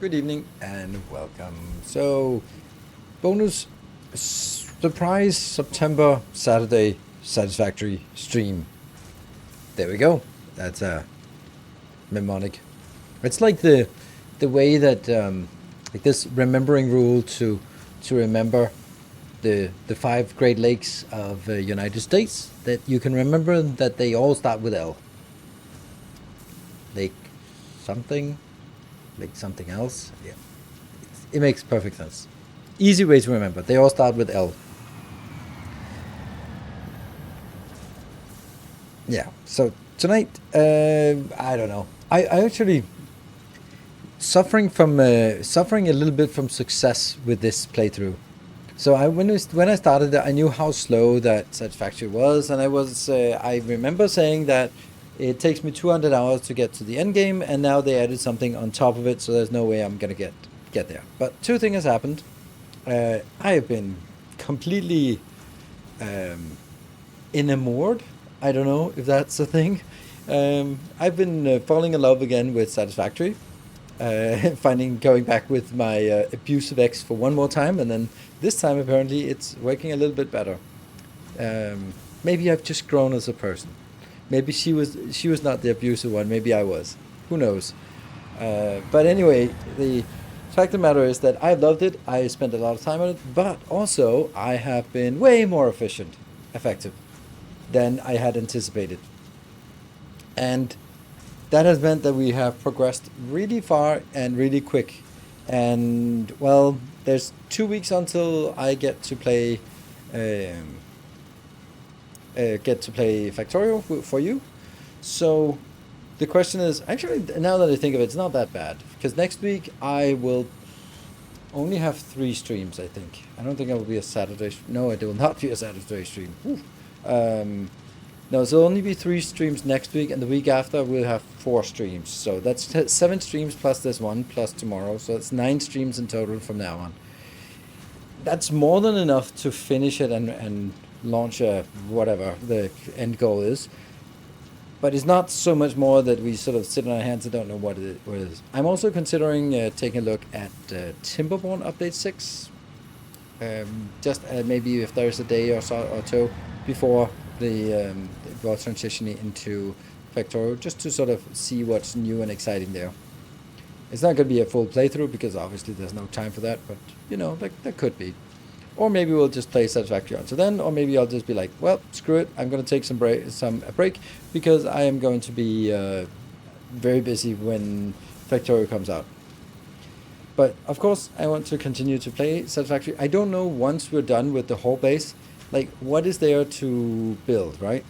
good evening, and welcome. So, bonus surprise September Saturday Satisfactory stream. There we go. That's a mnemonic. It's like the way that like this remembering rule to remember the 5 Great Lakes of United States, that you can remember that they all start with L. Lake something. Like something else. Yeah, it makes perfect sense. Easy way to remember. They all start with L. Yeah. So tonight, I don't know. I actually suffering a little bit from success with this playthrough. So when I started, I knew how slow that Satisfactory was, and I remember saying that it takes me 200 hours to get to the end game, and now they added something on top of it, so there's no way I'm gonna get there. But two things has happened. I have been completely enamored. I don't know if that's a thing. I've been falling in love again with Satisfactory. Going back with my abusive ex for one more time, and then this time apparently it's working a little bit better. Maybe I've just grown as a person. Maybe she was not the abusive one. Maybe I was. Who knows? But anyway, the fact of the matter is that I loved it. I spent a lot of time on it, but also I have been way more effective than I had anticipated. And that has meant that we have progressed really far and really quick. And well, there's 2 weeks until I get to play Factorio for you. So the question is, actually, now that I think of it, it's not that bad, because next week I will only have 3 streams, I think. I don't think it will be a Saturday. No, it will not be a Saturday stream. No, so it'll only be 3 streams next week, and the week after we'll have 4 streams. So that's 7 streams plus this one, plus tomorrow. So it's 9 streams in total from now on. That's more than enough to finish it and launch whatever the end goal is. But it's not so much more that we sort of sit on our hands and don't know what it is. I'm also considering taking a look at Timberborn Update 6. Just maybe if there's a day or two before before transitioning into Factorio, just to sort of see what's new and exciting there. It's not going to be a full playthrough because obviously there's no time for that, but you know, that could be. Or maybe we'll just play Satisfactory until then, or maybe I'll just be like, well, screw it, I'm going to take a break because I am going to be very busy when Factorio comes out. But of course, I want to continue to play Satisfactory. I don't know, once we're done with the whole base, like what is there to build, right?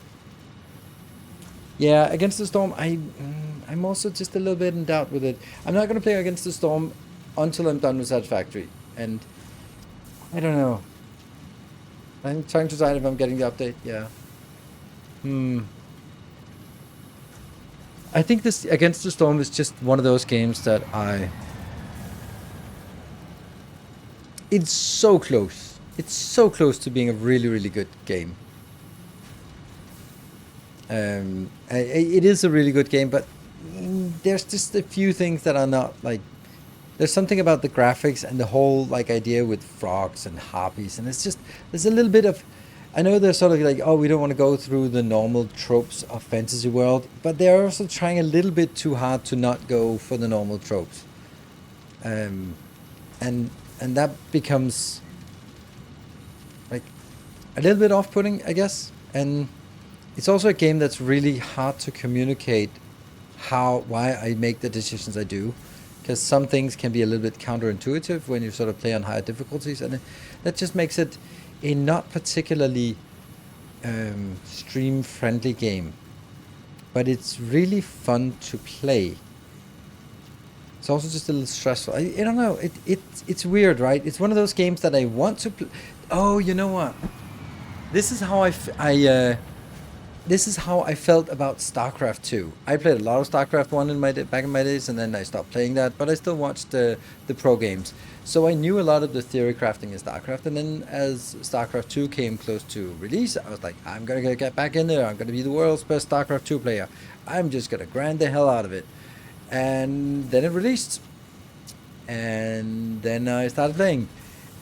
Yeah, Against the Storm, I'm also just a little bit in doubt with it. I'm not going to play Against the Storm until I'm done with Satisfactory, and I don't know. I'm trying to decide if I'm getting the update. Yeah. I think this Against the Storm is just one of those games that it's so close. It's so close to being a really, really good game. It is a really good game, but there's just a few things that are not like. There's something about the graphics and the whole like idea with frogs and harpies, and there's a little bit of. I know they're sort of like, oh, we don't want to go through the normal tropes of fantasy world, but they're also trying a little bit too hard to not go for the normal tropes. And that becomes like a little bit off-putting, I guess. And it's also a game that's really hard to communicate why I make the decisions I do, because some things can be a little bit counterintuitive when you sort of play on higher difficulties, and that just makes it a not particularly stream-friendly game. But it's really fun to play. It's also just a little stressful. I don't know. It's weird, right? It's one of those games that I want to play. Oh, you know what? This is how this is how I felt about StarCraft 2. I played a lot of StarCraft 1 back in my days, and then I stopped playing that, but I still watched the pro games. So I knew a lot of the theory crafting in StarCraft, and then as StarCraft 2 came close to release, I was like, I'm going to get back in there. I'm going to be the world's best StarCraft 2 player. I'm just going to grind the hell out of it. And then it released. and then I started playing.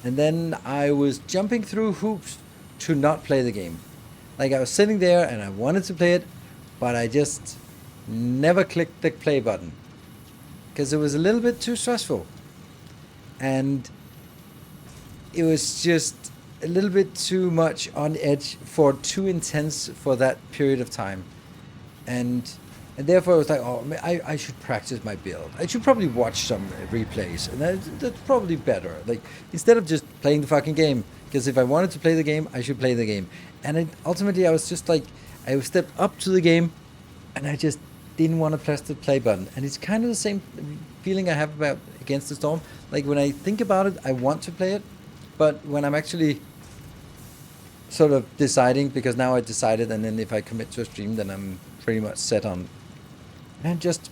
And then I was jumping through hoops to not play the game. Like I was sitting there and I wanted to play it, but I just never clicked the play button because it was a little bit too stressful. And it was just a little bit too much on edge for too intense for that period of time. And therefore I was like, oh, I should practice my build. I should probably watch some replays, and that's probably better. Like, instead of just playing the fucking game, because if I wanted to play the game, I should play the game. And ultimately I was just like, I stepped up to the game, and I just didn't want to press the play button. And it's kind of the same feeling I have about Against the Storm. Like, when I think about it, I want to play it, but when I'm actually sort of deciding, because now I decided, and then if I commit to a stream, then I'm pretty much set on, and just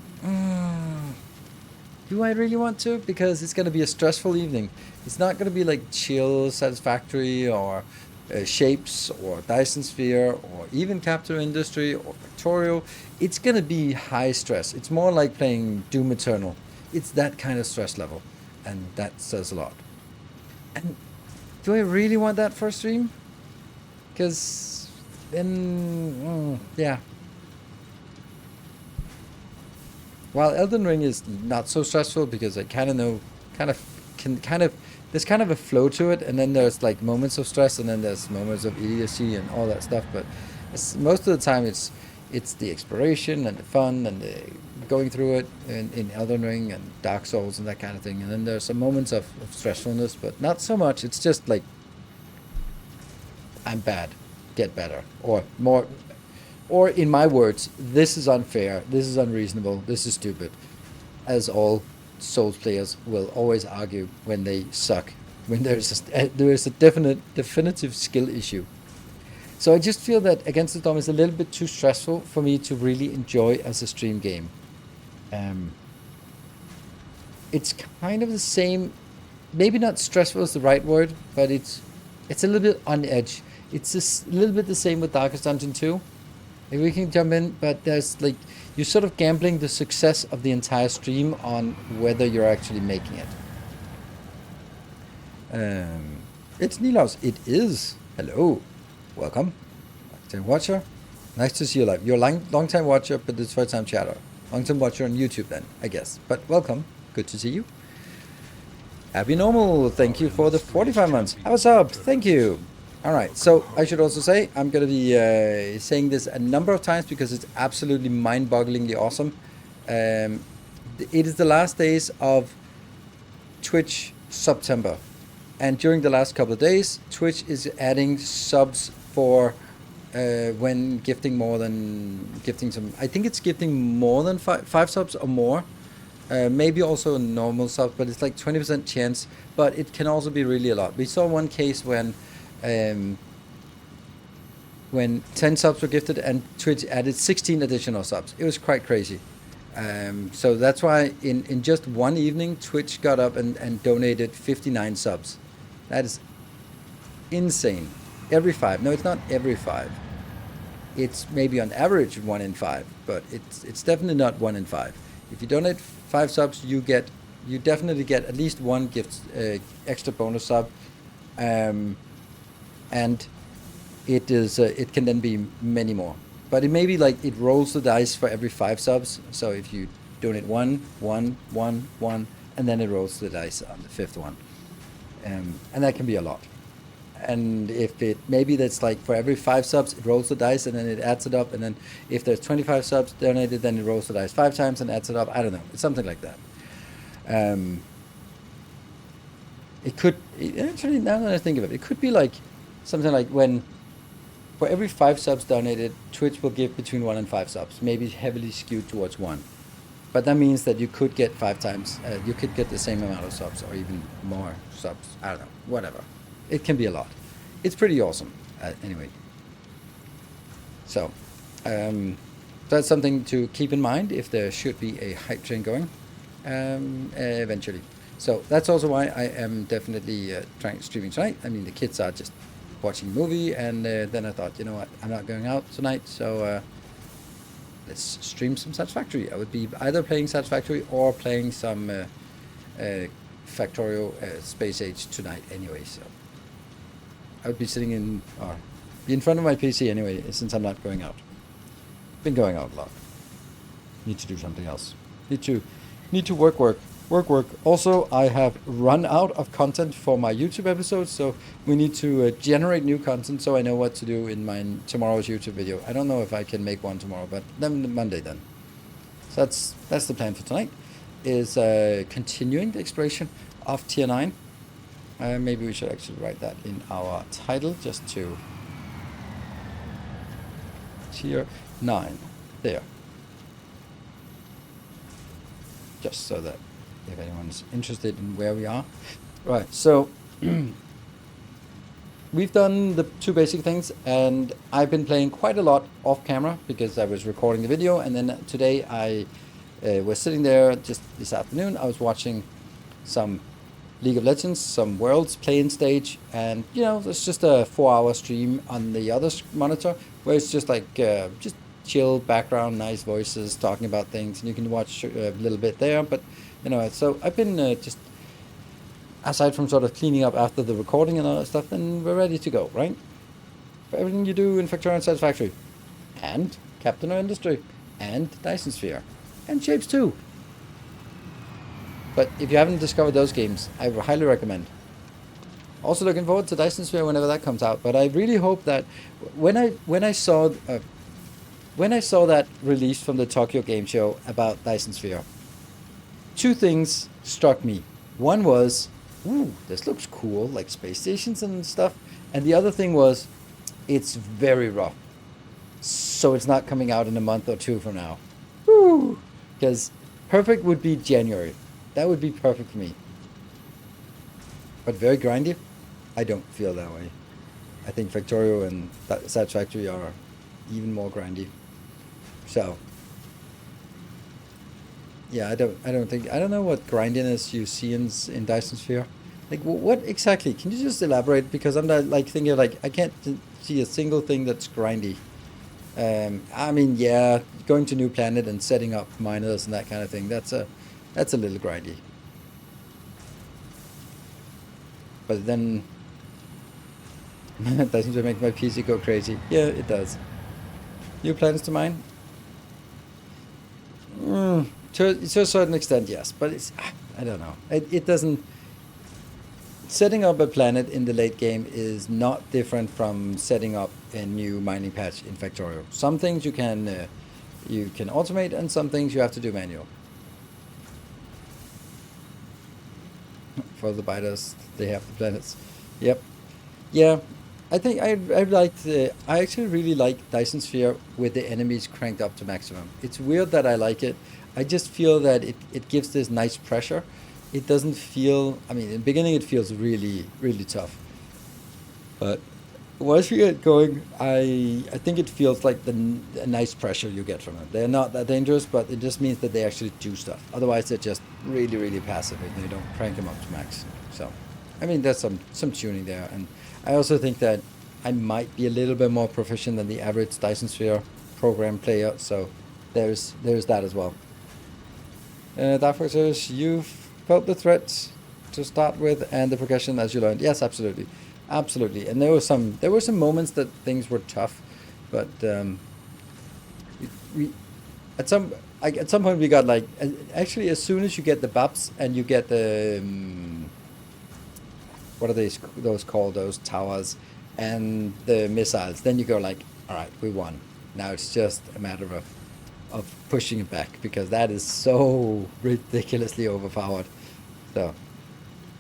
do I really want to? Because it's going to be a stressful evening. It's not going to be like chill Satisfactory or Shapes or Dyson Sphere or even Capture Industry or Factorial. It's going to be high stress. It's more like playing Doom Eternal. It's that kind of stress level, and that says a lot. And do I really want that for a stream? Because then, yeah. While Elden Ring is not so stressful because I kind of know, there's kind of a flow to it, and then there's like moments of stress, and then there's moments of idiocy and all that stuff. But most of the time, it's the exploration and the fun and the going through it in Elden Ring and Dark Souls and that kind of thing. And then there's some moments of stressfulness, but not so much. It's just like, I'm bad, get better, or more. Or in my words, this is unfair, this is unreasonable, this is stupid. As all Souls players will always argue when they suck, when there is a definitive skill issue. So I just feel that Against the Storm is a little bit too stressful for me to really enjoy as a stream game. It's kind of the same, maybe not stressful is the right word, but it's a little bit on edge. It's a little bit the same with Darkest Dungeon 2. Maybe we can jump in, but there's like, you're sort of gambling the success of the entire stream on whether you're actually making it. It's Nilaus. It is. Hello. Welcome. Long-time watcher. Nice to see you live. You're a long-time watcher, but it's first-time chatter. Long-time watcher on YouTube then, I guess. But welcome. Good to see you. Happy Normal. Thank you for the 45 months. What's up? Thank you. All right, so I should also say, I'm going to be saying this a number of times because it's absolutely mind-bogglingly awesome. It is the last days of Twitch September. And during the last couple of days, Twitch is adding subs for when gifting some, I think it's gifting more than five subs or more. Maybe also normal subs, but it's like 20% chance, but it can also be really a lot. We saw one case when 10 subs were gifted and Twitch added 16 additional subs. It was quite crazy. So that's why in just one evening, Twitch got up and donated 59 subs. That is insane. Every 5. No, it's not every 5. It's maybe on average 1 in 5, but it's definitely not 1 in 5. If you donate 5 subs, you definitely get at least one gift, extra bonus sub. And it can then be many more, but it may be like it rolls the dice for every 5 subs. So if you donate 1, and then it rolls the dice on the 5th one, and that can be a lot. And if maybe that's like for every 5 subs, it rolls the dice and then it adds it up, and then if there's 25 subs donated, then it rolls the dice 5 times and adds it up. I don't know, it's something like that. It could actually, now that I think of it, it could be like something like when for every 5 subs donated, Twitch will give between 1 and 5 subs, maybe heavily skewed towards 1. But that means that you could get 5 times, you could get the same amount of subs or even more subs. I don't know, whatever. It can be a lot. It's pretty awesome, anyway. So, that's something to keep in mind if there should be a hype train going eventually. So that's also why I am definitely streaming tonight. I mean, the kids are just watching a movie, and then I thought, you know what, I'm not going out tonight, so let's stream some Satisfactory. I would be either playing Satisfactory or playing some Factorio Space Age tonight anyway, so I would be sitting in, or be in front of my PC anyway, since I'm not going out. Been going out a lot. Need to do something else. Need to work. Also, I have run out of content for my YouTube episodes, so we need to generate new content so I know what to do in my tomorrow's YouTube video. I don't know if I can make one tomorrow, but then Monday then. So that's the plan for tonight, is continuing the exploration of Tier 9. Maybe we should actually write that in our title, just to Tier 9, there. Just so that if anyone's interested in where we are. Right, so we've done the two basic things, and I've been playing quite a lot off camera because I was recording the video, and then today I was sitting there just this afternoon. I was watching some League of Legends, some Worlds play-in stage, and you know, it's just a 4-hour stream on the other monitor where it's just like just chill background, nice voices talking about things, and you can watch a little bit there. But you know, so I've been just, aside from sort of cleaning up after the recording and all that stuff, then we're ready to go, right? For everything you do in Factorio and Satisfactory, and Captain of Industry, and Dyson Sphere, and Shapes 2. But if you haven't discovered those games, I highly recommend. Also looking forward to Dyson Sphere whenever that comes out. But I really hope that when I saw that release from the Tokyo Game Show about Dyson Sphere, two things struck me. One was, ooh, this looks cool, like space stations and stuff. And the other thing was, it's very rough. So it's not coming out in a month or two from now. Woo! Because perfect would be January. That would be perfect for me. But very grindy? I don't feel that way. I think Factorio and Satisfactory are even more grindy. So yeah, I don't know what grindiness you see in Dyson Sphere. Like, what exactly? Can you just elaborate? Because I'm not like thinking like I can't see a single thing that's grindy. I mean, yeah, going to new planet and setting up miners and that kind of thing. That's a little grindy. But then it doesn't make my PC go crazy. Yeah, it does. New planets to mine? To a certain extent, yes. But it's, I don't know. It doesn't... Setting up a planet in the late game is not different from setting up a new mining patch in Factorio. Some things you can automate, and some things you have to do manual. For the biters, they have the planets. Yep. Yeah, I think I actually really like Dyson Sphere with the enemies cranked up to maximum. It's weird that I like it. I just feel that it gives this nice pressure. It doesn't feel, I mean, in the beginning it feels really, really tough. But once you get going, I think it feels like a nice pressure you get from it. They're not that dangerous, but it just means that they actually do stuff. Otherwise, they're just really, really passive if they don't crank them up to max. So, I mean, there's some tuning there. And I also think that I might be a little bit more proficient than the average Dyson Sphere program player. So there's that as well. Dark says, you've felt the threats to start with and the progression as you learned. Yes, absolutely. Absolutely, and there were some moments that things were tough, but we at some point we got like, actually as soon as you get the buffs and you get the what are those called, those towers and the missiles, then you go like, all right, we won. Now it's just a matter of pushing it back, because that is so ridiculously overpowered. So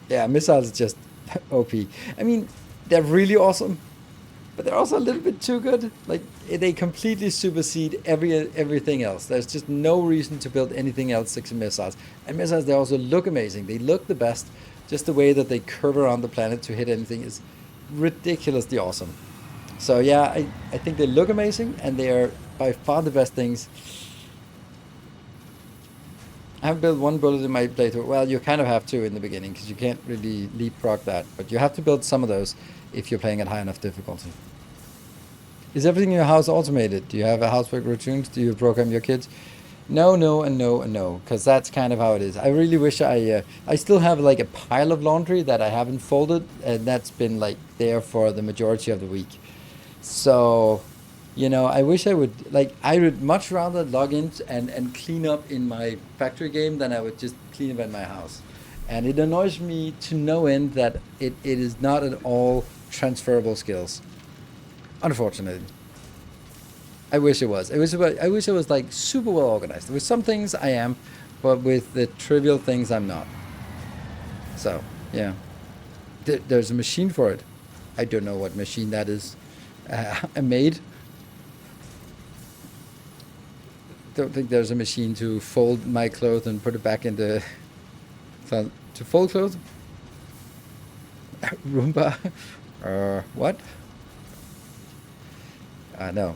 yeah, missiles are just OP. I mean, they're really awesome, but they're also a little bit too good. Like, they completely supersede everything else. There's just no reason to build anything else except missiles. And missiles, they also look amazing. They look the best. Just the way that they curve around the planet to hit anything is ridiculously awesome. So yeah, I think they look amazing, and they are by far the best things. I haven't built one bullet in my playthrough. Well, you kind of have to in the beginning, because you can't really leapfrog that. But you have to build some of those if you're playing at high enough difficulty. Is everything in your house automated? Do you have a housework routines? Do you program your kids? No, no, and no, and no, because that's kind of how it is. I really wish I still have like a pile of laundry that I haven't folded, and that's been like there for the majority of the week. So, I wish I would like I would much rather log in and clean up in my factory game than I would just clean up in my house. And it annoys me to no end that it is not at all transferable skills. Unfortunately. I wish it was. I wish it was like super well organized. With some things I am, but with the trivial things I'm not. So, yeah. There's a machine for it. I don't know what machine that is. I made. Don't think there's a machine to fold my clothes and put it back into to fold clothes. Roomba. What? No,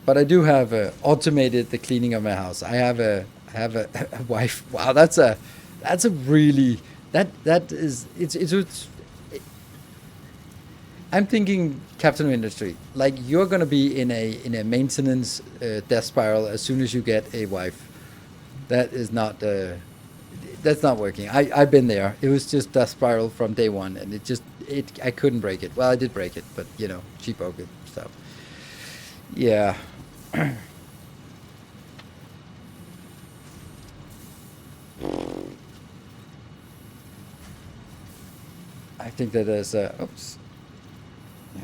but I do have automated the cleaning of my house. I have a a wife. Wow, that's a really that is it's I'm thinking Captain of Industry. Like you're gonna be in a maintenance death spiral as soon as you get a wife. That is not that's not working. I've been there. It was just death spiral from day one, and it I couldn't break it. Well, I did break it, but she broke it. So yeah. I think that is oops. Yeah.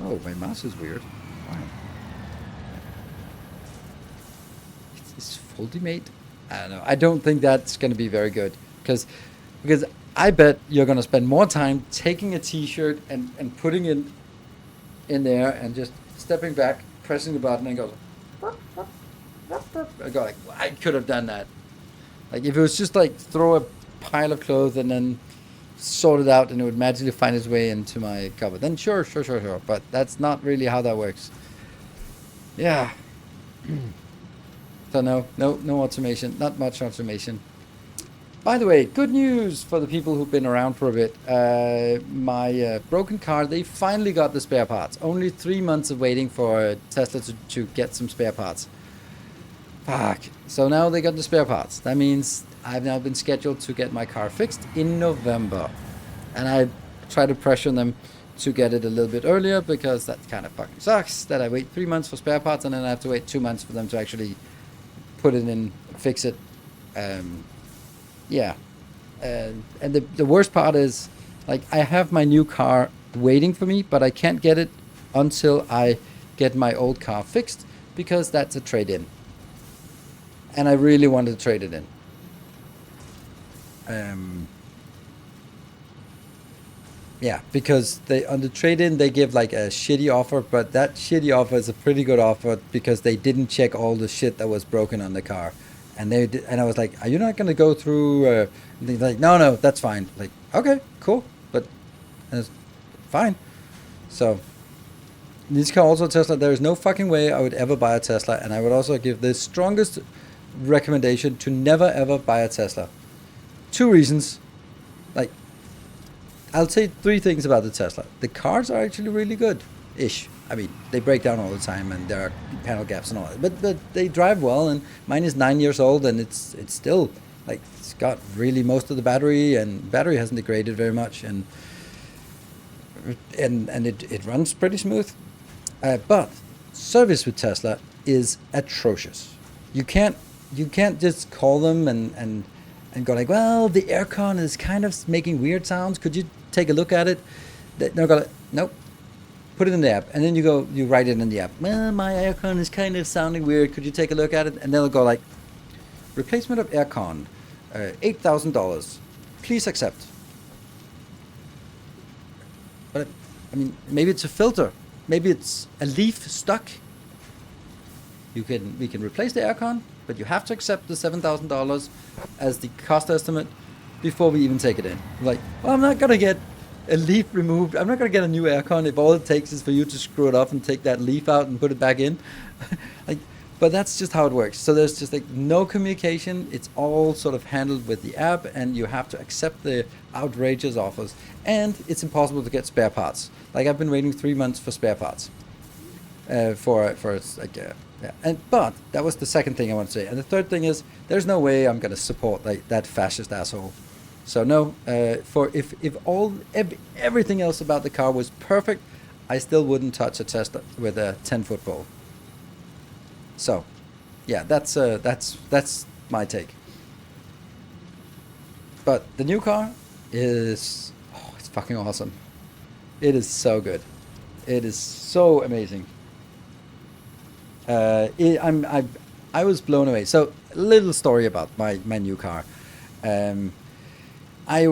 Oh, my mouse is weird. Why? Is Foldimate? I don't know. I don't think that's going to be very good because I bet you're going to spend more time taking a T-shirt and putting it in there and just stepping back, pressing the button, and goes. I go like, I could have done that. Like if it was just like throw a pile of clothes and then sort it out and it would magically find its way into my cupboard, then sure. But that's not really how that works. Yeah. So no automation, not much automation. By the way, good news for the people who've been around for a bit. My broken car, they finally got the spare parts. Only 3 months of waiting for Tesla to get some spare parts. Fuck. So now they got the spare parts. That means I've now been scheduled to get my car fixed in November. And I try to pressure them to get it a little bit earlier because that kind of fucking sucks that I wait 3 months for spare parts and then I have to wait 2 months for them to actually put it in, fix it. Yeah. And the worst part is, like, I have my new car waiting for me, but I can't get it until I get my old car fixed because that's a trade-in. And I really wanted to trade it in. Yeah, because they on the trade-in they give like a shitty offer, but that shitty offer is a pretty good offer because they didn't check all the shit that was broken on the car, and they did, and I was like, "Are you not going to go through?" And they're like, "No, that's fine." Like, okay, cool, but it's fine. So this car also Tesla. There is no fucking way I would ever buy a Tesla, and I would also give the strongest recommendation to never ever buy a Tesla. 2 reasons. Like, I'll say 3 things about the Tesla. The cars are actually really good-ish. I mean, they break down all the time, and there are panel gaps and all that. But they drive well, and mine is 9 years old, and it's still like it's got really most of the battery, and battery hasn't degraded very much, and it runs pretty smooth. But service with Tesla is atrocious. You can't just call them and go like, well, the aircon is kind of making weird sounds. Could you take a look at it? They're gonna, nope. Put it in the app, and then you write it in the app. Well, my aircon is kind of sounding weird. Could you take a look at it? And they'll go like, replacement of aircon, $8,000. Please accept. But I mean, maybe it's a filter. Maybe it's a leaf stuck. We can replace the aircon, but you have to accept the $7,000 as the cost estimate before we even take it in. Like, well, I'm not gonna get a leaf removed. I'm not gonna get a new aircon if all it takes is for you to screw it off and take that leaf out and put it back in. Like, but that's just how it works. So there's just like no communication. It's all sort of handled with the app, and you have to accept the outrageous offers. And it's impossible to get spare parts. Like, I've been waiting 3 months for spare parts. for it's like yeah. But that was the second thing I want to say, and the third thing is there's no way I'm gonna support like that fascist asshole. So no, for if everything else about the car was perfect, I still wouldn't touch a Tesla with a 10-foot pole. So, yeah, that's my take. But the new car is it's fucking awesome. It is so good. It is so amazing. I was blown away. So, a little story about my new car. Um, I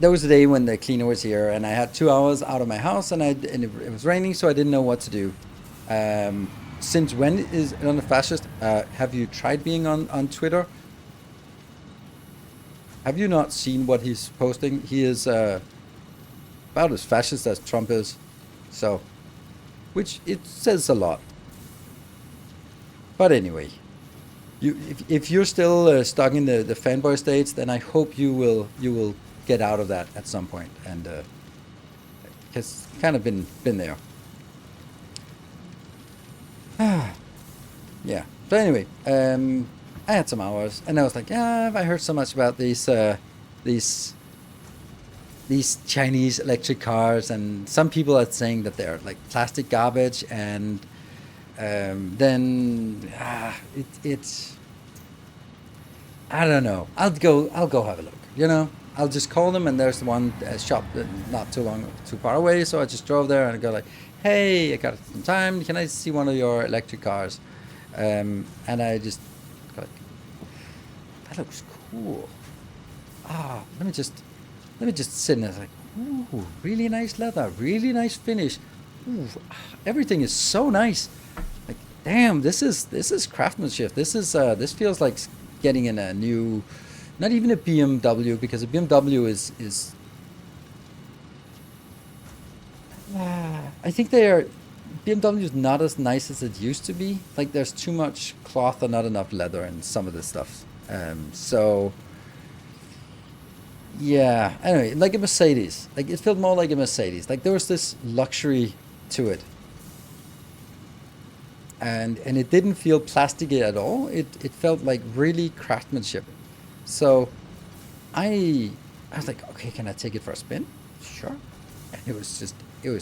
there was a day when the cleaner was here, and I had 2 hours out of my house, and it was raining, so I didn't know what to do. Since when is it on the fascist? Have you tried being on Twitter? Have you not seen what he's posting? He is about as fascist as Trump is, so which it says a lot. But anyway, if you're still stuck in the fanboy states, then I hope you will get out of that at some point, and has kind of been there. Yeah. But anyway, I had some hours, and I was like, yeah, I heard so much about these Chinese electric cars, and some people are saying that they're like plastic garbage, and then it's I don't know. I'll go have a look. You know, I'll just call them, and there's one shop not too far away, so I just drove there and I go like, hey, I got some time. Can I see one of your electric cars? And I just go like, that looks cool. Let me just sit in there. Like, ooh, really nice leather, really nice finish. Ooh, everything is so nice. Like, damn, this is craftsmanship. This feels like getting in a new, not even a BMW, because a BMW is I think BMW is not as nice as it used to be. Like, there's too much cloth and not enough leather in some of the stuff. So yeah, anyway, like a Mercedes. Like, it felt more like a Mercedes. Like, there was this luxury to it. And it didn't feel plasticky at all. It felt like really craftsmanship. So I was like, okay, can I take it for a spin? Sure. And it was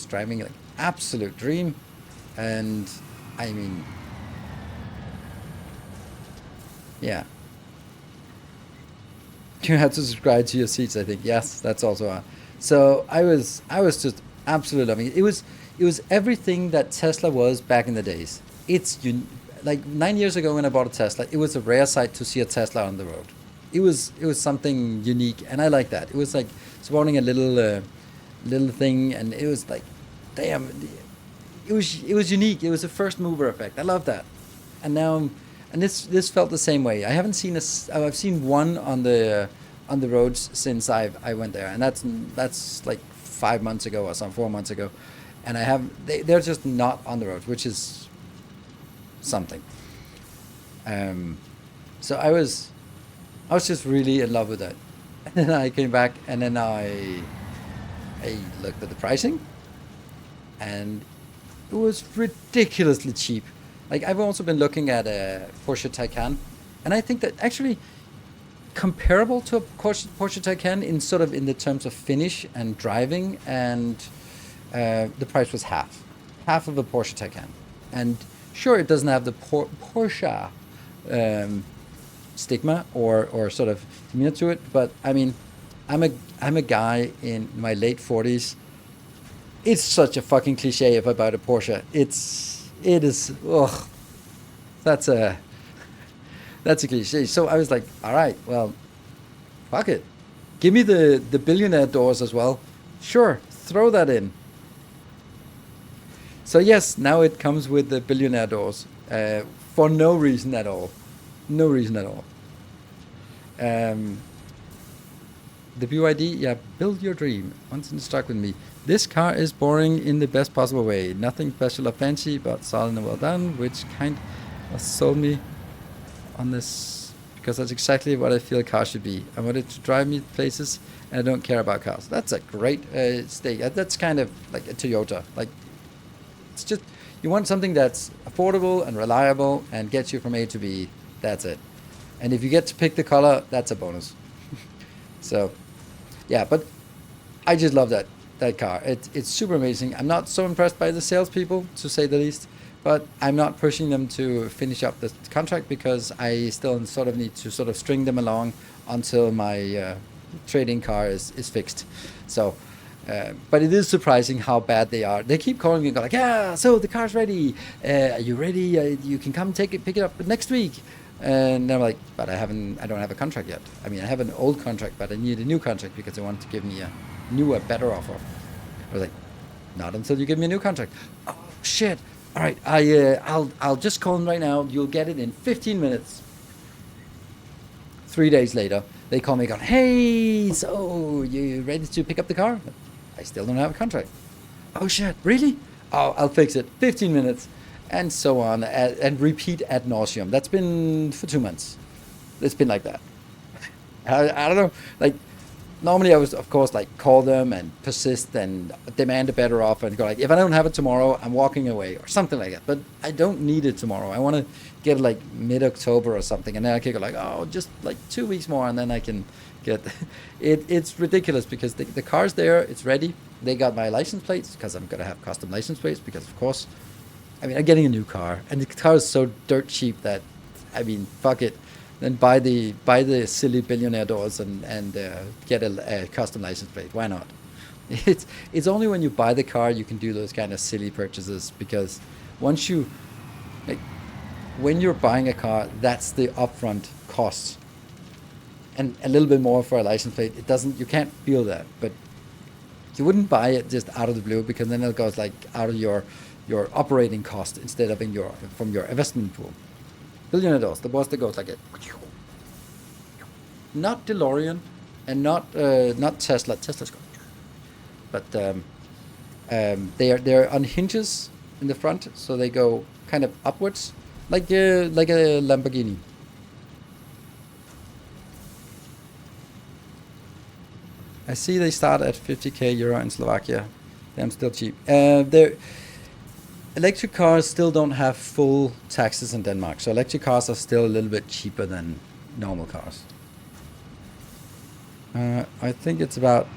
driving like absolute dream. And I mean, yeah. You have to subscribe to your seats, I think. Yes, that's also on. So I was just absolutely loving it. It was everything that Tesla was back in the days. Like 9 years ago when I bought a Tesla, it was a rare sight to see a Tesla on the road. It was something unique, and I like that. It was like supporting a little thing, and it was like, damn, it was unique. It was a first mover effect. I love that. And now, and this felt the same way. I haven't seen I've seen one on the roads since I went there, and that's like 5 months ago or some 4 months ago, and they're just not on the roads, which is something. So I was just really in love with that. And then I came back, and then I looked at the pricing, and it was ridiculously cheap. Like, I've also been looking at a Porsche Taycan, and I think that actually comparable to a Porsche Taycan in the terms of finish and driving, and the price was half of a Porsche Taycan. And sure, it doesn't have the Porsche stigma or sort of demeanor to it, but I mean, I'm a guy in my late 40s. It's such a fucking cliche if I buy a Porsche. It is. Ugh, that's a cliche. So I was like, all right, well, fuck it, give me the billionaire doors as well. Sure, throw that in. So yes, now it comes with the billionaire doors for no reason at all. No reason at all. The BYD, yeah, build your dream. Once in stock with me. This car is boring in the best possible way. Nothing special or fancy, but solid and well done, which kind of sold me on this, because that's exactly what I feel a car should be. I want it to drive me places, and I don't care about cars. That's a great stake. That's kind of like a Toyota. Like, it's just, You want something that's affordable and reliable and gets you from A to B. That's it. And if you get to pick the color, that's a bonus. So, yeah, but I just love that car. It's super amazing. I'm not so impressed by the salespeople, to say the least, but I'm not pushing them to finish up the contract because I still sort of need to sort of string them along until my trading car is fixed. So, but it is surprising how bad they are. They keep calling me and go like, yeah, so the car's ready. Are you ready? You can come pick it up next week. And I'm like, but I don't have a contract yet. I mean, I have an old contract, but I need a new contract because they want to give me a newer, better offer. I was like, not until you give me a new contract. Oh shit! All right, I'll just call them right now. You'll get it in 15 minutes. 3 days later, they call me, going, hey, so you ready to pick up the car? I still don't have a contract. Oh shit! Really? Oh, I'll fix it. 15 minutes. And so on, and repeat ad nauseum. That's been for 2 months. It's been like that. I don't know. Like, normally I was, of course, like, call them and persist and demand a better offer and go like, if I don't have it tomorrow, I'm walking away or something like that. But I don't need it tomorrow. I want to get it like mid-October or something, and then I can go like, oh, just like 2 weeks more, and then I can get it. It's ridiculous because the car's there. It's ready. They got my license plates because I'm gonna have custom license plates because, of course. I mean, I'm getting a new car, and the car is so dirt cheap that, I mean, fuck it. Then buy the silly billionaire doors and get a custom license plate. Why not? It's only when you buy the car you can do those kind of silly purchases, because once you, like, when you're buying a car, that's the upfront cost, and a little bit more for a license plate. You can't feel that, but you wouldn't buy it just out of the blue, because then it goes like out of your operating cost instead of from your investment pool. Billionaire doors, the boss that goes like it. Not DeLorean, and not Tesla. Tesla's go, but they're on hinges in the front, so they go kind of upwards, like a Lamborghini. I see they start at 50k euro in Slovakia. They're still cheap. Electric cars still don't have full taxes in Denmark, so electric cars are still a little bit cheaper than normal cars. I think it's about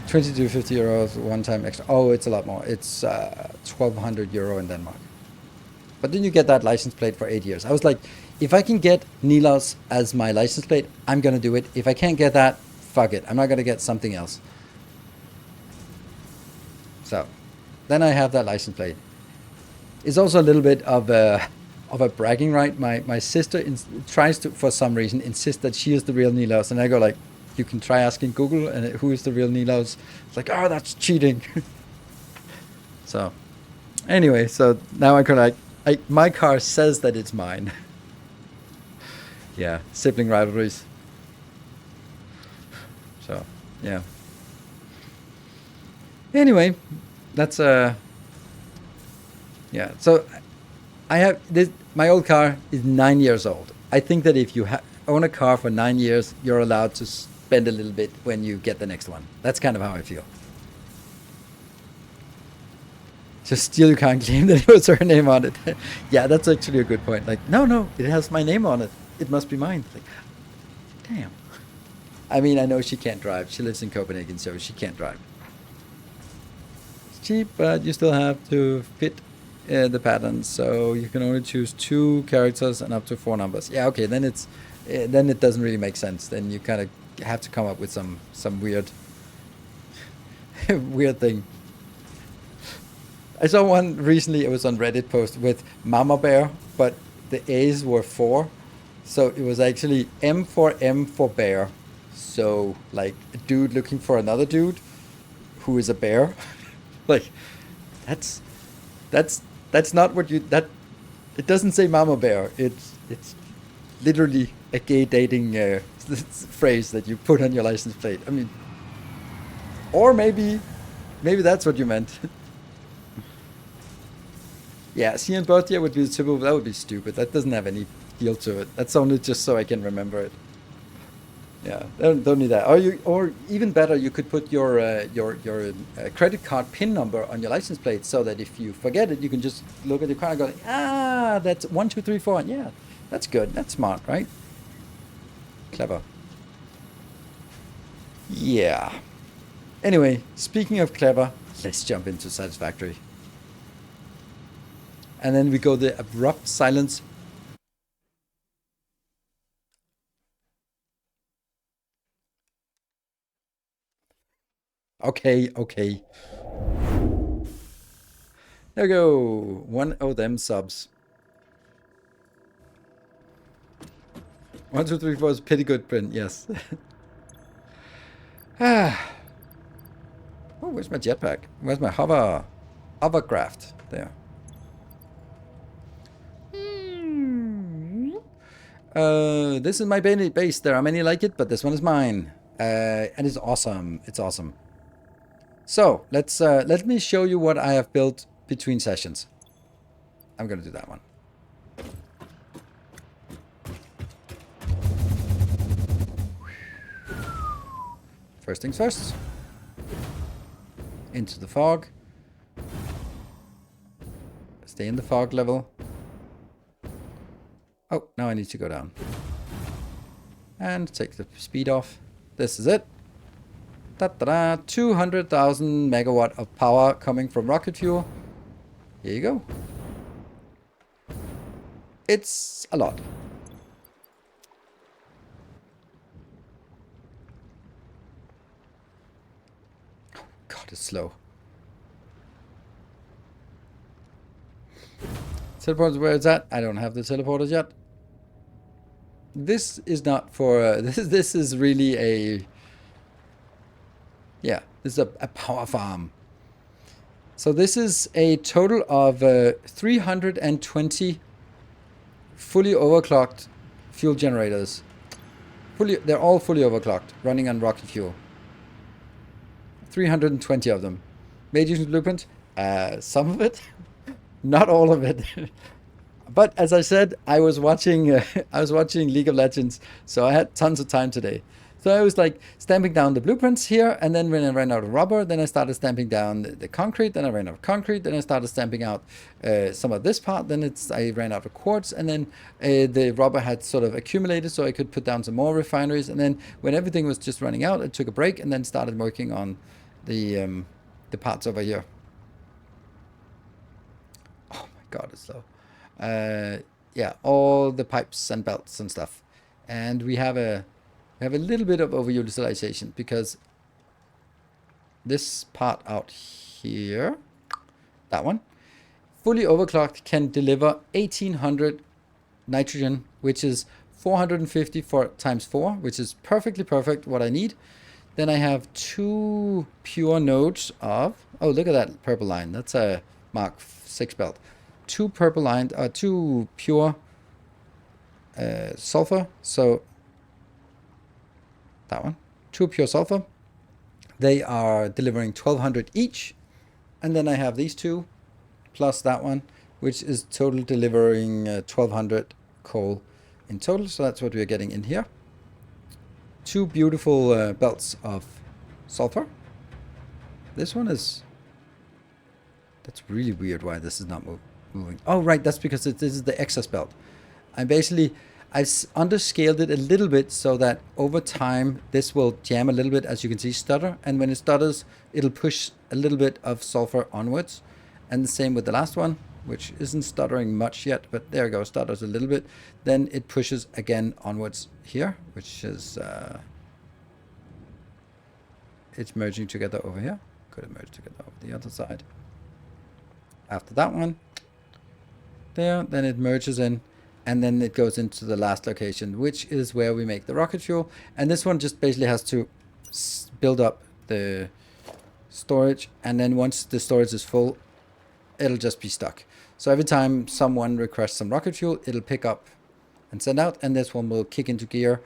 20 to 50 euros one time extra. Oh, it's a lot more. It's 1,200 euro in Denmark. But then you get that license plate for 8 years. I was like, if I can get Nilaus as my license plate, I'm going to do it. If I can't get that, fuck it. I'm not going to get something else. So then I have that license plate. It's also a little bit of a bragging right. My sister tries to, for some reason, insist that she is the real Nilaus, and I go like, you can try asking Google and who is the real Nilaus. It's like, oh, that's cheating. So anyway, so now I can like, my car says that it's mine. Yeah, sibling rivalries. So yeah. Anyway, that's yeah. So I have this. My old car is 9 years old. I think that if you own a car for 9 years, you're allowed to spend a little bit when you get the next one. That's kind of how I feel. Just still you can't claim that it was her name on it. Yeah, that's actually a good point. Like, no, it has my name on it. It must be mine. Like, damn. I mean, I know she can't drive. She lives in Copenhagen, so she can't drive. It's cheap, but you still have to fit the patterns. So you can only choose 2 characters and up to 4 numbers. Yeah, okay, then then it doesn't really make sense. Then you kind of have to come up with some weird weird thing. I saw one recently. It was on Reddit post with Mama Bear, but the A's were 4, so it was actually M for bear. So like a dude looking for another dude who is a bear. Like that's not what you that. It doesn't say Mama Bear. It's literally a gay dating phrase that you put on your license plate. I mean, or maybe that's what you meant. Yeah, Cian Botia would be the typical. That would be stupid. That doesn't have any feel to it. That's only just so I can remember it. Yeah, don't need that. Or even better, you could put your credit card PIN number on your license plate, so that if you forget it, you can just look at your car and go, ah, that's 1 2 3 4. Yeah, that's good. That's smart, right? Clever. Yeah. Anyway, speaking of clever, let's jump into Satisfactory. And then we go the abrupt silence. Okay, okay. There we go. One of them subs. 1 2 3 4 is pretty good print, yes. Ah. Oh, where's my jetpack? Where's my hovercraft? There. This is my base. There are many like it, but this one is mine. And it's awesome. It's awesome. So let me show you what I have built between sessions. I'm gonna do that one. First things first. Into the fog. Stay in the fog level. Oh, now I need to go down. And take the speed off. This is it. 200,000 megawatt of power coming from rocket fuel. Here you go. It's a lot. Oh, God, it's slow. Teleporters, where is that? I don't have the teleporters yet. This is not for... this is really a... Yeah, this is a power farm. So this is a total of 320 fully overclocked fuel generators. They're all fully overclocked, running on rocket fuel. 320 of them. Made using blueprint? Some of it. Not all of it. But as I said, I was watching League of Legends, so I had tons of time today. So I was like stamping down the blueprints here, and then when I ran out of rubber, then I started stamping down the concrete, then I ran out of concrete, then I started stamping out some of this part, then I ran out of quartz, and then the rubber had sort of accumulated, so I could put down some more refineries, and then when everything was just running out, I took a break and then started working on the parts over here. Oh my God, it's slow. Yeah, all the pipes and belts and stuff, and we have a little bit of overutilization because this part out here, that one, fully overclocked, can deliver 1800 nitrogen, which is 450 times 4, which is perfectly perfect what I need. Then I have 2 pure nodes of, oh, look at that purple line. That's a Mark 6 belt. 2 purple line, 2 pure sulfur. So that one, 2 pure sulfur. They are delivering 1200 each. And then I have these 2 plus that one, which is total delivering 1200 coal in total. So that's what we're getting in here. 2 beautiful belts of sulfur. This one is... That's really weird why this is not moving. Oh, right. That's because this is the excess belt. I've underscaled it a little bit so that over time this will jam a little bit, as you can see, stutter. And when it stutters, it'll push a little bit of sulfur onwards. And the same with the last one, which isn't stuttering much yet, but there we go, stutters a little bit. Then it pushes again onwards here, which is... it's merging together over here. Could have merged together over the other side. After that one, there, then it merges in, and then it goes into the last location, which is where we make the rocket fuel. And this one just basically has to build up the storage, and then once the storage is full, it'll just be stuck. So every time someone requests some rocket fuel, it'll pick up and send out, and this one will kick into gear,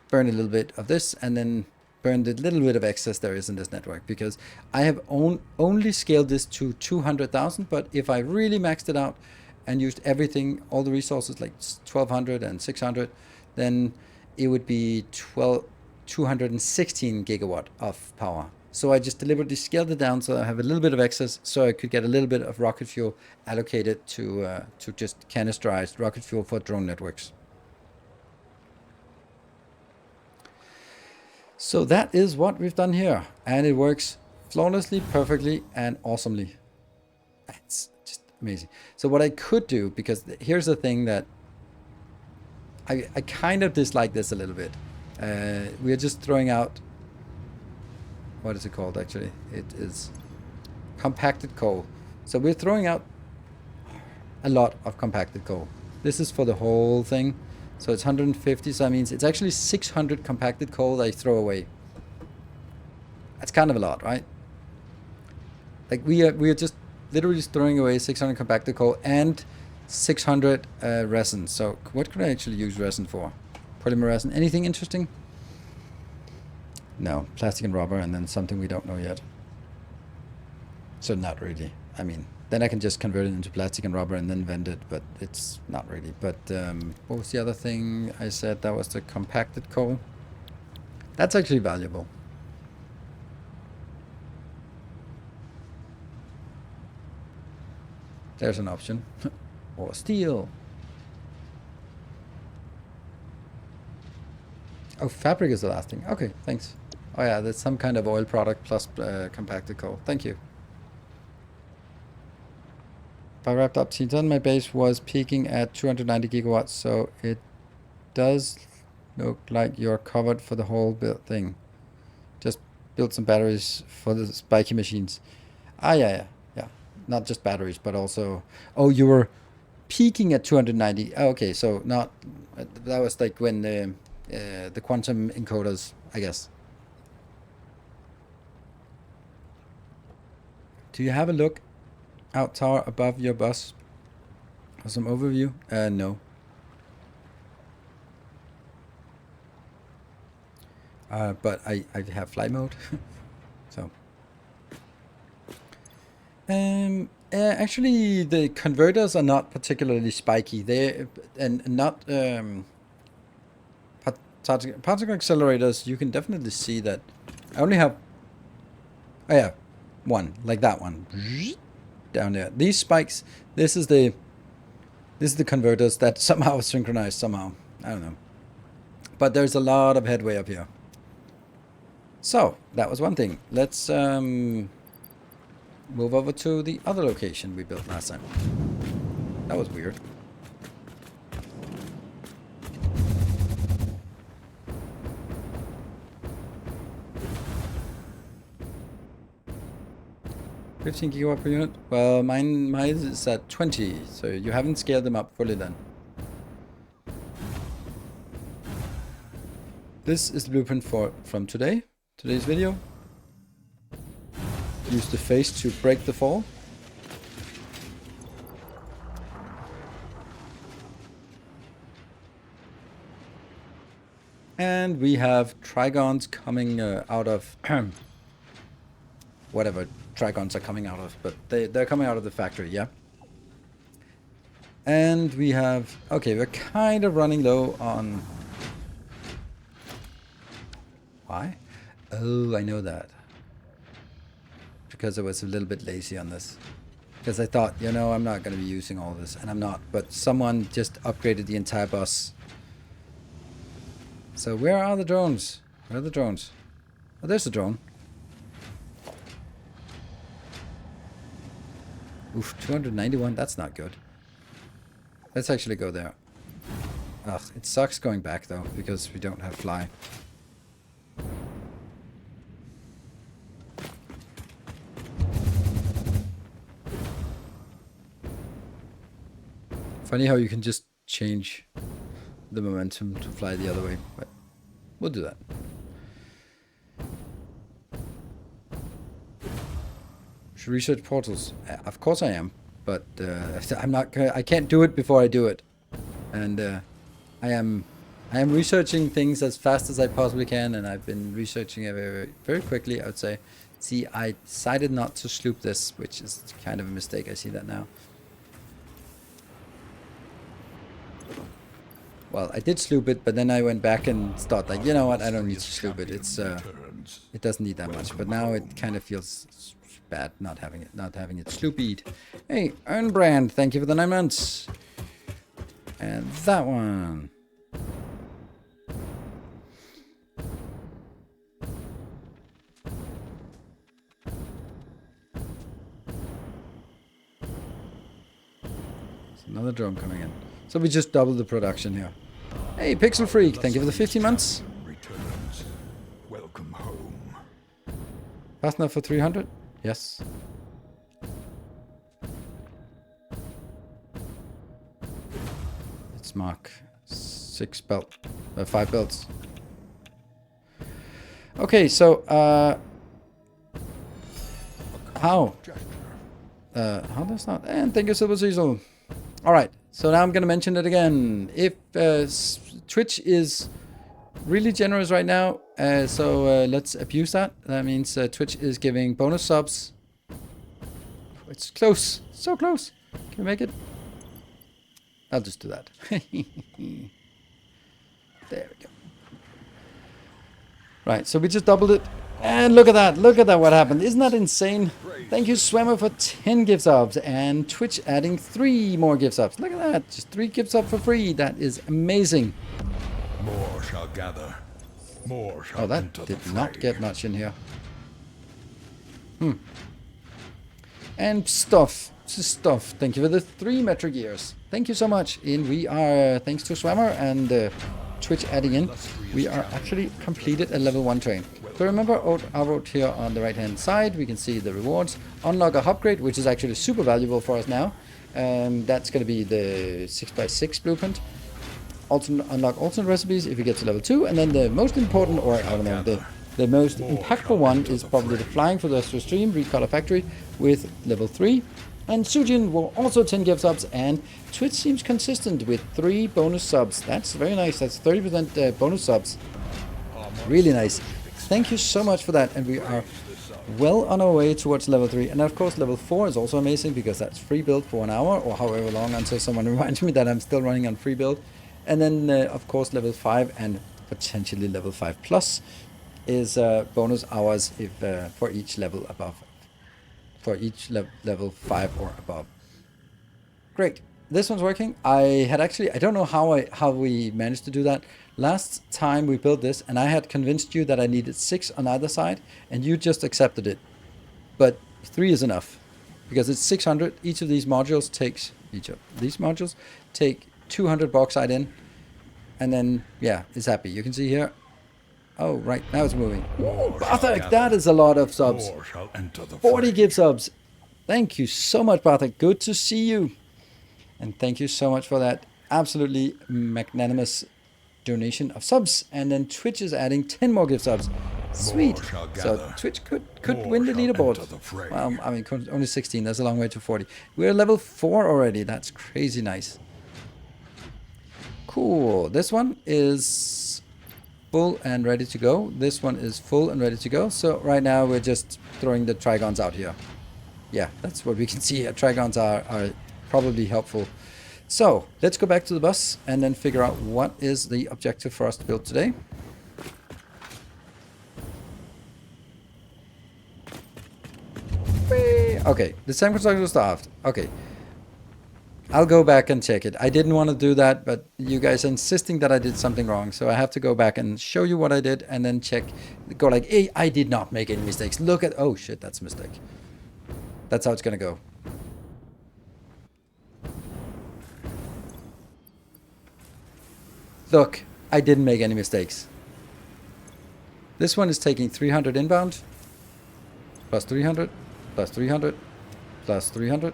burn a little bit of this, and then burn the little bit of excess there is in this network, because I have only scaled this to 200,000, but if I really maxed it out and used everything, all the resources like 1200 and 600, then it would be 216 gigawatt of power. So I just deliberately scaled it down so I have a little bit of excess, so I could get a little bit of rocket fuel allocated to just canisterized rocket fuel for drone networks. So that is what we've done here, and it works flawlessly, perfectly, and awesomely. It's just amazing. So what I could do, because here's the thing that I kind of dislike this a little bit. We're just throwing out, what is it called actually? It is compacted coal. So we're throwing out a lot of compacted coal. This is for the whole thing. So it's 150, so that means it's actually 600 compacted coal that I throw away. That's kind of a lot, right? Like we are just literally just throwing away 600 compacted coal and 600 resin. So what could I actually use resin for? Polymer resin. Anything interesting? No, plastic and rubber, and then something we don't know yet. So not really. I mean, then I can just convert it into plastic and rubber and then vend it, but it's not really. But what was the other thing I said? That was the compacted coal. That's actually valuable. There's an option. Or steel. Oh, fabric is the last thing. Okay, thanks. Oh yeah, that's some kind of oil product plus compacted coal. Thank you. If I wrapped up Teton, my base was peaking at 290 gigawatts, so it does look like you're covered for the whole build thing. Just build some batteries for the spiky machines. Ah, yeah. Not just batteries, but also... Oh, you were peaking at 290. Oh, okay, so not... That was like when the quantum encoders, I guess. Do you have a look out tower above your bus for some overview? No. But I have flight mode. So actually the converters are not particularly spiky. They and not particle accelerators. You can definitely see that I only have one, like that one down there. These spikes, this is the converters that somehow synchronized somehow. I don't know. But there's a lot of headway up here. So that was one thing. Let's move over to the other location we built last time. That was weird. $15 gigawatt per unit. Well, mine is at 20, so you haven't scaled them up fully then. This is the blueprint from today's video. Use the face to break the fall. And we have trigons coming out of whatever trigons are coming out of, but they're coming out of the factory, yeah. And we have, okay, we're kind of running low on... Why? Oh, I know that. Because I was a little bit lazy on this. Because I thought, you know, I'm not going to be using all this, and I'm not. But someone just upgraded the entire bus. So where are the drones? Where are the drones? Oh, there's the drone. Oof, 291, that's not good. Let's actually go there. Ugh, it sucks going back though, because we don't have fly. Funny how you can just change the momentum to fly the other way, but we'll do that. Should research portals. Of course I am, but I'm not. I can't do it before I do it, and I am researching things as fast as I possibly can, and I've been researching it very quickly, I would say. See, I decided not to sloop this, which is kind of a mistake. I see that now. Well, I did sloop it, but then I went back and thought like, you know what, I don't need to sloop it. It's it doesn't need that much. But now it kind of feels bad not having it sloopied. Hey, Earnbrand, thank you for the 9 months. And that one. There's another drone coming in. So we just doubled the production here. Hey, Pixel Freak, thank you for the 15 months. Returns. Welcome home. Fast enough for 300? Yes. Let's mark 5 belts. Okay, so how does that? And thank you, Silver Cecil. All right, so now I'm gonna mention it again. If Twitch is really generous right now, so let's abuse that. That means Twitch is giving bonus subs. It's close, so close. Can we make it? I'll just do that. There we go. Right, so we just doubled it. And look at that, what happened. Isn't that insane? Thank you, Swimmer, for 10 gift subs. And Twitch adding 3 more gift subs. Look at that, just 3 gift subs for free. That is amazing. More shall gather. More shall that enter did the not fray. get much in here. And stuff. Thank you for the 3 metric years. Thank you so much. And we are, thanks to Swammer and Twitch adding in, we are actually completed a level 1 train. So remember, I wrote here on the right hand side, we can see the rewards. Unlock a upgrade, which is actually super valuable for us now. That's going to be the 6x6 blueprint. Unlock alternate recipes if you get to level 2. And then the most important, or I don't know, the most impactful one is probably the flying for the rest of the stream, Recolor Factory with level 3. And Sujin will also 10 gift subs, and Twitch seems consistent with 3 bonus subs. That's very nice. That's 30% bonus subs. Really nice. Thank you so much for that. And we are well on our way towards level 3. And of course, level 4 is also amazing because that's free build for 1 hour or however long until someone reminds me that I'm still running on free build. And then, of course, level 5 and potentially level 5 plus is bonus hours if for each level above. For each level 5 or above. Great. This one's working. I don't know how we managed to do that. Last time we built this, and I had convinced you that I needed 6 on either side, and you just accepted it. But 3 is enough, because it's 600. Each of these modules take 200 bauxite in, and then, yeah, it's happy. You can see here. Oh, right, now it's moving. Ooh, Bartek, that is a lot of subs. 40 gift subs. Thank you so much, Bartek. Good to see you. And thank you so much for that absolutely magnanimous donation of subs. And then Twitch is adding 10 more gift subs. Sweet. So Twitch could win the leaderboard. Well, I mean, only 16. That's a long way to 40. We're level 4 already. That's crazy nice. Cool. This one is full and ready to go. This one is full and ready to go. So right now we're just throwing the trigons out here. Yeah, that's what we can see here. Trigons are probably helpful. So let's go back to the bus and then figure out what is the objective for us to build today. Whee! Okay, the SAM construction was starved. Okay. I'll go back and check it. I didn't want to do that, but you guys are insisting that I did something wrong. So I have to go back and show you what I did and then check. Go like, hey, I did not make any mistakes. Look at, oh shit, that's a mistake. That's how it's going to go. Look, I didn't make any mistakes. This one is taking 300 inbound, plus 300, plus 300, plus 300.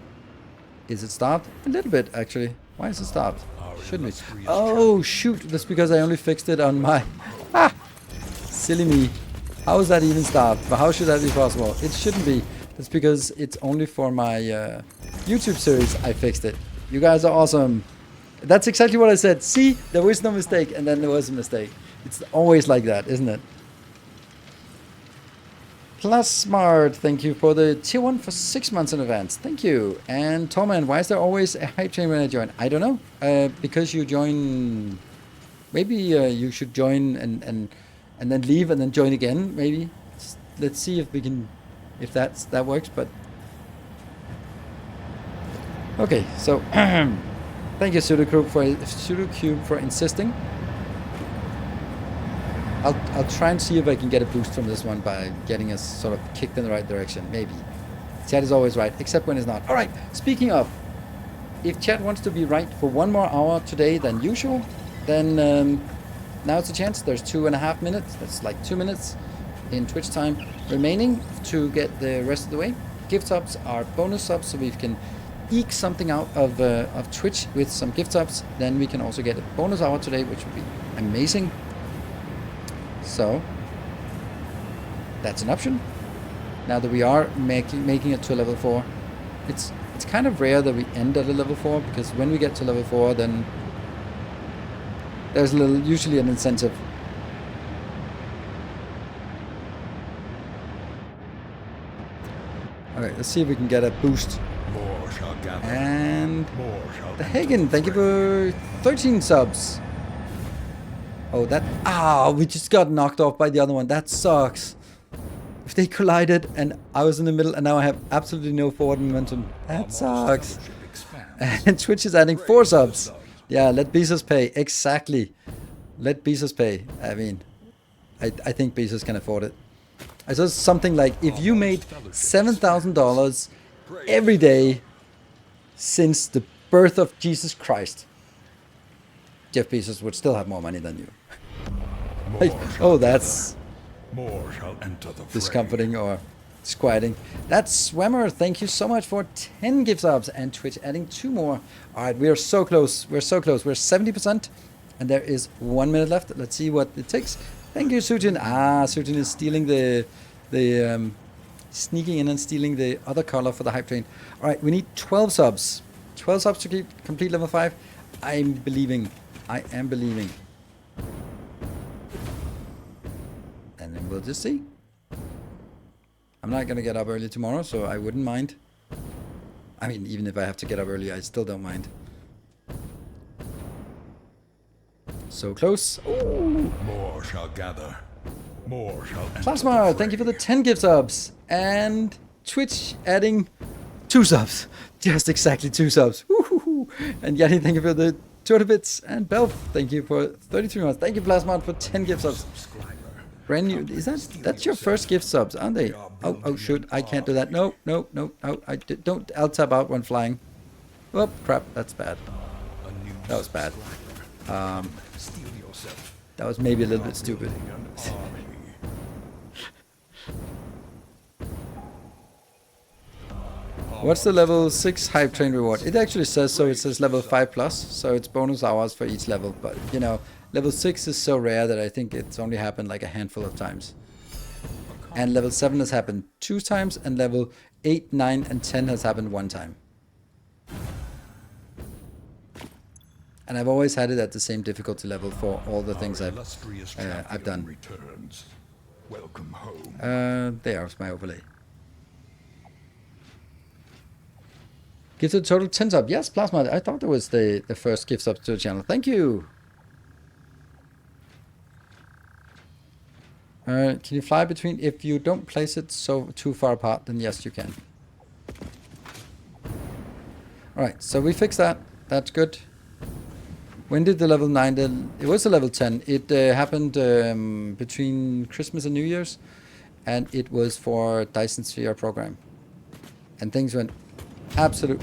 Is it stopped? A little bit, actually. Why is it stopped? Shouldn't it? Oh, shoot. That's because I only fixed it on my... Ah! Silly me. How is that even stopped? But how should that be possible? It shouldn't be. That's because it's only for my YouTube series I fixed it. You guys are awesome. That's exactly what I said. See? There was no mistake, and then there was a mistake. It's always like that, isn't it? Plus Smart, thank you for the tier 1 for 6 months in advance. Thank you. And Torman, why is there always a hype train when I join? I don't know. Because you join Maybe you should join and then leave and then join again. Maybe let's see if we can, if that works. But okay, so thank you Pseudocube for insisting. I'll try and see if I can get a boost from this one by getting us sort of kicked in the right direction. Maybe. Chat is always right, except when it's not. All right. Speaking of, if chat wants to be right for 1 more hour today than usual, then now's the chance. There's 2.5 minutes. That's like 2 minutes in Twitch time remaining to get the rest of the way. Gift subs are bonus subs, so we can eke something out of Twitch with some gift subs. Then we can also get a bonus hour today, which would be amazing. So that's an option. Now that we are making it to level 4, it's kind of rare that we end at a level 4, because when we get to level 4, then there's usually an incentive. Alright, let's see if we can get a boost. More shall gather. And More shall the enter Hagen, the thank you fray. for 13 subs. Oh, we just got knocked off by the other one. That sucks. If they collided and I was in the middle and now I have absolutely no forward momentum, that sucks. And Twitch is adding 4 subs. Yeah, let Bezos pay. Exactly. Let Bezos pay. I mean, I think Bezos can afford it. I saw something like, if you made $7,000 every day since the birth of Jesus Christ, Jeff Bezos would still have more money than you. Like, oh, that's More shall enter the fray. discomforting or disquieting. That's Swammer. Thank you so much for 10 gift subs, and Twitch adding 2 more. All right, we are so close. We're so close. We're 70%, and there is 1 minute left. Let's see what it takes. Thank you, Sujin. Sujin is stealing sneaking in and stealing the other color for the hype train. All right, we need 12 subs. 12 subs to complete level 5. I'm believing. I am believing. And then we'll just see. I'm not gonna get up early tomorrow, so I wouldn't mind. I mean, even if I have to get up early, I still don't mind. So close. Ooh. More shall gather. More shall enter Plasma, the thank you for the fray. 10 gift subs. And Twitch adding 2 subs. Just exactly 2 subs. Woo-hoo-hoo. And Yanni, thank you for the 200 bits. And Belf, thank you for 33 months. Thank you, Plasma, for 10 gift subs. Brand new. Is that's your first gift subs, aren't they? Oh, shoot. I can't do that. No. Don't. I'll tap out when flying. Oh, crap. That's bad. That was bad. That was maybe a little bit stupid. What's the level 6 hype train reward? It actually says so. It says level 5 plus, so it's bonus hours for each level. But you know, level 6 is so rare that I think it's only happened like a handful of times. And level 7 has happened 2 times, and level 8, 9, and 10 has happened 1 time. And I've always had it at the same difficulty level for all the things I've done. Returns. Welcome home. There's my overlay. Gift a total 10 sub. Yes, Plasma. I thought it was the first gift sub to the channel. Thank you. Can you fly between? If you don't place it so too far apart, then yes, you can. All right, so we fixed that. That's good. When did the level 9? It was a level 10. It happened between Christmas and New Year's, and it was for Dyson Sphere program. And things went absolute.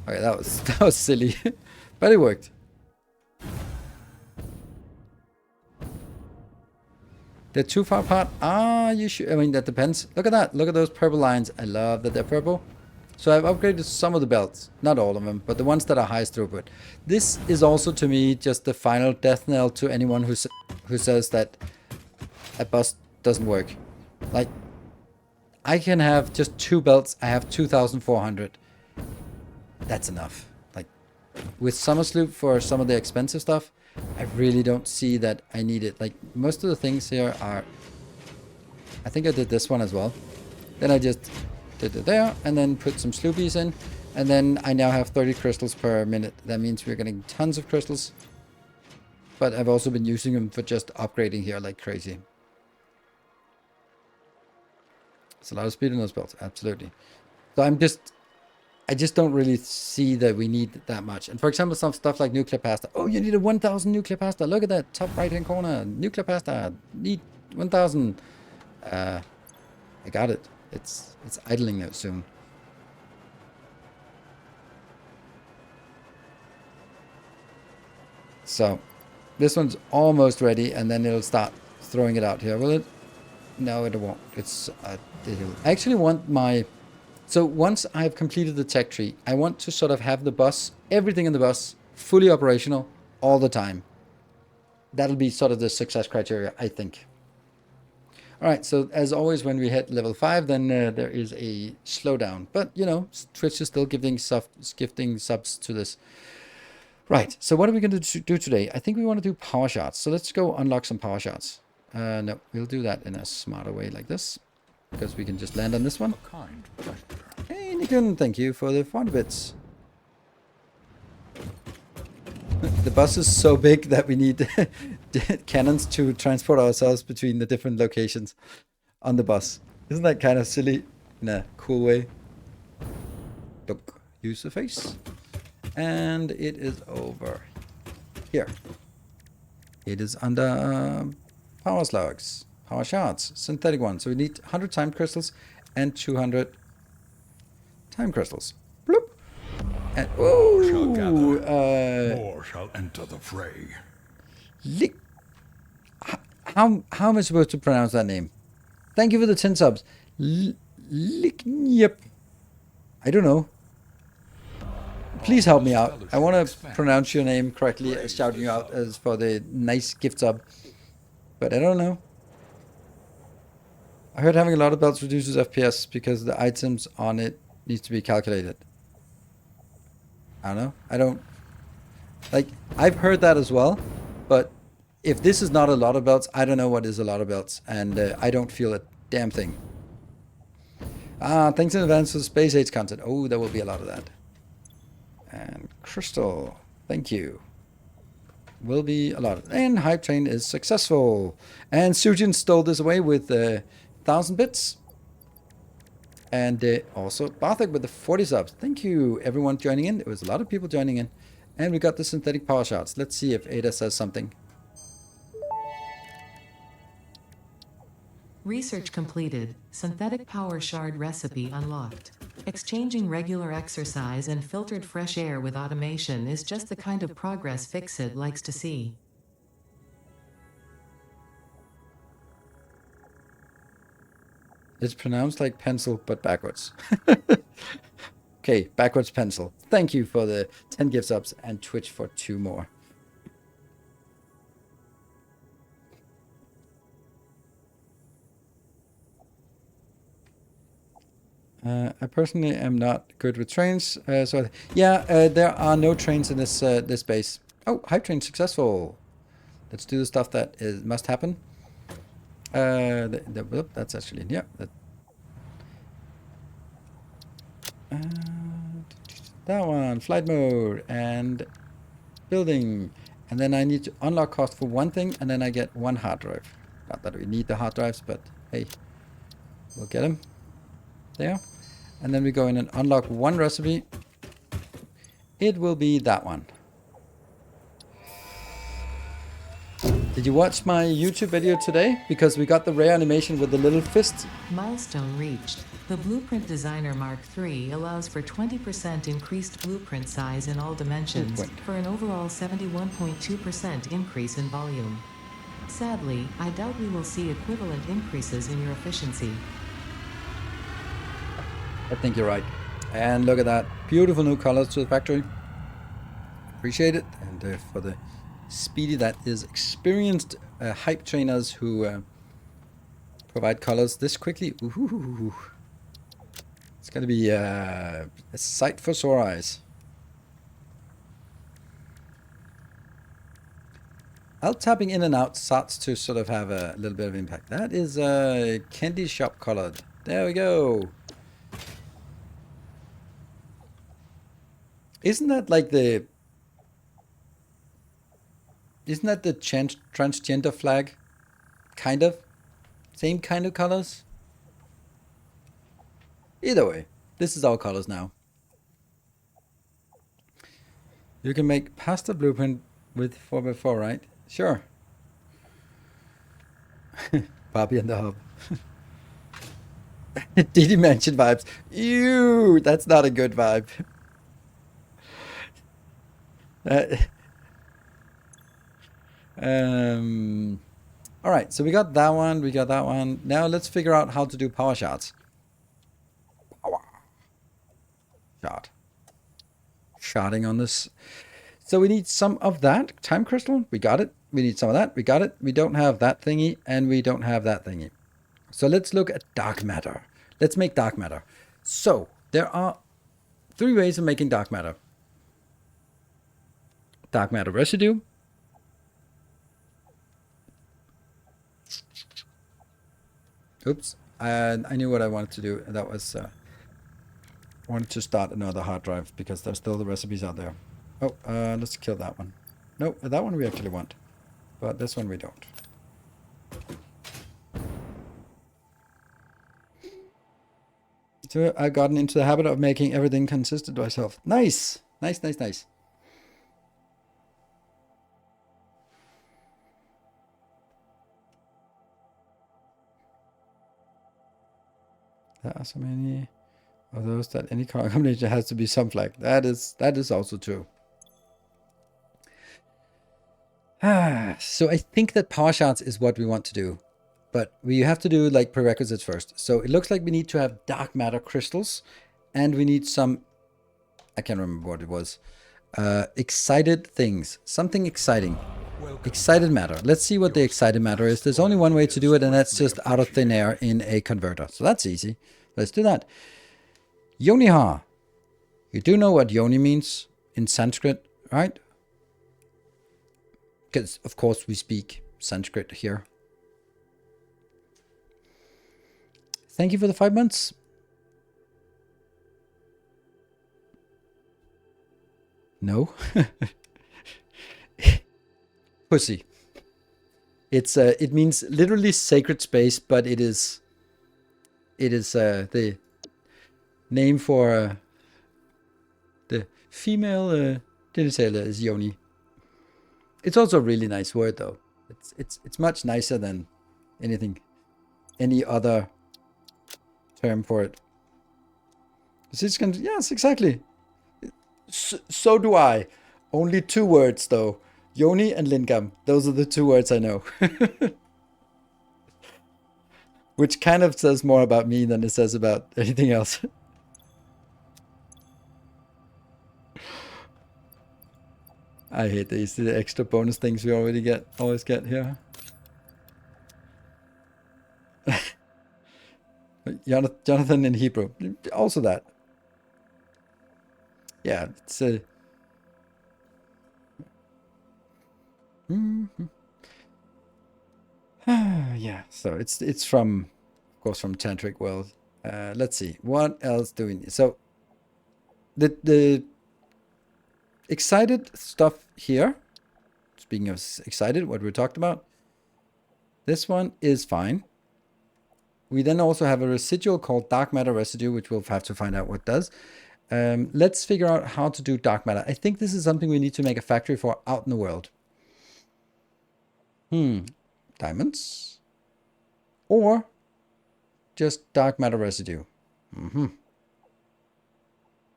Okay, that was silly, but it worked. They're too far apart. You should. I mean, that depends. Look at that. Look at those purple lines. I love that they're purple. So I've upgraded some of the belts, not all of them, but the ones that are highest throughput. This is also, to me, just the final death knell to anyone who says that a bus doesn't work. Like, I can have just 2 belts. I have 2,400. That's enough. Like, with Summer Sloop for some of the expensive stuff, I really don't see that I need it. Like, most of the things here are... I think I did this one as well. Then I just did it there, and then put some sloopies in, and then I now have 30 crystals per minute. That means we're getting tons of crystals. But I've also been using them for just upgrading here like crazy. It's a lot of speed in those belts, absolutely. So I just don't really see that we need that much. And for example, some stuff like nuclear pasta. Oh, you need a 1000 nuclear pasta. Look at that top right hand corner. Nuclear pasta. Need 1000. I got it. It's idling out soon. So this one's almost ready, and then it'll start throwing it out here, will it? No, it won't. It's I actually want my... So once I've completed the tech tree, I want to sort of have the bus, everything in the bus, fully operational all the time. That'll be sort of the success criteria, I think. All right, so as always, when we hit level 5, then there is a slowdown. But, you know, Twitch is still gifting subs to this. Right, so what are we going to do today? I think we want to do power shots. So let's go unlock some power shots. No, we'll do that in a smarter way like this, because we can just land on this one. A kind pleasure. Hey, Nikon, thank you for the 400 bits. The bus is so big that we need cannons to transport ourselves between the different locations on the bus. Isn't that kind of silly in a cool way? Look, use the face. And it is over here. It is under power slugs, power shards, synthetic ones. So we need 100 time crystals and 200 time crystals. Bloop. And More shall enter the fray. How am I supposed to pronounce that name? Thank you for the 10 subs. Yep. I don't know. Please help me out. I want to pronounce your name correctly, shouting you out as for the nice gift sub. But I don't know. I heard having a lot of belts reduces FPS because the items on it needs to be calculated. I don't know. I don't... Like, I've heard that as well. But if this is not a lot of belts, I don't know what is a lot of belts. And I don't feel a damn thing. Thanks in advance for the Space Age content. Oh, there will be a lot of that. And Crystal, thank you. Will be a lot. And Hype Train is successful. And Sujin stole this away with 1000 bits. And also Barthik with the 40 subs. Thank you, everyone joining in. There was a lot of people joining in. And we got the synthetic power shots. Let's see if Ada says something. Research completed. Synthetic power shard recipe unlocked. Exchanging regular exercise and filtered fresh air with automation is just the kind of progress Fixit likes to see. It's pronounced like pencil, but backwards. Okay, backwards pencil. Thank you for the 10 gift subs and Twitch for 2 more. I personally am not good with trains, so yeah, there are no trains in this this base. Oh, hype train successful. Let's do the stuff that must happen. That's actually in here. That one, flight mode and building, and then I need to unlock cost for one thing, and then I get 1 hard drive. Not that we need the hard drives, but hey, we'll get them there. And then we go in and unlock 1 recipe. It will be that one. Did you watch my YouTube video today? Because we got the rare animation with the little fist. Milestone reached. The Blueprint Designer Mark III allows for 20% increased blueprint size in all dimensions, for an overall 71.2% increase in volume. Sadly, I doubt we will see equivalent increases in your efficiency. I think you're right. And look at that. Beautiful new colors to the factory. Appreciate it. And for the speedy, that is experienced hype trainers who provide colors this quickly. Ooh. It's going to be a sight for sore eyes. Tapping in and out starts to sort of have a little bit of impact. That is candy shop colored. There we go. Isn't that like the... Isn't that the transgender flag? Kind of. Same kind of colors? Either way, this is our colors now. You can make pasta blueprint with 4x4, right? Sure. Bobby and the Hub. Didi mentioned vibes. Ew, that's not a good vibe. All right, so we got that one. We got that one. Now let's figure out how to do power shots. Power shot. Shotting on this. So we need some of that time crystal. We got it. We need some of that. We got it. We don't have that thingy, and we don't have that thingy. So let's look at dark matter. Let's make dark matter. So there are 3 ways of making dark matter. Dark matter residue. Oops. I knew what I wanted to do. That was I wanted to start another hard drive because there's still the recipes out there. Oh, let's kill that one. No, that one we actually want. But this one we don't. So I've gotten into the habit of making everything consistent to myself. Nice! Nice, nice, nice. There are so many of those that any color combination has to be some flag. That is also true. So I think that power shots is what we want to do. But we have to do like prerequisites first. So it looks like we need to have dark matter crystals. And we need some, I can't remember what it was. Excited things. Something exciting. Excited matter. Let's see what the excited matter is. There's only one way to do it, and that's just out of thin air in a converter. So that's easy. Let's do that. Yoniha. You do know what yoni means in Sanskrit, right? Because, of course, we speak Sanskrit here. Thank you for the 5 months. No. Pussy. It's it means literally sacred space, but it is the name for the female genitalia is yoni. It's also a really nice word though. It's much nicer than any other term for it. Yes, exactly. So do I. Only 2 words though. Yoni and lingam. Those are the 2 words I know. Which kind of says more about me than it says about anything else. I hate these, the extra bonus things we always get here. Jonathan in Hebrew. Also that. Yeah, it's a... yeah, so it's from, of course, from Tantric World. Let's see, what else do we need? So the excited stuff here, speaking of excited, what we talked about, this one is fine. We then also have a residual called dark matter residue, which we'll have to find out what it does. Let's figure out how to do dark matter. I think this is something we need to make a factory for out in the world. Diamonds. Or just dark matter residue.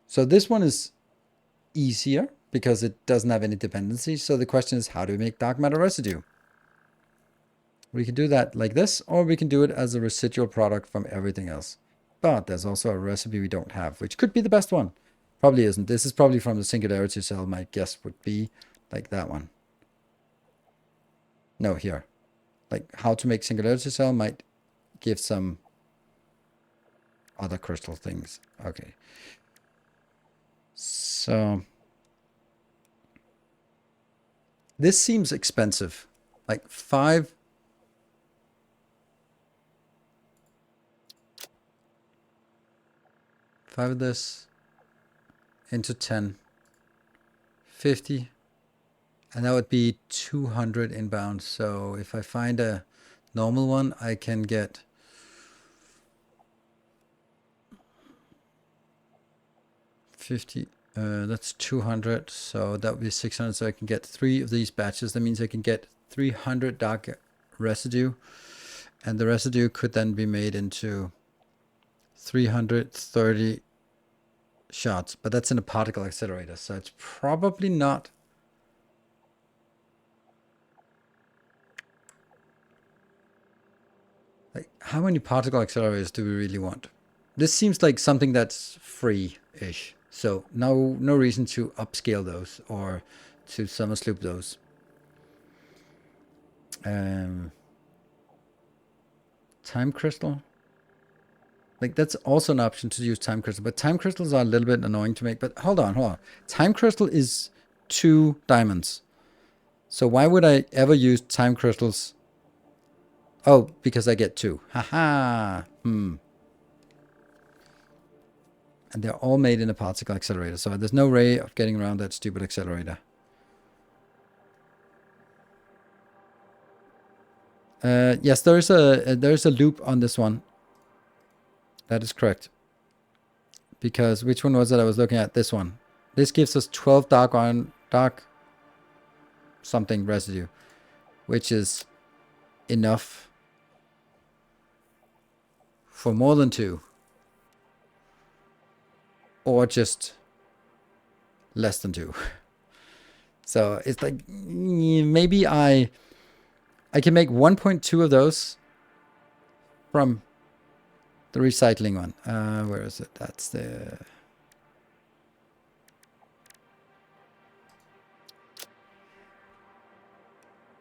So this one is easier because it doesn't have any dependency. So the question is, how do we make dark matter residue? We can do that like this, or we can do it as a residual product from everything else. But there's also a recipe we don't have, which could be the best one. Probably isn't. This is probably from the singularity cell. My guess would be like that one. No, here. Like how to make singularity cell might give some other crystal things. Okay. So this seems expensive. Like 5 of this into 10, 50. And that would be 200 inbound. So if I find a normal one, I can get 50. That's 200. So that would be 600. So I can get 3 of these batches. That means I can get 300 dark residue. And the residue could then be made into 330 shots. But that's in a particle accelerator. So it's probably not. Like, how many particle accelerators do we really want? This seems like something that's free-ish. So no reason to upscale those or to summer sloop those. Time crystal. Like, that's also an option to use time crystal, but time crystals are a little bit annoying to make. But hold on. Time crystal is 2 diamonds. So why would I ever use time crystals? Oh, because I get 2. Haha. And they're all made in a particle accelerator. So there's no way of getting around that stupid accelerator. Yes, there's a loop on this one. That is correct. Because which one was it I was looking at? This one. This gives us 12 dark something residue, which is enough for more than 2. Or just less than 2. So it's like, maybe I can make 1.2 of those from the recycling one. Where is it? That's the...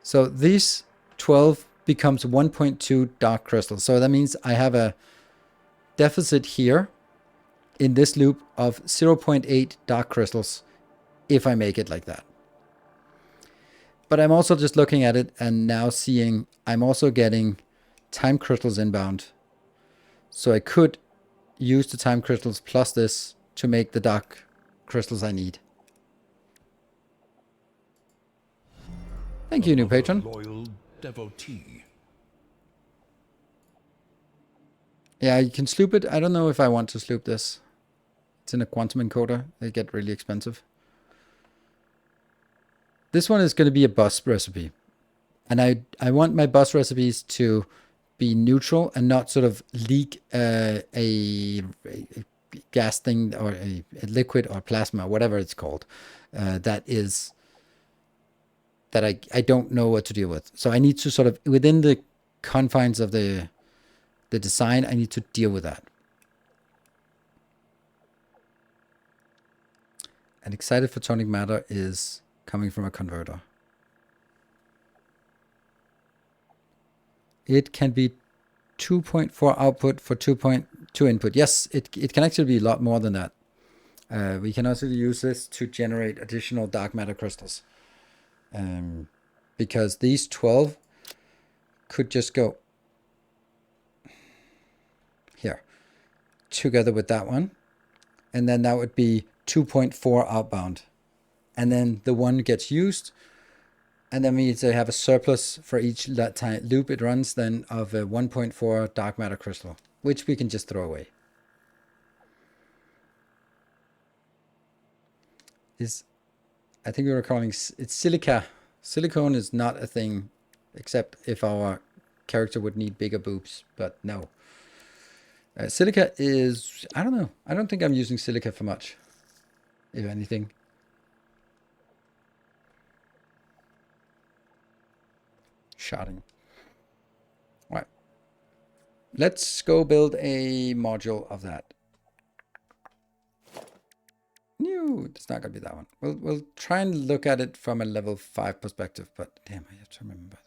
So these 12 becomes 1.2 dark crystals. So that means I have a deficit here in this loop of 0.8 dark crystals if I make it like that. But I'm also just looking at it and now seeing I'm also getting time crystals inbound. So I could use the time crystals plus this to make the dark crystals I need. Thank you, new patron. Loyal devotee. Yeah, you can sloop it. I don't know if I want to sloop this. It's in a quantum encoder. They get really expensive. This one is going to be a bus recipe. And I want my bus recipes to be neutral and not sort of leak a gas thing or a liquid or plasma, whatever it's called, that I don't know what to deal with. So I need to sort of, within the confines of the design, I need to deal with that. And excited photonic matter is coming from a converter. It can be 2.4 output for 2.2 input. Yes, it can actually be a lot more than that. We can also use this to generate additional dark matter crystals. Because these 12 could just go here together with that one. And then that would be 2.4 outbound. And then the one gets used. And that means I have a surplus for each loop it runs then of a 1.4 dark matter crystal, which we can just throw away. I think we were calling it's silica. Silicone is not a thing, except if our character would need bigger boobs, but no. Silica is, I don't know. I don't think I'm using silica for much, if anything. Sharding. All right. Let's go build a module of that. No, it's not going to be that one. We'll try and look at it from a level 5 perspective, but damn, I have to remember.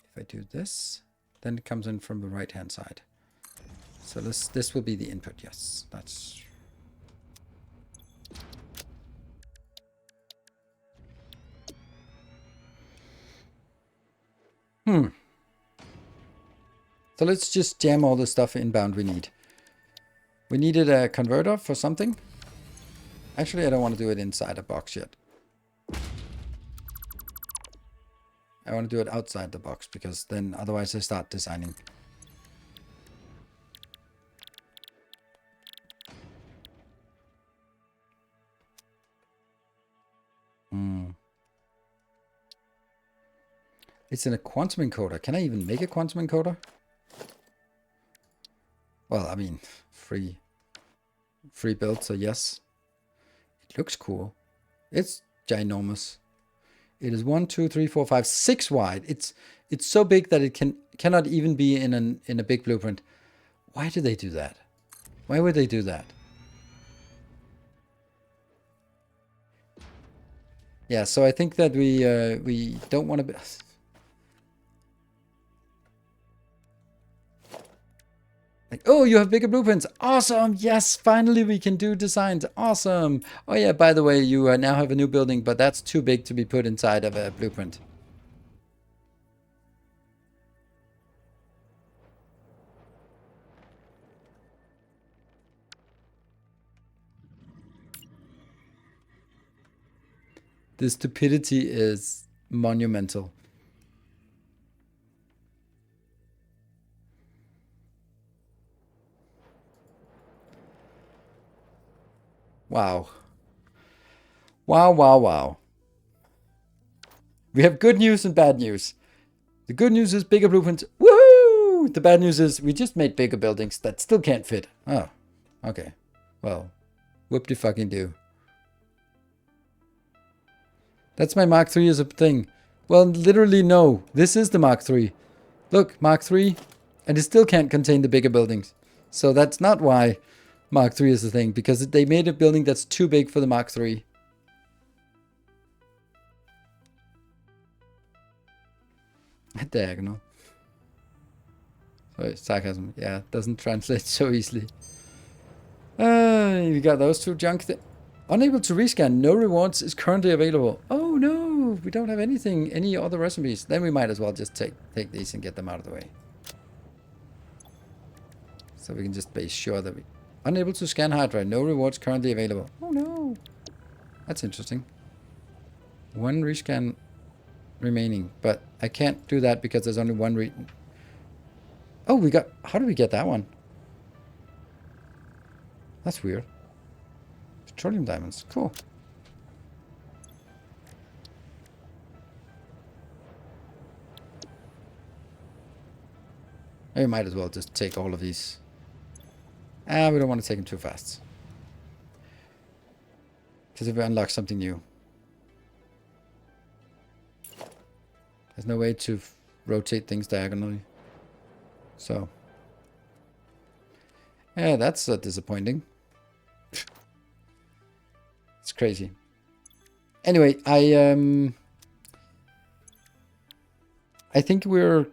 If I do this, then it comes in from the right-hand side. So this will be the input, yes. That's... So let's just jam all the stuff inbound we need. We needed a converter for something. Actually, I don't want to do it inside a box yet. I want to do it outside the box, because then otherwise I start designing. It's in a quantum encoder. Can I even make a quantum encoder? Well, I mean, free build, so yes. It looks cool. It's ginormous. It is 1, 2, 3, 4, 5, 6 wide. It's so big that it cannot even be in a big blueprint. Why do they do that? Why would they do that? Yeah, so I think that we don't want to be. Like, oh, you have bigger blueprints. Awesome. Yes, finally we can do designs. Awesome. Oh yeah, by the way, you now have a new building, but that's too big to be put inside of a blueprint. The stupidity is monumental. Wow. Wow, wow, wow. We have good news and bad news. The good news is bigger blueprints. Woo! The bad news is we just made bigger buildings that still can't fit. Oh, okay. Well, whoop-de-fucking-do. That's my Mark III as a thing. Well, literally no. This is the Mark III. Look, Mark III. And it still can't contain the bigger buildings. So that's not why Mark III is the thing. Because they made a building that's too big for the Mark III. Diagonal. Sorry, sarcasm. Yeah, doesn't translate so easily. We got those two junk things. Unable to rescan. No rewards is currently available. Oh no, we don't have anything, any other recipes. Then we might as well just take these and get them out of the way. So we can just be sure that we... Unable to scan hard drive. No rewards currently available. Oh no. That's interesting. One rescan remaining. But I can't do that because there's only one Oh, we got... How do we get that one? That's weird. Petroleum diamonds. Cool. We might as well just take all of these. We don't want to take them too fast. Because if we unlock something new. There's no way to rotate things diagonally. So. Yeah, that's disappointing. It's crazy. Anyway, I think we're...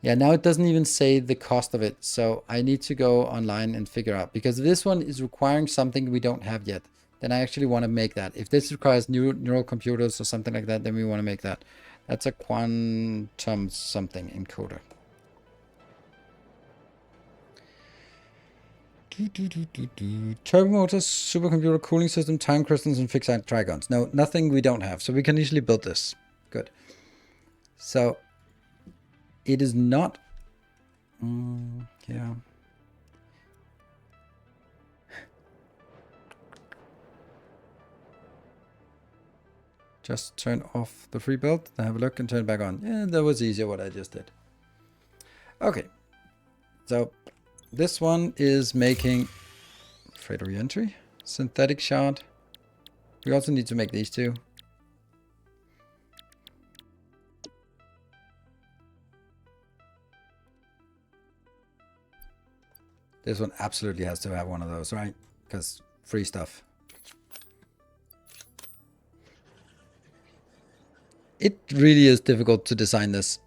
Yeah, now it doesn't even say the cost of it. So I need to go online and figure out. Because this one is requiring something we don't have yet. Then I actually want to make that. If this requires neural computers or something like that, then we want to make that. That's a quantum something encoder. Turbo motors, supercomputer, cooling system, time crystals, and fixed trigons. No, nothing we don't have. So we can easily build this. Good. So it is not... yeah. Just turn off the free build, then have a look and turn it back on. Yeah, that was easier what I just did. Okay. So this one is making freighter re-entry, synthetic shard. We also need to make these two. This one absolutely has to have one of those, right? Because free stuff. It really is difficult to design this.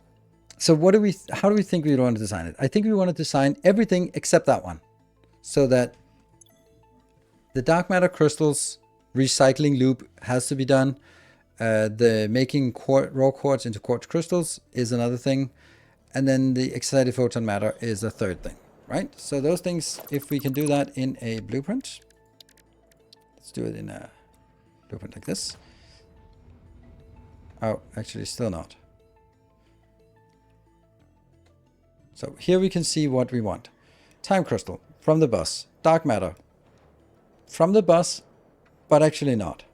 So how do we think we want to design it? I think we want to design everything except that one. So that the dark matter crystals recycling loop has to be done. The making raw quartz into quartz crystals is another thing. And then the excited photon matter is a third thing, right? So those things, if we can do that in a blueprint, let's do it in a blueprint like this. Oh, actually still not. So here we can see what we want. Time crystal from the bus. Dark matter from the bus, but actually not.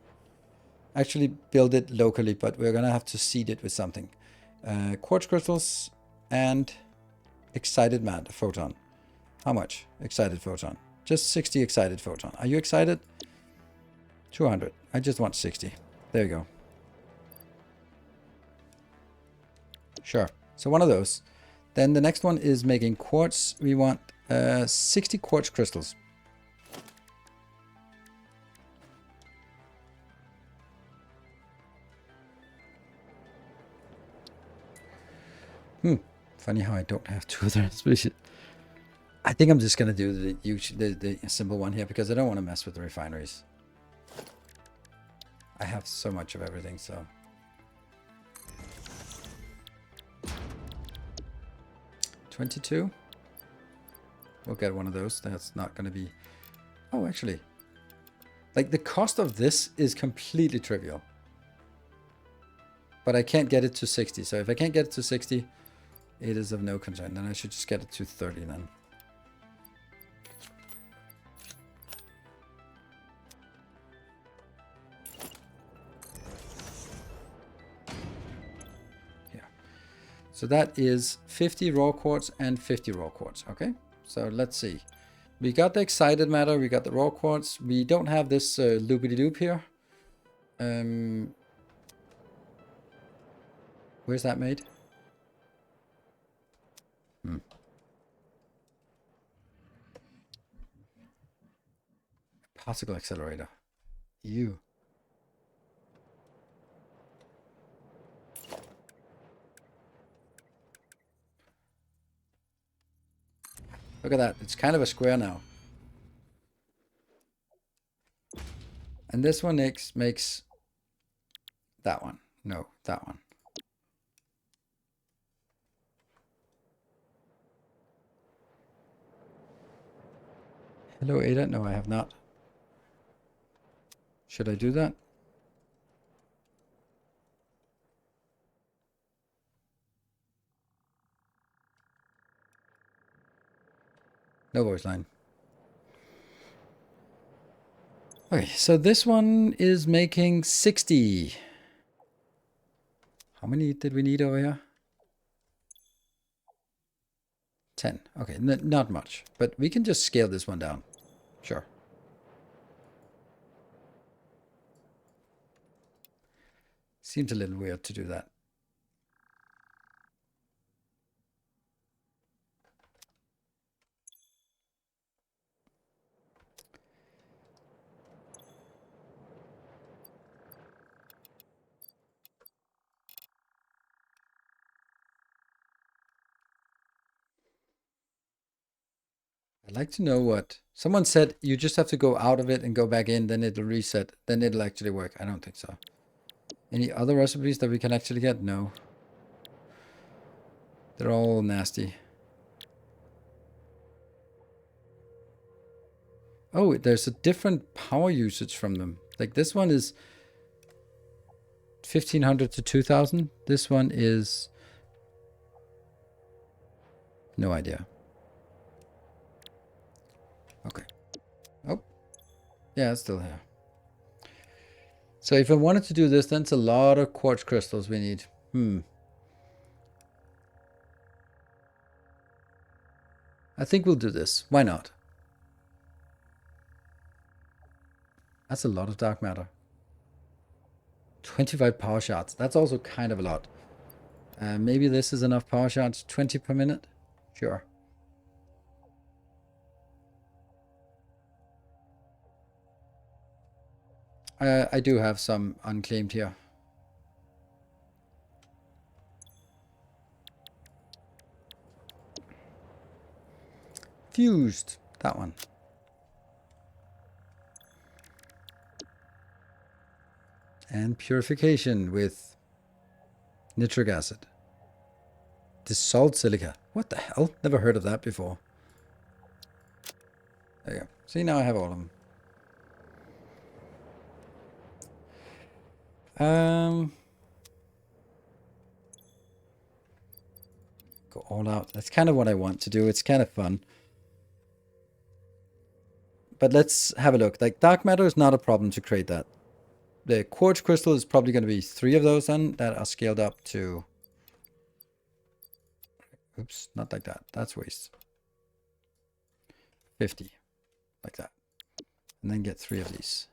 Actually build it locally, but we're gonna have to seed it with something. Quartz crystals and excited matter photon. How much? Excited photon. Just 60 excited photon. Are you excited? 200. I just want 60. There you go. Sure. So one of those. Then the next one is making quartz. We want 60 quartz crystals. Funny how I don't have two of those. I think I'm just gonna do the simple one here because I don't want to mess with the refineries. I have so much of everything, so. $22. We'll get one of those. That's not gonna be. Oh, actually, like the cost of this is completely trivial. But I can't get it to 60. So if I can't get it to 60, it is of no concern. Then I should just get it to 30 then. Yeah. So that is 50 raw quartz and 50 raw quartz. Okay. So let's see. We got the excited matter. We got the raw quartz. We don't have this loopity-loop here. Where's that made? Particle accelerator. You. Look at that. It's kind of a square now. And this one makes that one. No, that one. Hello, Ada. No, I have not. Should I do that? No voice line. Okay, so this one is making 60. How many did we need over here? 10. Okay, not much. But we can just scale this one down. Sure. Seems a little weird to do that. I'd like to know what... Someone said you just have to go out of it and go back in, then it'll reset. Then it'll actually work. I don't think so. Any other recipes that we can actually get? No. They're all nasty. Oh, there's a different power usage from them. Like this one is 1500 to 2000. This one is... No idea. Okay. Oh. Yeah, it's still here. So if I wanted to do this, then it's a lot of quartz crystals we need. I think we'll do this. Why not? That's a lot of dark matter. 25 power shots. That's also kind of a lot. Maybe this is enough power shots. 20 per minute? Sure. I do have some unclaimed here. Fused. That one. And purification with nitric acid. Dissolved silica. What the hell? Never heard of that before. There you go. See, now I have all of them. Go all out. That's kind of what I want to do. It's kind of fun. But let's have a look. Like, dark matter is not a problem to create that. The quartz crystal is probably going to be 3 of those then that are scaled up to... Oops, not like that. That's waste. 50. Like that. And then get 3 of these.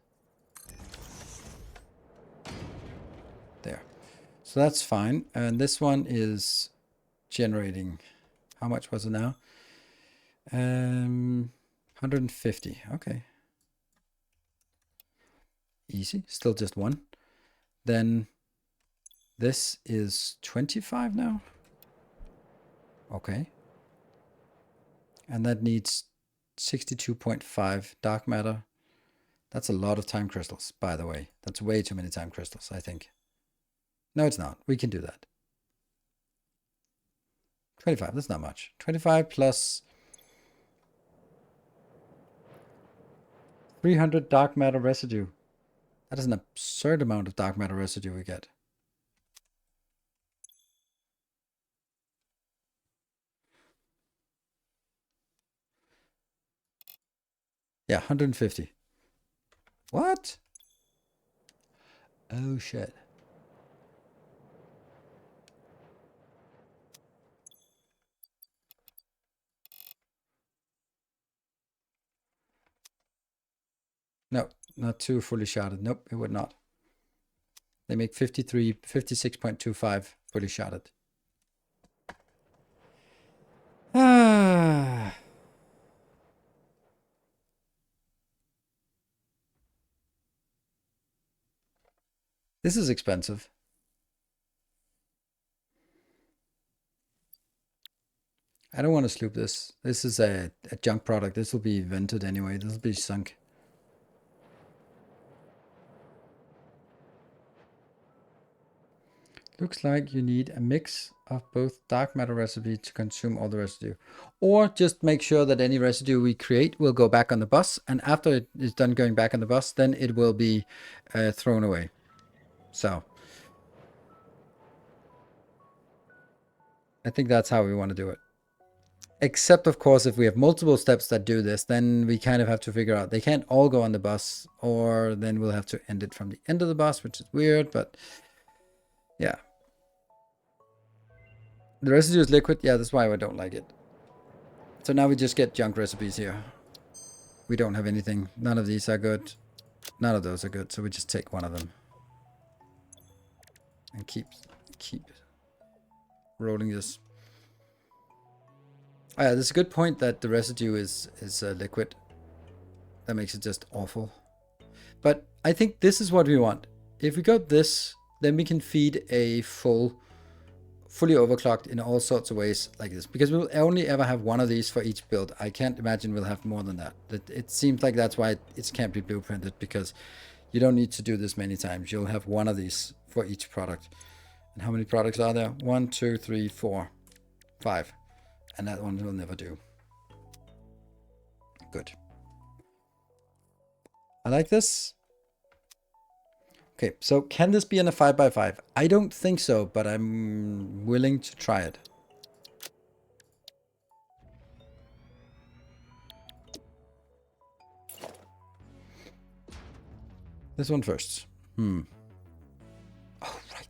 There. So that's fine. And this one is generating... How much was it now? 150. Okay. Easy. Still just 1. Then this is 25 now. Okay. And that needs 62.5 dark matter. That's a lot of time crystals, by the way. That's way too many time crystals, I think. No, it's not. We can do that. 25, that's not much. 25 plus 300 dark matter residue. That is an absurd amount of dark matter residue we get. Yeah, 150. What? Oh, shit. No, not too fully sharded. Nope, it would not. They make 56.25 fully sharded. Ah. This is expensive. I don't want to sloop this. This is a junk product. This will be vented anyway. This will be sunk. Looks like you need a mix of both dark matter residue to consume all the residue. Or just make sure that any residue we create will go back on the bus. And after it is done going back on the bus, then it will be thrown away. So I think that's how we want to do it. Except, of course, if we have multiple steps that do this, then we kind of have to figure out they can't all go on the bus, or then we'll have to end it from the end of the bus, which is weird, but yeah. The residue is liquid. Yeah, that's why I don't like it. So now we just get junk recipes here. We don't have anything. None of these are good. None of those are good, so we just take one of them. And keep rolling this. Oh, yeah, there's a good point that the residue is liquid. That makes it just awful. But I think this is what we want. If we got this, then we can feed a fully overclocked in all sorts of ways like this. Because we'll only ever have one of these for each build. I can't imagine we'll have more than that. It seems like that's why it can't be blueprinted, because you don't need to do this many times. You'll have one of these for each product. And how many products are there? 1, 2, 3, 4, 5. And that one will never do. Good. I like this. Okay, so can this be in a 5x5? I don't think so, but I'm willing to try it. This one first. Oh, right.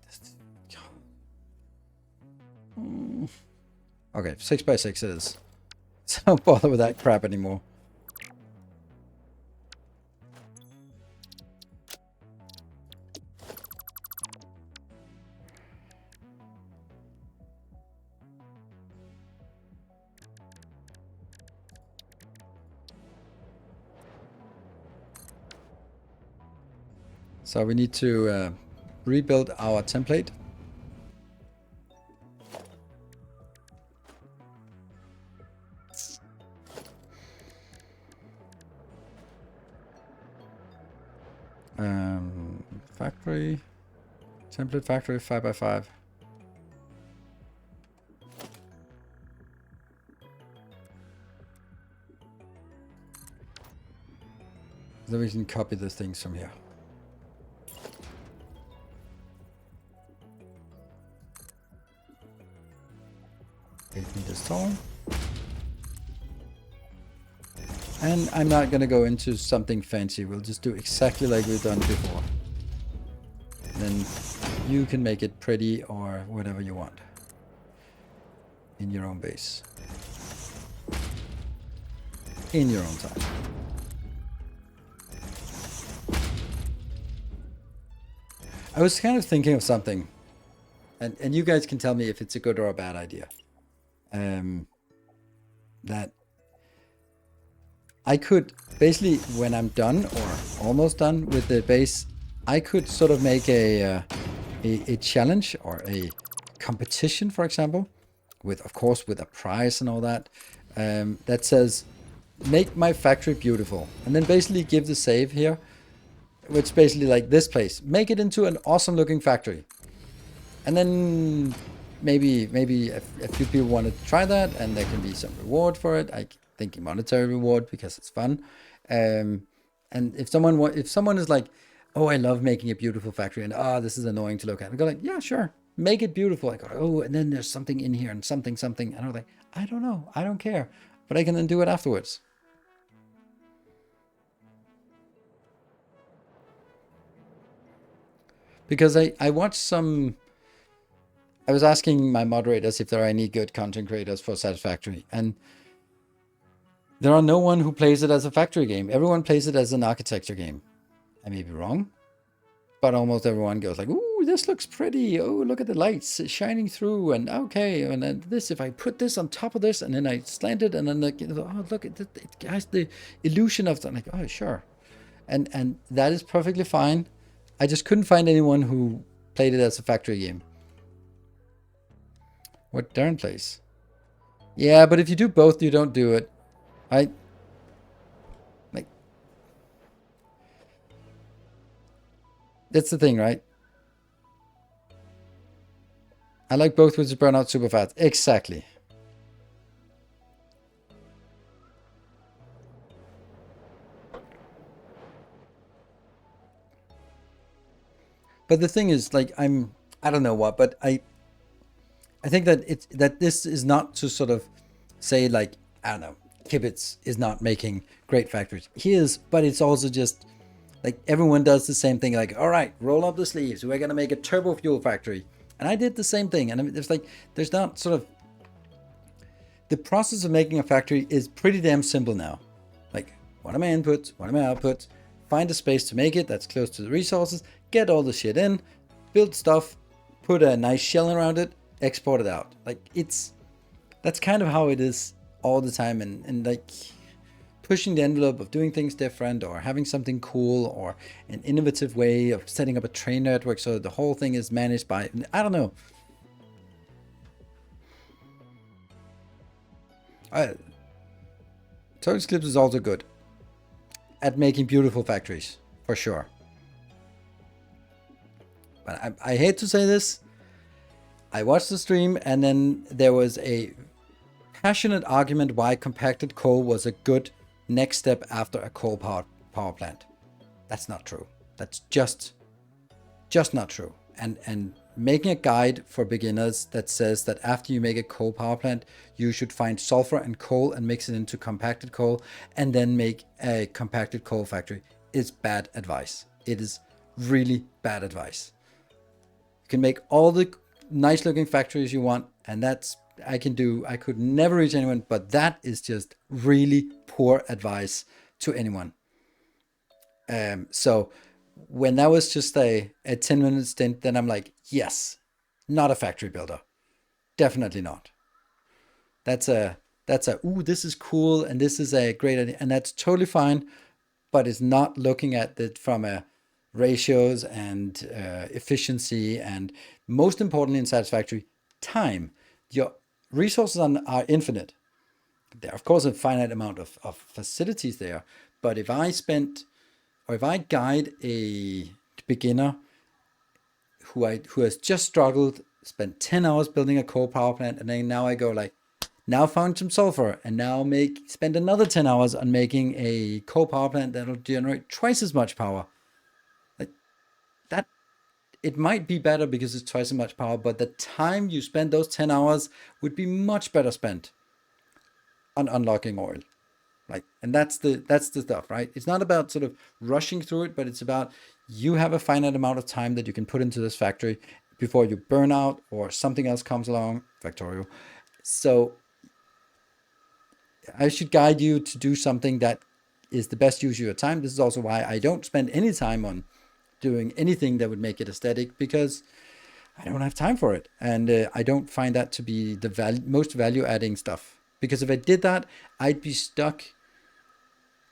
Okay, 6x6 it is. So don't bother with that crap anymore. So we need to rebuild our template. Factory, template factory 5x5. Then we can copy the things from here. 8 meters tall. And I'm not going to go into something fancy. We'll just do exactly like we've done before. And then you can make it pretty or whatever you want in your own base. In your own time. I was kind of thinking of something. And you guys can tell me if it's a good or a bad idea. That I could basically, when I'm done or almost done with the base, I could sort of make a challenge or a competition, for example, with, of course, with a prize and all that, that says, make my factory beautiful. And then basically give the save here, which basically like this place, make it into an awesome looking factory. And then maybe a few people want to try that, and there can be some reward for it. I think monetary reward because it's fun. And if someone is like, oh, I love making a beautiful factory, and this is annoying to look at, I go like, yeah, sure, make it beautiful. I go, oh, and then there's something in here and something, and I'm like, I don't know, I don't care, but I can then do it afterwards. Because I watched some. I was asking my moderators if there are any good content creators for Satisfactory, and there are no one who plays it as a factory game. Everyone plays it as an architecture game. I may be wrong, but almost everyone goes like, ooh, this looks pretty. Oh, look at the lights shining through, and okay, and then this, if I put this on top of this, and then I slant it, and then like, oh, look, it has the illusion of that. Like, oh, sure. And that is perfectly fine. I just couldn't find anyone who played it as a factory game. What Darren plays? Yeah, but if you do both, you don't do it. Like, that's the thing, right? I like both, which burn out super fast. Exactly. But the thing is, like, I don't know what, but I think that this is not to sort of say like, I don't know, Kibitz is not making great factories. He is, but it's also just like everyone does the same thing. Like, all right, roll up the sleeves. We're gonna make a turbo fuel factory, and I did the same thing. And it's like there's not sort of the process of making a factory is pretty damn simple now. Like, what are my inputs? What are my outputs? Find a space to make it that's close to the resources. Get all the shit in, build stuff, put a nice shell around it, export it out. Like that's kind of how it is all the time, and like pushing the envelope of doing things different or having something cool or an innovative way of setting up a train network so the whole thing is managed by, I don't know. Total Eclipse is also good at making beautiful factories, for sure. But I hate to say this. I watched the stream, and then there was a passionate argument why compacted coal was a good next step after a coal power plant. That's not true. That's just not true. And making a guide for beginners that says that after you make a coal power plant, you should find sulfur and coal and mix it into compacted coal and then make a compacted coal factory is bad advice. It is really bad advice. You can make all the nice looking factories you want, and that's I could never reach anyone, but that is just really poor advice to anyone. So when that was just a 10-minute stint, then I'm like, yes, not a factory builder. Definitely not. That's a ooh, this is cool and this is a great idea, and that's totally fine, but it's not looking at it from a ratios and efficiency, and most importantly in Satisfactory, time. Your resources are infinite. There are of course a finite amount of facilities there, but if I guide a beginner who has just struggled, spent 10 hours building a coal power plant, and then now I go like, now found some sulfur, and now spend another 10 hours on making a coal power plant that'll generate twice as much power. Like, that it might be better because it's twice as much power, but the time you spend, those 10 hours, would be much better spent on unlocking oil. Like, and that's the stuff, right? It's not about sort of rushing through it, but it's about you have a finite amount of time that you can put into this factory before you burn out or something else comes along, Factorio. So I should guide you to do something that is the best use of your time. This is also why I don't spend any time on doing anything that would make it aesthetic, because I don't have time for it, and I don't find that to be the most value-adding stuff. Because if I did that, I'd be stuck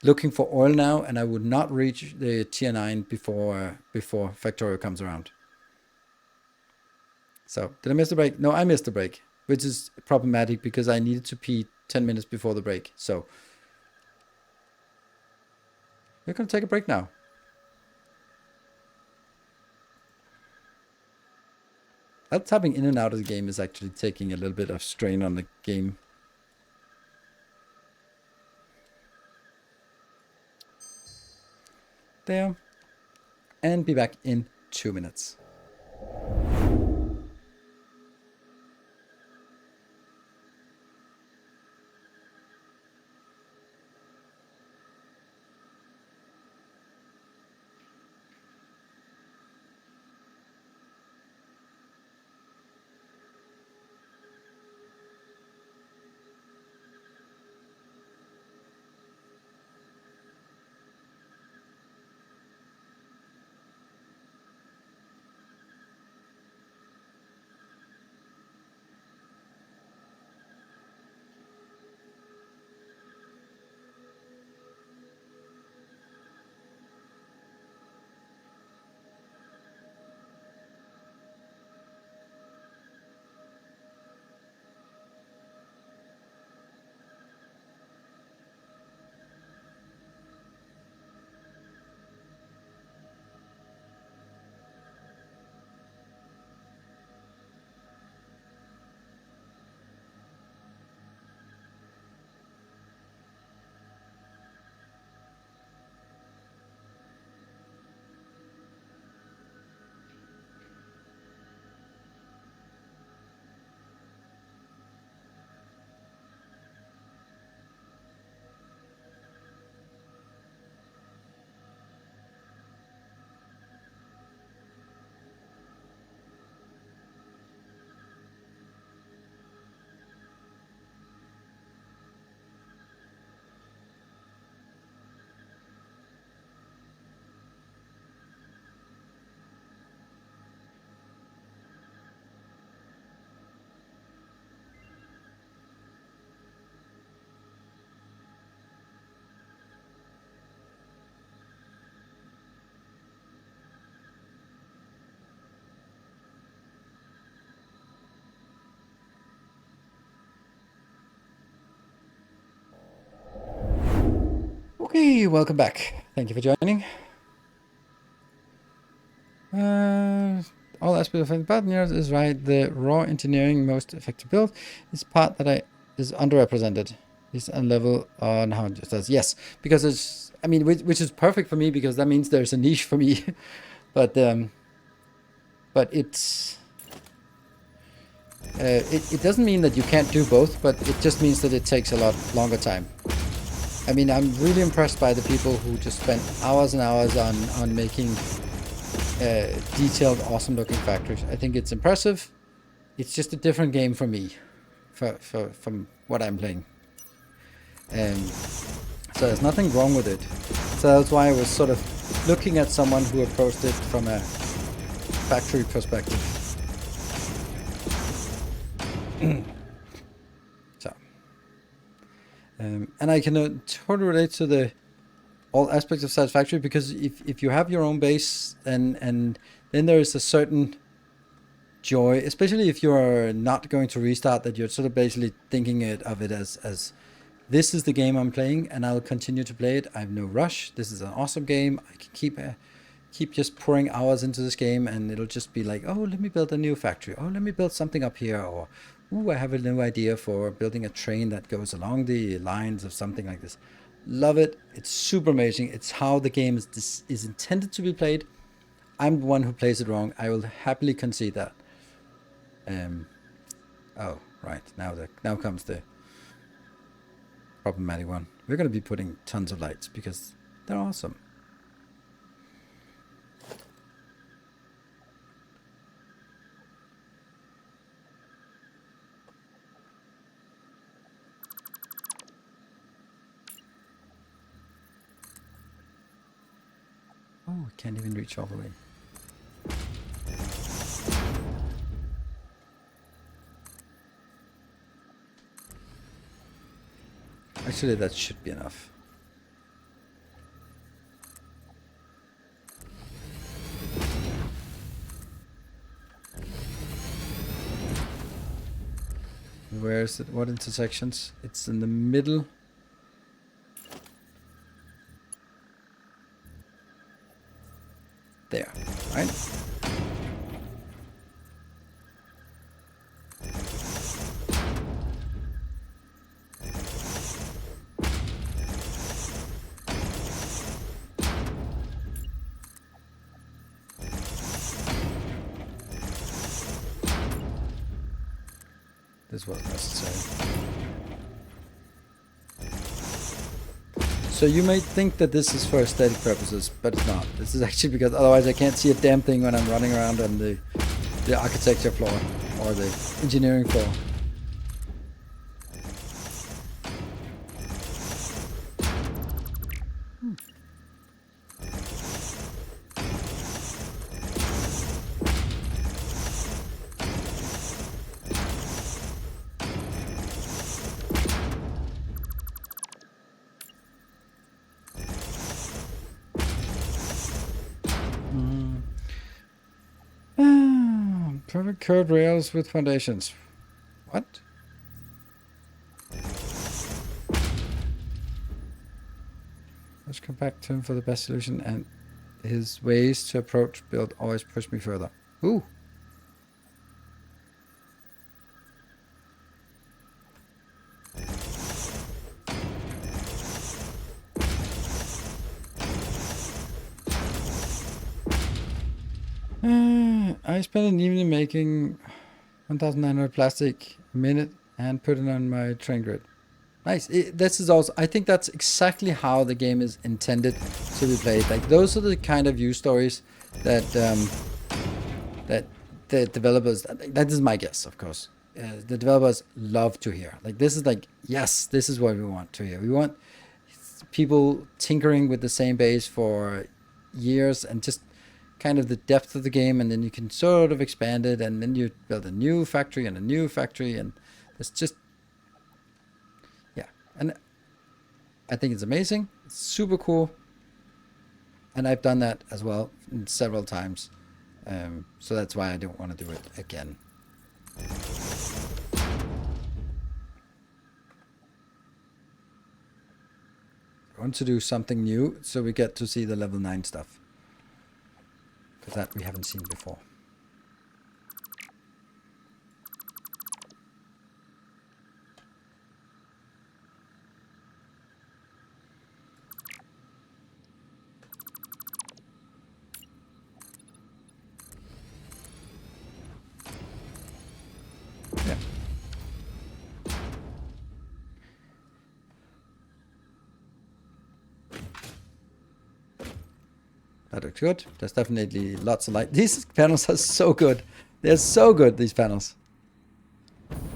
looking for oil now, and I would not reach the tier 9 before Factorio comes around. So, did I miss the break? No, I missed the break, which is problematic because I needed to pee 10 minutes before the break. So, we're going to take a break now. Tapping in and out of the game is actually taking a little bit of strain on the game. There. And be back in 2 minutes. Okay, welcome back. Thank you for joining. All aspects of the part is right. The raw engineering most effective build is part that is underrepresented. Is on level on how it does. Yes, because it's, I mean, which is perfect for me, because that means there's a niche for me. but it's it doesn't mean that you can't do both, but it just means that it takes a lot longer time. I mean, I'm really impressed by the people who just spent hours and hours on making detailed, awesome-looking factories. I think it's impressive. It's just a different game for me, from what I'm playing. So there's nothing wrong with it. So that's why I was sort of looking at someone who approached it from a factory perspective. So, and I can totally relate to all aspects of Satisfactory, because if you have your own base, and then there is a certain joy, especially if you're not going to restart, that you're sort of basically thinking of it as this is the game I'm playing, and I'll continue to play it. I have no rush. This is an awesome game. I can keep just pouring hours into this game, and it'll just be like, oh, let me build a new factory. Oh, let me build something up here. Or, ooh, I have a new idea for building a train that goes along the lines of something like this. Love it. It's super amazing. It's how the game is intended to be played. I'm the one who plays it wrong. I will happily concede that. Oh, right. Now comes the problematic one. We're going to be putting tons of lights because they're awesome. Oh, I can't even reach all the way. Actually, that should be enough. Where is it? What intersections? It's in the middle. There, right? This was necessary. So you may think that this is for aesthetic purposes, but it's not. This is actually because otherwise I can't see a damn thing when I'm running around on the architecture floor or the engineering floor. Perfect curved rails with foundations. What? Let's come back to him for the best solution, and his ways to approach build always push me further. Ooh. I spent an evening making 1,900 plastic a minute and put it on my train grid. Nice. This is also, I think that's exactly how the game is intended to be played. Like those are the kind of use stories that that the developers. That is my guess, of course. The developers love to hear. Like this is like, yes, this is what we want to hear. We want people tinkering with the same base for years and just kind of the depth of the game, and then you can sort of expand it, and then you build a new factory and a new factory, and it's just, yeah. And I think it's amazing. It's super cool, and I've done that as well several times, so that's why I don't want to do it again. I want to do something new so we get to see the level 9 stuff, because that we haven't seen before. Yeah. That looks good. There's definitely lots of light. These panels are so good. They're so good, these panels.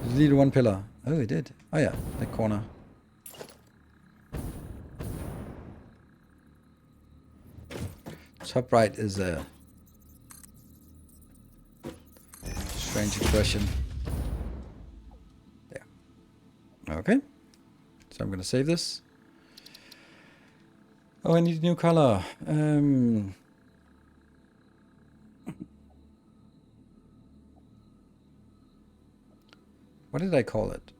Just need one pillar. Oh, it did. Oh yeah, the corner. Top right is a strange expression. There. Okay. So I'm gonna save this. Oh, I need a new color. What did I call it?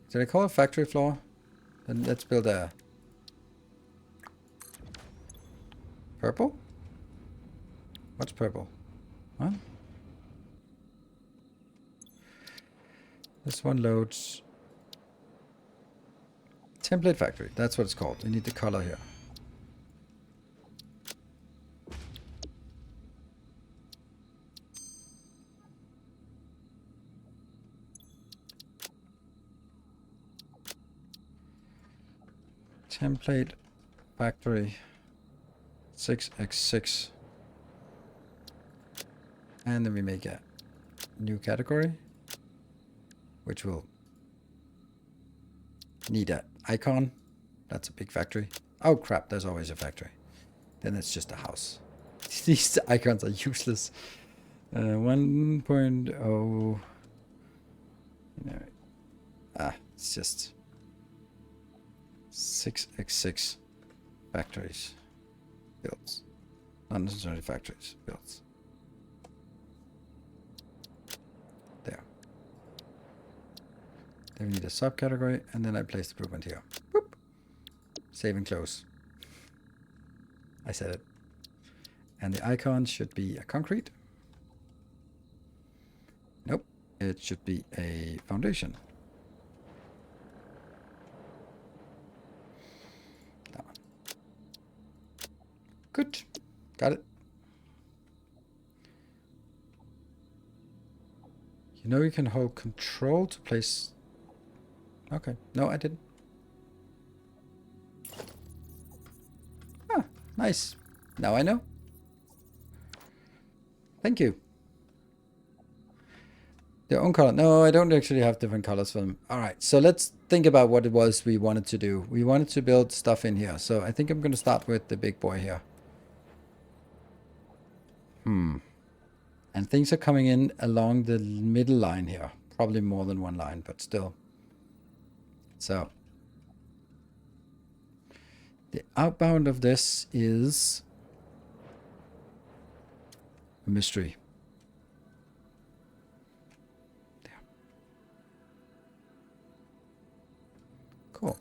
Did I call it factory floor? Then let's build a purple? What's purple? Huh? This one loads template factory. That's what it's called. We need the color here. template factory 6x6. And then we make a new category, which will need an icon. That's a big factory. Oh crap, there's always a factory. Then it's just a house. These icons are useless. 1.0. It's just 6x6 factories builds. Not necessarily factories builds. There. Then we need a subcategory, and then I place the blueprint here. Boop. Save and close. I said it. And the icon should be a concrete. Nope. It should be a foundation. That one. Good. Got it. You know you can hold control to place... Okay. No, I didn't. Ah, nice. Now I know. Thank you. Their own color. No, I don't actually have different colors for them. All right, so let's think about what it was we wanted to do. We wanted to build stuff in here. So I think I'm going to start with the big boy here. And things are coming in along the middle line here. Probably more than one line, but still. So the outbound of this is a mystery. There. Cool.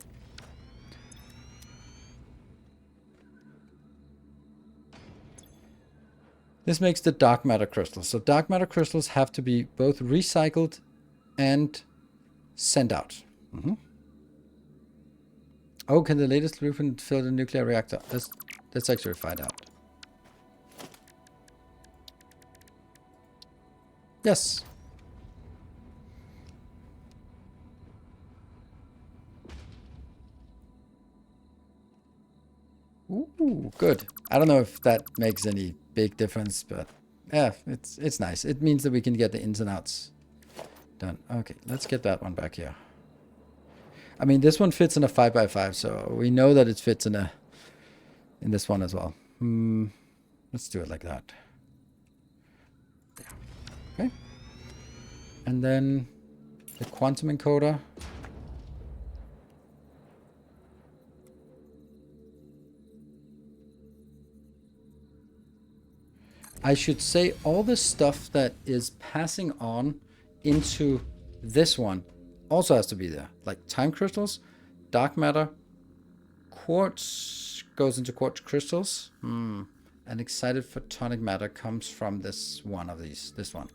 This makes the dark matter crystals. So dark matter crystals have to be both recycled and sent out. Oh, can the latest blueprint fill the nuclear reactor? Let's actually find out. Yes. Ooh, good. I don't know if that makes any big difference, but yeah, it's nice. It means that we can get the ins and outs done. Okay, let's get that one back here. I mean, this one fits in a 5x5, so we know that it fits in this one as well. Let's do it like that. Okay. And then the quantum encoder. I should say all the stuff that is passing on into this one also has to be there. Like time crystals, dark matter, quartz goes into quartz crystals. And excited photonic matter comes from this one of these. This one.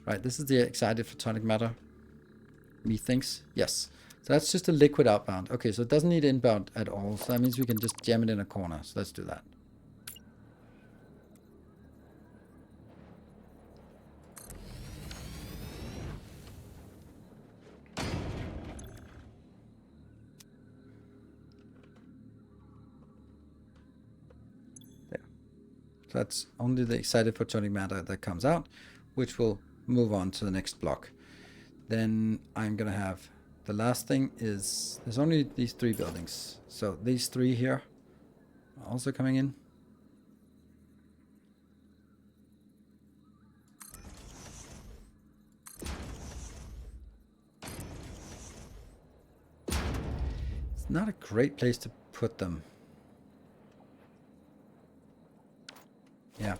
Right, this is the excited photonic matter. Methinks. Yes. So that's just a liquid outbound. Okay, so it doesn't need inbound at all. So that means we can just jam it in a corner. So let's do that. So that's only the excited photonic matter that comes out, which will move on to the next block. Then I'm going to have the last thing is there's only these 3 buildings. So these 3 here are also coming in. It's not a great place to put them. Yeah.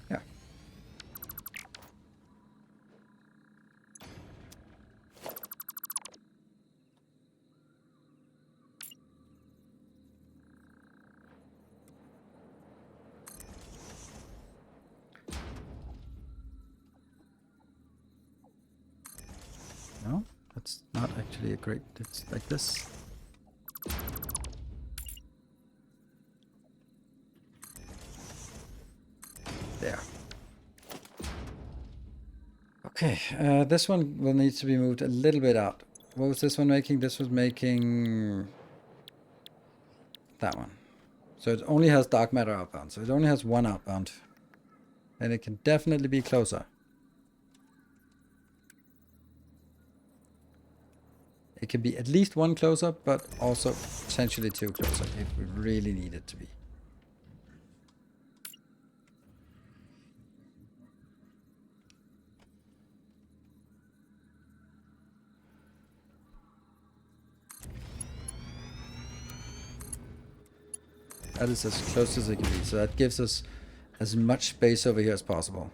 Yeah. No, that's not actually a great, it's like this. Okay, this one will need to be moved a little bit out. What was this one making? This was making that one. So it only has dark matter outbound. So it only has one outbound. And it can definitely be closer. It can be at least one closer, but also potentially two closer if we really need it to be. That is as close as it can be. So that gives us as much space over here as possible.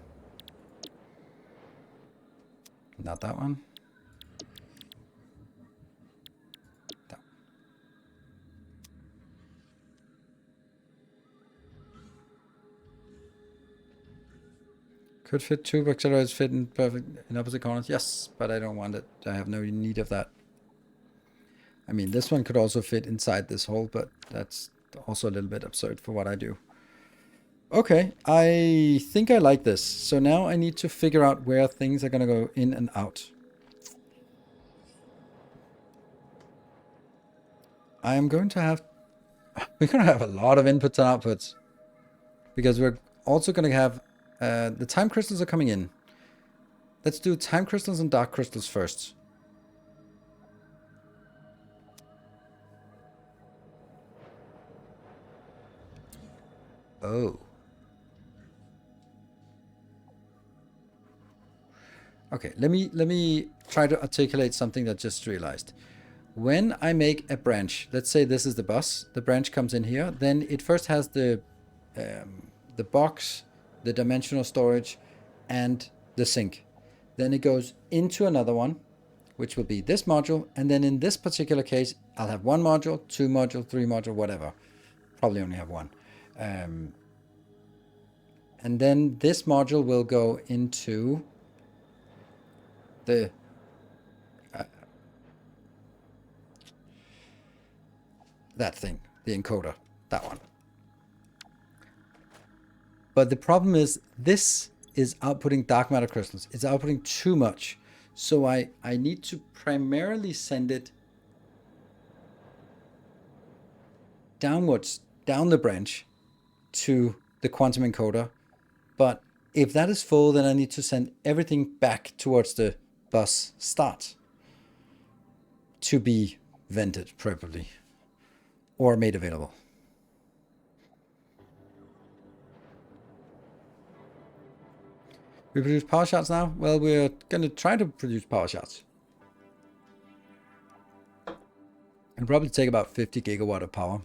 Not that one. That one. Could fit two accelerators fit in perfect in opposite corners. Yes, but I don't want it. I have no need of that. I mean, this one could also fit inside this hole, but that's also a little bit absurd for what I do. Okay, I think I like this. So now I need to figure out where things are going to go in and out. I am going to have... We're going to have a lot of inputs and outputs. Because we're also going to have... the time crystals are coming in. Let's do time crystals and dark crystals first. Oh. Okay, let me try to articulate something that just realized. When I make a branch, let's say this is the bus, the branch comes in here, then it first has the box, the dimensional storage, and the sink. Then it goes into another one, which will be this module, and then in this particular case, I'll have one module, two module, three module, whatever. Probably only have one. And then this module will go into the that thing, the encoder, that one. But the problem is this is outputting dark matter crystals. It's outputting too much. So I need to primarily send it downwards, down the branch to the quantum encoder. But if that is full, then I need to send everything back towards the bus start to be vented properly or made available. We produce power shots now? Well, we're going to try to produce power shots. It'll probably take about 50 gigawatt of power,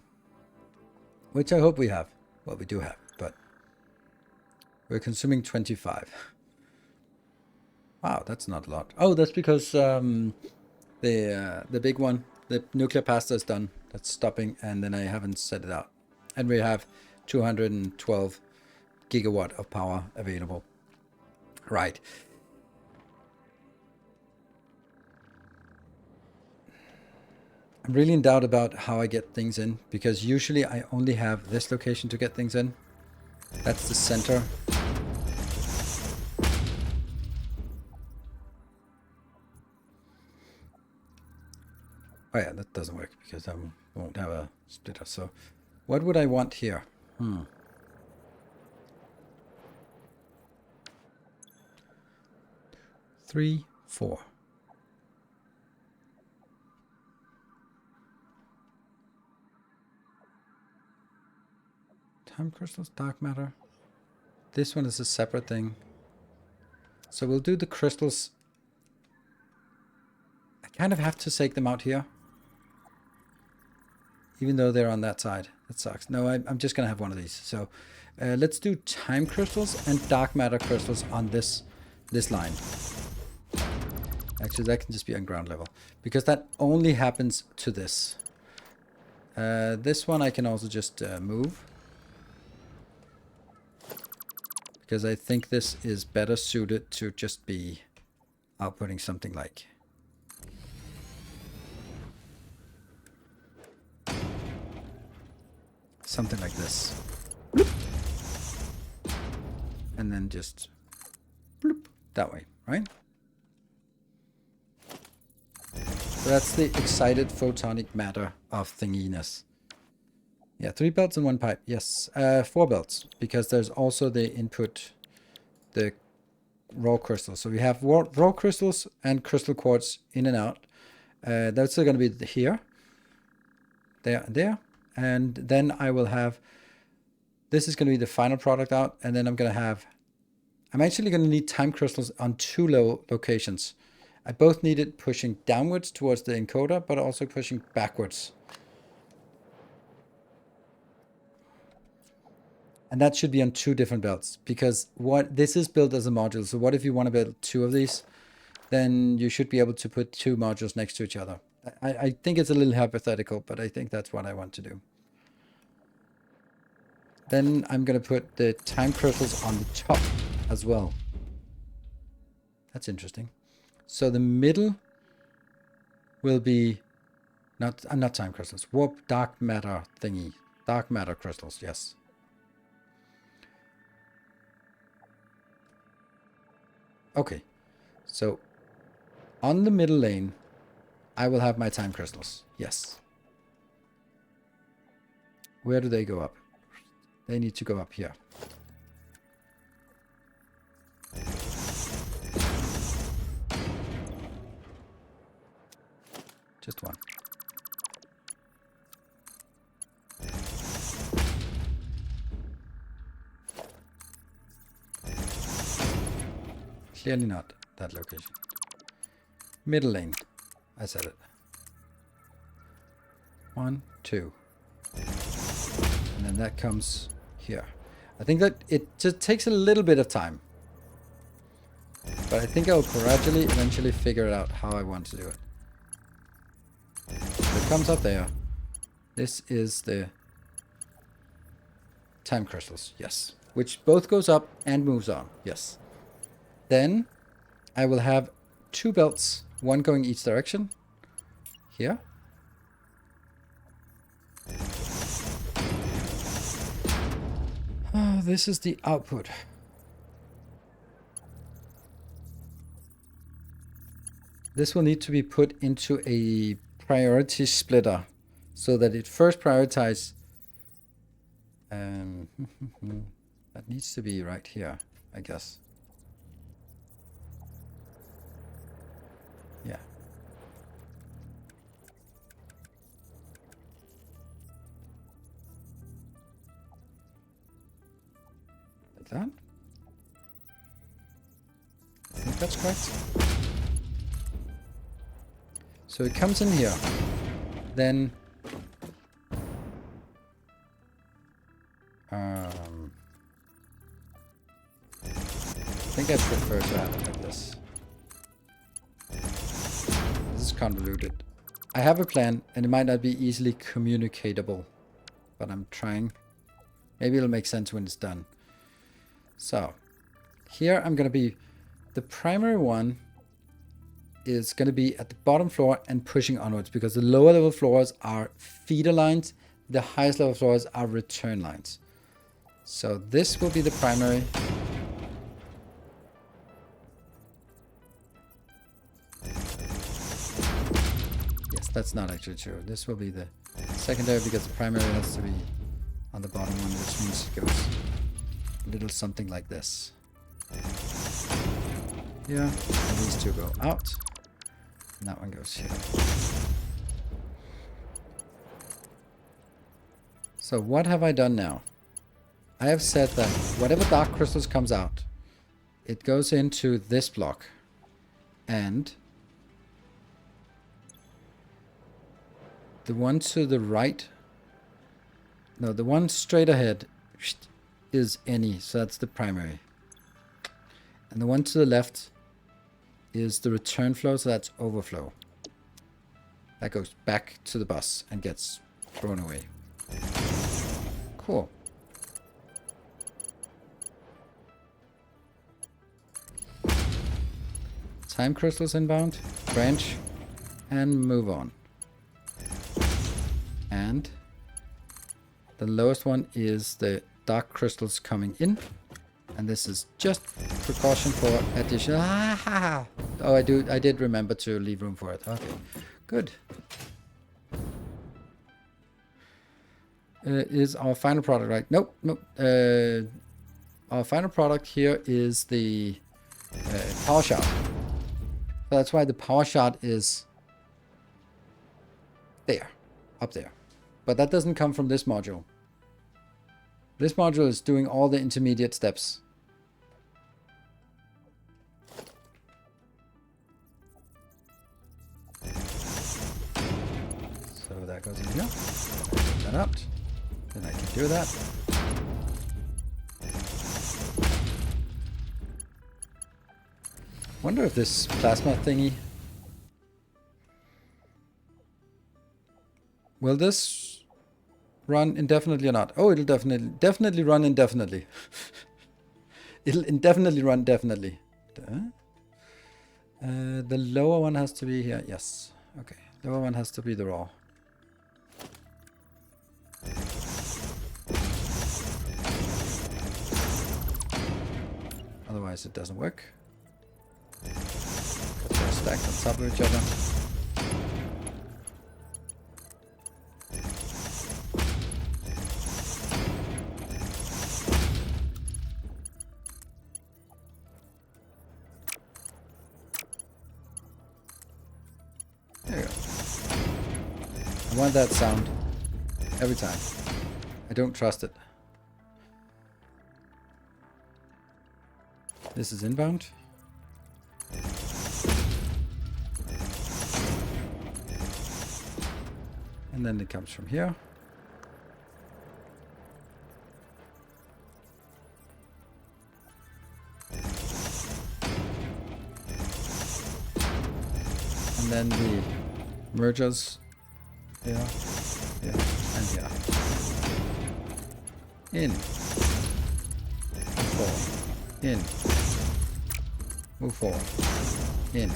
which I hope we have. Well, we do have, but we're consuming 25. Wow, that's not a lot. Oh, that's because the big one, the nuclear pasta is done. That's stopping, and then I haven't set it out. And we have 212 gigawatt of power available. Right. I'm really in doubt about how I get things in, because usually I only have this location to get things in. That's the center. Oh yeah, that doesn't work because I won't have a splitter. So what would I want here? 3, 4. Time crystals, dark matter. This one is a separate thing. So we'll do the crystals. I kind of have to take them out here, even though they're on that side. That sucks. No, I'm just going to have one of these. So let's do time crystals and dark matter crystals on this line. Actually, that can just be on ground level, because that only happens to this. This one I can also just move, because I think this is better suited to just be outputting something like this. Bloop. And then just bloop, that way, right? So that's the excited photonic matter of thinginess. Yeah, 3 belts and 1 pipe. Yes, 4 belts, because there's also the input, the raw crystals. So we have raw crystals and crystal quartz in and out. That's going to be here, there, and there. And then I will have, this is going to be the final product out. And then I'm actually going to need time crystals on 2 locations. I both need it pushing downwards towards the encoder, but also pushing backwards. And that should be on 2 different belts, because this is built as a module. So what if you want to build 2 of these? Then you should be able to put 2 modules next to each other. I think it's a little hypothetical, but I think that's what I want to do. Then I'm going to put the time crystals on the top as well. That's interesting. So the middle will be not time crystals, warp dark matter thingy. Dark matter crystals, yes. Okay, so on the middle lane, I will have my time crystals. Yes. Where do they go up? They need to go up here. Just one. Clearly not that location. Middle lane. I said it. 1, 2. And then that comes here. I think that it just takes a little bit of time. But I think I'll gradually, eventually figure it out how I want to do it. So it comes up there. This is the time crystals. Yes. Which both goes up and moves on. Yes. Then I will have 2 belts, 1 going each direction. Here. This is the output. This will need to be put into a priority splitter so that it first prioritizes. That needs to be right here, I guess. Yeah. Like that. I think that's correct. So it comes in here. Then I think I prefer to have it like this. This is convoluted. I have a plan, and it might not be easily communicatable, but I'm trying. Maybe it'll make sense when it's done. So, here I'm going to be, the primary one is going to be at the bottom floor and pushing onwards, because the lower level floors are feeder lines, the highest level floors are return lines. So this will be the primary. Yes, that's not actually true. This will be the secondary, because the primary has to be on the bottom one, which means it goes a little something like this. Here, and these 2 go out, and that one goes here. So what have I done now? I have said that whatever dark crystals comes out, it goes into this block, and the one to the right, no, the one straight ahead is any, so that's the primary. And the one to the left is the return flow, so that's overflow. That goes back to the bus and gets thrown away. Cool. Time crystals inbound, branch, and move on. And the lowest one is the dark crystals coming in. And this is just precaution for additional. Oh, I did remember to leave room for it. Okay, Good. Is our final product right? Nope, nope. Our final product here is the power shot. So that's why the power shot is there, up there. But that doesn't come from this module. This module is doing all the intermediate steps. So that goes in here. Put that out. Then I can do that. Wonder if this plasma thingy... Will this run indefinitely or not? Oh, it'll definitely run indefinitely. It'll indefinitely run definitely. The lower one has to be here. Yes. Okay. Lower one has to be the raw. Otherwise it doesn't work. They're stacked on top of each other. There you go. I want that sound every time. I don't trust it. This is inbound. And then it comes from here. And then the mergers here, here, and here. In. Forward. In. Move forward. In.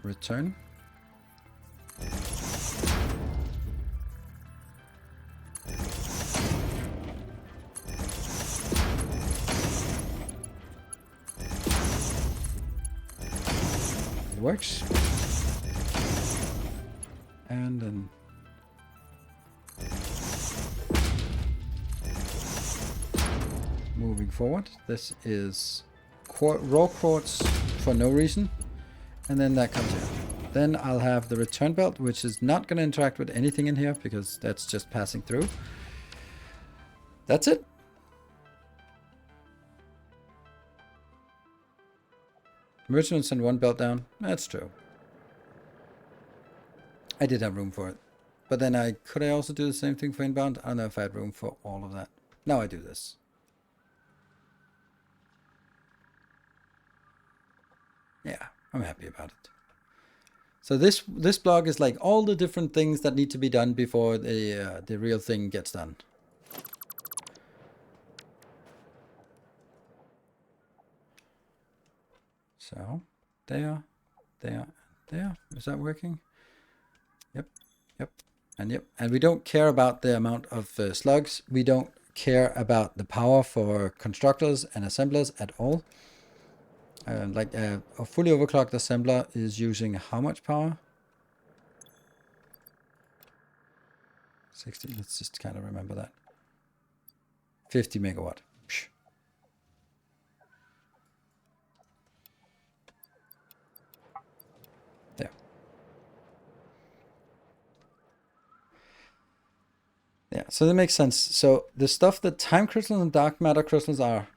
Return. It works. And then moving forward, this is raw quartz for no reason, and then that comes here. Then I'll have the return belt, which is not going to interact with anything in here because that's just passing through. That's it. Merchants send one belt down. That's true. I did have room for it. But then could I also do the same thing for inbound? I don't know if I had room for all of that. Now I do this. Yeah, I'm happy about it. So this block is like all the different things that need to be done before the real thing gets done. So there, there, there. Is that working? Yep, yep, and yep. And we don't care about the amount of slugs. We don't care about the power for constructors and assemblers at all. Like a fully overclocked assembler is using how much power? 60. Let's just kind of remember that. 50 megawatt. Psh. There. Yeah, so that makes sense. So the stuff that time crystals and dark matter crystals are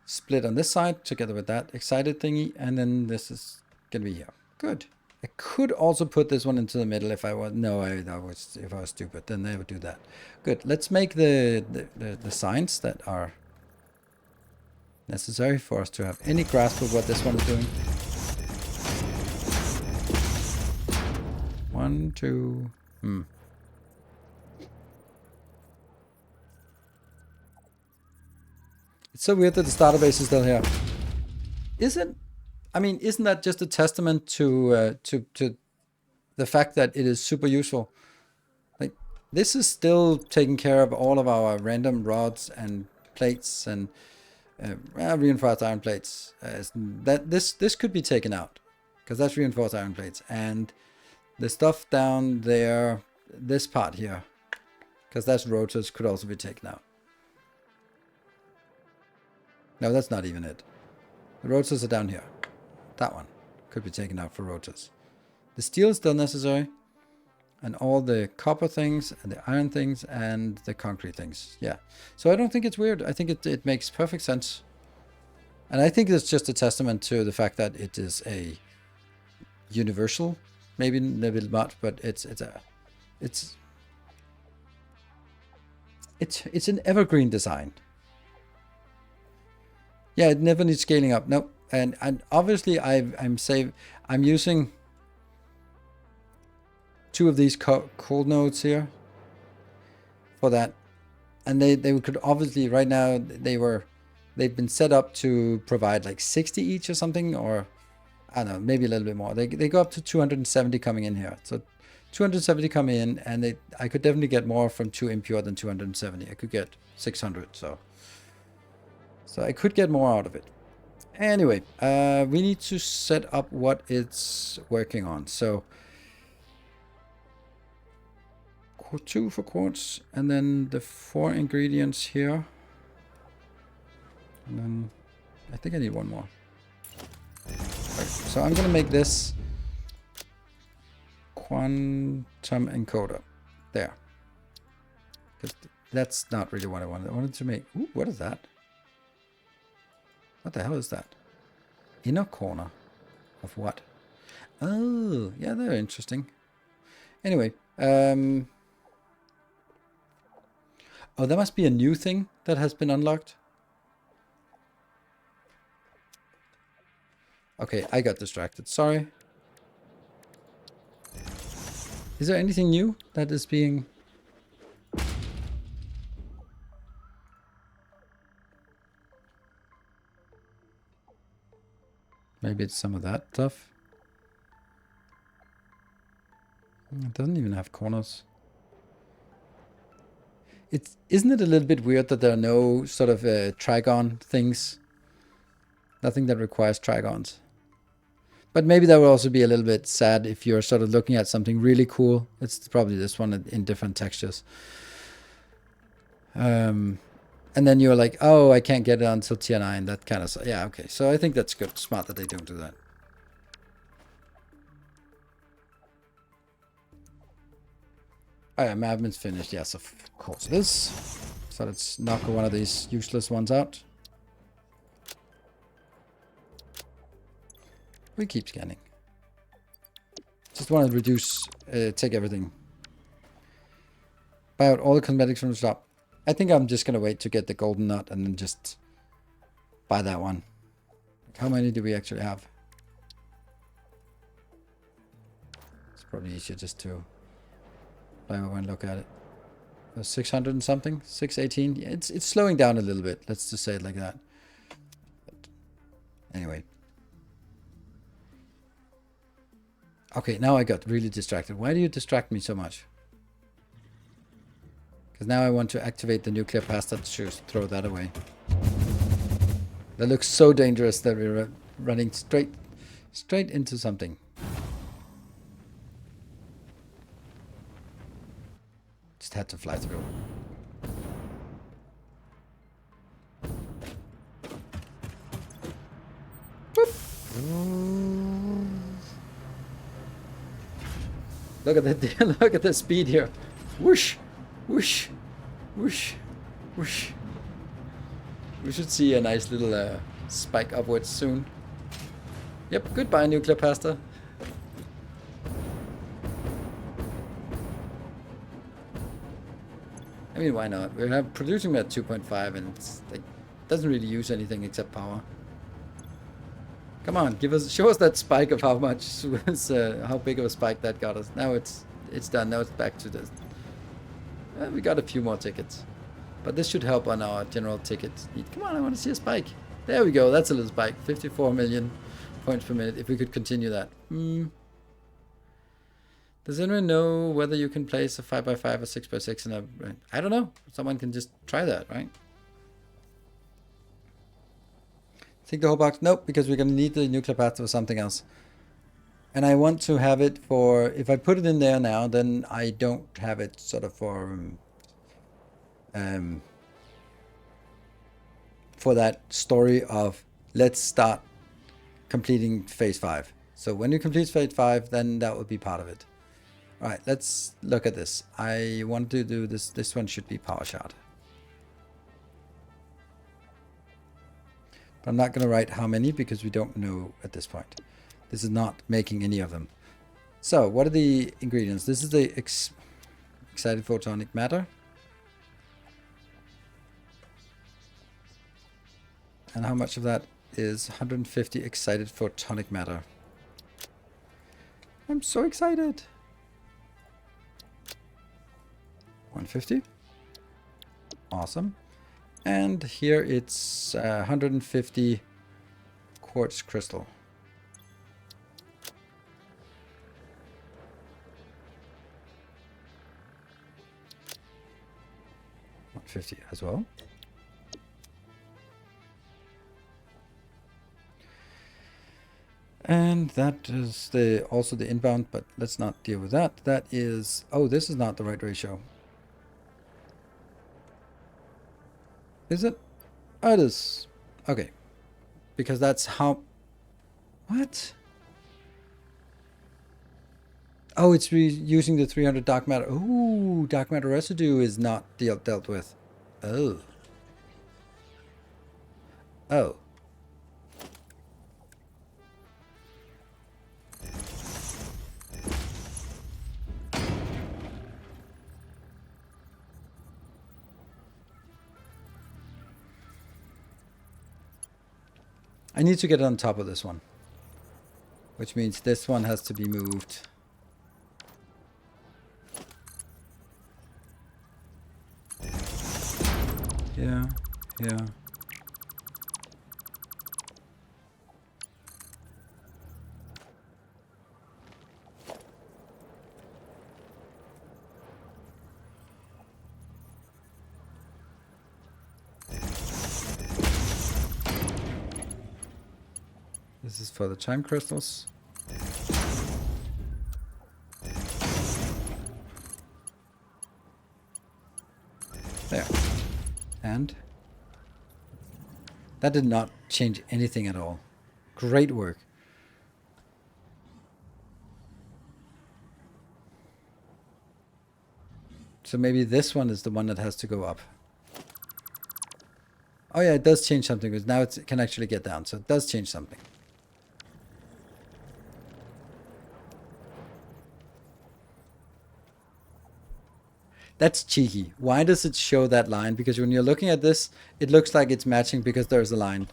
split on this side together with that excited thingy, and then this is gonna be here. Good. I could also put this one into the middle if I was if I was stupid, then I would do that. Good. Let's make the signs that are necessary for us to have any grasp of what this one is doing. 1, 2. It's so weird that the starter base is still here. Isn't that just a testament to the fact that it is super useful? Like, this is still taking care of all of our random rods and plates and reinforced iron plates. This could be taken out. because that's reinforced iron plates. And the stuff down there, this part here, because that's rotors, could also be taken out. No, that's not even it. The rotors are down here. That one could be taken out for rotors. The steel is still necessary. And all the copper things, and the iron things, and the concrete things. Yeah. So I don't think it's weird. I think it makes perfect sense. And I think it's just a testament to the fact that it is a universal, maybe a little bit much, but it's an evergreen design. Yeah, it never needs scaling up. Nope. And obviously I'm using 2 of these cold nodes here for that, and they could obviously right now they've been set up to provide like 60 each or something, or I don't know, maybe a little bit more. They go up to 270 coming in here, so 270 come in, and I could definitely get more from 2 impure than 270. I could get 600, so I could get more out of it. Anyway, we need to set up what it's working on. So 2 for quartz, and then the 4 ingredients here, and then I think I need 1 more. Okay, so I'm gonna make this quantum encoder there, because that's not really what I wanted. I wanted to make, ooh, what is that? What the hell is that? Inner corner of what? Oh, yeah, they're interesting. Anyway, oh, there must be a new thing that has been unlocked. Okay, I got distracted. Sorry. Is there anything new that is being... Maybe it's some of that stuff. It doesn't even have corners. Isn't it a little bit weird that there are no sort of trigon things? Nothing that requires trigons. But maybe that will also be a little bit sad if you're sort of looking at something really cool. It's probably this one in different textures. And then you're like, oh, I can't get it until tier 9. That kind of... Yeah, okay. So I think that's good. Smart that they don't do that. Oh yeah, Madman's finished. Yes, of course it is. So let's knock one of these useless ones out. We keep scanning. Just want to reduce, take everything. Buy out all the cosmetics from the shop. I think I'm just going to wait to get the golden nut and then just buy that one. How many do we actually have? It's probably easier just to buy one and look at it. 600 and something? 618? Yeah, it's slowing down a little bit. Let's just say it like that. But anyway. Okay, now I got really distracted. Why do you distract me so much? Because now I want to activate the nuclear pasta to throw that away. That looks so dangerous that we're running straight into something. Just had to fly through. Boop. Look at the look at the speed here. Whoosh, whoosh, whoosh, whoosh. We should see a nice little spike upwards soon. Yep, goodbye nuclear pasta. I mean, why not? We're producing at 2.5 and it's like doesn't really use anything except power. Come on, show us that spike of how much how big of a spike that got us. Now it's done. Now it's back to this. We got a few more tickets, but this should help on our general ticket need. Come on, I want to see a spike. There we go. That's a little spike. 54 million points per minute. If we could continue that. Does anyone know whether you can place a 5x5 or 6x6 in a... I don't know. Someone can just try that, right? Take the whole box? Nope, because we're going to need the nuclear path for something else. And I want to have it for, if I put it in there now, then I don't have it sort of for that story of let's start completing phase 5. So when you complete phase 5, then that would be part of it. All right, let's look at this. I want to do this. This one should be power shot. But I'm not going to write how many because we don't know at this point. This is not making any of them. So what are the ingredients? This is the excited photonic matter. And how much of that is 150 excited photonic matter? I'm so excited. 150. Awesome. And here it's 150 quartz crystal. 150 as well. And that is also the inbound, but let's not deal with that. That is, oh, this is not the right ratio. Is it? Oh, it is. Okay. Because that's how, what? Oh, it's using the 300 dark matter. Ooh, dark matter residue is not dealt with. Oh. Oh. I need to get on top of this one. Which means this one has to be moved. Yeah, yeah. This is for the chime crystals. There. And that did not change anything at all. Great work. So maybe this one is the one that has to go up. Oh yeah, it does change something because now it can actually get down. So it does change something. That's cheeky. Why does it show that line? Because when you're looking at this, it looks like it's matching because there's a line.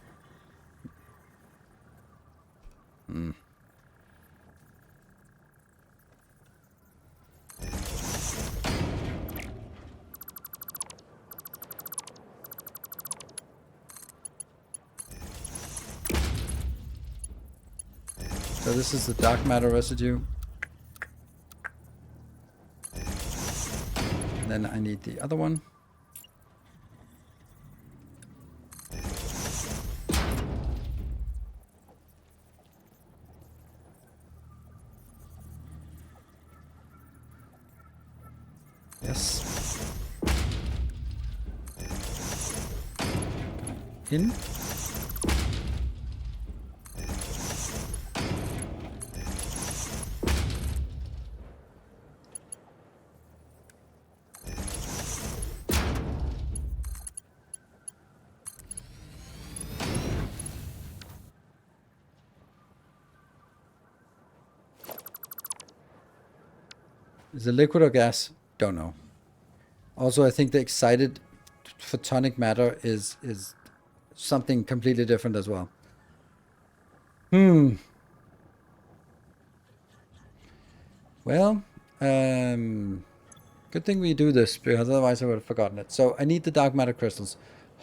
So this is the dark matter residue. And then I need the other one. Yes. In. Is it liquid or gas? Don't know. Also, I think the excited photonic matter is something completely different as well. Well, good thing we do this because otherwise I would have forgotten it. So I need the dark matter crystals.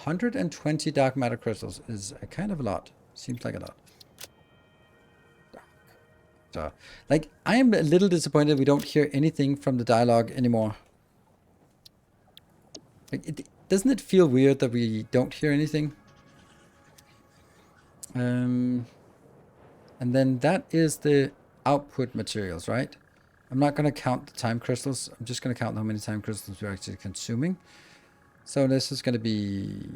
120 dark matter crystals is a kind of a lot. Seems like a lot. So, like, I am a little disappointed we don't hear anything from the dialogue anymore. Like, doesn't it feel weird that we don't hear anything? And then that is the output materials, right? I'm not going to count the time crystals. I'm just going to count how many time crystals we're actually consuming. So this is going to be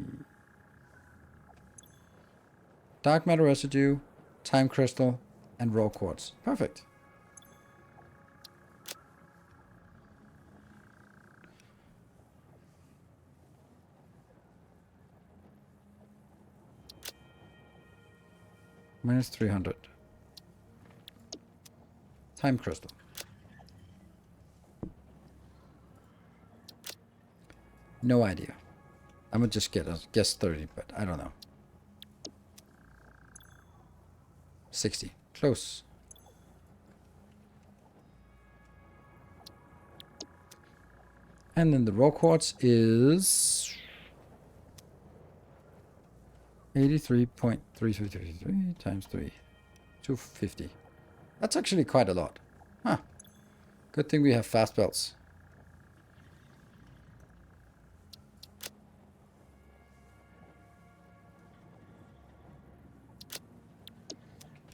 dark matter residue, time crystal, and raw quartz. Perfect. Minus 300. Time crystal. No idea. I'm gonna just guess 30, but I don't know. 60. Close. And then the raw quartz is 83.3333 times 3. 250. That's actually quite a lot. Huh. Good thing we have fast belts.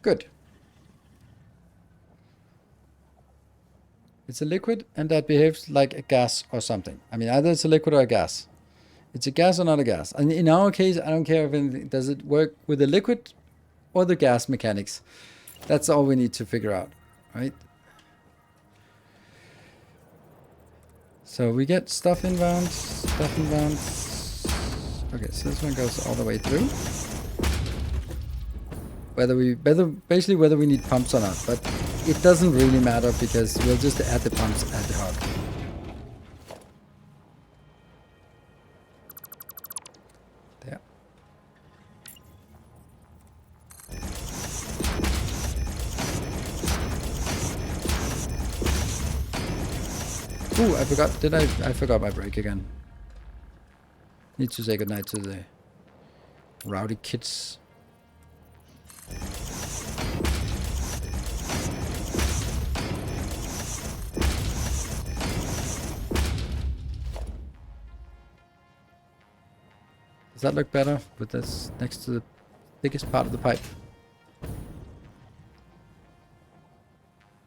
Good. It's a liquid and that behaves like a gas or something. I mean, either it's a liquid or a gas. It's a gas or not a gas. And in our case, I don't care if anything, does it work with the liquid or the gas mechanics. That's all we need to figure out, right? So we get stuff inbound, stuff inbound. Okay, so this one goes all the way through. Whether we need pumps or not, but it doesn't really matter because we'll just add the pumps at the hub. There. Ooh, I forgot. I forgot my break again. Need to say goodnight to the rowdy kids. Does that look better with this next to the thickest part of the pipe?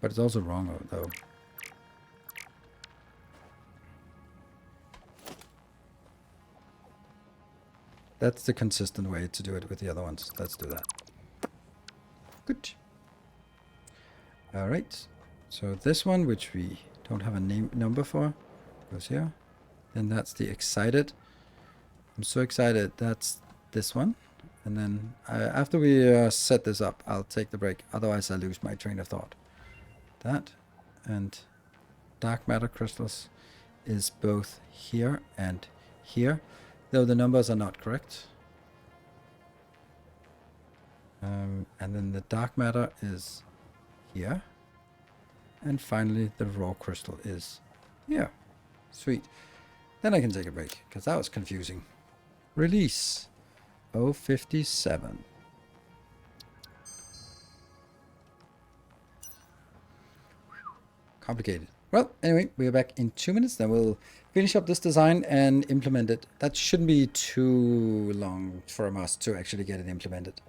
But it's also wrong though. That's the consistent way to do it with the other ones. Let's do that. Good. Alright. So this one, which we don't have a number for, goes here. Then that's the excited. I'm so excited. That's this one. And then after we set this up, I'll take the break. Otherwise I lose my train of thought. That and dark matter crystals is both here and here. Though the numbers are not correct. And then the dark matter is here. And finally the raw crystal is here. Sweet. Then I can take a break, because that was confusing. Release 057. Complicated. Well, anyway, we are back in 2 minutes. Then we'll finish up this design and implement it. That shouldn't be too long for us to actually get it implemented.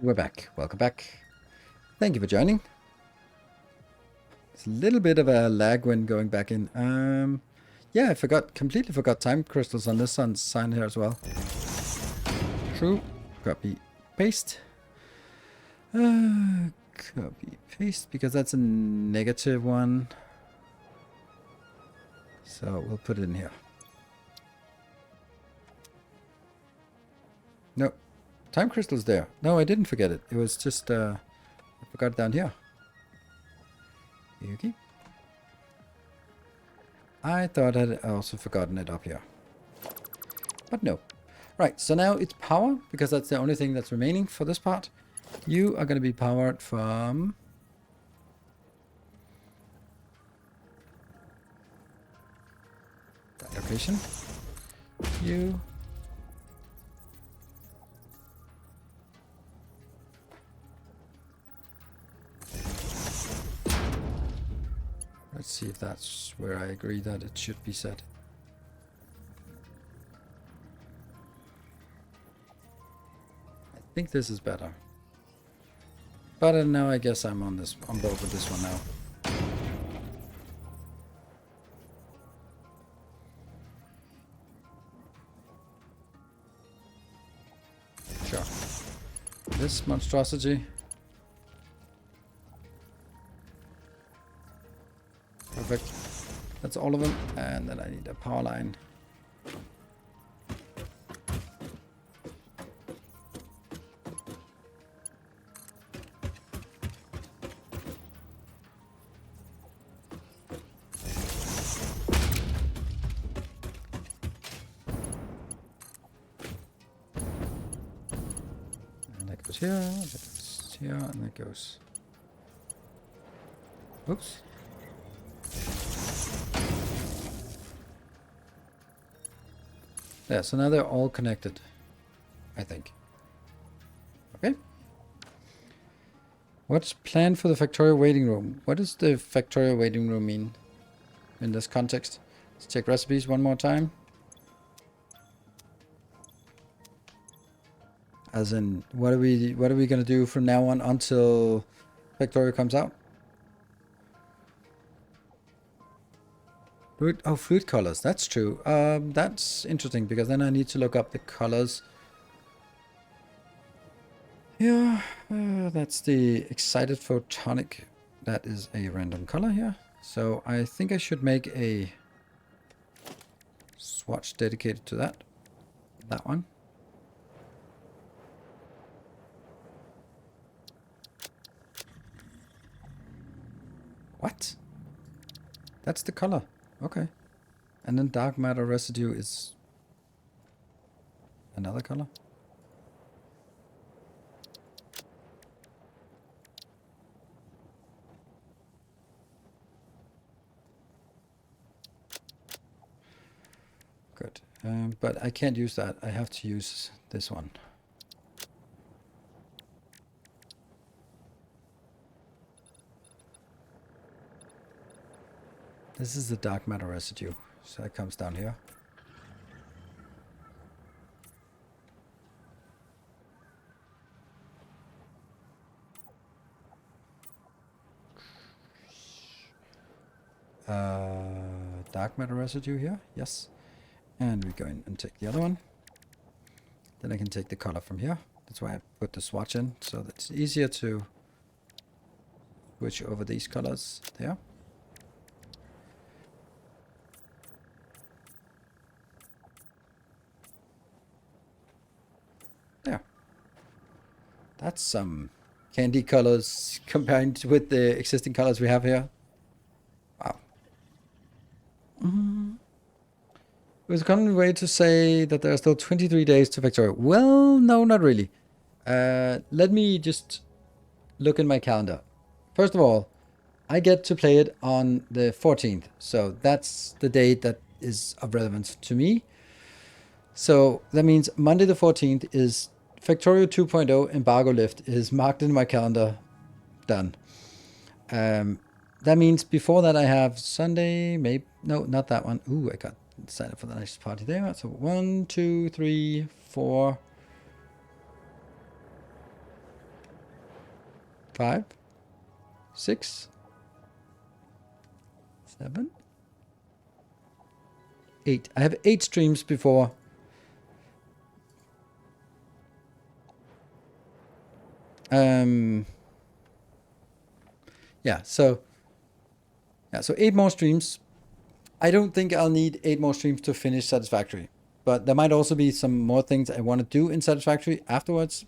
We're back. Welcome back. Thank you for joining. It's a little bit of a lag when going back in. Yeah, I completely forgot time crystals on this sign here as well. True. Copy, paste. Copy, paste, because that's a negative one. So we'll put it in here. No, time crystal's there. No, I didn't forget it. It was just, I forgot it down here. Okay. I thought I'd also forgotten it up here. But no. Right, so now it's power, because that's the only thing that's remaining for this part. You are going to be powered from... that location. You... let's see if that's where I agree that it should be set. I think this is better. But now I guess I'm on board with this one now. Sure. This monstrosity. Perfect. That's all of them. And then I need a power line. And that goes here, that goes here, and that goes... oops. Yeah, so now they're all connected, I think. Okay. What's planned for the Factorio waiting room? What does the Factorio waiting room mean in this context? Let's check recipes one more time. As in, what are we gonna do from now on until Factorio comes out? Fluid colors. That's true. That's interesting because then I need to look up the colors. Yeah, that's the excited photonic. That is a random color here. So I think I should make a swatch dedicated to that. That one. What? That's the color. Okay. And then dark matter residue is another color. Good. But I can't use that. I have to use this one. This is the dark matter residue, so it comes down here. Dark matter residue here, yes. And we go in and take the other one. Then I can take the color from here. That's why I put the swatch in, so that it's easier to switch over these colors there. There. That's some candy colors combined with the existing colors we have here. Wow. It was a common way to say that there are still 23 days to Factorio. Well, no, not really. Let me just look in my calendar. First of all, I get to play it on the 14th. So that's the date that is of relevance to me. So that means Monday the 14th is Factorio 2.0 embargo lift is marked in my calendar. Done. That means before that I have Sunday, maybe, no, not that one. Ooh, I got signed up for the next party there. So 1, 2, 3, 4. 5, 6, 7, 8. I have 8 streams before. So 8 more streams. I don't think I'll need 8 more streams to finish Satisfactory, but there might also be some more things I want to do in Satisfactory afterwards.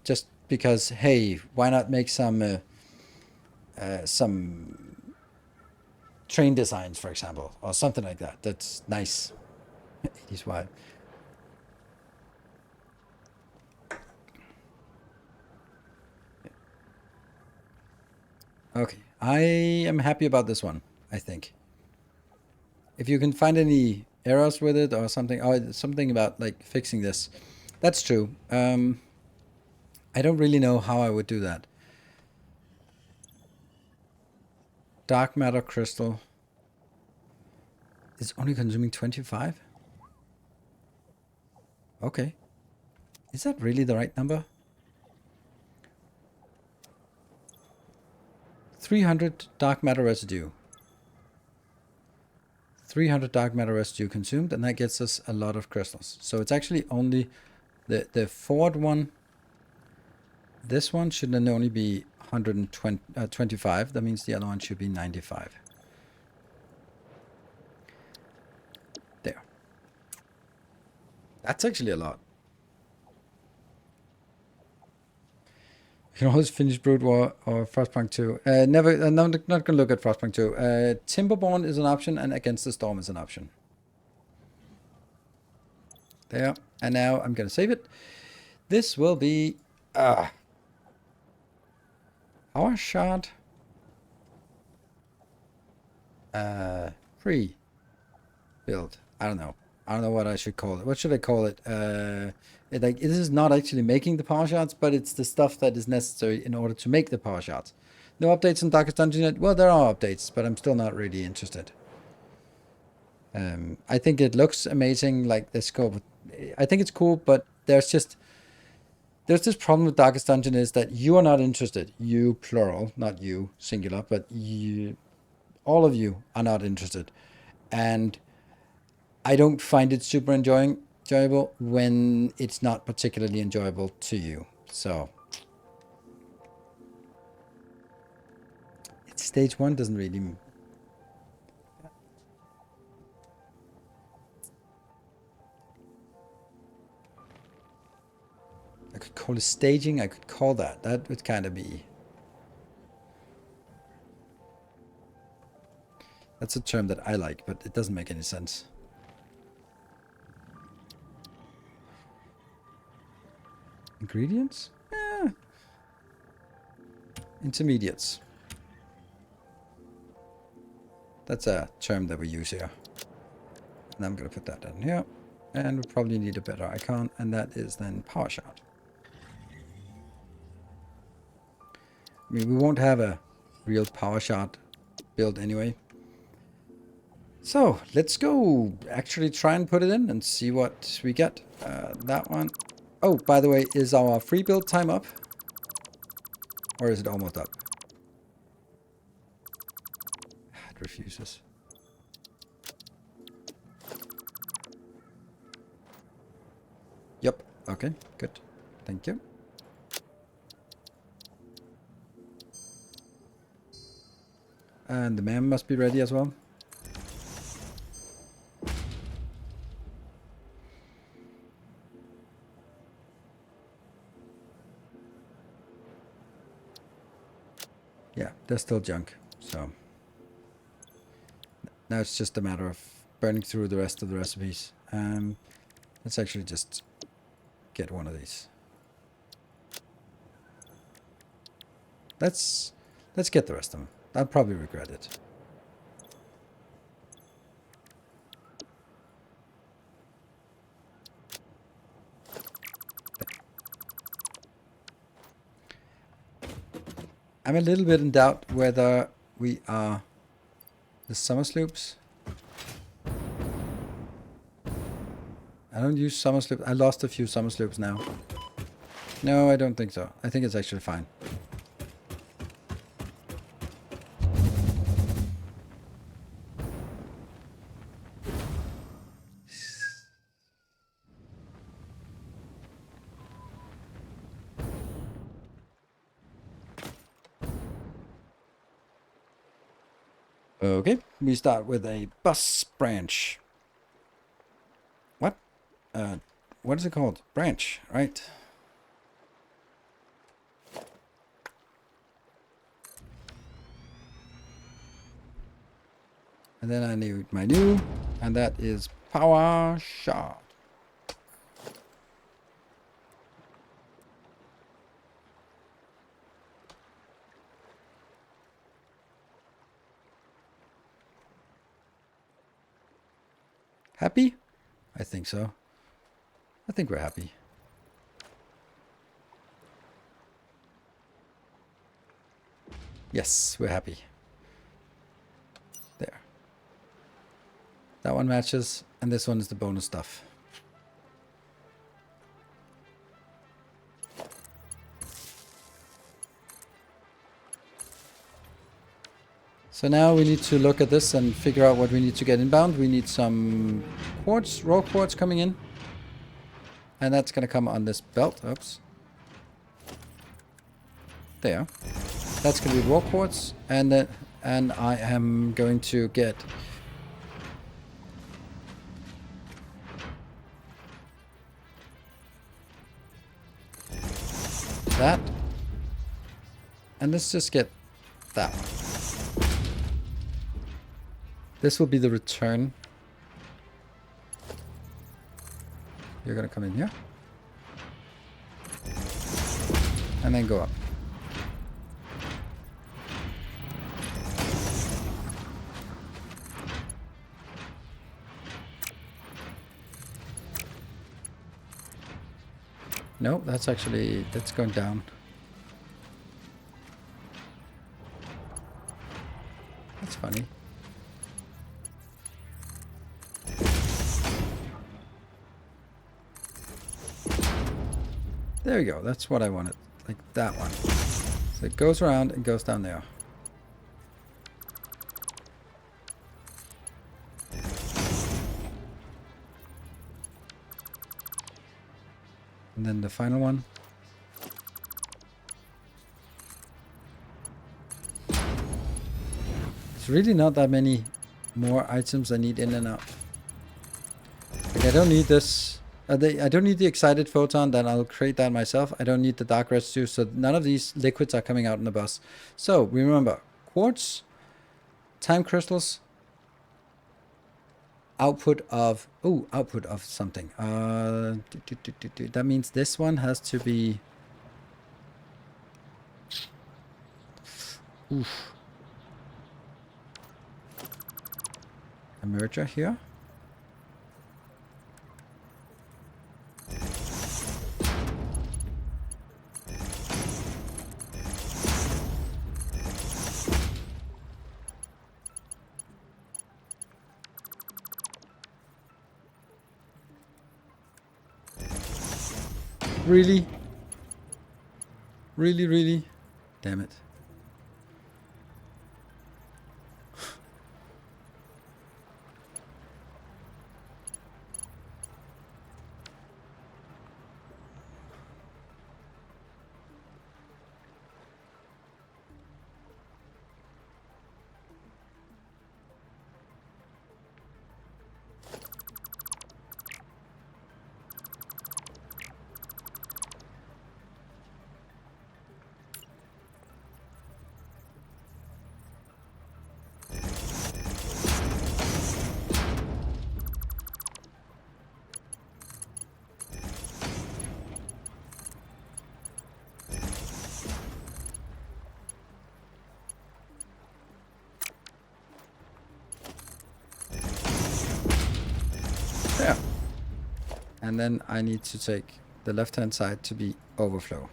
Just because, hey, why not make some train designs, for example, or something like that. That's nice. 80s vibe. Okay, I am happy about this one, I think. If you can find any errors with it or something, something about like fixing this, that's true. I don't really know how I would do that. Dark matter crystal is only consuming 25? Okay. Is that really the right number? 300 dark matter residue. 300 dark matter residue consumed, and that gets us a lot of crystals. So it's actually only the forward one. This one should then only be 125. That means the other one should be 95. There. That's actually a lot. You can always finish Brood War or Frostpunk 2. I'm not going to look at Frostpunk 2. Timberborn is an option, and Against the Storm is an option. There. And now I'm going to save it. This will be... Power Shard. Free. Build. I don't know. I don't know what I should call it. What should I call it? This is not actually making the power shards, but it's the stuff that is necessary in order to make the power shards. No updates on Darkest Dungeon yet? Well, there are updates, but I'm still not really interested. I think it looks amazing, like the scope. I think it's cool, but there's this problem with Darkest Dungeon is that you are not interested. You, plural, not you, singular, but you, all of you are not interested. And I don't find it super enjoyable when it's not particularly enjoyable to you. So it's stage 1 doesn't really... I could call it staging. I could call that. That would kind of be... That's a term that I like, but it doesn't make any sense. Ingredients? Yeah. Intermediates. That's a term that we use here. And I'm going to put that in here. And we probably need a better icon, and that is then Power Shard. I mean, we won't have a real Power Shard build anyway. So, let's go actually try and put it in and see what we get. That one. Oh, by the way, is our free build time up? Or is it almost up? It refuses. Yep. Okay, good. Thank you. And the man must be ready as well. Yeah, they're still junk, so now it's just a matter of burning through the rest of the recipes. Let's actually just get one of these. Let's get the rest of them. I'll probably regret it. I'm a little bit in doubt whether we are the summer sloops. I don't use summer sloops. I lost a few summer sloops now. No, I don't think so. I think it's actually fine. Okay, we start with a bus branch. What? What is it called? Branch, right? And then I need my new, and that is power shot. Happy? I think so. I think we're happy. Yes, we're happy. There. That one matches, and this one is the bonus stuff. So now we need to look at this and figure out what we need to get inbound. We need some quartz, raw quartz coming in. And that's going to come on this belt. Oops. There. That's going to be raw quartz. And I am going to get that. And let's just get that one. This will be the return. You're going to come in here. And then go up. No, that's going down. That's funny. There we go. That's what I wanted. Like that one. So it goes around and goes down there. And then the final one. It's really not that many more items I need in and out. Like I don't need this. I don't need the excited photon, then I'll create that myself. I don't need the dark residue, so none of these liquids are coming out in the bus. So remember, quartz, time crystals, output of something. That means this one has to be a merger here. Really? Really, really? Damn it. There. And then I need to take the left-hand side to be overflow.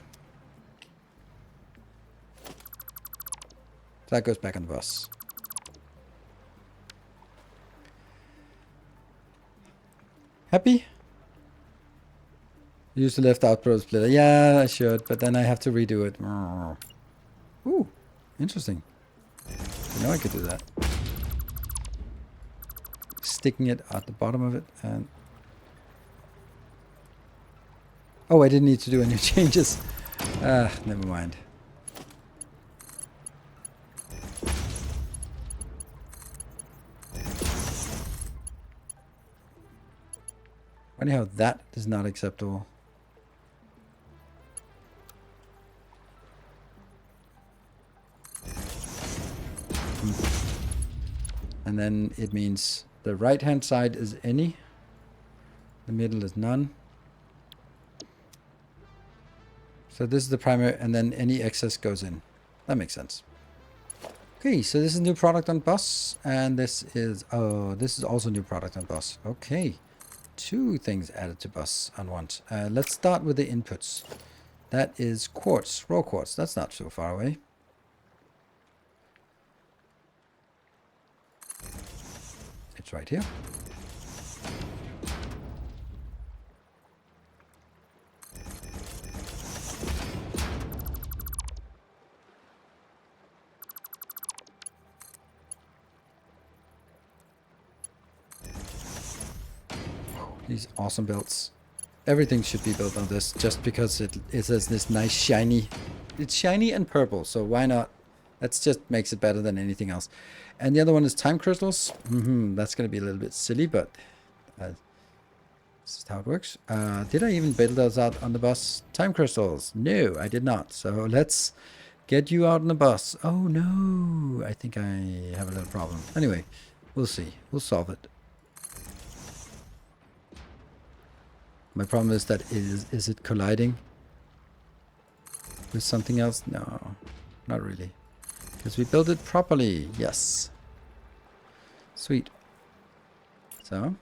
So that goes back on the bus. Happy? Use the left output splitter. Yeah, I should, but then I have to redo it. Ooh, interesting. You know I could do that. Sticking it at the bottom of it and... Oh, I didn't need to do any changes. Never mind. Funny how that is not acceptable. And then it means the right hand side is any, the middle is none. So this is the primary, and then any excess goes in. That makes sense. Okay, so this is new product on bus, and this is also new product on bus. Okay, 2 things added to bus on once. Let's start with the inputs. That is quartz, raw quartz. That's not so far away. It's right here. These awesome builds. Everything should be built on this just because it has this nice shiny. It's shiny and purple, so why not? That just makes it better than anything else. And the other one is time crystals. That's going to be a little bit silly, but this is how it works. Did I even build those out on the bus? Time crystals. No, I did not. So let's get you out on the bus. Oh no, I think I have a little problem. Anyway, we'll see. We'll solve it. My problem is that is it colliding with something else? No, not really. Because we built it properly. Yes. Sweet. So.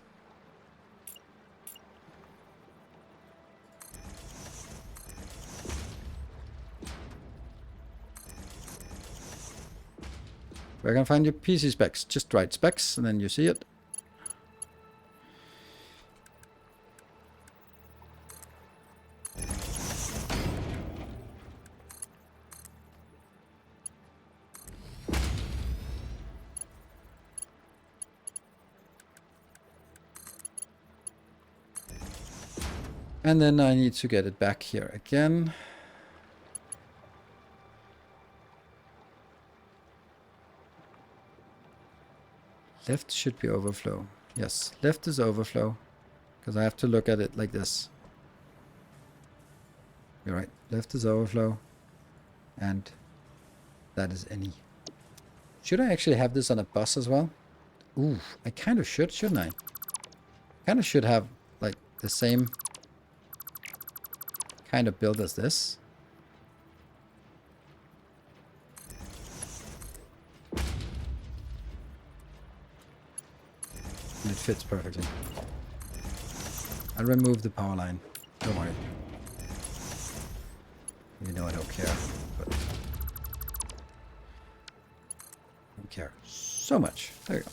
Where can I find your PC specs? Just write specs and then you see it. And then I need to get it back here again. Left should be overflow. Yes, left is overflow. Because I have to look at it like this. You're right. Left is overflow. And that is any. Should I actually have this on a bus as well? Ooh, I kind of should, shouldn't I? Kind of should have like the same kind of build as this. And it fits perfectly. I'll remove the power line. Don't worry. You know I don't care, but I don't care so much. There you go.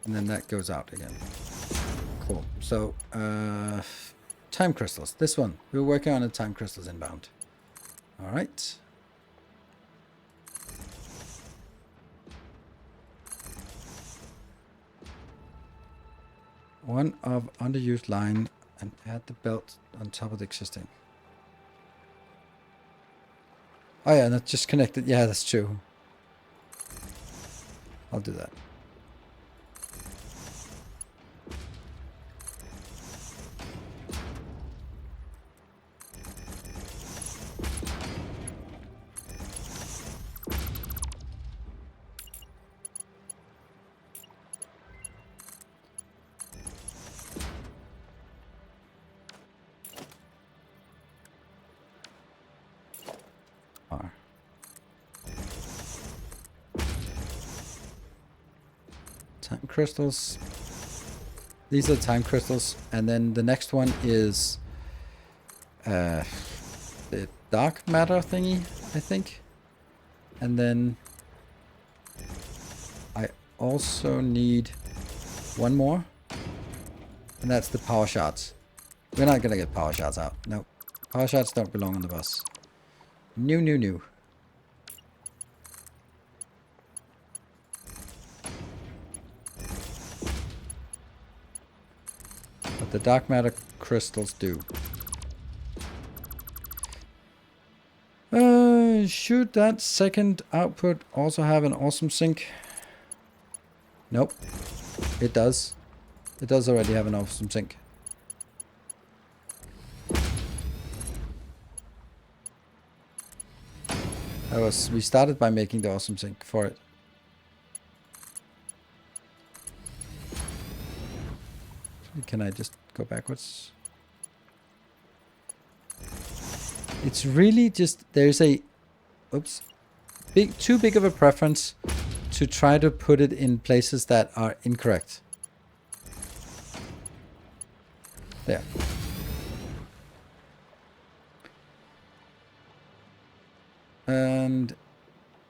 And then that goes out again. Cool. So, time crystals. This one. We're working on the time crystals inbound. All right. One of underused line and add the belt on top of the existing. Oh yeah, that's just connected. Yeah, that's true. I'll do that. Time crystals. These are time crystals, and then the next one is the dark matter thingy, I think. And then I also need one more, and that's the power shards. We're not gonna get power shards out. No, power shards don't belong on the bus. New. But the dark matter crystals do. Should that second output also have an awesome sync? Nope. It does. It does already have an awesome sink. We started by making the awesome sink for it. Can I just go backwards? It's really just, there's a, oops, too big of a preference to try to put it in places that are incorrect. There. And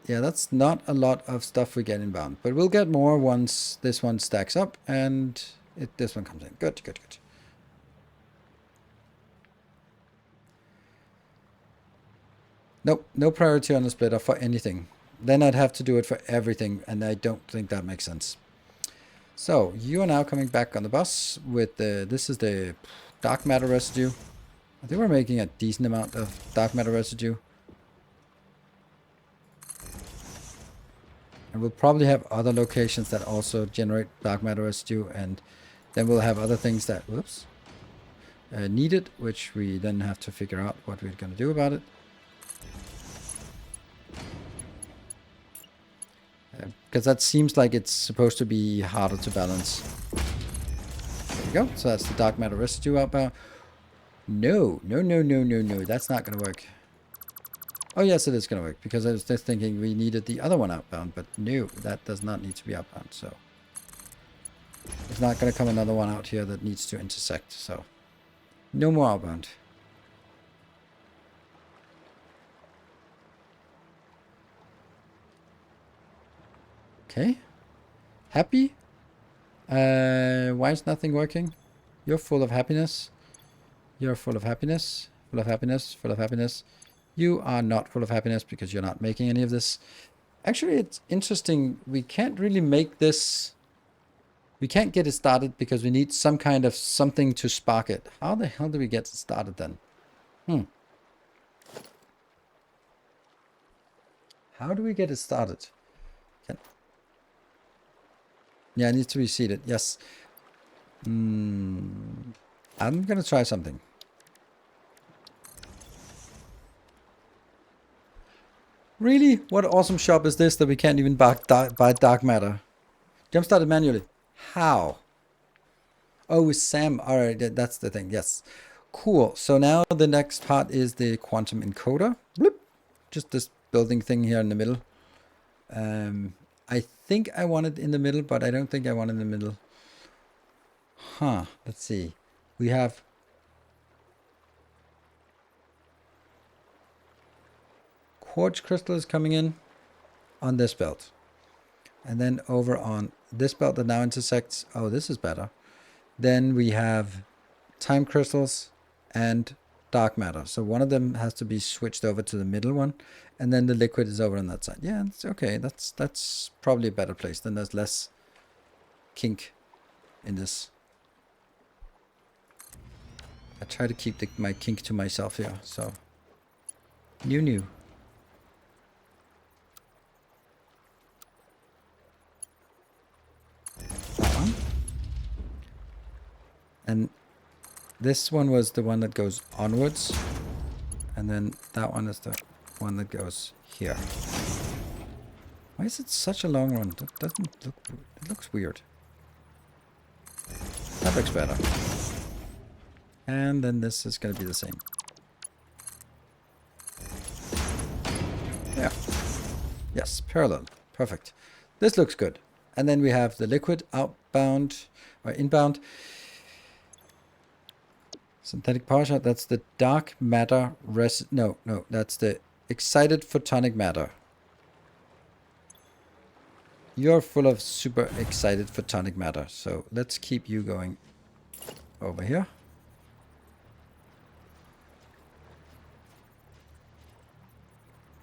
yeah, that's not a lot of stuff we get inbound, but we'll get more once this one stacks up and this one comes in. Good, good, good. Nope, no priority on the splitter for anything. Then I'd have to do it for everything, and I don't think that makes sense. So you are now coming back on the bus with this is the dark matter residue. I think we're making a decent amount of dark matter residue. And we'll probably have other locations that also generate dark matter residue, and then we'll have other things that, whoops, need it, which we then have to figure out what we're going to do about it. Because that seems like it's supposed to be harder to balance. There we go. So that's the dark matter residue outbound. No, no, no, no, no, no. That's not going to work. Oh, yes, it is going to work, because I was just thinking we needed the other one outbound, but no, that does not need to be outbound, so. There's not going to come another one out here that needs to intersect, so. No more outbound. Okay. Happy? Why is nothing working? You're full of happiness. You're full of happiness. Full of happiness. Full of happiness. You are not full of happiness because you're not making any of this. Actually, it's interesting. We can't really make this. We can't get it started because we need some kind of something to spark it. How the hell do we get it started then? How do we get it started? Yeah, it needs to be seated. Yes. I'm going to try something. Really? What awesome shop is this that we can't even buy dark matter? Jump started manually. How? Oh, Sam. All right, that's the thing. Yes. Cool. So now the next part is the quantum encoder. Bloop. Just this building thing here in the middle. I think I want it in the middle, but I don't think I want it in the middle. Huh. Let's see. We have quartz crystals coming in on this belt. And then over on this belt that now intersects. Oh, this is better. Then we have time crystals and dark matter. So one of them has to be switched over to the middle one. And then the liquid is over on that side. Yeah, it's okay. That's probably a better place. Then there's less kink in this. I try to keep my kink to myself here. So, new. That one. And this one was the one that goes onwards. And then that one is the one that goes here. Why is it such a long run? That doesn't look, it looks weird. That looks better. And then this is going to be the same. Yeah. Yes, parallel. Perfect. This looks good. And then we have the liquid outbound or inbound. Synthetic power shot. That's the dark matter. No, that's the excited photonic matter. You're full of super excited photonic matter. So let's keep you going over here.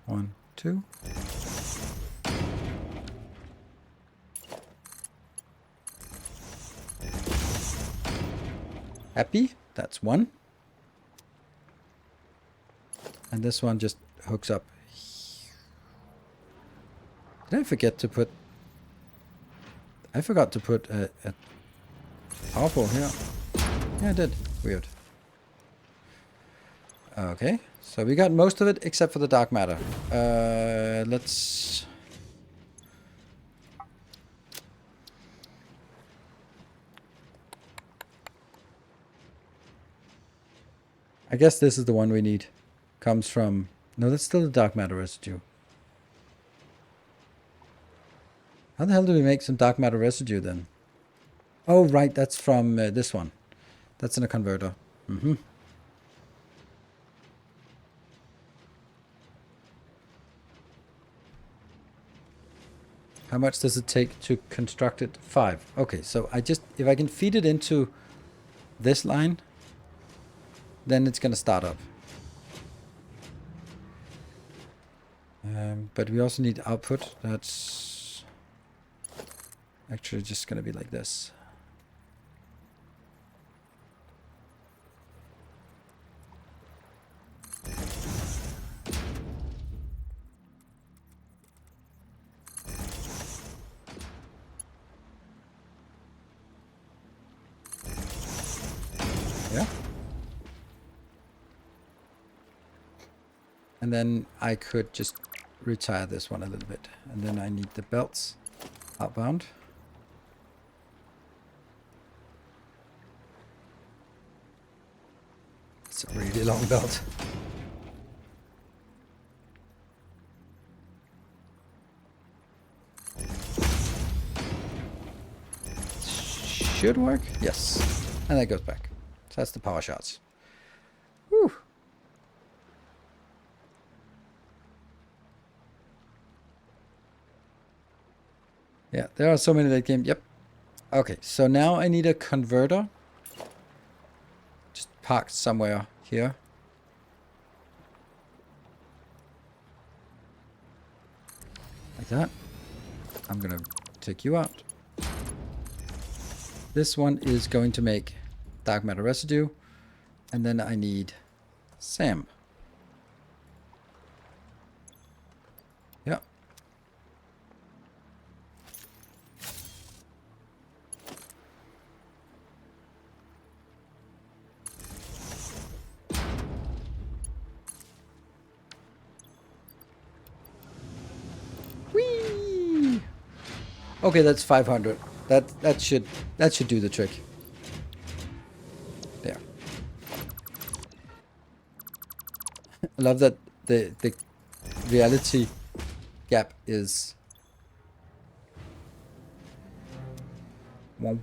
One, two. Happy? That's one. And this one just hooks up. Did I forget to put... I forgot to put a powerful here. Yeah, I did. Weird. Okay, so we got most of it except for the dark matter. Let's... I guess this is the one we need. Comes from... No, that's still the dark matter residue. How the hell do we make some dark matter residue then? Oh, right, that's from this one. That's in a converter. Mm-hmm. How much does it take to construct it? 5. Okay, so if I can feed it into this line, then it's gonna start up. But we also need output. That's actually just gonna be like this. Yeah. And then I could just retire this one a little bit. And then I need the belts outbound. It's a really long belt. Should work. Yes. And that goes back. So that's the power shots. Whew. Yeah, there are so many that game. Yep. Okay, so now I need a converter. Just parked somewhere here. Like that. I'm gonna take you out. This one is going to make dark matter residue. And then I need Sam. Yeah. Whee! Okay, that's 500. That should do the trick. There. I love that the reality gap is All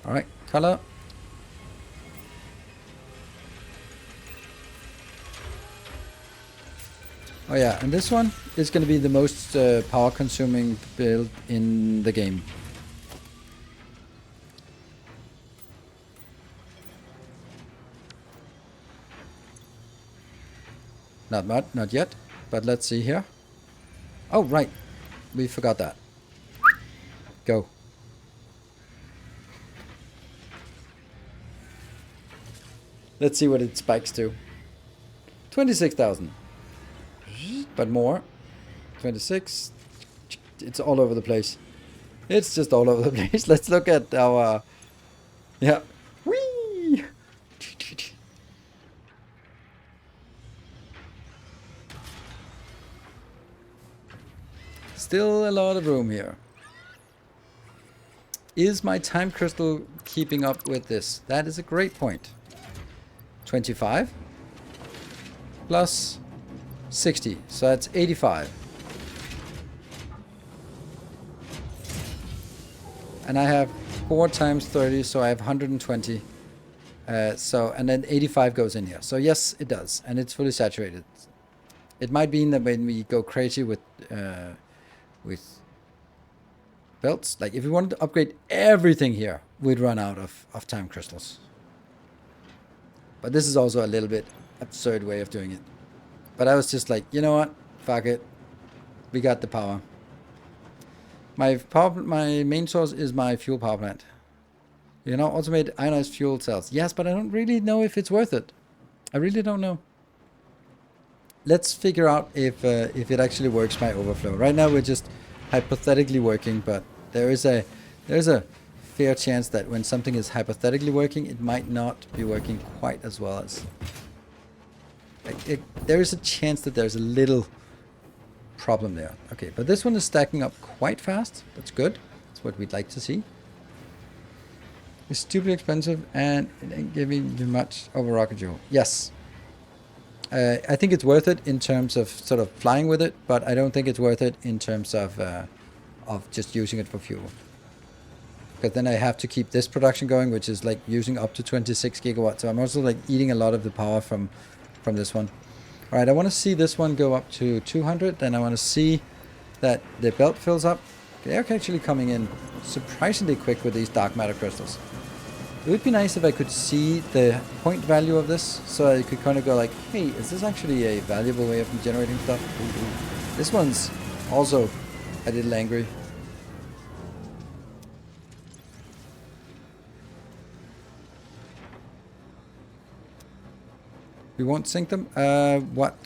right, color. Oh yeah, and this one is going to be the most power consuming build in the game. Not yet, but let's see here. Oh right, we forgot that. Go. Let's see what it spikes to. 26,000. But more. 26. It's all over the place. It's just all over the place. Let's look at our... Yeah. Whee! Still a lot of room here. Is my time crystal keeping up with this? That is a great point. 25 plus 60, so that's 85. And I have 4 times 30, so I have 120. And then 85 goes in here. So yes, it does, and it's fully saturated. It might mean that when we go crazy with belts, like if we wanted to upgrade everything here, we'd run out of time crystals. But this is also a little bit absurd way of doing it. But I was just like, you know what? Fuck it. We got the power. My main source is my fuel power plant. You know, automate ionized fuel cells. Yes, but I don't really know if it's worth it. I really don't know. Let's figure out if it actually works my overflow. Right now we're just hypothetically working, but there is a there's a fair chance that when something is hypothetically working, it might not be working quite as well as... there is a chance that there's a little problem there. Okay, but this one is stacking up quite fast. That's good. That's what we'd like to see. It's stupidly expensive and it ain't giving you much over rocket fuel. Yes. I think it's worth it in terms of sort of flying with it, but I don't think it's worth it in terms of just using it for fuel. Because then I have to keep this production going, which is like using up to 26 gigawatts. So I'm also like eating a lot of the power from this one. All right, I want to see this one go up to 200. Then I want to see that the belt fills up. They're actually coming in surprisingly quick with these dark matter crystals. It would be nice if I could see the point value of this, so I could kind of go like, hey, is this actually a valuable way of generating stuff? Ooh. This one's also a little angry. We won't sync them? What?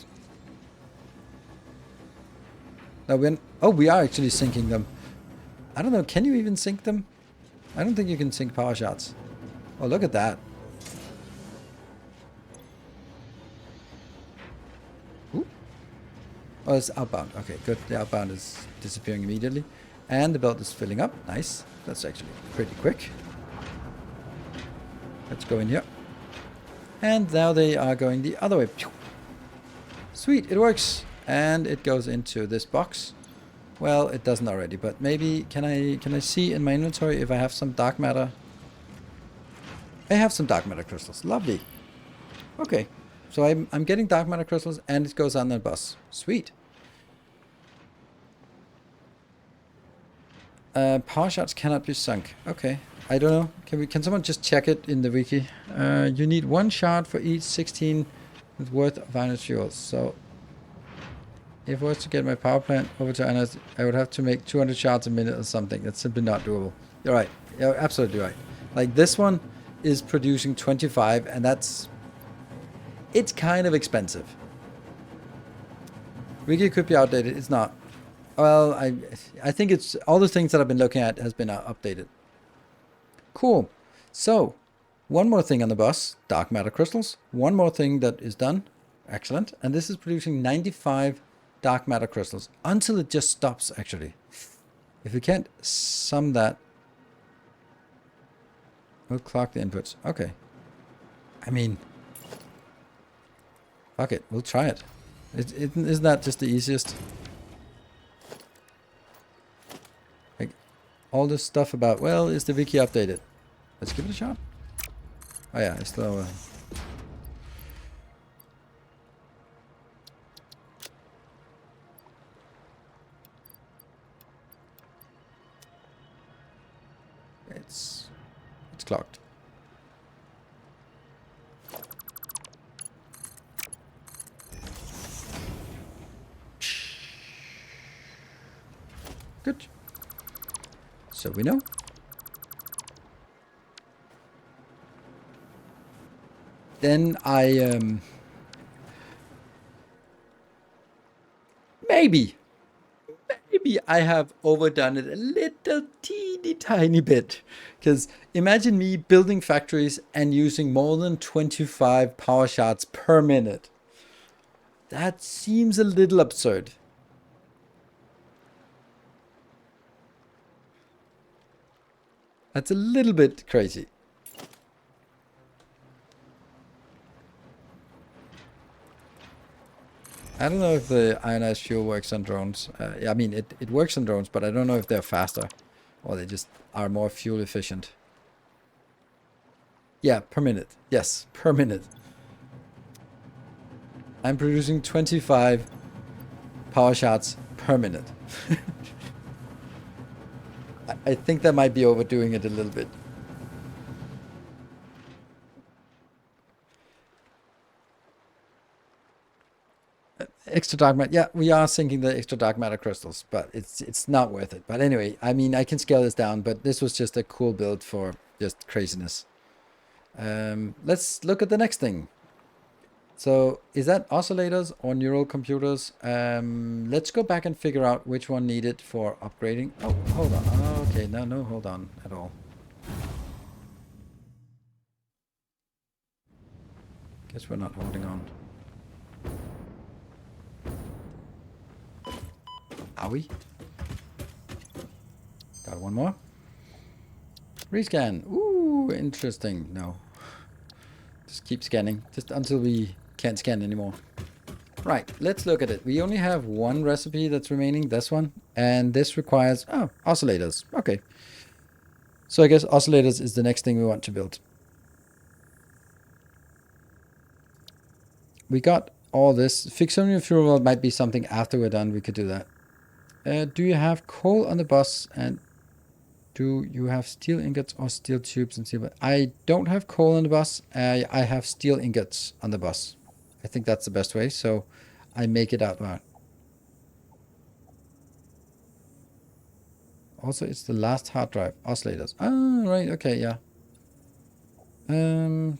No, oh, we are actually syncing them. I don't know, can you even sync them? I don't think you can sync power shots. Oh, look at that. Ooh. Oh, it's outbound. Okay, good. The outbound is disappearing immediately. And the belt is filling up. Nice. That's actually pretty quick. Let's go in here. And now they are going the other way. Sweet, it works. And it goes into this box. Well, it doesn't already, but maybe can I see in my inventory if I have some dark matter? I have some dark matter crystals. Lovely. Okay. So I'm getting dark matter crystals and it goes on the bus. Sweet. Power shots cannot be sunk. Okay. I don't know. Can someone just check it in the wiki? You need 1 shard for each 16 worth of iron fuels. So if I was to get my power plant over to Anna's, I would have to make 200 shards a minute or something. That's simply not doable. You're right. You're absolutely right. Like this one is producing 25 and it's kind of expensive. Wiki could be outdated. It's not. Well, I think it's all the things that I've been looking at has been updated. Cool. So one more thing on the bus, dark matter crystals. One more thing that is done. Excellent. And this is producing 95 dark matter crystals until it just stops actually. If we can't sum that, we'll clock the inputs. Okay. I mean, fuck it. We'll try it. Isn't that just the easiest? Like, all this stuff about, well, is the wiki updated? Let's give it a shot. Oh yeah, it's still... It's clocked. Good. So we know. Then maybe I have overdone it a little teeny tiny bit. Because imagine me building factories and using more than 25 power shards per minute. That seems a little absurd. That's a little bit crazy. I don't know if the ionized fuel works on drones. I mean, it works on drones, but I don't know if they're faster or they just are more fuel efficient. Yeah, per minute. Yes, per minute. I'm producing 25 power shots per minute. I think that might be overdoing it a little bit. Extra dark matter. Yeah, we are sinking the extra dark matter crystals, but it's not worth it. But anyway, I mean, I can scale this down, but this was just a cool build for just craziness. Let's look at the next thing. So is that oscillators or neural computers? Let's go back and figure out which one needed for upgrading. Oh, hold on. Oh, okay, no, hold on at all. Guess we're not holding on. Are we? Got one more. Rescan. Ooh, interesting. No. Just keep scanning. Just until we can't scan anymore. Right, let's look at it. We only have one recipe that's remaining, this one. And this requires, oh, oscillators. Okay. So I guess oscillators is the next thing we want to build. We got all this. Fixonium fuel rod might be something after we're done. We could do that. Do you have coal on the bus? And do you have steel ingots or steel tubes and steel? I don't have coal on the bus. I have steel ingots on the bus. I think that's the best way. So I make it out loud. Also, it's the last hard drive. Oscillators. Ah, right. Okay, yeah.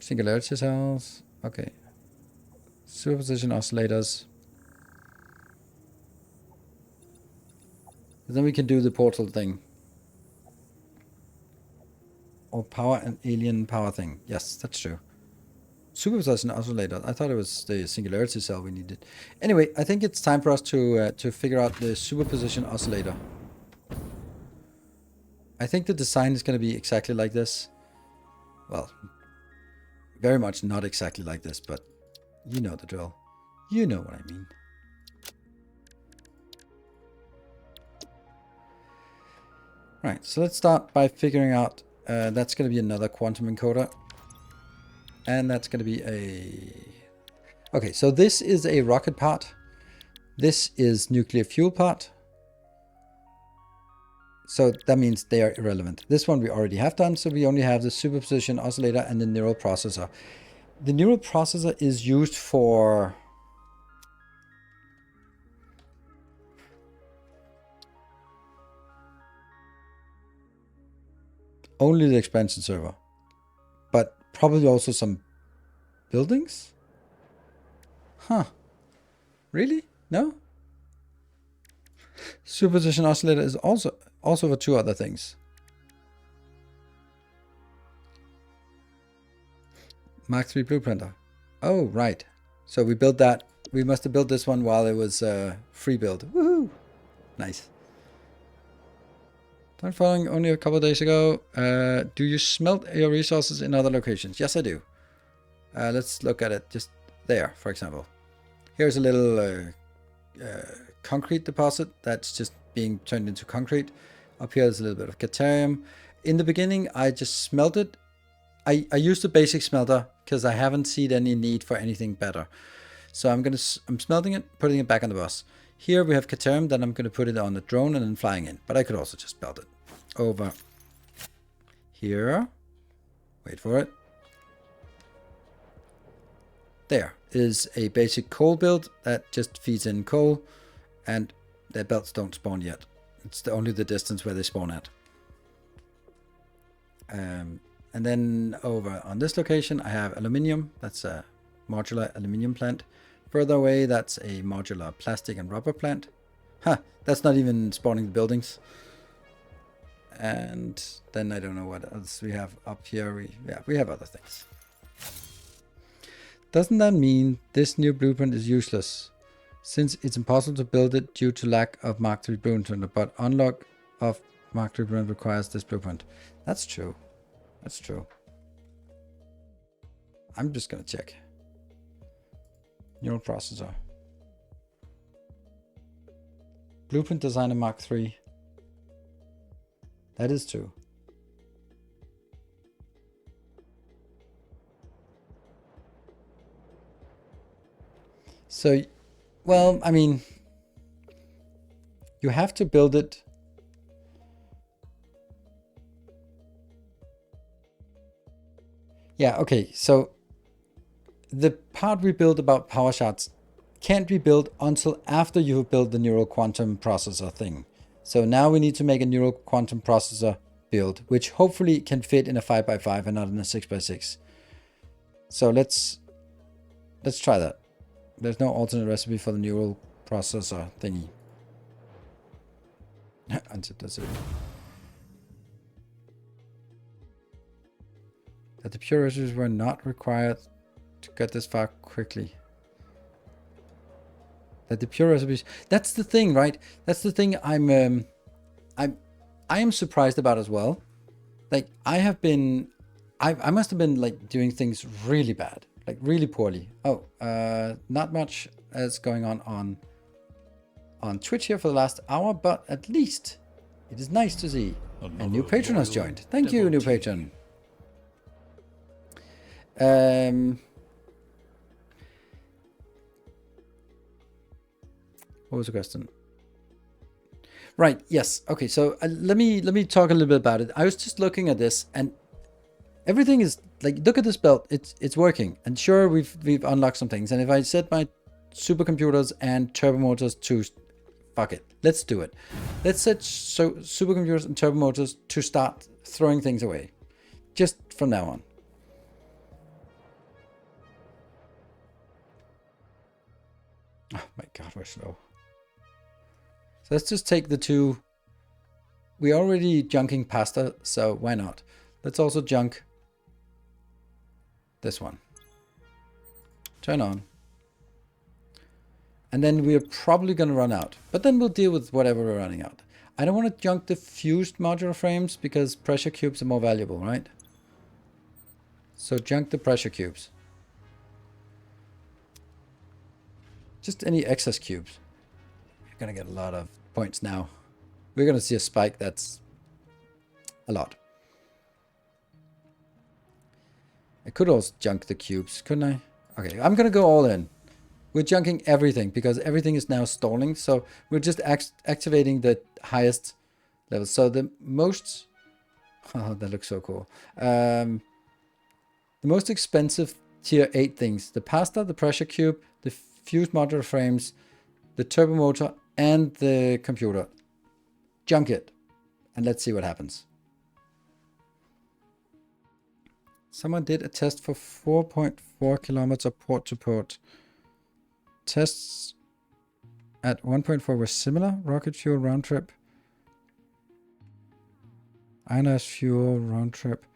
Singularity cells. Okay. Superposition oscillators. Then we can do the portal thing. Or power and alien power thing. Yes, that's true. Superposition oscillator. I thought it was the singularity cell we needed. Anyway, I think it's time for us to figure out the superposition oscillator. I think the design is going to be exactly like this. Well, very much not exactly like this, but you know the drill. You know what I mean. Right, so let's start by figuring out, that's going to be another quantum encoder. And that's going to be a... Okay, so this is a rocket part. This is nuclear fuel part. So that means they are irrelevant. This one we already have done, so we only have the superposition oscillator and the neural processor. The neural processor is used for... only the expansion server. But probably also some buildings? Huh. Really? No? Superposition oscillator is also for two other things. Mark III blueprinter. Oh, right. So we built that. We must have built this one while it was free build. Woohoo! Nice. Time following only a couple of days ago. Do you smelt your resources in other locations? Yes, I do. Let's look at it just there, for example. Here's a little concrete deposit that's just being turned into concrete. Up here is a little bit of Caterium. In the beginning, I just smelted. I used a basic smelter because I haven't seen any need for anything better. So I'm smelting it, putting it back on the bus. Here we have Caterium, then I'm going to put it on the drone and then flying in. But I could also just melt it. Over here. Wait for it. There is a basic coal build that just feeds in coal, and their belts don't spawn yet. It's only the distance where they spawn at. And then over on this location, I have aluminium. That's a modular aluminium plant. Further away, that's a modular plastic and rubber plant. Huh, that's not even spawning the buildings. And then I don't know what else we have up here. We have other things. Doesn't that mean this new blueprint is useless, since it's impossible to build it due to lack of Mark III blueprint, but unlock of Mark III blueprint requires this blueprint? That's true. That's true. I'm just gonna check. Neural processor. Blueprint designer Mark III. That is true. So, well, I mean, you have to build it. Yeah, okay, so the part we built about power shots can't be built until after you have built the neural quantum processor thing. So now we need to make a neural quantum processor build, which hopefully can fit in a 5x5 and not in a 6x6. So let's Let's try that. There's no alternate recipe for the neural processor thingy. Until does it. That the pure recipes were not required to get this far quickly. That the pure recipes. That's the thing, right? That's the thing I am surprised about as well. Like I must have been like doing things really bad, like really poorly. Oh, not much is going on Twitch here for the last hour, but at least it is nice to see a new patron has joined. Thank you, new patron. What was the question? Right. Yes. Okay. So let me talk a little bit about it. I was just looking at this, and everything is like, look at this belt. It's working, and sure we've unlocked some things. And if I set my supercomputers and turbo motors to, fuck it, let's do it. Let's set supercomputers and turbo motors to start throwing things away, just from now on. Oh my god, we're slow. So let's just take the two. We're already junking pasta, so why not? Let's also junk this one. Turn on. And then we're probably going to run out. But then we'll deal with whatever we're running out. I don't want to junk the fused modular frames because pressure cubes are more valuable, right? So junk the pressure cubes. Just any excess cubes. We're going to get a lot of points now. We're going to see a spike that's a lot. I could also junk the cubes, couldn't I? Okay, I'm going to go all in. We're junking everything because everything is now stalling. So we're just activating the highest level. So the most... Oh, that looks so cool. The most expensive tier 8 things. The pasta, the pressure cube, the fused modular frames, the turbo motor, and the computer. Junk it. And let's see what happens. Someone did a test for 4.4 kilometers port to port. Tests at 1.4 were similar. Rocket fuel round trip. Ionized fuel round trip.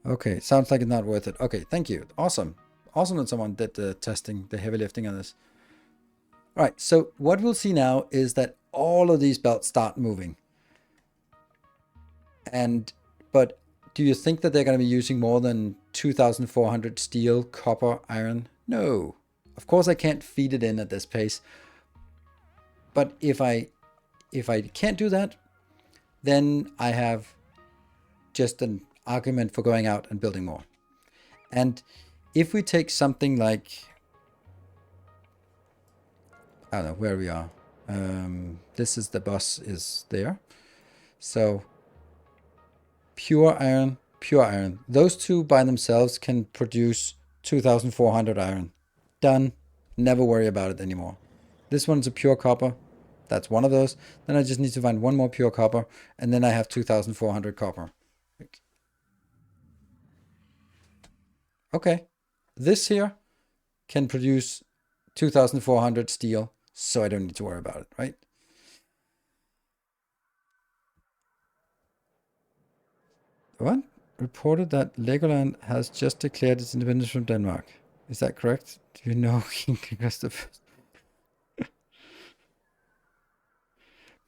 Okay, sounds like it's not worth it. Okay, thank you. Awesome. Awesome that someone did the testing, the heavy lifting on this. All right, so what we'll see now is that all of these belts start moving. But do you think that they're going to be using more than 2,400 steel, copper, iron? No. Of course I can't feed it in at this pace. But if I can't do that, then I have just an argument for going out and building more. And if we take something like, I don't know where we are. This is the bus is there. So pure iron, pure iron. Those two by themselves can produce 2,400 iron. Done. Never worry about it anymore. This one's a pure copper. That's one of those. Then I just need to find one more pure copper, and then I have 2,400 copper. Okay. This here can produce 2,400 steel, so I don't need to worry about it, right? What? Reported that Legoland has just declared its independence from Denmark. Is that correct? Do you know King Christopher?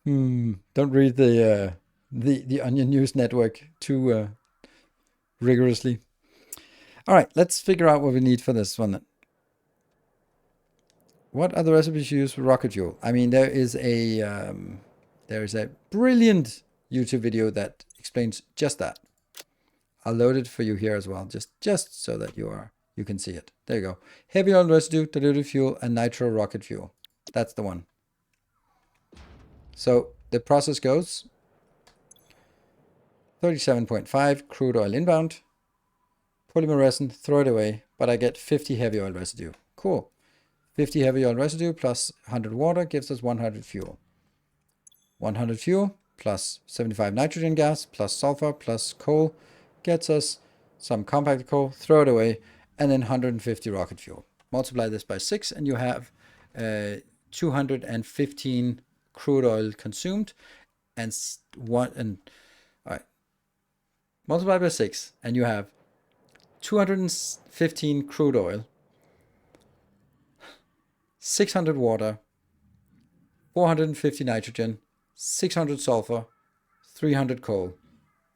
Don't read the Onion News Network too rigorously. All right, let's figure out what we need for this one then. What other recipes you use for rocket fuel? I mean, there is a brilliant YouTube video that explains just that. I'll load it for you here as well, just so that you can see it. There you go. Heavy oil residue, diluted fuel, and nitro rocket fuel. That's the one. So the process goes 37.5 crude oil inbound, polymer resin, throw it away, but I get 50 heavy oil residue. Cool. 50 heavy oil residue plus 100 water gives us 100 fuel. 100 fuel plus 75 nitrogen gas plus sulfur plus coal gets us some compacted coal, throw it away, and then 150 rocket fuel. multiply this by 6, and you have 215 crude oil consumed, and all right, multiply by 6, and you have 215 crude oil, 600 water, 450 nitrogen, 600 sulfur, 300 coal.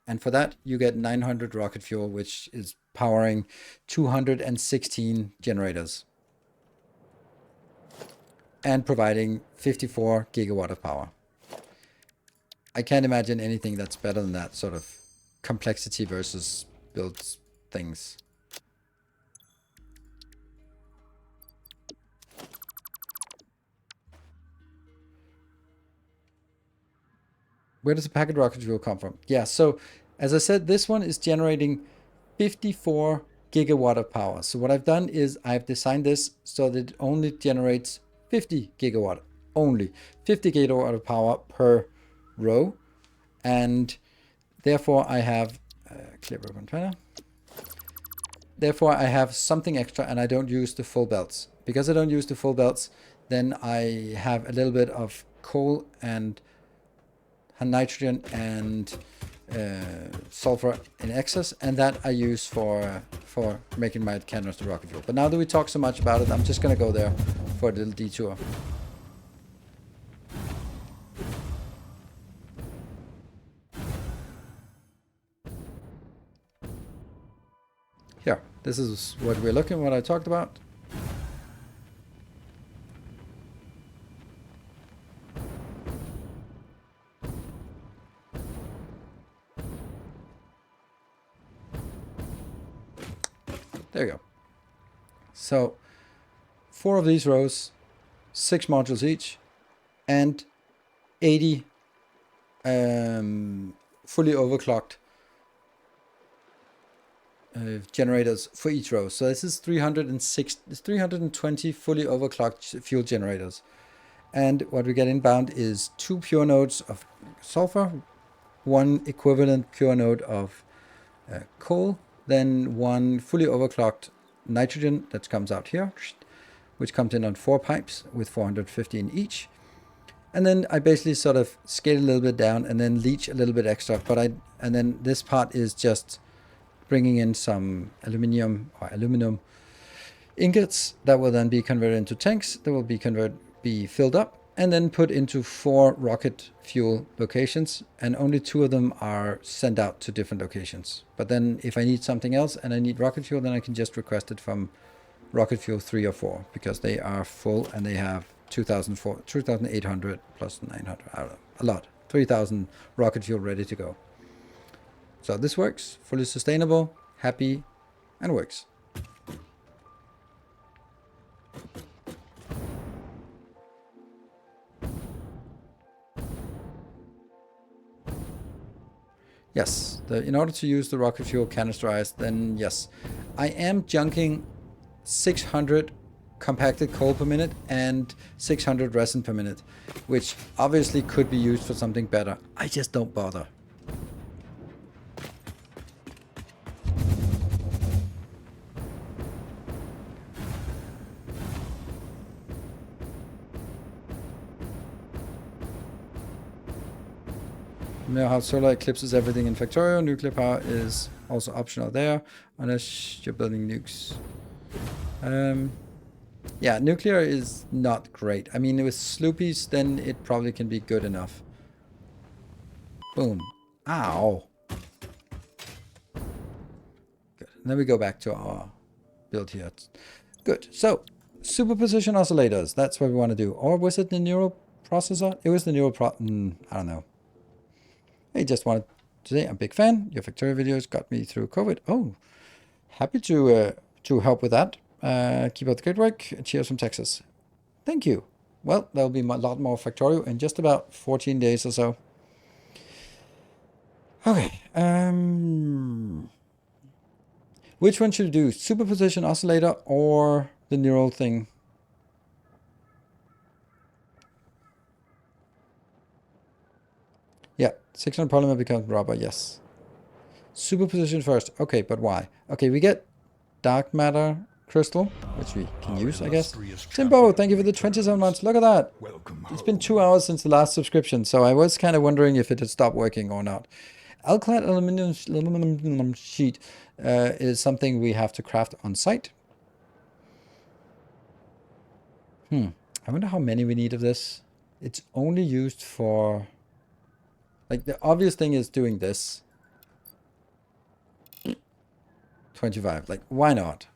And for that, you get 900 rocket fuel, which is powering 216 generators and providing 54 gigawatt of power. I can't imagine anything that's better than that sort of complexity versus build things. Where does the packet rocket fuel come from? Yeah, so as I said, this one is generating 54 gigawatt of power. So what I've done is I've designed this so that it only generates 50 gigawatt, only 50 gigawatt of power per row. And therefore I have clear container. Therefore I have something extra, and I don't use the full belts. Because I don't use the full belts, then I have a little bit of coal and nitrogen and sulfur in excess, and that I use for making my canister rocket fuel. But now that we talk so much about it, I'm just going to go there for a little detour. Here, this is what we're looking, what I talked about. There you go. So 4 of these rows, 6 modules each, and 80 fully overclocked generators for each row. So this is 320 fully overclocked fuel generators. And what we get inbound is 2 pure nodes of sulfur, 1 equivalent pure node of coal, then 1 fully overclocked nitrogen that comes out here, which comes in on 4 pipes with 450 in each. And then I basically sort of scale a little bit down and then leach a little bit extra. And then this part is just bringing in some aluminum ingots that will then be converted into tanks that will be filled up and then put into 4 rocket fuel locations, and only 2 of them are sent out to different locations. But then if I need something else and I need rocket fuel, then I can just request it from rocket fuel 3 or 4, because they are full and they have 2,800 plus 900, I don't know, a lot, 3,000 rocket fuel ready to go. So this works, fully sustainable, happy, and works. Yes, in order to use the rocket fuel canisterized, then yes. I am junking 600 compacted coal per minute and 600 resin per minute, which obviously could be used for something better. I just don't bother. You know how solar eclipses everything in Factorio. Nuclear power is also optional there, unless you're building nukes. Yeah, nuclear is not great. I mean, with sloopies, then it probably can be good enough. Boom. Ow. Good. And then we go back to our build here. Good. So, superposition oscillators. That's what we want to do. Or was it the neural processor? It was the neural I don't know. I just wanted to say I'm a big fan. Your Factorio videos got me through COVID. Oh, happy to help with that. Keep up the good work. Cheers from Texas. Thank you. Well, there'll be a lot more Factorio in just about 14 days or so. Okay. Which one should we do? Superposition oscillator or the neural thing? Yeah, 600 polymer becomes rubber, yes. Superposition first. Okay, but why? Okay, we get dark matter crystal, which we can use, I guess. illustrious Timbo, champion thank you for the 27 months. Look at that. Welcome It's been home. 2 hours since the last subscription, so I was kind of wondering if it had stopped working or not. Alclad aluminum sheet is something we have to craft on site. I wonder how many we need of this. It's only used for... Like, the obvious thing is doing this. 25. Like, why not?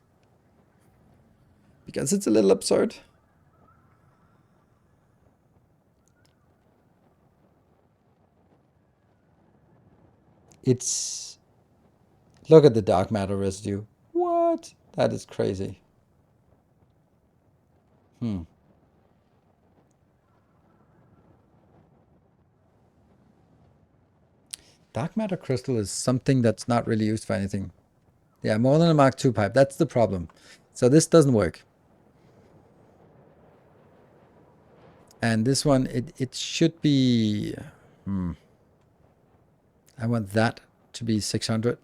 Because it's a little absurd. It's... Look at the dark matter residue. What? That is crazy. Dark matter crystal is something that's not really used for anything. Yeah, more than a Mark II pipe. That's the problem. So this doesn't work. And this one, it should be... I want that to be 600.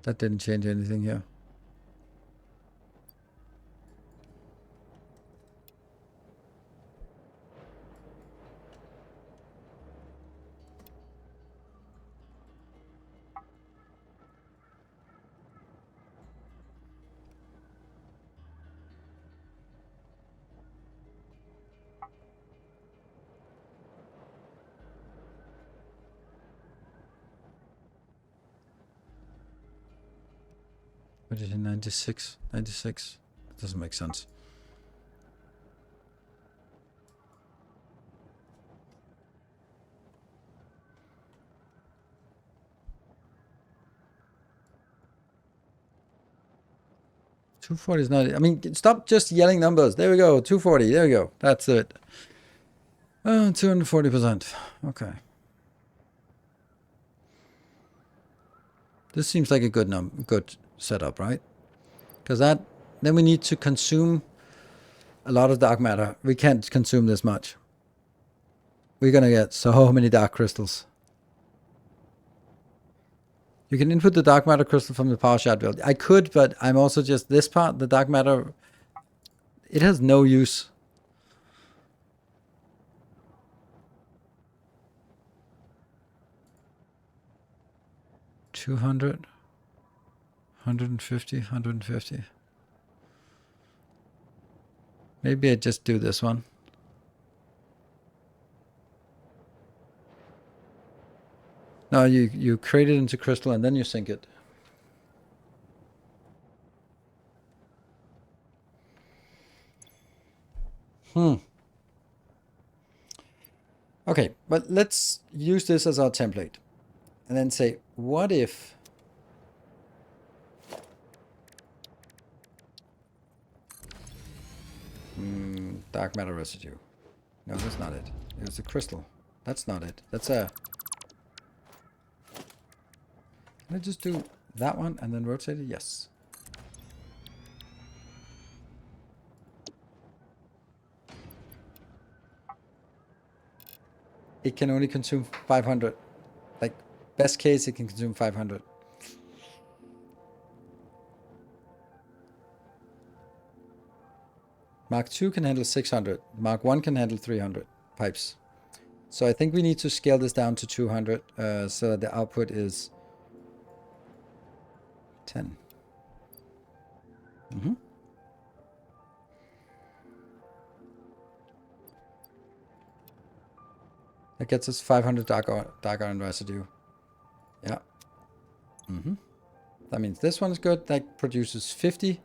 That didn't change anything here. What is it, 96? 96? That doesn't make sense. $240 is not... I mean, stop just yelling numbers. There we go. 240. There we go. That's it. 240%. Okay. This seems like a good setup, right? Because then we need to consume a lot of dark matter. We can't consume this much. We're gonna get so many dark crystals. You can input the dark matter crystal from the power shard build. I could, but I'm also just this part, the dark matter, it has no use. $200, 150, 150. Maybe I just do this one. No, you create it into crystal and then you sink it. Okay, but let's use this as our template. And then say, what if... dark matter residue. No, that's not it. It was a crystal. That's not it. That's a... Can I just do that one and then rotate it? Yes. It can only consume 500. Like, best case, it can consume 500. Mark II can handle 600. Mark I can handle 300 pipes. So I think we need to scale this down to 200 so that the output is 10. That gets us 500 dark iron residue. Yeah. That means this one is good. That produces 50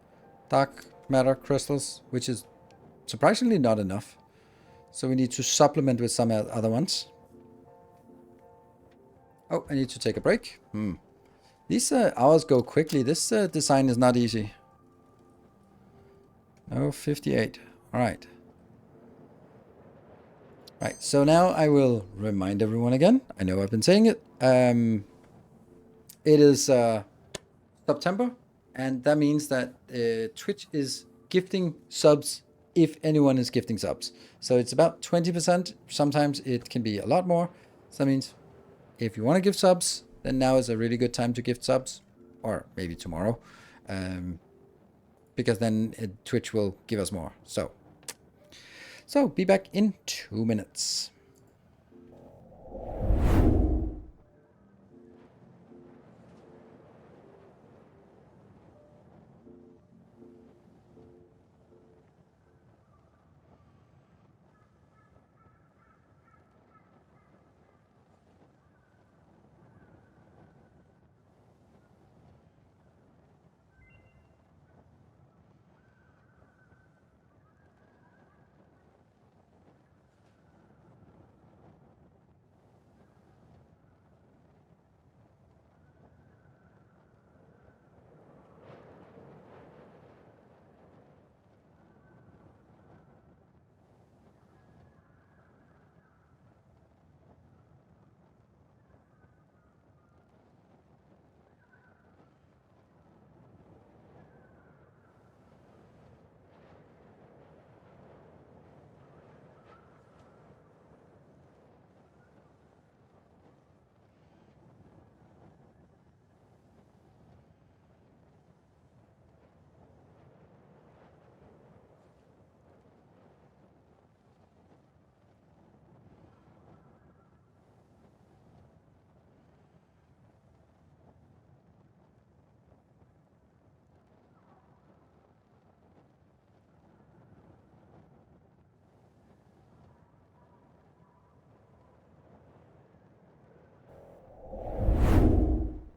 dark matter crystals, which is surprisingly not enough. So we need to supplement with some other ones. Oh, I need to take a break. These hours go quickly. This design is not easy. Oh, 58. All right. Right, so now I will remind everyone again. I know I've been saying it. it is September, and that means that Twitch is gifting subs if anyone is gifting subs. So it's about 20%. Sometimes it can be a lot more. So that means if you want to give subs, then now is a really good time to gift subs, or maybe tomorrow, because then Twitch will give us more. So be back in 2 minutes.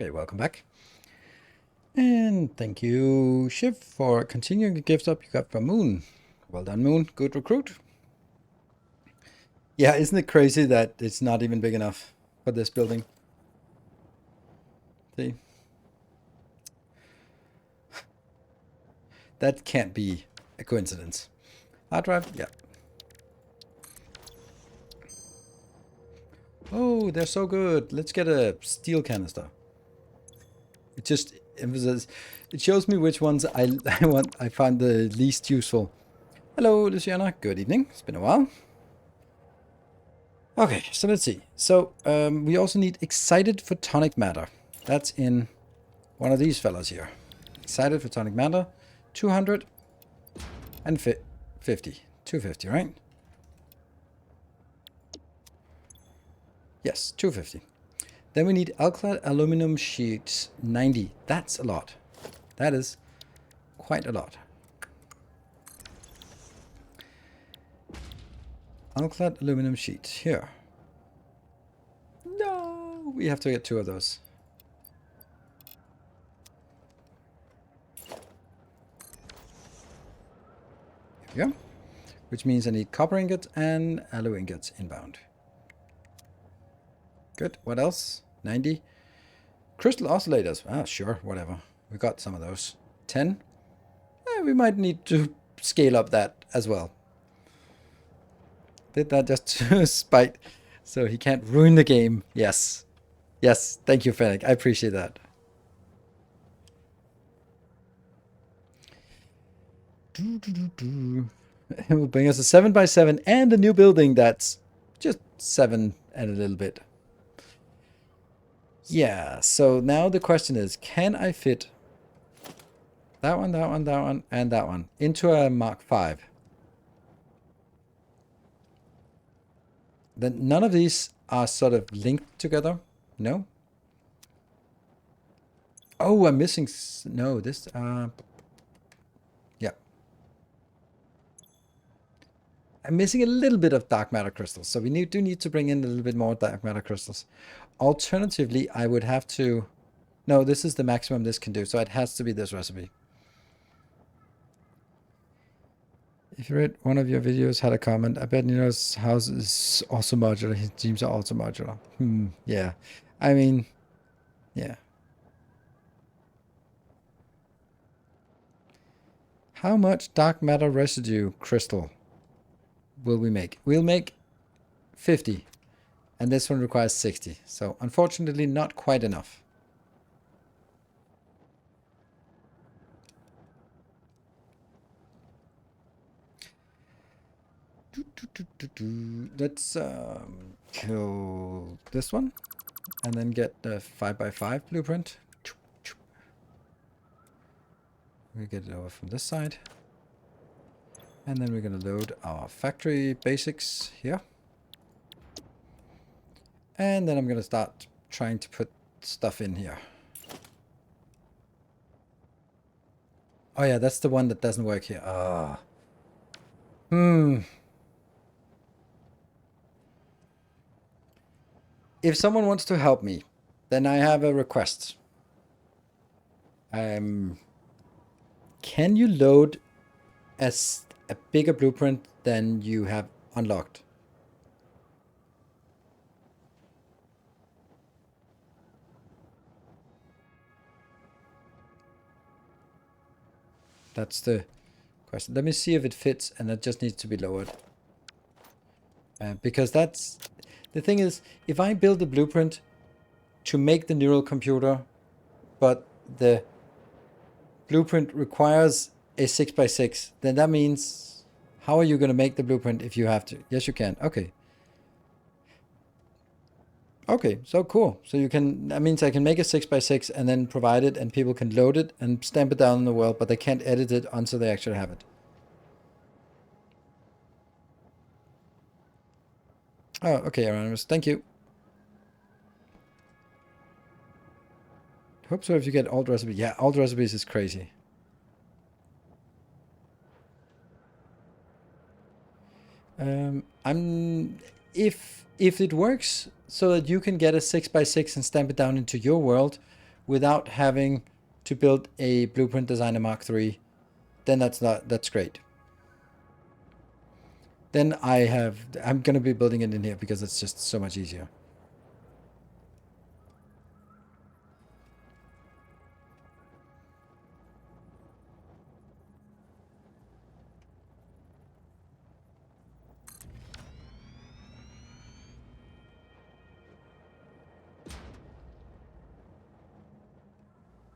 Okay, welcome back. And thank you, Shiv, for continuing the gift up you got from Moon. Well done, Moon. Good recruit. Yeah, isn't it crazy that it's not even big enough for this building? See? That can't be a coincidence. Hard drive? Yeah. Oh, they're so good. Let's get a steel canister. It just emphasizes, it shows me which ones I find the least useful. Hello, Luciana. Good evening. It's been a while. Okay, so let's see. So we also need excited photonic matter. That's in one of these fellas here. Excited photonic matter, 200 and 50. 250, right? Yes, 250. Then we need alkali aluminum sheets, 90. That's a lot. That is quite a lot. Alkali aluminum sheet here. No, we have to get 2 of those. Here we go. Which means I need copper ingots and alu ingots inbound. Good. What else? 90. Crystal oscillators. Ah, sure. Whatever. We got some of those. 10. We might need to scale up that as well. Did that just to spite so he can't ruin the game. Yes. Yes. Thank you, Fennec. I appreciate that. It will bring us a 7x7 and a new building that's just 7 and a little bit. Yeah, so now the question is, can I fit that one, that one, that one, and that one into a Mark 5? Then none of these are sort of linked together. No? Oh, I'm missing... No, this... yeah. I'm missing a little bit of dark matter crystals, so we do need to bring in a little bit more dark matter crystals. Alternatively, I would have to... No, this is the maximum this can do, so it has to be this recipe. If you read one of your videos, had a comment, I bet Nino's house is also modular. His teams are also modular. Yeah. I mean, yeah. How much dark matter residue crystal will we make? We'll make 50. And this one requires 60. So unfortunately, not quite enough. Let's kill this one and then get the 5x5 blueprint. We get it over from this side. And then we're going to load our factory basics here. And then I'm going to start trying to put stuff in here. Oh yeah, that's the one that doesn't work here. Ah. If someone wants to help me, then I have a request. Can you load as a bigger blueprint than you have unlocked? That's the question. Let me see if it fits, and it just needs to be lowered. Because that's... The thing is, if I build a blueprint to make the neural computer, but the blueprint requires a 6x6, then that means... How are you going to make the blueprint if you have to? Yes, you can. Okay. Okay, so cool. So you can, that means I can make a 6x6 and then provide it, and people can load it and stamp it down in the world, but they can't edit it until they actually have it. Oh, okay, Anonymous. Thank you. Hope so if you get alt recipes. Yeah, alt recipes is crazy. If it works so that you can get a 6x6 and stamp it down into your world without having to build a Blueprint Designer Mark III, then that's great. Then I'm gonna be building it in here because it's just so much easier.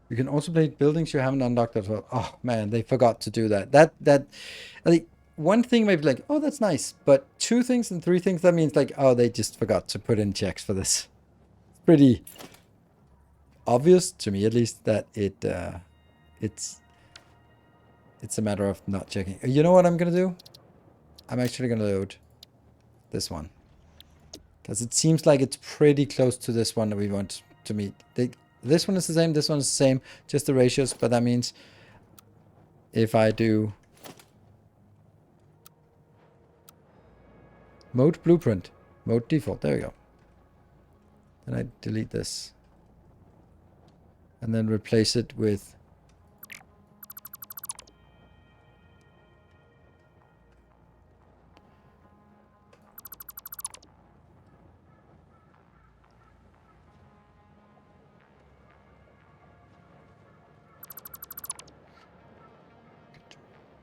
You can also play buildings you haven't unlocked as well. Oh man, they forgot to do that. I think one thing might be like, oh, that's nice, but 2 things and 3 things, that means like, oh, they just forgot to put in checks for this. It's pretty obvious to me, at least, that it's a matter of not checking. You know what I'm gonna do? I'm actually gonna load this one because it seems like it's pretty close to this one that we want to meet. This one is the same, this one is the same, just the ratios, but that means if I do mode blueprint, mode default, there we go. Then I delete this and then replace it with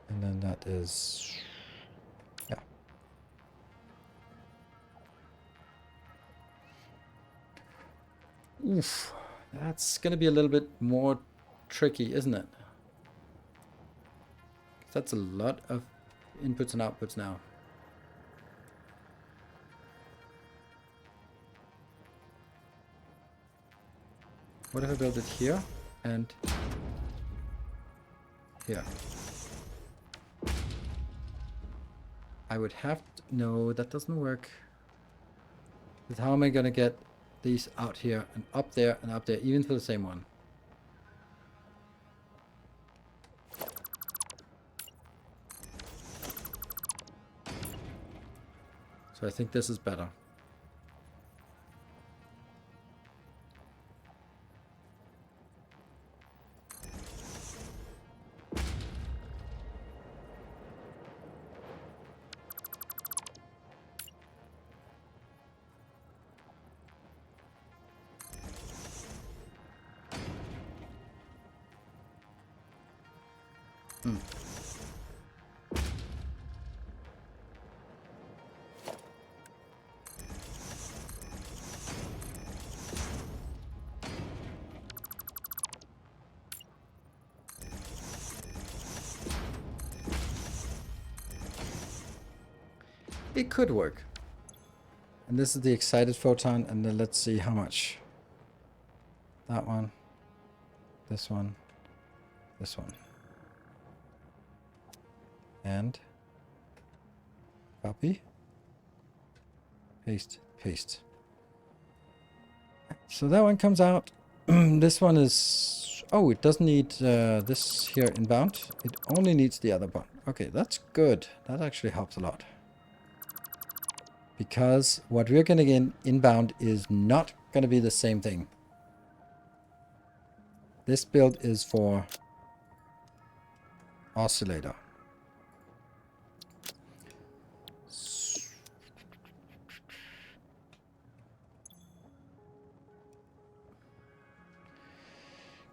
and then that is, yeah. Oof, that's gonna be a little bit more tricky, isn't it? That's a lot of inputs and outputs now. What if I build it here and here? I would have to, no, that doesn't work. But how am I gonna get these out here and up there, even for the same one? So I think this is better. It could work. And this is the excited photon, and then let's see how much. That one, this one, this one. And copy, paste, paste. So that one comes out. This one is, oh, it doesn't need this here inbound. It only needs the other one. Okay, that's good. That actually helps a lot. Because what we're going to get inbound is not going to be the same thing. This build is for oscillator.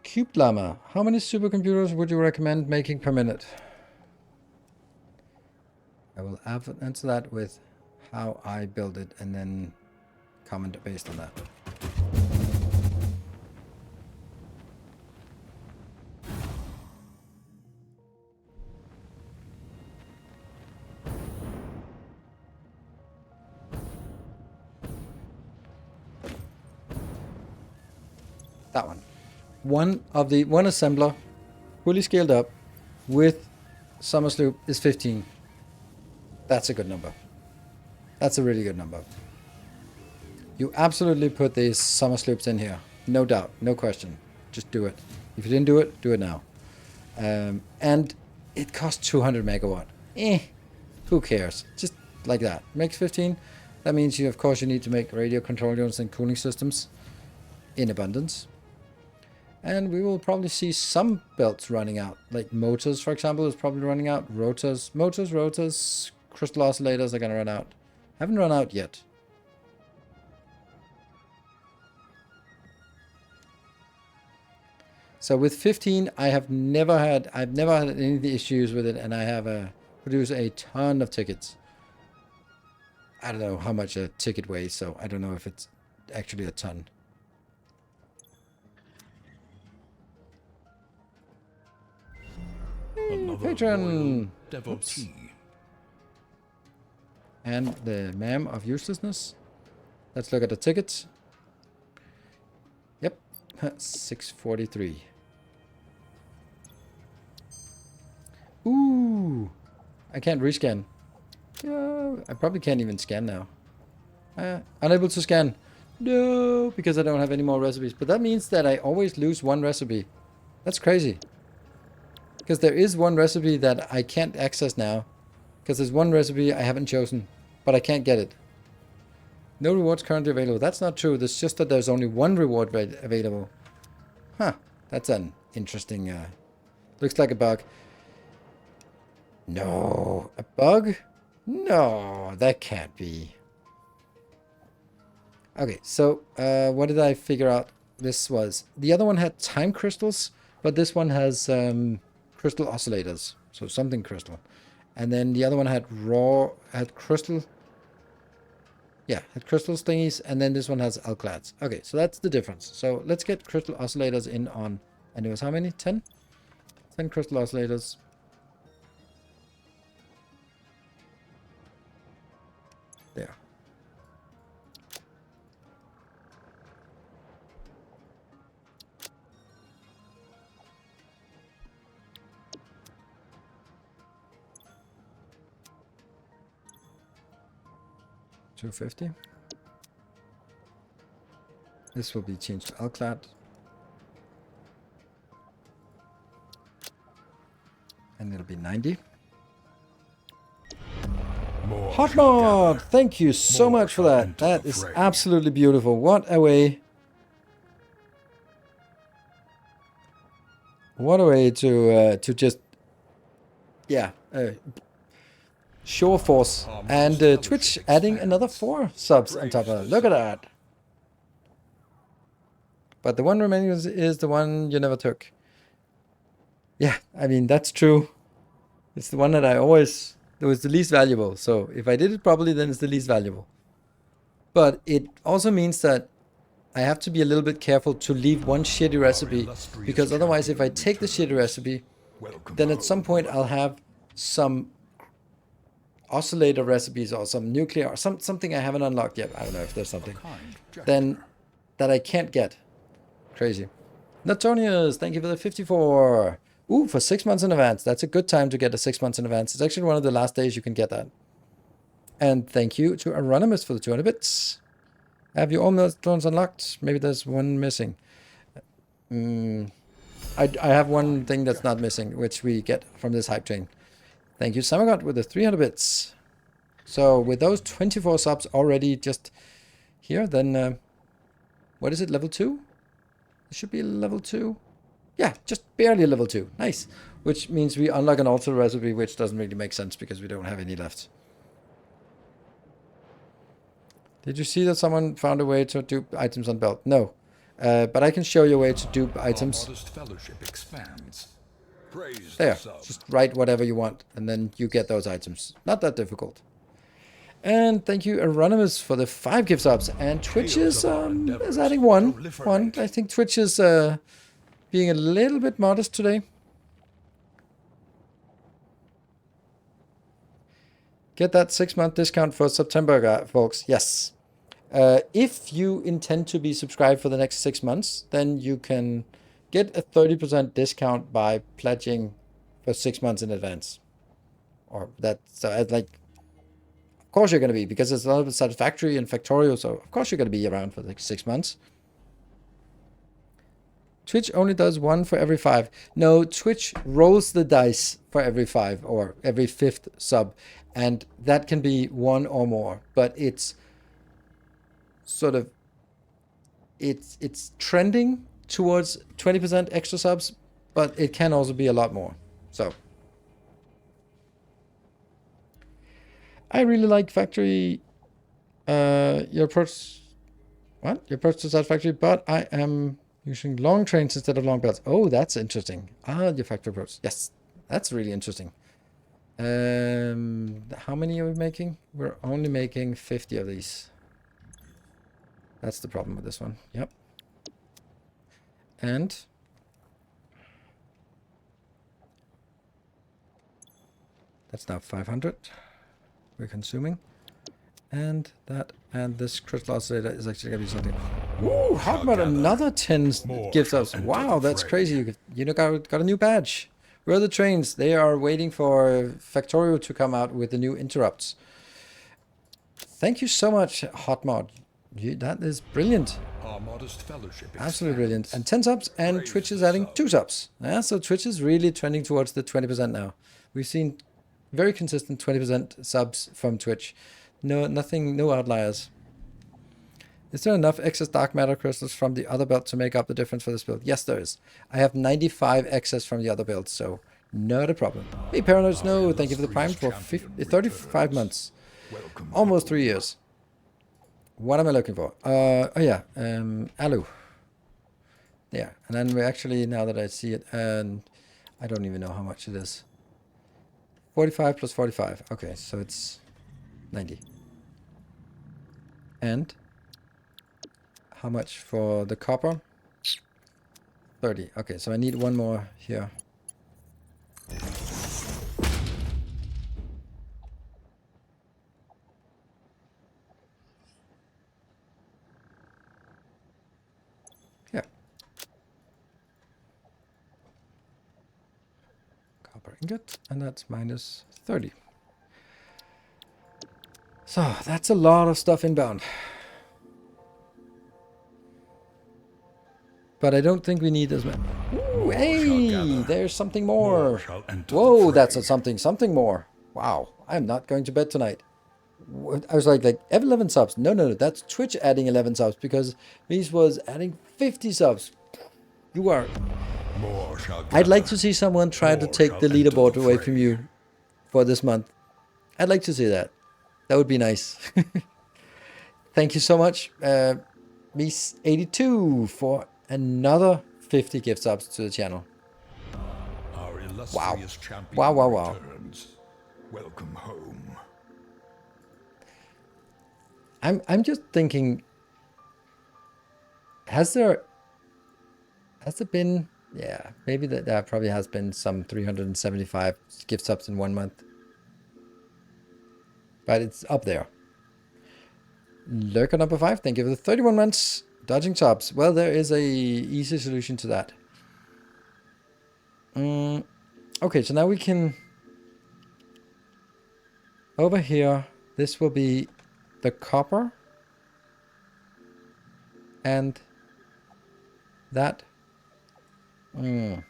Cube Llama. How many supercomputers would you recommend making per minute? I will answer that with how I build it and then comment based on that. That one. One assembler, fully scaled up, with summer sloop is 15. That's a good number. That's a really good number. You absolutely put these summer sloops in here. No doubt, no question. Just do it. If you didn't do it now. And it costs 200 megawatt. Who cares? Just like that. Makes 15. That means of course you need to make radio control units and cooling systems in abundance. And we will probably see some belts running out. Like motors, for example, is probably running out. Rotors, crystal oscillators are going to run out. Haven't run out yet. So with 15, I've never had any issues with it, and I have produced a ton of tickets. I don't know how much a ticket weighs, so I don't know if it's actually a ton. Patron devotee. And the ma'am of uselessness. Let's look at the tickets. Yep, 643. Ooh, I can't rescan. I probably can't even scan now. Unable to scan. No, because I don't have any more recipes. But that means that I always lose one recipe. That's crazy. Because there is one recipe that I can't access now. Because there's one recipe I haven't chosen. But I can't get it. No rewards currently available. That's not true. It's just that there's only one reward available. Huh. That's an interesting... looks like a bug. No. A bug? No. That can't be. Okay. So, what did I figure out this was? The other one had time crystals. But this one has... crystal oscillators, so something crystal, and then the other one had crystal. Yeah, had crystal thingies, and then this one has alclads. Okay, so that's the difference. So let's get crystal oscillators in on, and it was how many? 10? 10 crystal oscillators. There. $250. This will be changed to alclad. And it'll be 90. Hot mod! Thank you so much for that. That is absolutely beautiful. What a way. What a way to just, yeah, show force. And Twitch adding another 4 subs on top of it. Look at that. But the one remaining is the one you never took. Yeah, I mean, that's true. It's the one that it was the least valuable. So if I did it properly, then it's the least valuable. But it also means that I have to be a little bit careful to leave one shitty recipe. Because otherwise, if I take the shitty recipe, then at some point I'll have some oscillator recipes or some nuclear or something I haven't unlocked yet. I don't know if there's something. Kind gesture. Then that I can't get. Crazy. Natonius, thank you for the 54. Ooh, for 6 months in advance. That's a good time to get a 6 months in advance. It's actually one of the last days you can get that. And thank you to Anonymous for the 200 bits. Have you all milestones unlocked? Maybe there's one missing. I have one thing that's not missing, which we get from this hype train. Thank you, Samagot, with the 300 bits. So with those 24 subs already just here, then what is it, level 2? It should be level 2. Yeah, just barely level 2. Nice. Which means we unlock an altar recipe, which doesn't really make sense because we don't have any left. Did you see that someone found a way to dupe items on belt? No. But I can show you a way to dupe items. Our modest fellowship expands. Praise There. the sub. Just write whatever you want, and then you get those items. Not that difficult. And thank you, Anonymous, for the 5 gift subs. And Twitch is adding one. I think Twitch is being a little bit modest today. Get that 6-month discount for September, folks. Yes. If you intend to be subscribed for the next 6 months, then you can get a 30% discount by pledging for 6 months in advance. Or that's like, of course you're going to be, because it's a lot of Satisfactory and Factorio, so of course you're going to be around for like 6 months. Twitch only does 1 for every 5. No, Twitch rolls the dice for every 5 or every 5th sub, and that can be 1 or more, but it's sort of, it's trending towards 20% extra subs, but it can also be a lot more. So I really like Factory, your approach to Satisfactory, but I am using long trains instead of long belts. Oh, that's interesting. Your Factory approach. Yes, that's really interesting. How many are we making? We're only making 50 of these. That's the problem with this one. Yep. And that's now 500 we're consuming. And that, and this crystal oscillator is actually going to be something. Ooh, how about another 10 gift subs? Wow, that's crazy. You know, got a new badge. Where are the trains? They are waiting for Factorio to come out with the new interrupts. Thank you so much, Hotmod. That is brilliant. Our modest fellowship Absolutely brilliant. And 10 subs, and Twitch is adding 2 subs. Yeah, so Twitch is really trending towards the 20% now. We've seen very consistent 20% subs from Twitch. No outliers. Is there enough excess dark matter crystals from the other belt to make up the difference for this build? Yes, there is. I have 95 excess from the other build, so not a problem. Hey, Paranoid Snow, thank you for the Prime for 35 months. Almost 3 years. What am I looking for? Oh yeah, Alu. Yeah, and then we actually, now that I see it, and I don't even know how much it is. 45 plus 45. Okay, so it's 90. And how much for the copper? 30. Okay, so I need one more here. Yeah. Copper ingot, and that's minus 30. So that's a lot of stuff inbound. But I don't think we need as much. Ooh, hey, there's something more. Whoa, that's a something more. Wow, I'm not going to bed tonight. I was like 11 subs. No, that's Twitch adding 11 subs because Mies was adding 50 subs. You are. I'd like to see someone try to take the leaderboard away from you for this month. I'd like to see that. That would be nice. Thank you so much, Mies82, for another 50 gift subs to the channel. Our Wow. illustrious champion Wow. returns. Welcome home. I'm just thinking, has there been, yeah, maybe there probably has been some 375 gift subs in 1 month. but it's up there. Lurker number 5, thank you for the 31 months. Dodging subs. Well, there is a easy solution to that. Okay, so now we can... Over here, this will be the copper. And that. Then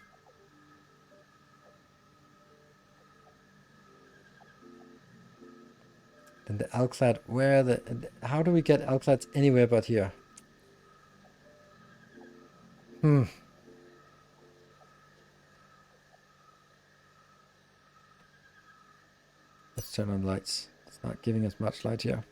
the alclad, how do we get alclads anywhere but here? Let's turn on lights. It's not giving us much light here.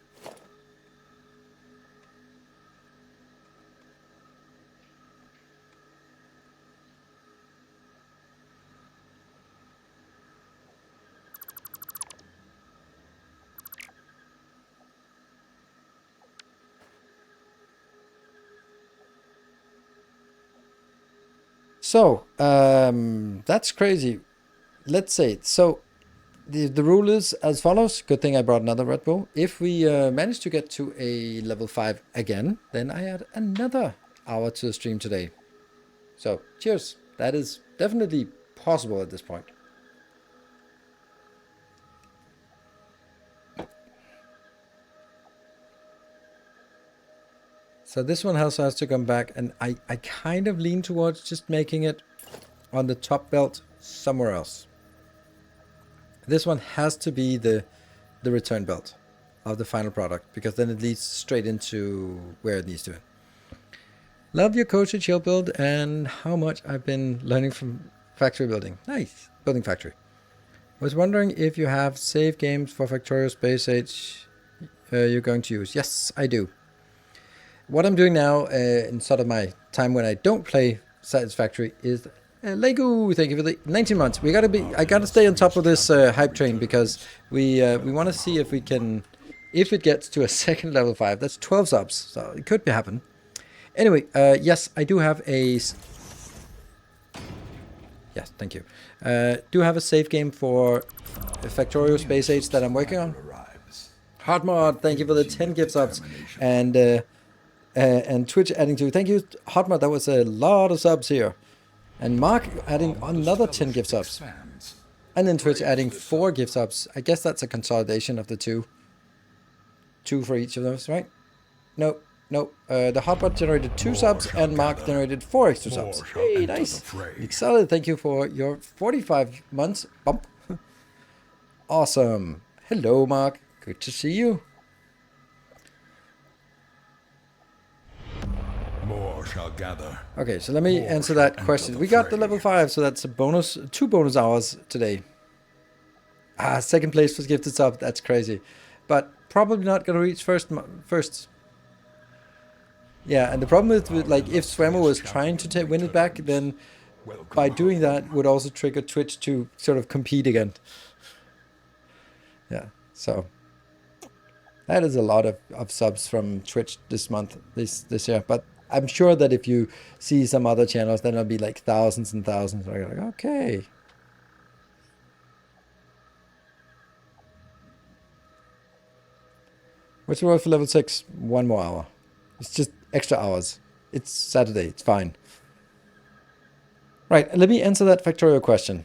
So, that's crazy. Let's say, so the rule is as follows. Good thing I brought another Red Bull. If we manage to get to a level 5 again, then I add another hour to the stream today. So, cheers. That is definitely possible at this point. So this one also has to come back, and I kind of lean towards just making it on the top belt somewhere else. This one has to be the return belt of the final product, because then it leads straight into where it needs to be. Love your Coach and Chill build and how much I've been learning from factory building. Nice. Building factory. Was wondering if you have save games for Factorio Space Age you're going to use. Yes, I do. What I'm doing now in sort of my time when I don't play Satisfactory is Lego. Thank you for the 19 months. I gotta stay on top of this hype train, because we want to see if we can, if it gets to a second level 5. That's 12 subs, so it could be happen. Anyway, yes, I do have a. Yes, thank you. Do have a save game for Factorio Space Age that I'm working on. Hotmod, thank you for the 10 gift subs, and Twitch adding 2. Thank you, Hotmod. That was a lot of subs here. And Mark adding another 10 gift subs. And then Twitch adding 4 gift subs. I guess that's a consolidation of the 2. 2 for each of those, right? No. The Hotbot generated 2 subs and Mark generated 4 extra subs. Hey, nice. Excited. Thank you for your 45 months bump. Awesome. Hello, Mark. Good to see you. More shall gather. Okay, so let me answer that question. We got the level 5, so that's a bonus, 2 bonus hours today. Second place was gifted sub. That's crazy. But probably not going to reach first. Yeah, and the problem is, with, like, if Swammer was trying to win it back, then by doing that would also trigger Twitch to sort of compete again. Yeah, so that is a lot of subs from Twitch this month, this year. But I'm sure that if you see some other channels, then it'll be like thousands and thousands. Like, okay. What's the road for level 6? 1 more hour. It's just extra hours. It's Saturday. It's fine. Right. Let me answer that Factorio question.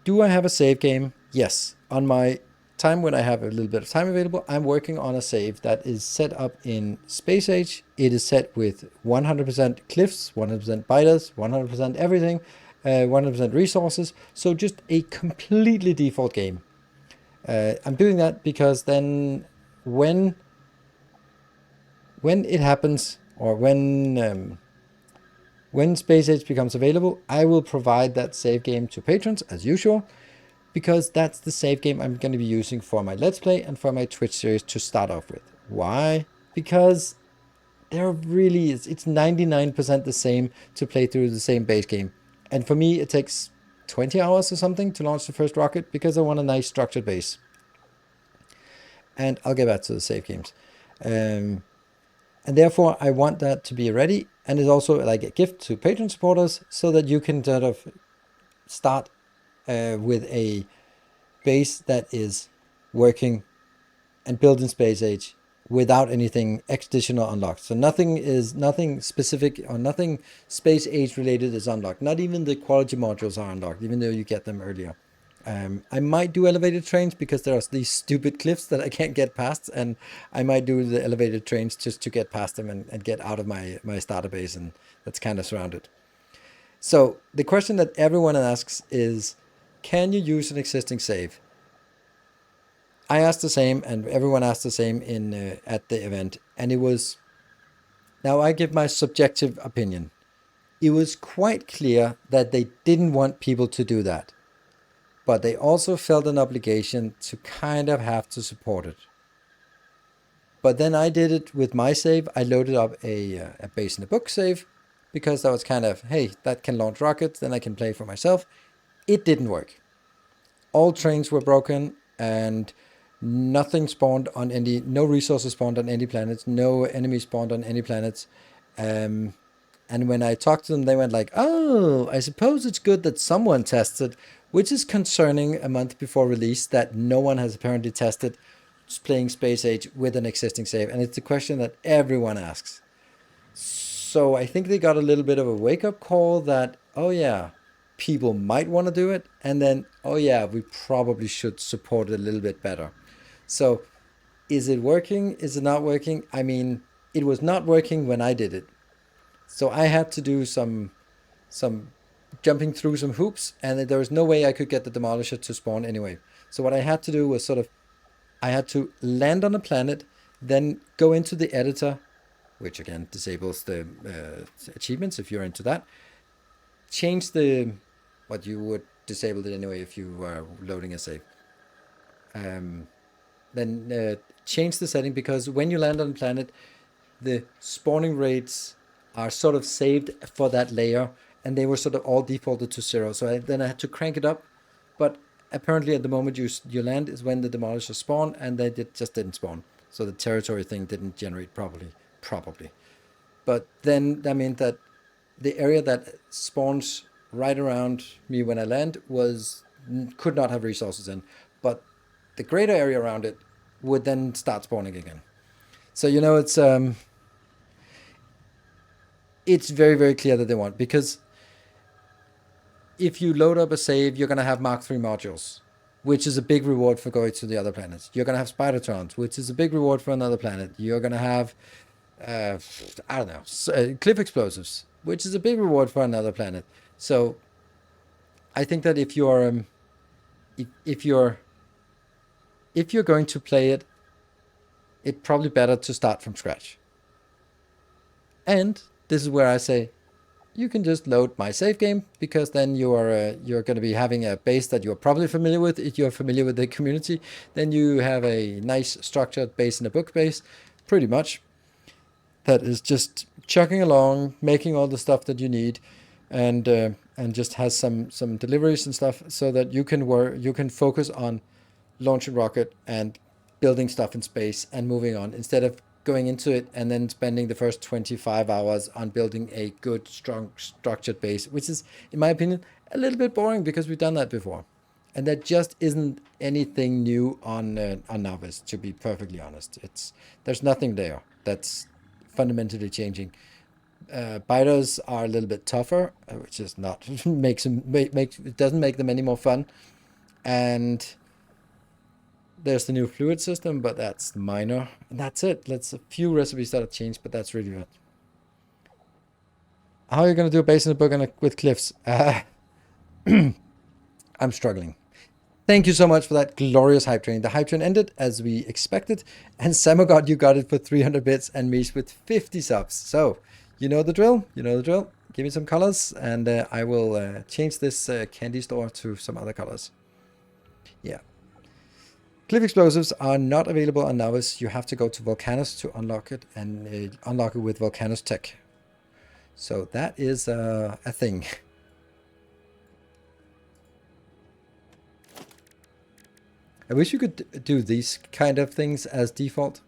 Do I have a save game? Yes. On my time when I have a little bit of time available, I'm working on a save that is set up in Space Age. It is set with 100% cliffs, 100% biters, 100% everything, 100% resources. So just a completely default game. I'm doing that because then when it happens, or when Space Age becomes available, I will provide that save game to patrons as usual, because that's the save game I'm going to be using for my Let's Play and for my Twitch series to start off with. Why? Because there really is, it's 99% the same to play through the same base game. And for me, it takes 20 hours or something to launch the first rocket, because I want a nice structured base. And I'll get back to the save games. And therefore, I want that to be ready. And it's also like a gift to patron supporters, so that you can sort of start with a base that is working and built in space age without anything additional unlocked. So nothing specific or nothing space age related is unlocked. Not even the quality modules are unlocked, even though you get them earlier. I might do elevated trains because there are these stupid cliffs that I can't get past, and I might do the elevated trains just to get past them and get out of my starter base, and that's kind of surrounded. So the question that everyone asks is, can you use an existing save? I asked the same, and everyone asked the same in at the event, and it was. Now I give my subjective opinion. It was quite clear that they didn't want people to do that, but they also felt an obligation to kind of have to support it. But then I did it with my save. I loaded up a base in the book save because that was kind of, hey, that can launch rockets, then I can play for myself. It didn't work. All trains were broken and nothing spawned on any, no resources spawned on any planets, no enemies spawned on any planets. And when I talked to them, they went like, oh, I suppose it's good that someone tested, which is concerning a month before release that no one has apparently tested playing Space Age with an existing save. And it's a question that everyone asks. So I think they got a little bit of a wake-up call that, oh yeah, people might want to do it. And then, oh yeah, we probably should support it a little bit better. So is it working? Is it not working? I mean, it was not working when I did it. So I had to do some jumping through some hoops, and there was no way I could get the Demolisher to spawn anyway. So what I had to do was I had to land on a planet, then go into the editor, which again disables the achievements if you're into that. Change what you would disable it anyway if you were loading a save. Then change the setting, because when you land on a planet, the spawning rates are sort of saved for that layer, and they were sort of all defaulted to 0. So then I had to crank it up, but apparently at the moment you land is when the Demolisher spawn, and they just didn't spawn. So the territory thing didn't generate properly, probably. But then that meant that the area that spawns right around me when I land could not have resources in, but the greater area around it would then start spawning again. So it's very, very clear that they want, because if you load up a save, you're going to have Mark III modules, which is a big reward for going to the other planets. You're going to have Spidertrons, which is a big reward for another planet. You're going to have, I don't know, cliff explosives, which is a big reward for another planet. So I think that if you're going to play it, it's probably better to start from scratch. And this is where I say, you can just load my save game, because then you're going to be having a base that you're probably familiar with. If you're familiar with the community, then you have a nice structured base in a book base, pretty much, that is just chugging along, making all the stuff that you need, and just has some deliveries and stuff, so that you can focus on launching rocket and building stuff in space and moving on, instead of going into it and then spending the first 25 hours on building a good, strong, structured base, which is, in my opinion, a little bit boring, because we've done that before. And that just isn't anything new on Novice, to be perfectly honest. There's nothing there that's fundamentally changing. Biters are a little bit tougher, which is not it doesn't make them any more fun. And there's the new fluid system, but that's minor. And that's it. That's a few recipes that have changed, but that's really it. How are you going to do a base in the book with cliffs? I'm struggling. Thank you so much for that glorious hype train. The hype train ended as we expected, and Samogod, you got it for 300 bits, and Mish with 50 subs. So, you know the drill. You know the drill. Give me some colors, and I will change this candy store to some other colors. Yeah. Cliff explosives are not available on Novice. You have to go to Volcanus to unlock it, and unlock it with Volcanus tech. So that is a thing. I wish you could do these kind of things as default,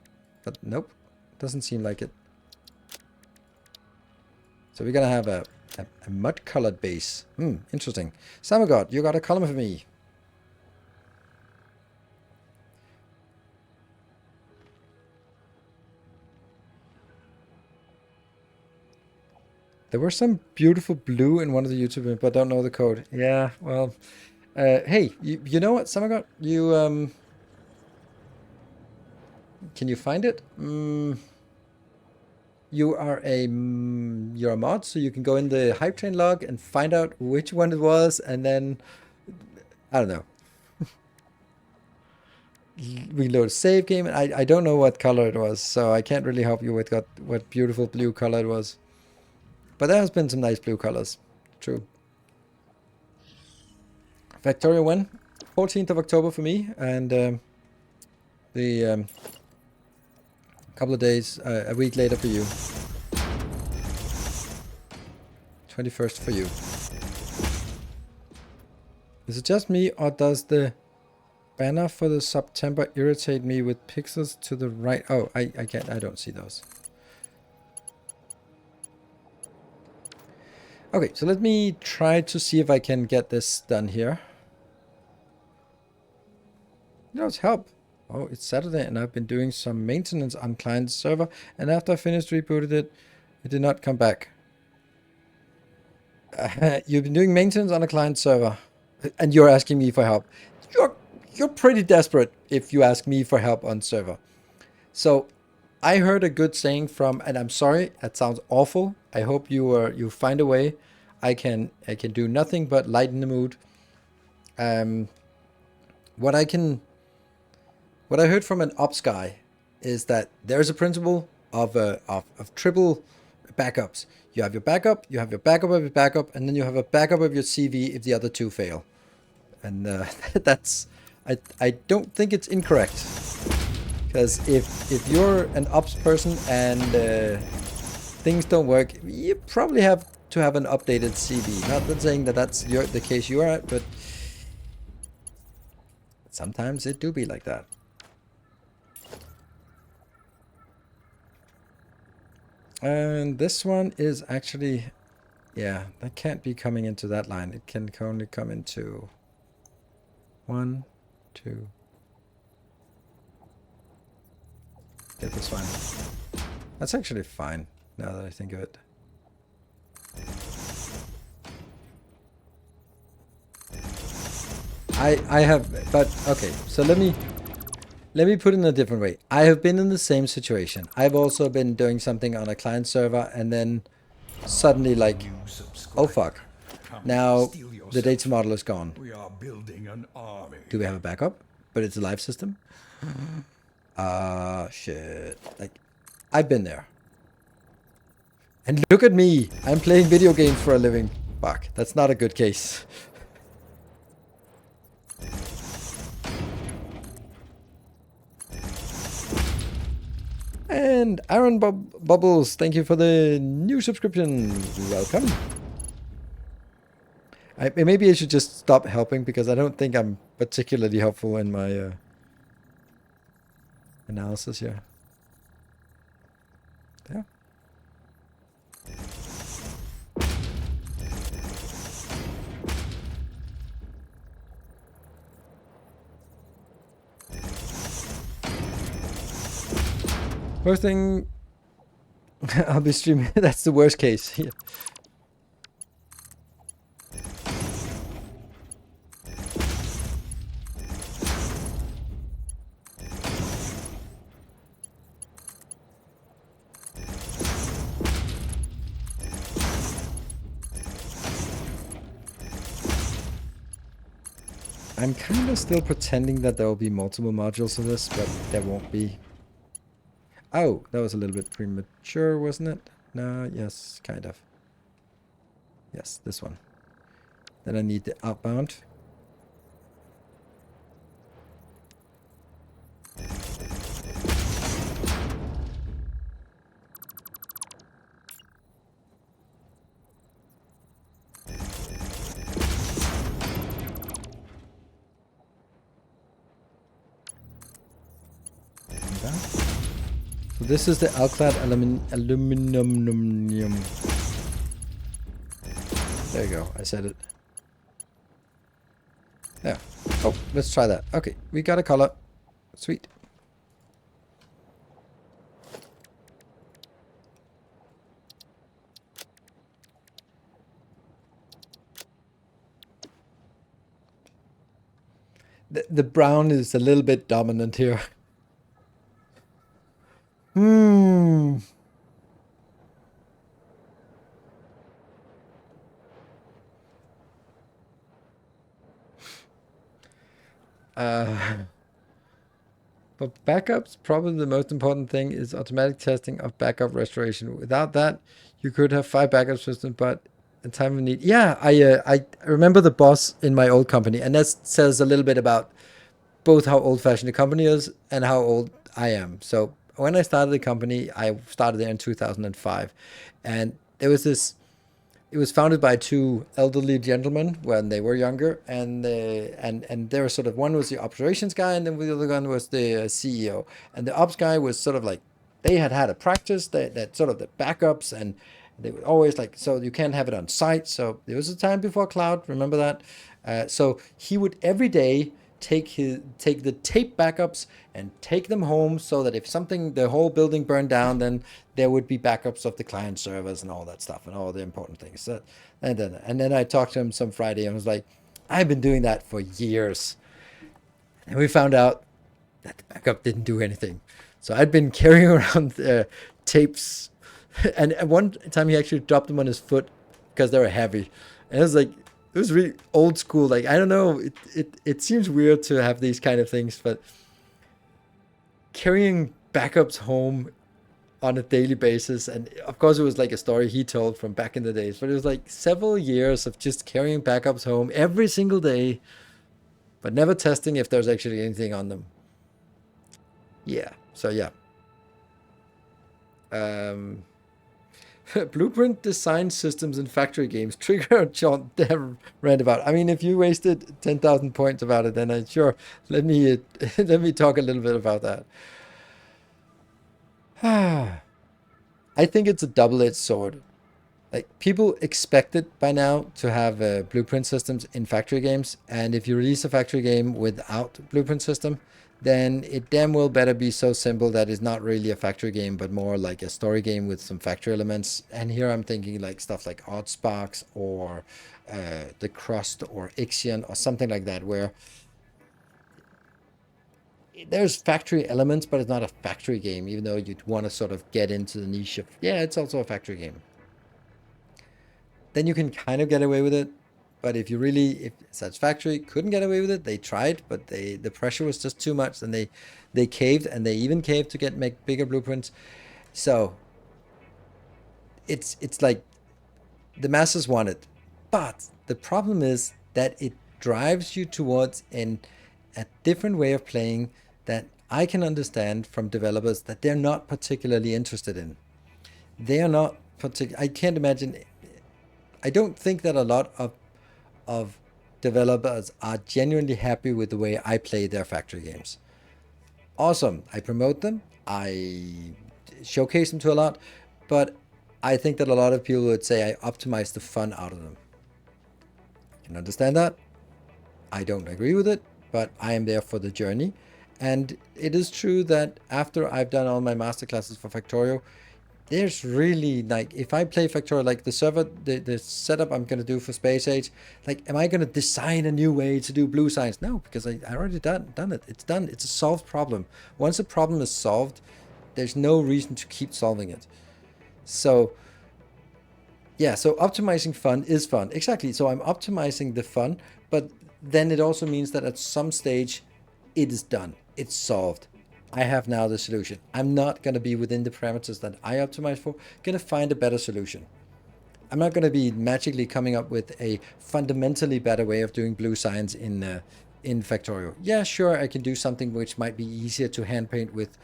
but nope, doesn't seem like it. So we're gonna have a mud-colored base. Interesting. Samagod, you got a column for me. There were some beautiful blue in one of the YouTube, but I don't know the code. Yeah, well, hey, you know what, Samagot? Can you find it? You're a mod, so you can go in the hype train log and find out which one it was, and then I don't know. Reload save game. I don't know what color it was, so I can't really help you with what beautiful blue color it was. But there has been some nice blue colors. True. Factorio when? 14th of October for me, and the couple of days, a week later for you. 21st for you. Is it just me, or does the banner for the September irritate me with pixels to the right? Oh, I can't. I don't see those. Okay, so let me try to see if I can get this done here. Let's help. Oh, it's Saturday and I've been doing some maintenance on client server, and after I finished rebooted it, it did not come back. You've been doing maintenance on a client server and you're asking me for help. You're pretty desperate if you ask me for help on server. So I heard a good saying from, and I'm sorry, that sounds awful. I hope you find a way. I can do nothing but lighten the mood. What I heard from an ops guy is that there's a principle of triple backups. You have your backup, you have your backup of your backup, and then you have a backup of your CV if the other two fail. And that's, I don't think it's incorrect. Because if you're an ops person and things don't work, you probably have to have an updated CV. Not saying that that's the case you are at, but sometimes it do be like that. And this one is actually, yeah, that can't be coming into that line. It can only come into 1, 2. Get this one. That's actually fine, now that I think of it. I have, but okay, so let me put it in a different way. I have been in the same situation. I've also been doing something on a client server and then suddenly like, oh fuck, now the data model is gone. We are building an army. Do we have a backup? But it's a live system? Shit. Like, I've been there. And look at me. I'm playing video games for a living. Fuck, that's not a good case. And Aaron Bubbles, thank you for the new subscription. Welcome. Maybe I should just stop helping because I don't think I'm particularly helpful in my analysis here. Yeah. First thing, I'll be streaming. That's the worst case. Yeah. I'm kind of still pretending that there will be multiple modules of this, but there won't be. Oh, that was a little bit premature, wasn't it? No, yes, kind of. Yes, this one. Then I need the outbound. So this is the alclad aluminum. There you go. I said it. Yeah. Oh, let's try that. Okay, we got a color. Sweet. The brown is a little bit dominant here. Hmm. For backups, probably the most important thing is automatic testing of backup restoration. Without that, you could have 5 backup systems, but in time of need. Yeah, I remember the boss in my old company, and that says a little bit about both how old-fashioned the company is and how old I am. So when I started the company, I started there in 2005, and there was this. It was founded by 2 elderly gentlemen when they were younger, and they were sort of, one was the operations guy, and then the other one was the CEO. And the ops guy was sort of like, they had a practice that sort of the backups, and they would always like, so you can't have it on site. So there was a time before cloud, remember that? So he would every day take the tape backups and take them home, so that if something, the whole building burned down, then there would be backups of the client servers and all that stuff and all the important things. So, and then I talked to him some Friday and was like, I've been doing that for years, and we found out that the backup didn't do anything. So I'd been carrying around tapes, and at one time he actually dropped them on his foot because they were heavy, and it was like, it was really old school. Like, I don't know, it seems weird to have these kind of things, but carrying backups home on a daily basis, and of course it was like a story he told from back in the days, but it was like several years of just carrying backups home every single day, but never testing if there's actually anything on them. Yeah, so yeah. Um, Blueprint design systems in factory games trigger a John Dev rant about. I mean, if you wasted 10,000 points about it, then sure, let me let me talk a little bit about that. I think it's a double-edged sword. Like, people expect it by now to have blueprint systems in factory games, and if you release a factory game without blueprint system, then it damn well better be so simple that it's not really a factory game, but more like a story game with some factory elements. And here I'm thinking like stuff like Oddsparks or The Crust or Ixion or something like that, where there's factory elements, but it's not a factory game, even though you'd want to sort of get into the niche of, yeah, it's also a factory game. Then you can kind of get away with it. But if Satisfactory couldn't get away with it, they tried, but the pressure was just too much, and they caved, and they even caved to make bigger blueprints. So it's like the masses want it, but the problem is that it drives you towards a different way of playing that I can understand from developers that they're not particularly interested in. They are not I can't imagine. I don't think that a lot of developers are genuinely happy with the way I play their factory games. Awesome. I promote them. I showcase them to a lot. But I think that a lot of people would say I optimize the fun out of them. I can understand that. I don't agree with it, but I am there for the journey. And it is true that after I've done all my masterclasses for Factorio, there's really, like, if I play Factorio, like the server, the setup I'm going to do for Space Age, like, am I going to design a new way to do blue science? No, because I already done it. It's done. It's a solved problem. Once a problem is solved, there's no reason to keep solving it. So, yeah, so optimizing fun is fun. Exactly. So I'm optimizing the fun, but then it also means that at some stage, it is done. It's solved. I have now the solution. I'm not going to be within the parameters that I optimize for, going to find a better solution. I'm not going to be magically coming up with a fundamentally better way of doing blue science in Factorio. Yeah, sure, I can do something which might be easier to hand paint with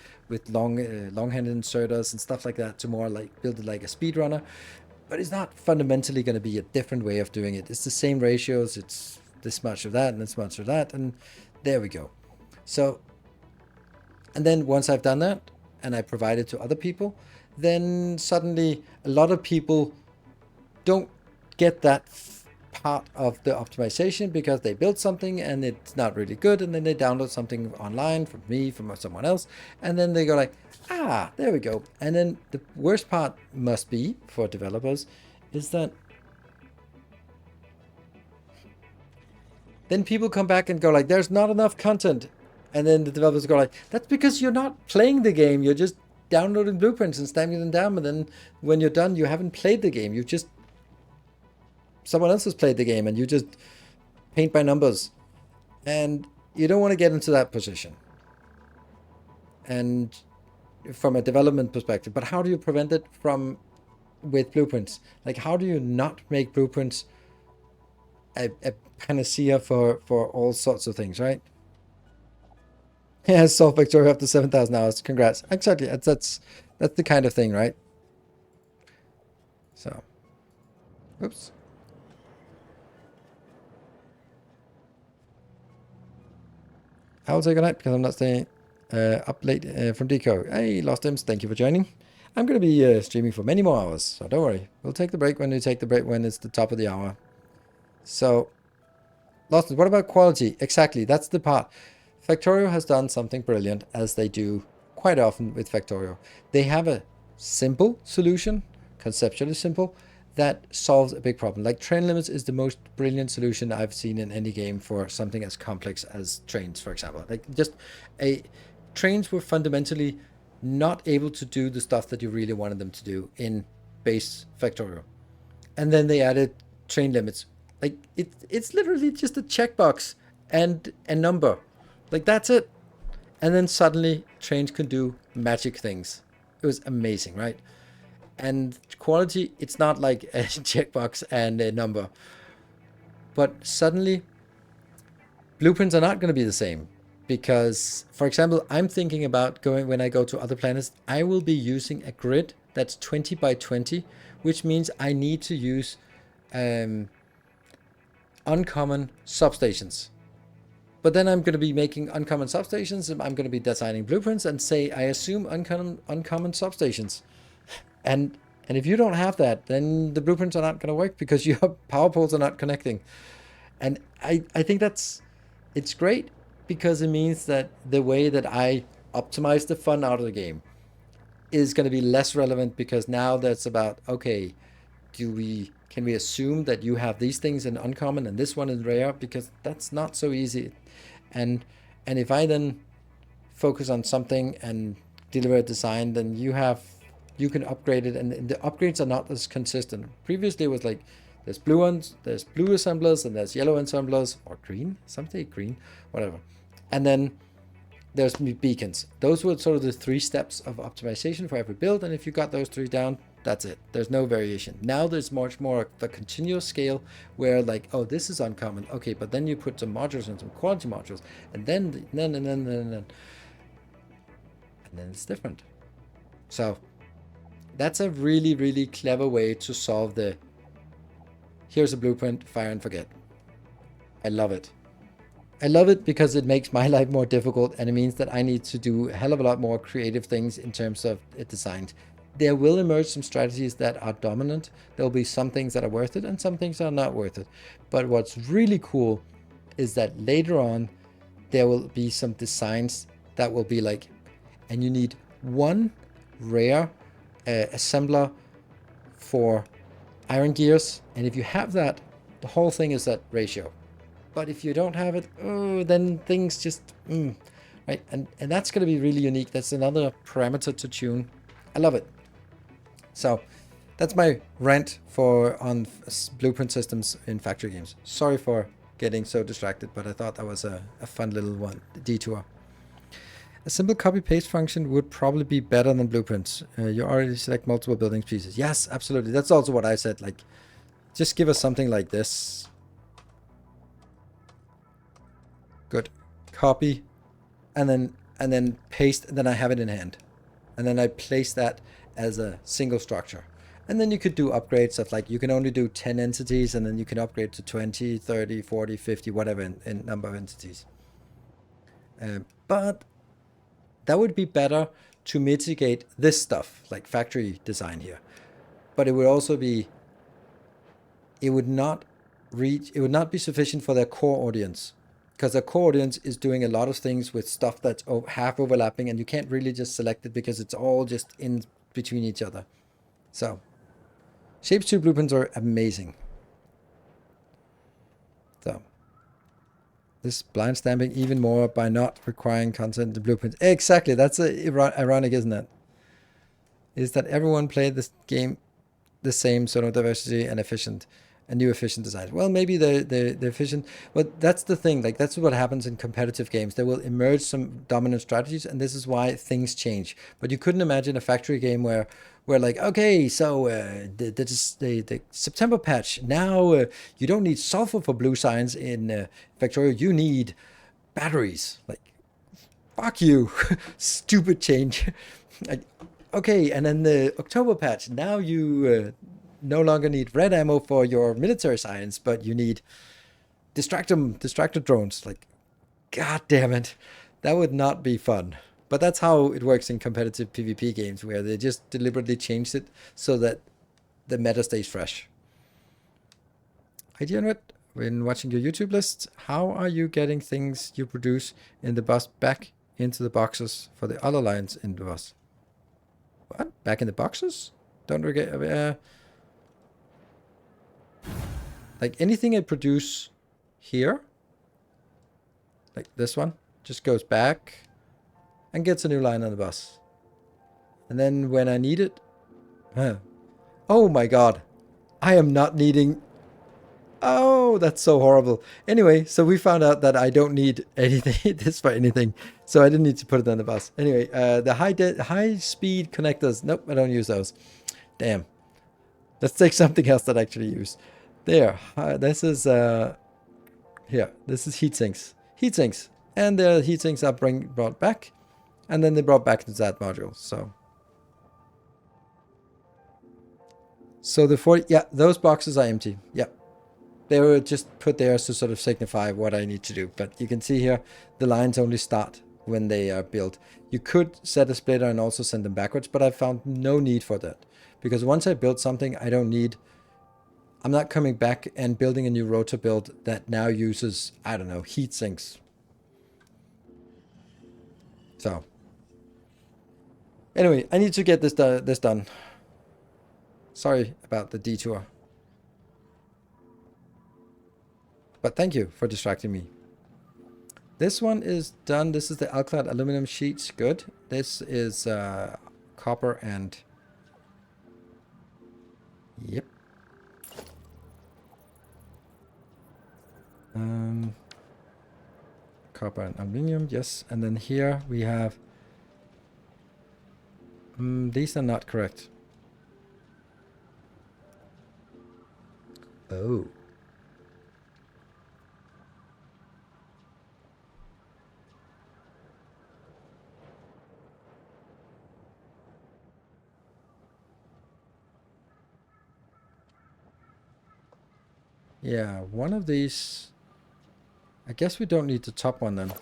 long-handed inserters and stuff like that, to more like build it like a speedrunner. But it's not fundamentally going to be a different way of doing it. It's the same ratios. It's this much of that and this much of that, and there we go. So, and then once I've done that and I provide it to other people, then suddenly a lot of people don't get that part of the optimization because they built something and it's not really good, and then they download something online from me, from someone else, and then they go like, ah, there we go. And then the worst part must be for developers is that then people come back and go like, there's not enough content. And then the developers go like, that's because you're not playing the game. You're just downloading blueprints and stamping them down. And then when you're done, you haven't played the game. You've just, someone else has played the game and you just paint by numbers. And you don't want to get into that position. And from a development perspective, but how do you prevent it with blueprints? Like, how do you not make blueprints a panacea for all sorts of things, right? Yeah, solve Victoria up to 7,000 hours. Congrats. Exactly. That's the kind of thing, right? So, oops. I will say goodnight because I'm not staying up late from Deco. Hey, Lost Imps, thank you for joining. I'm going to be streaming for many more hours, so don't worry. We'll take the break when we take the break when it's the top of the hour. So, Lost Imps, what about quality? Exactly, that's the part. Factorio has done something brilliant, as they do quite often with Factorio. They have a simple solution, conceptually simple, that solves a big problem. Like train limits is the most brilliant solution I've seen in any game for something as complex as trains, for example. Like just trains were fundamentally not able to do the stuff that you really wanted them to do in base Factorio. And then they added train limits. Like it's literally just a checkbox and a number. Like that's it. And then suddenly trains can do magic things. It was amazing, right? And quality, it's not like a checkbox and a number. But suddenly, blueprints are not going to be the same. Because, for example, I'm thinking about when I go to other planets, I will be using a grid that's 20 by 20, which means I need to use uncommon substations. But then I'm going to be making uncommon substations, and I'm going to be designing blueprints and say, I assume uncommon substations. And if you don't have that, then the blueprints are not going to work because your power poles are not connecting. And I think it's great because it means that the way that I optimize the fun out of the game is going to be less relevant because now that's about, okay, can we assume that you have these things in uncommon and this one is rare? Because that's not so easy. And if I then focus on something and deliver a design, then you can upgrade it, and the upgrades are not as consistent. Previously it was like there's blue ones, there's blue assemblers, and there's yellow assemblers, or green, some say green, whatever. And then there's beacons. Those were sort of the 3 steps of optimization for every build, and if you got those 3 down, that's it. There's no variation. Now there's much more of a continuous scale where like, oh, this is uncommon. Okay, but then you put some modules and some quality modules, and then it's different. So that's a really, really clever way to solve the here's a blueprint, fire and forget. I love it. I love it because it makes my life more difficult, and it means that I need to do a hell of a lot more creative things in terms of design. There will emerge some strategies that are dominant. There'll be some things that are worth it and some things that are not worth it. But what's really cool is that later on, there will be some designs that will be like, and you need one rare assembler for iron gears. And if you have that, the whole thing is that ratio. But if you don't have it, then things just, right? And that's going to be really unique. That's another parameter to tune. I love it. So that's my rant on blueprint systems in factory games. Sorry for getting so distracted, but I thought that was a fun little detour. A simple copy-paste function would probably be better than blueprints. You already select multiple building pieces. Yes, absolutely. That's also what I said. Like, just give us something like this. Good. Copy, and then paste, and then I have it in hand. And then I place that as a single structure. And then you could do upgrades of like, you can only do 10 entities, and then you can upgrade to 20, 30, 40, 50, whatever in number of entities. But that would be better to mitigate this stuff, like factory design here. But it would also be, it would not be sufficient for their core audience. Because their core audience is doing a lot of things with stuff that's half overlapping, and you can't really just select it because it's all just in between each other. So, Shapes 2 blueprints are amazing. So, This blind stamping even more by not requiring content in the blueprint. Exactly, that's ironic, isn't it? Is that everyone played this game the same, so no diversity and efficient, and new efficient designs. Well, maybe they're efficient, but that's the thing. Like, that's what happens in competitive games. There will emerge some dominant strategies, and this is why things change. But you couldn't imagine a factory game where like, okay, so the September patch, now you don't need sulfur for blue signs in Factorio, you need batteries. Like, fuck you. Stupid change. Like, okay, and then the October patch, now you no longer need red ammo for your military science, but you need distractor drones. Like, god damn it. That would not be fun. But that's how it works in competitive PvP games, where they just deliberately changed it so that the meta stays fresh. Hey, Janet, when watching your YouTube list, how are you getting things you produce in the bus back into the boxes for the other lines in the bus? What? Back in the boxes? Don't forget. Like, anything I produce here, like this one, just goes back and gets a new line on the bus. And then when I need it, oh my god, I am not needing. Oh, that's so horrible. Anyway, so we found out that I don't need anything this for anything, so I didn't need to put it on the bus. Anyway, the high speed connectors. Nope, I don't use those. Damn. Let's take something else that I actually use. There. This is here. This is heat sinks. Heat sinks, and the heat sinks are brought back, and then they brought back to that module. So the 40. Yeah, those boxes are empty. Yeah. They were just put there to sort of signify what I need to do. But you can see here, the lines only start when they are built. You could set a splitter and also send them backwards, but I found no need for that. Because once I build something, I'm not coming back and building a new rotor build that now uses, I don't know, heat sinks. So, anyway, I need to get this done. Sorry about the detour. But thank you for distracting me. This one is done. This is the alclad aluminum sheets. Good. This is copper and... Yep. Copper and aluminum. Yes. And then here we have... these are not correct. Oh. Yeah, one of these... I guess we don't need the top one then.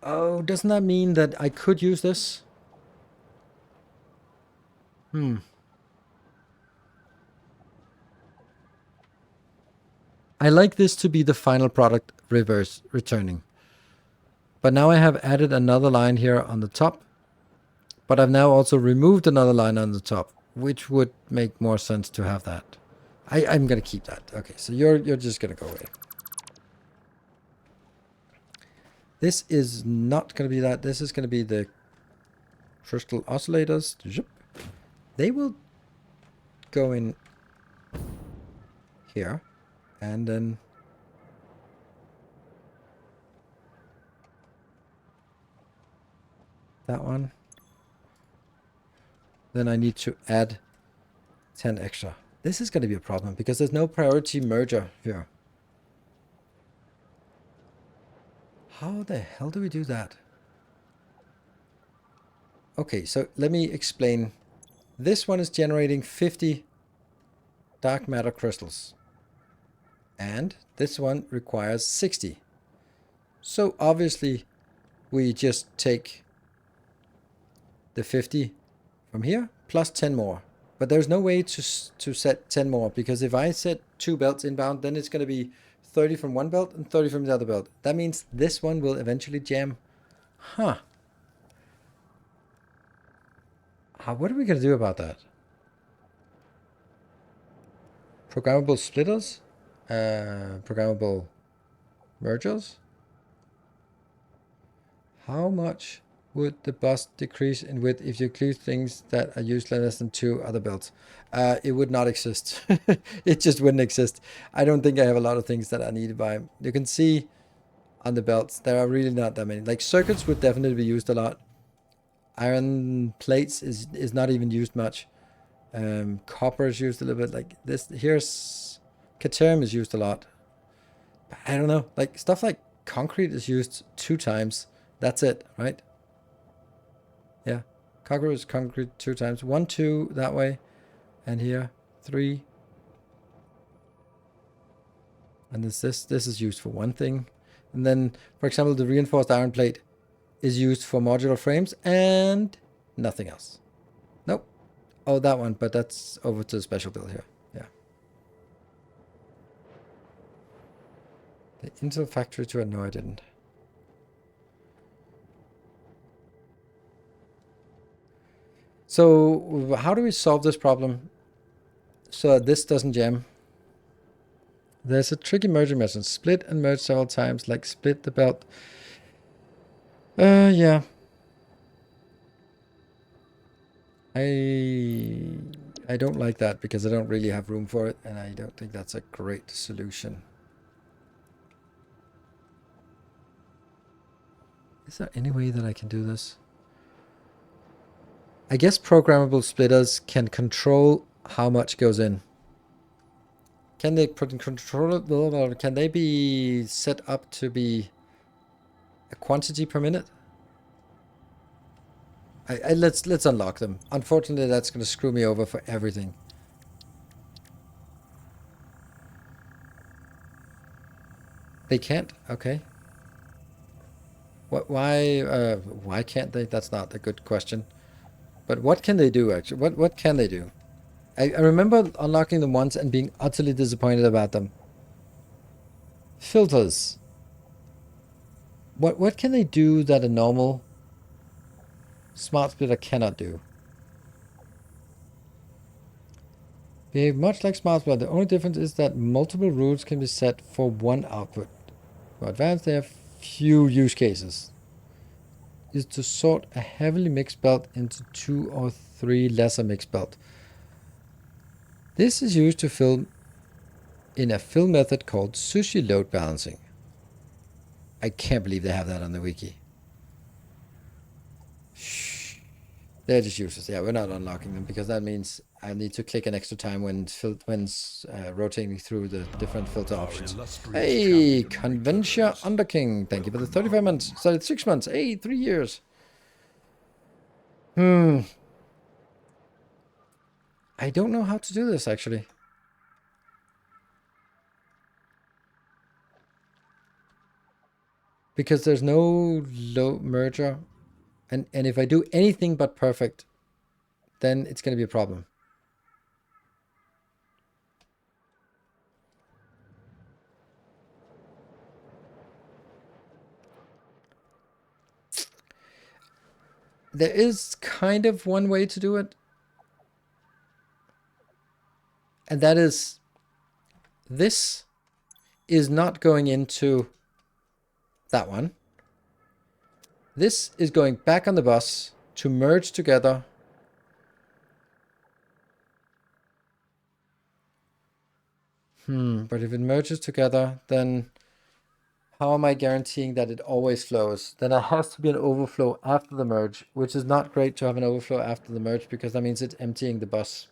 Oh, doesn't that mean that I could use this? I like this to be the final product returning. But now I have added another line here on the top. But I've now also removed another line on the top, which would make more sense to have that. I'm going to keep that. Okay, so you're just going to go away. This is not going to be that. This is going to be the crystal oscillators. They will go in here. And then that one. Then I need to add 10 extra. This is going to be a problem because there's no priority merger here. How the hell do we do that? Okay, so let me explain. This one is generating 50 dark matter crystals. And this one requires 60. So obviously we just take the 50 from here plus 10 more. But there's no way to set 10 more, because if I set 2 belts inbound, then it's going to be 30 from one belt and 30 from the other belt. That means this one will eventually jam. Huh. What are we going to do about that? Programmable splitters? programmable mergers. How much would the bus decrease in width if you include things that are used less than 2 other belts? It would not exist. It just wouldn't exist. I don't think I have a lot of things that are needed by. You can see on the belts, there are really not that many. Like circuits would definitely be used a lot. Iron plates is not even used much. Copper is used a little bit. Like this, here's Caterham is used a lot. But I don't know. Like stuff like concrete is used 2 times. That's it, right? Yeah. Concrete is concrete 2 times. 1, 2 that way. And here, 3. And this is used for one thing. And then, for example, the reinforced iron plate is used for modular frames and nothing else. Nope. Oh, that one, but that's over to the special build here. Yeah. The Intel factory tour? No, I didn't. So how do we solve this problem so that this doesn't jam? There's a tricky merging method. Split and merge several times, like split the belt. Yeah. I don't like that because I don't really have room for it, and I don't think that's a great solution. Is there any way that I can do this? I guess programmable splitters can control how much goes in. Can they control it? Can they be set up to be a quantity per minute? Let's unlock them. Unfortunately, that's going to screw me over for everything. They can't? Okay. Why can't they? That's not a good question. But what can they do, actually? What can they do? I remember unlocking them once and being utterly disappointed about them. Filters. What can they do that a normal smart splitter cannot do? Behave much like smart splitter. The only difference is that multiple rules can be set for one output. For advanced, they have few use cases. Is to sort a heavily mixed belt into 2 or 3 lesser mixed belt. This is used to fill in a fill method called sushi load balancing. I can't believe they have that on the wiki. Shh. They're just useless. Yeah, we're not unlocking them because that means I need to click an extra time when rotating through the different filter options. Hey, Conventia Underking. Thank you for the 35 months. Sorry, 6 months. Hey, 3 years. I don't know how to do this, actually. Because there's no low merger. And if I do anything but perfect, then it's going to be a problem. There is kind of one way to do it. And that is, this is not going into that one. This is going back on the bus to merge together. But if it merges together, then how am I guaranteeing that it always flows? Then there has to be an overflow after the merge, which is not great to have an overflow after the merge because that means it's emptying the bus.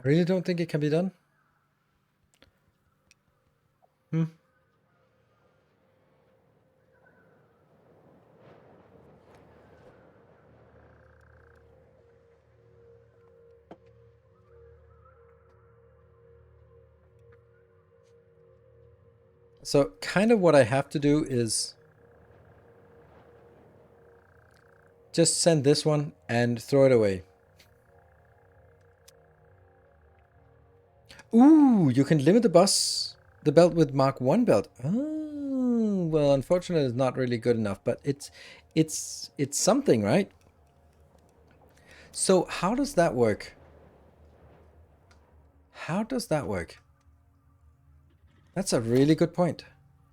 I really don't think it can be done. So kind of what I have to do is just send this one and throw it away. Ooh, you can limit the belt with Mark 1 belt. Oh, well, unfortunately, it's not really good enough, but it's something, right? So how does that work? How does that work? That's a really good point.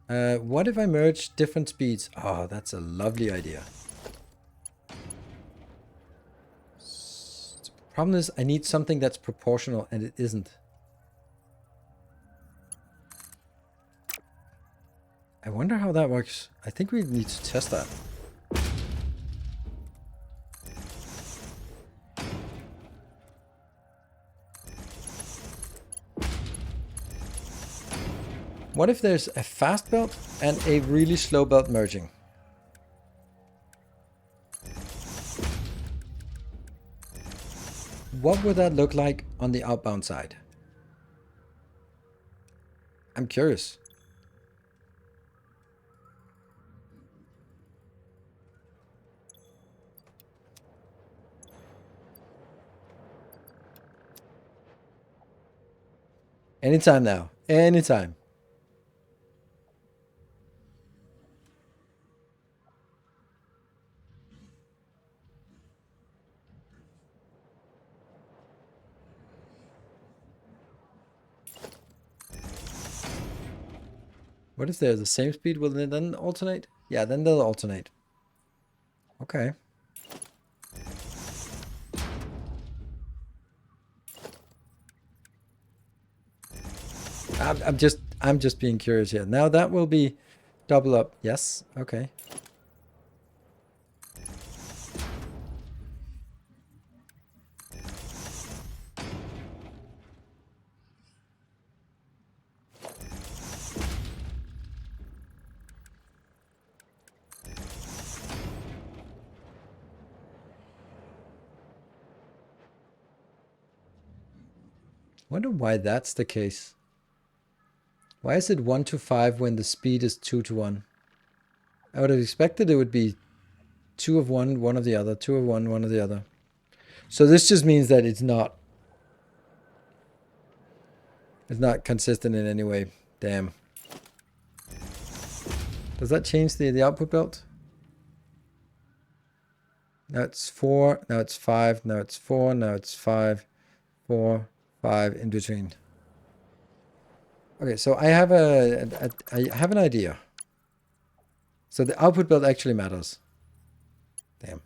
What if I merge different speeds? Oh, that's a lovely idea. Problem is, I need something that's proportional, and it isn't. I wonder how that works. I think we need to test that. What if there's a fast belt and a really slow belt merging? What would that look like on the outbound side? I'm curious. Anytime now. Anytime. What if they're the same speed? Will they then alternate? Yeah, then they'll alternate. Okay. I'm just being curious here. Now that will be double up. Yes. Okay. Wonder why that's the case. Why is it 1 to 5 when the speed is 2 to 1? I would have expected it would be 2 of one, 1 of the other, 2 of one, 1 of the other. So this just means that it's not consistent in any way. Damn. Does that change the output belt? Now it's 4, now it's 5, now it's 4, now it's 5, 4, 5 in between. Okay, so I have I have an idea. So the output belt actually matters. Damn.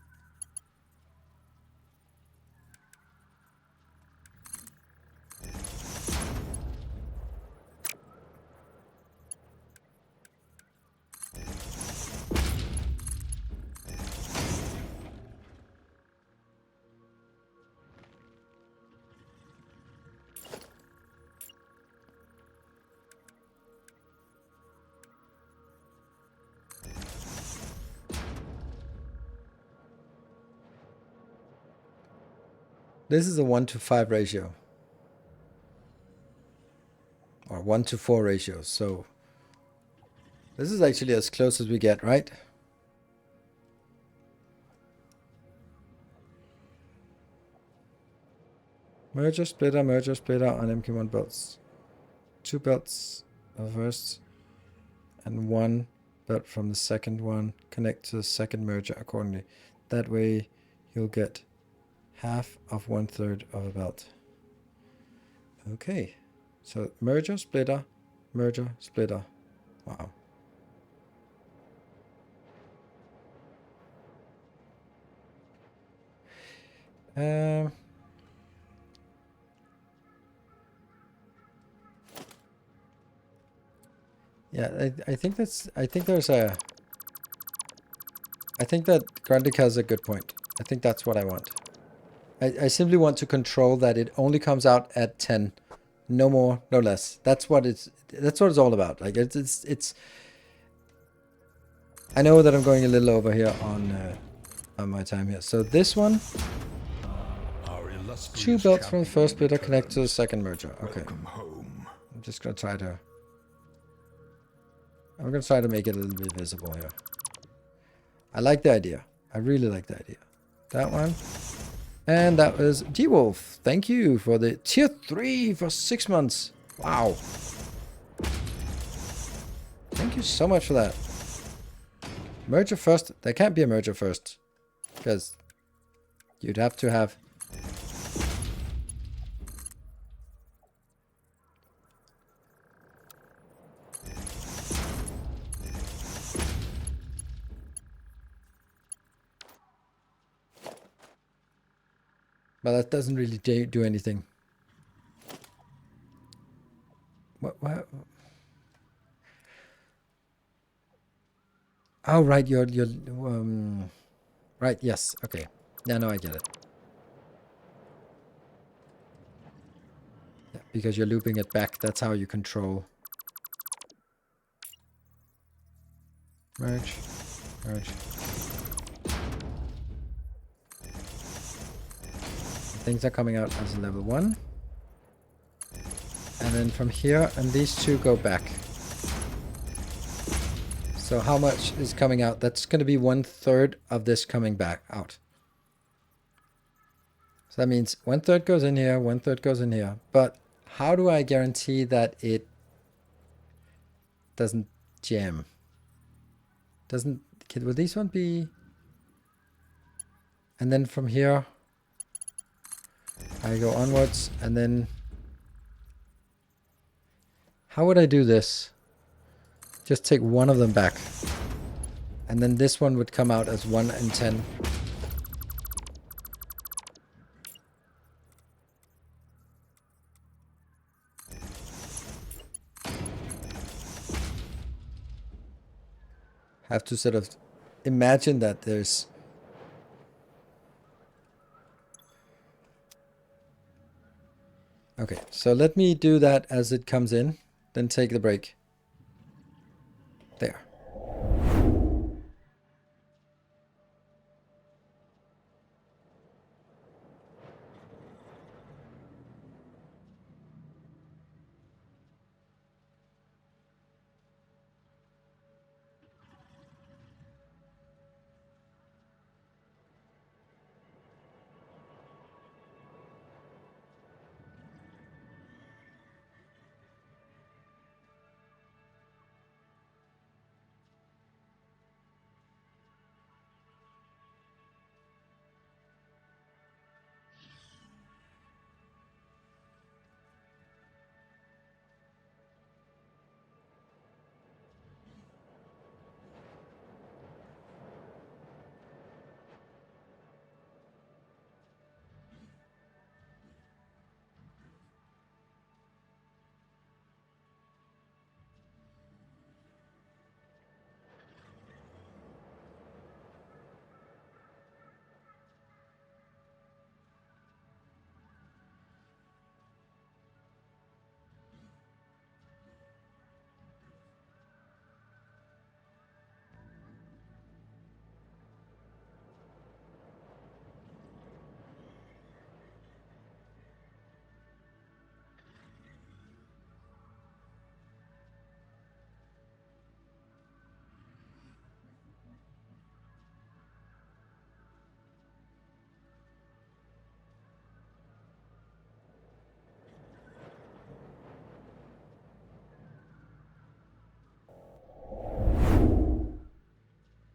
This is a 1 to 5 ratio. Or 1 to 4 ratio. So this is actually as close as we get, right? Merger splitter on MK1 belts. 2 belts of first and 1 belt from the second one. Connect to the second merger accordingly. That way you'll get half of 1/3 of a belt. Okay, so merger, splitter, splitter. Wow. Yeah, I think that's, I think there's a, I think that Grundig has a good point. I think that's what I want. I simply want to control that it only comes out at 10, no more, no less. That's what it's all about. Like it's I know that I'm going a little over here on my time here. So this one, 2 belts from the first splitter connect to the second merger. Okay. I'm just gonna try to, I'm gonna try to make it a little bit visible here. I like the idea. I really like the idea. That one. And that was D-Wolf. Thank you for the tier 3 for 6 months. Wow. Thank you so much for that. Merger first. There can't be a merger first. Because You'd have to have... But that doesn't really do anything. What? Oh, right, you're right, yes, okay. Yeah, no, I get it. Yeah, because you're looping it back, that's how you control. Merge, merge. Things are coming out as level 1. And then from here, and these two go back. So how much is coming out? That's going to be 1/3 of this coming back out. So that means 1/3 goes in here, 1/3 goes in here. But how do I guarantee that it doesn't jam? Will these one be... And then from here, I go onwards, and then... How would I do this? Just take one of them back. And then this one would come out as 1 and 10. Have to sort of imagine that there's... Okay, so let me do that as it comes in, then take the break. There.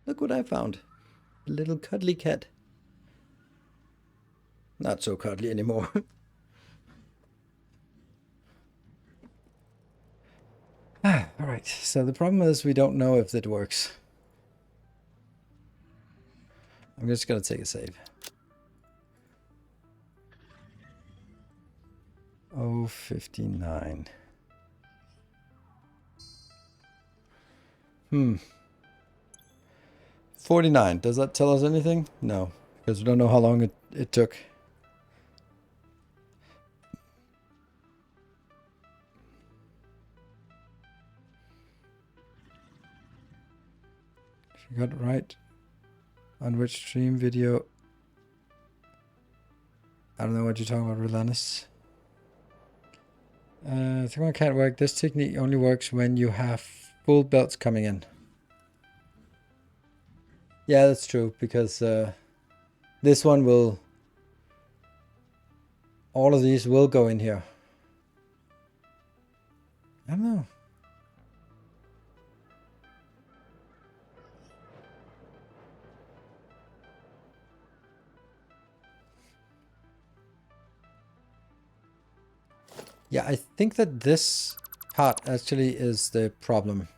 Look what I found. A little cuddly cat. Not so cuddly anymore. Alright, so the problem is we don't know if it works. I'm just gonna take a save. Oh, 59. 49. Does that tell us anything? No, because we don't know how long it took. She got it right. On which stream video? I don't know what you're talking about, Relanis. I think one can't work. This technique only works when you have full belts coming in. Yeah, that's true, because this one will... All of these will go in here. I don't know. Yeah, I think that this part actually is the problem.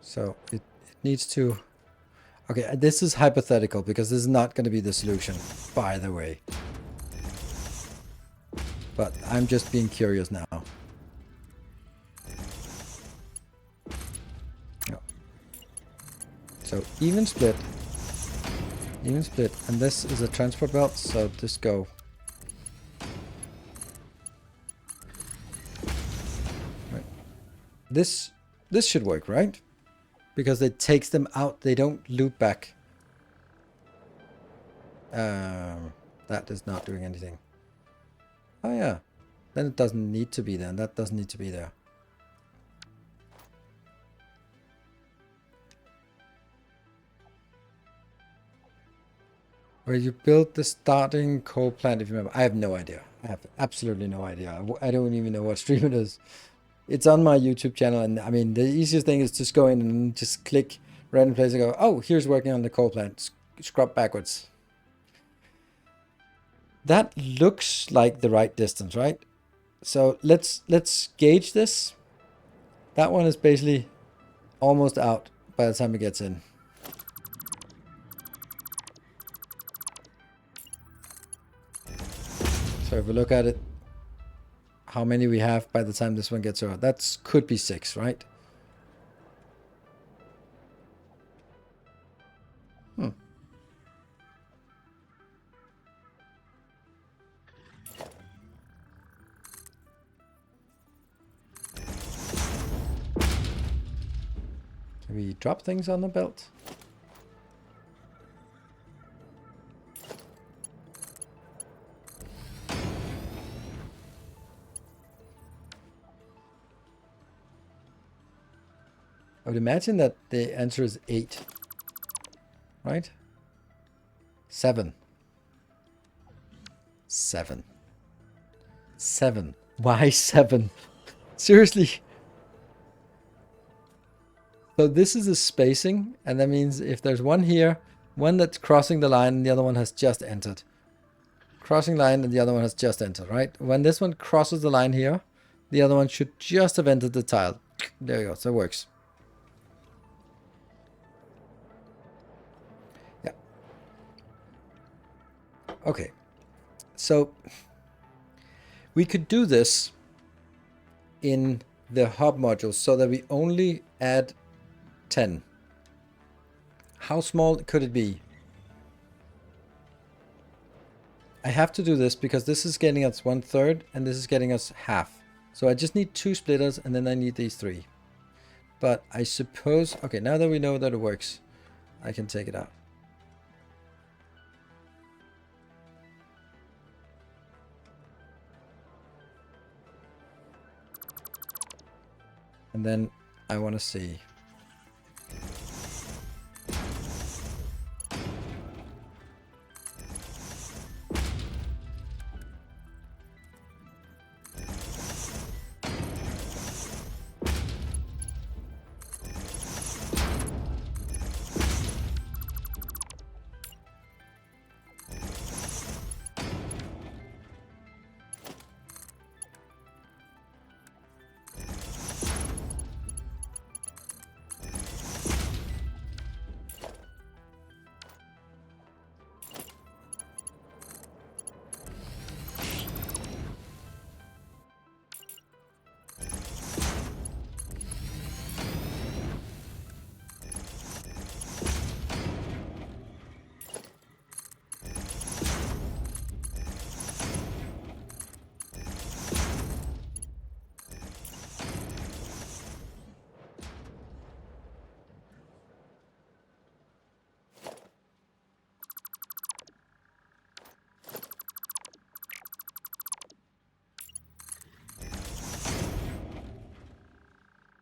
So it needs to... Okay, this is hypothetical because this is not going to be the solution, by the way. But I'm just being curious now. No. So even split, and this is a transport belt, so just go. Right. This should work, right? Because it takes them out, they don't loop back. That is not doing anything. Oh yeah, then it doesn't need to be there. That doesn't need to be there. Where you build the starting coal plant, if you remember. I have no idea. I have absolutely no idea. I don't even know what stream it is. It's on my YouTube channel, and I mean, the easiest thing is just go in and just click random place and go, oh, here's working on the coal plant. Scrub backwards. That looks like the right distance, right? So let's gauge this. That one is basically almost out by the time it gets in. So if we look at it, how many we have by the time this one gets over, that could be 6, right? Can we drop things on the belt? I would imagine that the answer is 8, right? 7. 7. 7. Why 7? Seriously? So this is a spacing, and that means if there's one here, one that's crossing the line and the other one has just entered. Crossing line and the other one has just entered, right? When this one crosses the line here, the other one should just have entered the tile. There you go, so it works. Yeah. Okay. So we could do this in the hub modules so that we only add 10. How small could it be? I have to do this because this is getting us 1/3 and this is getting us half. So I just need 2 splitters and then I need these 3. But I suppose, okay, now that we know that it works, I can take it out. And then I want to see.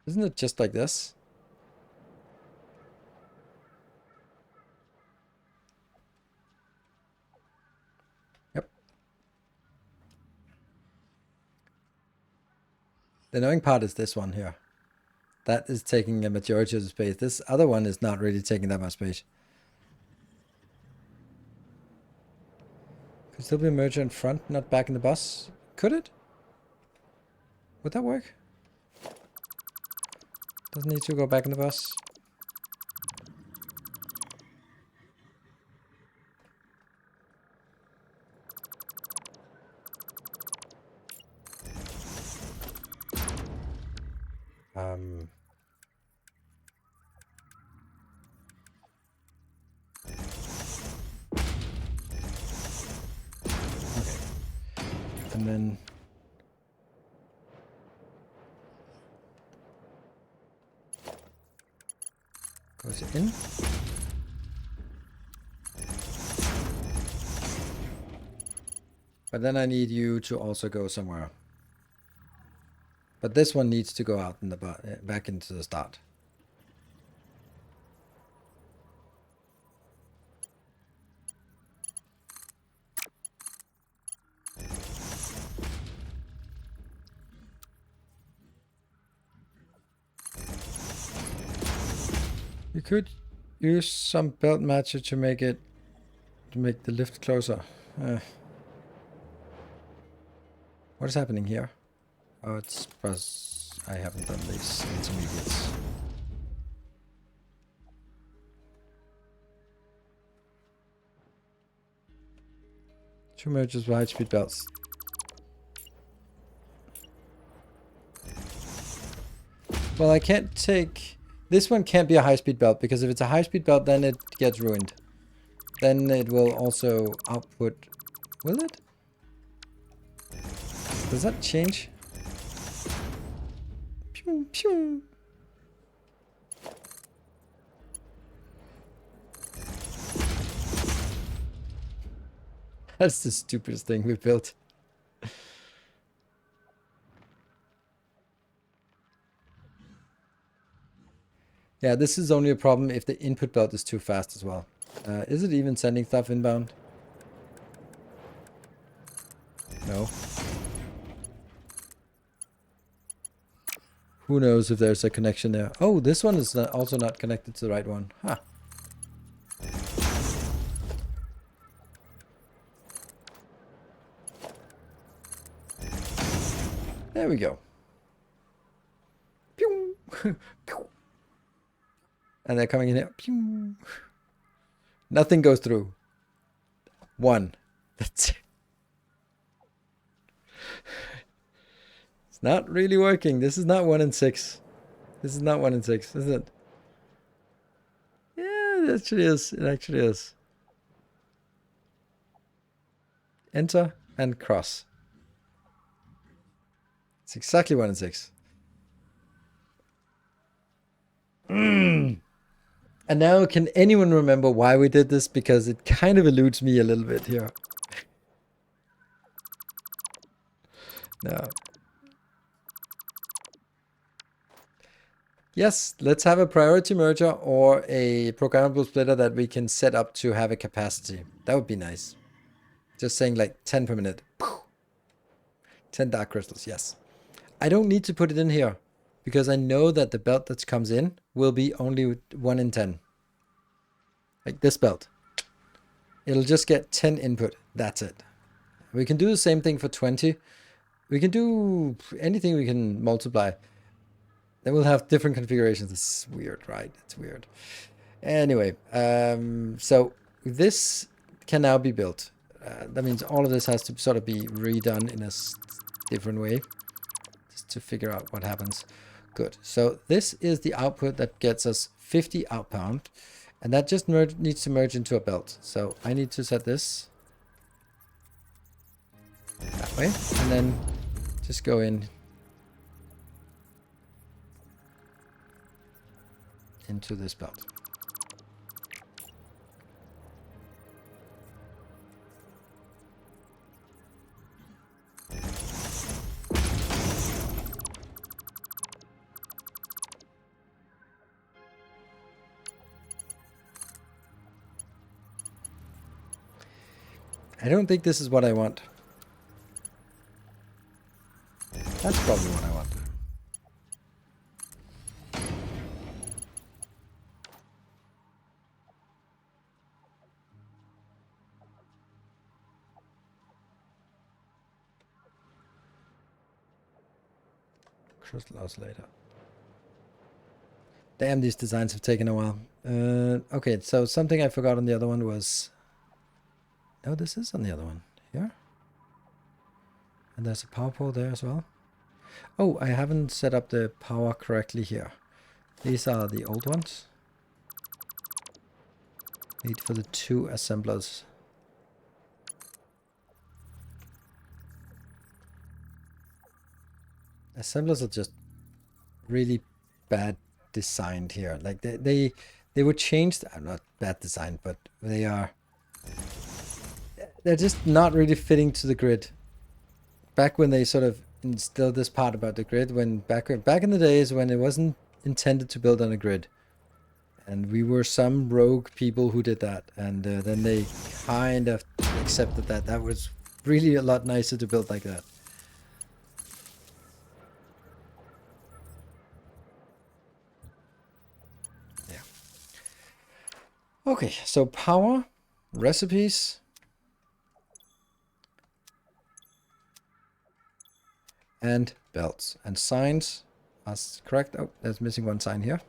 Isn't it just like this? Yep. The annoying part is this one here. That is taking a majority of the space. This other one is not really taking that much space. Could still be a merger in front, not back in the bus. Could it? Would that work? Doesn't need to go back in the bus. And then goes in. But then I need you to also go somewhere. But this one needs to go out in the back into the start. You could use some belt matcher to make the lift closer. What is happening here? Oh, it's because I haven't done these intermediates. Two merges with high-speed belts. Well, I can't take... This one can't be a high-speed belt, because if it's a high-speed belt, then it gets ruined. Then it will also output... Will it? Does that change? Pew, pew. That's the stupidest thing we built. Yeah, this is only a problem if the input belt is too fast as well. Is it even sending stuff inbound? No. Who knows if there's a connection there. Oh, this one is also not connected to the right one. Huh. There we go. Pew! Pew! And they're coming in here. Pew! Nothing goes through. One. That's it. It's not really working. This is not 1 in 6. This is not 1 in 6, is it? Yeah, it actually is. It actually is. Enter and cross. It's exactly 1 in 6. And now, can anyone remember why we did this? Because it kind of eludes me a little bit here. No. Yes, let's have a priority merger or a programmable splitter that we can set up to have a capacity. That would be nice. Just saying like 10 per minute. 10 dark crystals, yes. I don't need to put it in here because I know that the belt that comes in will be only 1 in 10. Like this belt. It'll just get 10 input. That's it. We can do the same thing for 20. We can do anything we can multiply. Then we'll have different configurations. It's weird, right? It's weird. Anyway, so this can now be built. That means all of this has to sort of be redone in a different way. Just to figure out what happens. Good. So this is the output that gets us 50 outbound. And that just needs to merge into a belt. So I need to set this that way. And then just go in into this belt. I don't think this is what I want. That's probably what I want. Crystal oscillator. Damn, these designs have taken a while. Okay, so something I forgot on the other one was... No, this is on the other one. Here. And there's a power pole there as well. Oh, I haven't set up the power correctly here. These are the old ones. Need for the 2 assemblers. Assemblers are just really bad designed here. Like they were changed. Not bad designed, but they're just not really fitting to the grid. Back when they sort of instilled this part about the grid, when back in the days when it wasn't intended to build on a grid, and we were some rogue people who did that, and then they kind of accepted that that was really a lot nicer to build like that. Yeah. Okay, so power, recipes. And belts and signs. That's correct. Oh, there's missing one sign here.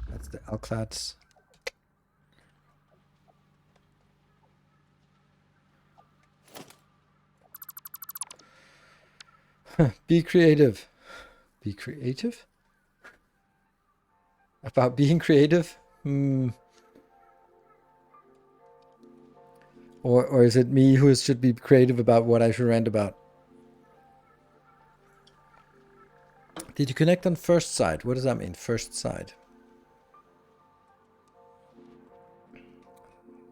That's the Alclads. Be creative. Be creative? About being creative? Or is it me who should be creative about what I should rant about? Did you connect on first side? What does that mean, first side?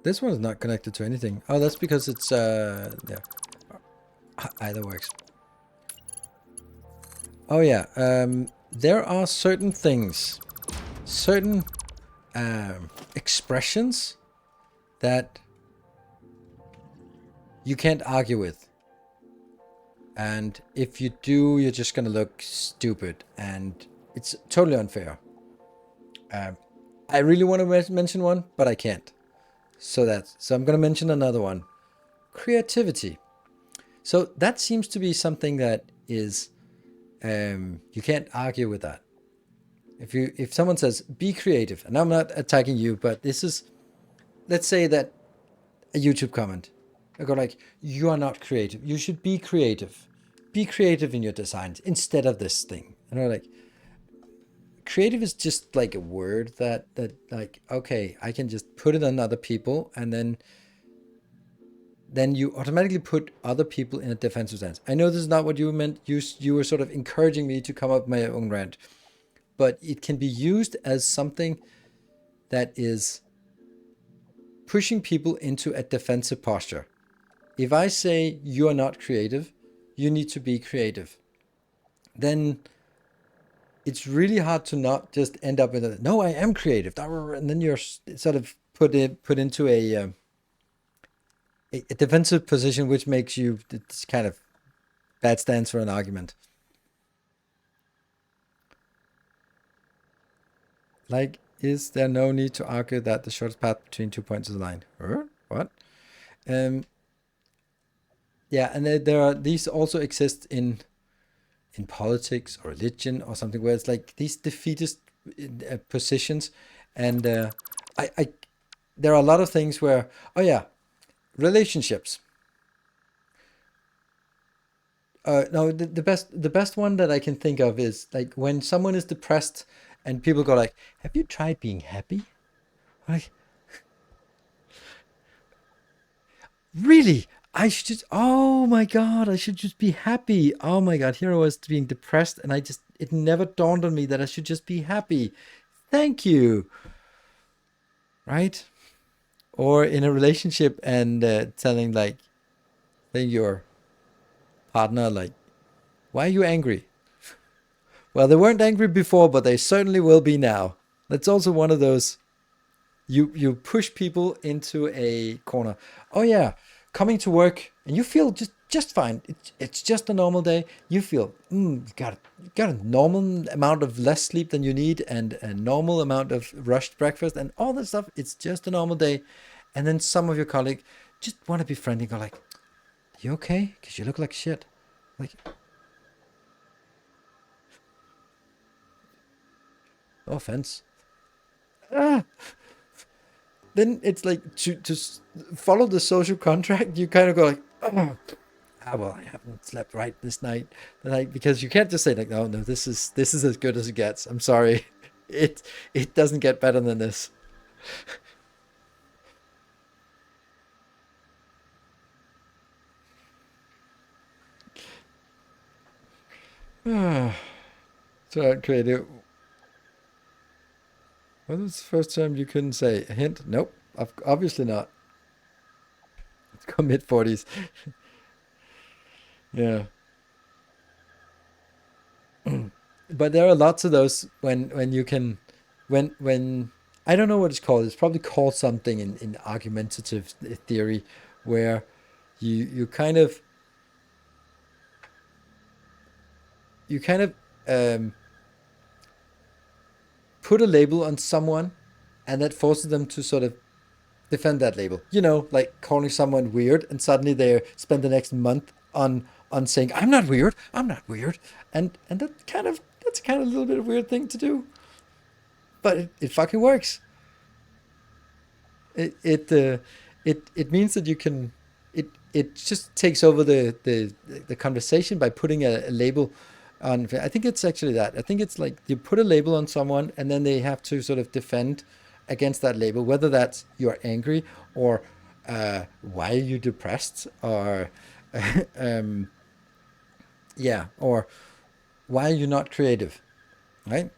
This one is not connected to anything. Oh, that's because it's, yeah. Either works. Oh yeah, there are certain things, certain expressions that you can't argue with. And if you do, you're just gonna look stupid, and it's totally unfair. I really want to mention one, but I can't. So I'm gonna mention another one. Creativity. So that seems to be something that is, you can't argue with that. If someone says be creative, and I'm not attacking you, but this is, let's say that a YouTube comment, I go like, you are not creative. You should be creative. Be creative in your designs instead of this thing. And I'm like, creative is just like a word that like, okay, I can just put it on other people, and then you automatically put other people in a defensive stance. I know this is not what you meant. You were sort of encouraging me to come up with my own rant, but it can be used as something that is pushing people into a defensive posture. If I say you are not creative, you need to be creative, then it's really hard to not just end up with a, no, I am creative, and then you're sort of put into a defensive position, which makes you, it's kind of bad stance for an argument. Like, is there no need to argue that the shortest path between 2 points is a line? What? Yeah, and there are, these also exist in politics or religion or something, where it's like these defeatist positions, and there are a lot of things where, oh yeah, relationships. No, the best one that I can think of is like when someone is depressed and people go like, have you tried being happy? Like, really? I should just, oh my God, I should just be happy. Oh my God, here I was being depressed, and it never dawned on me that I should just be happy. Thank you. Right? Or in a relationship and telling your partner, like, why are you angry? Well, they weren't angry before, but they certainly will be now. That's also one of those, you push people into a corner. Oh yeah, coming to work and you feel just just fine. It's just a normal day. You feel got a normal amount of less sleep than you need, and a normal amount of rushed breakfast, and all that stuff. It's just a normal day, and then some of your colleagues just want to be friendly, go like, "You okay? Because you look like shit." Like, no offense. Then it's like to follow the social contract. You kind of go like, "Oh, well, I haven't slept right this night." Like, because you can't just say like, "No, no, this is as good as it gets." I'm sorry, it doesn't get better than this. So creative. When was the first time you couldn't say a hint? Nope, obviously not. Let's go mid 40s. Yeah. But there are lots of those when you can when I don't know what it's called. It's probably called something in argumentative theory, where you kind of you kind of um, put a label on someone, and that forces them to sort of defend that label. You know, like calling someone weird, and suddenly they spend the next month on saying, "I'm not weird. I'm not weird," and that's kind of a little bit of a weird thing to do, but it fucking works. It means that you can it just takes over the conversation by putting a label on. I think it's actually that. I think it's like you put a label on someone, and then they have to sort of defend against that label, whether that's you're angry, or why are you depressed, or um, yeah, or why are you not creative, right?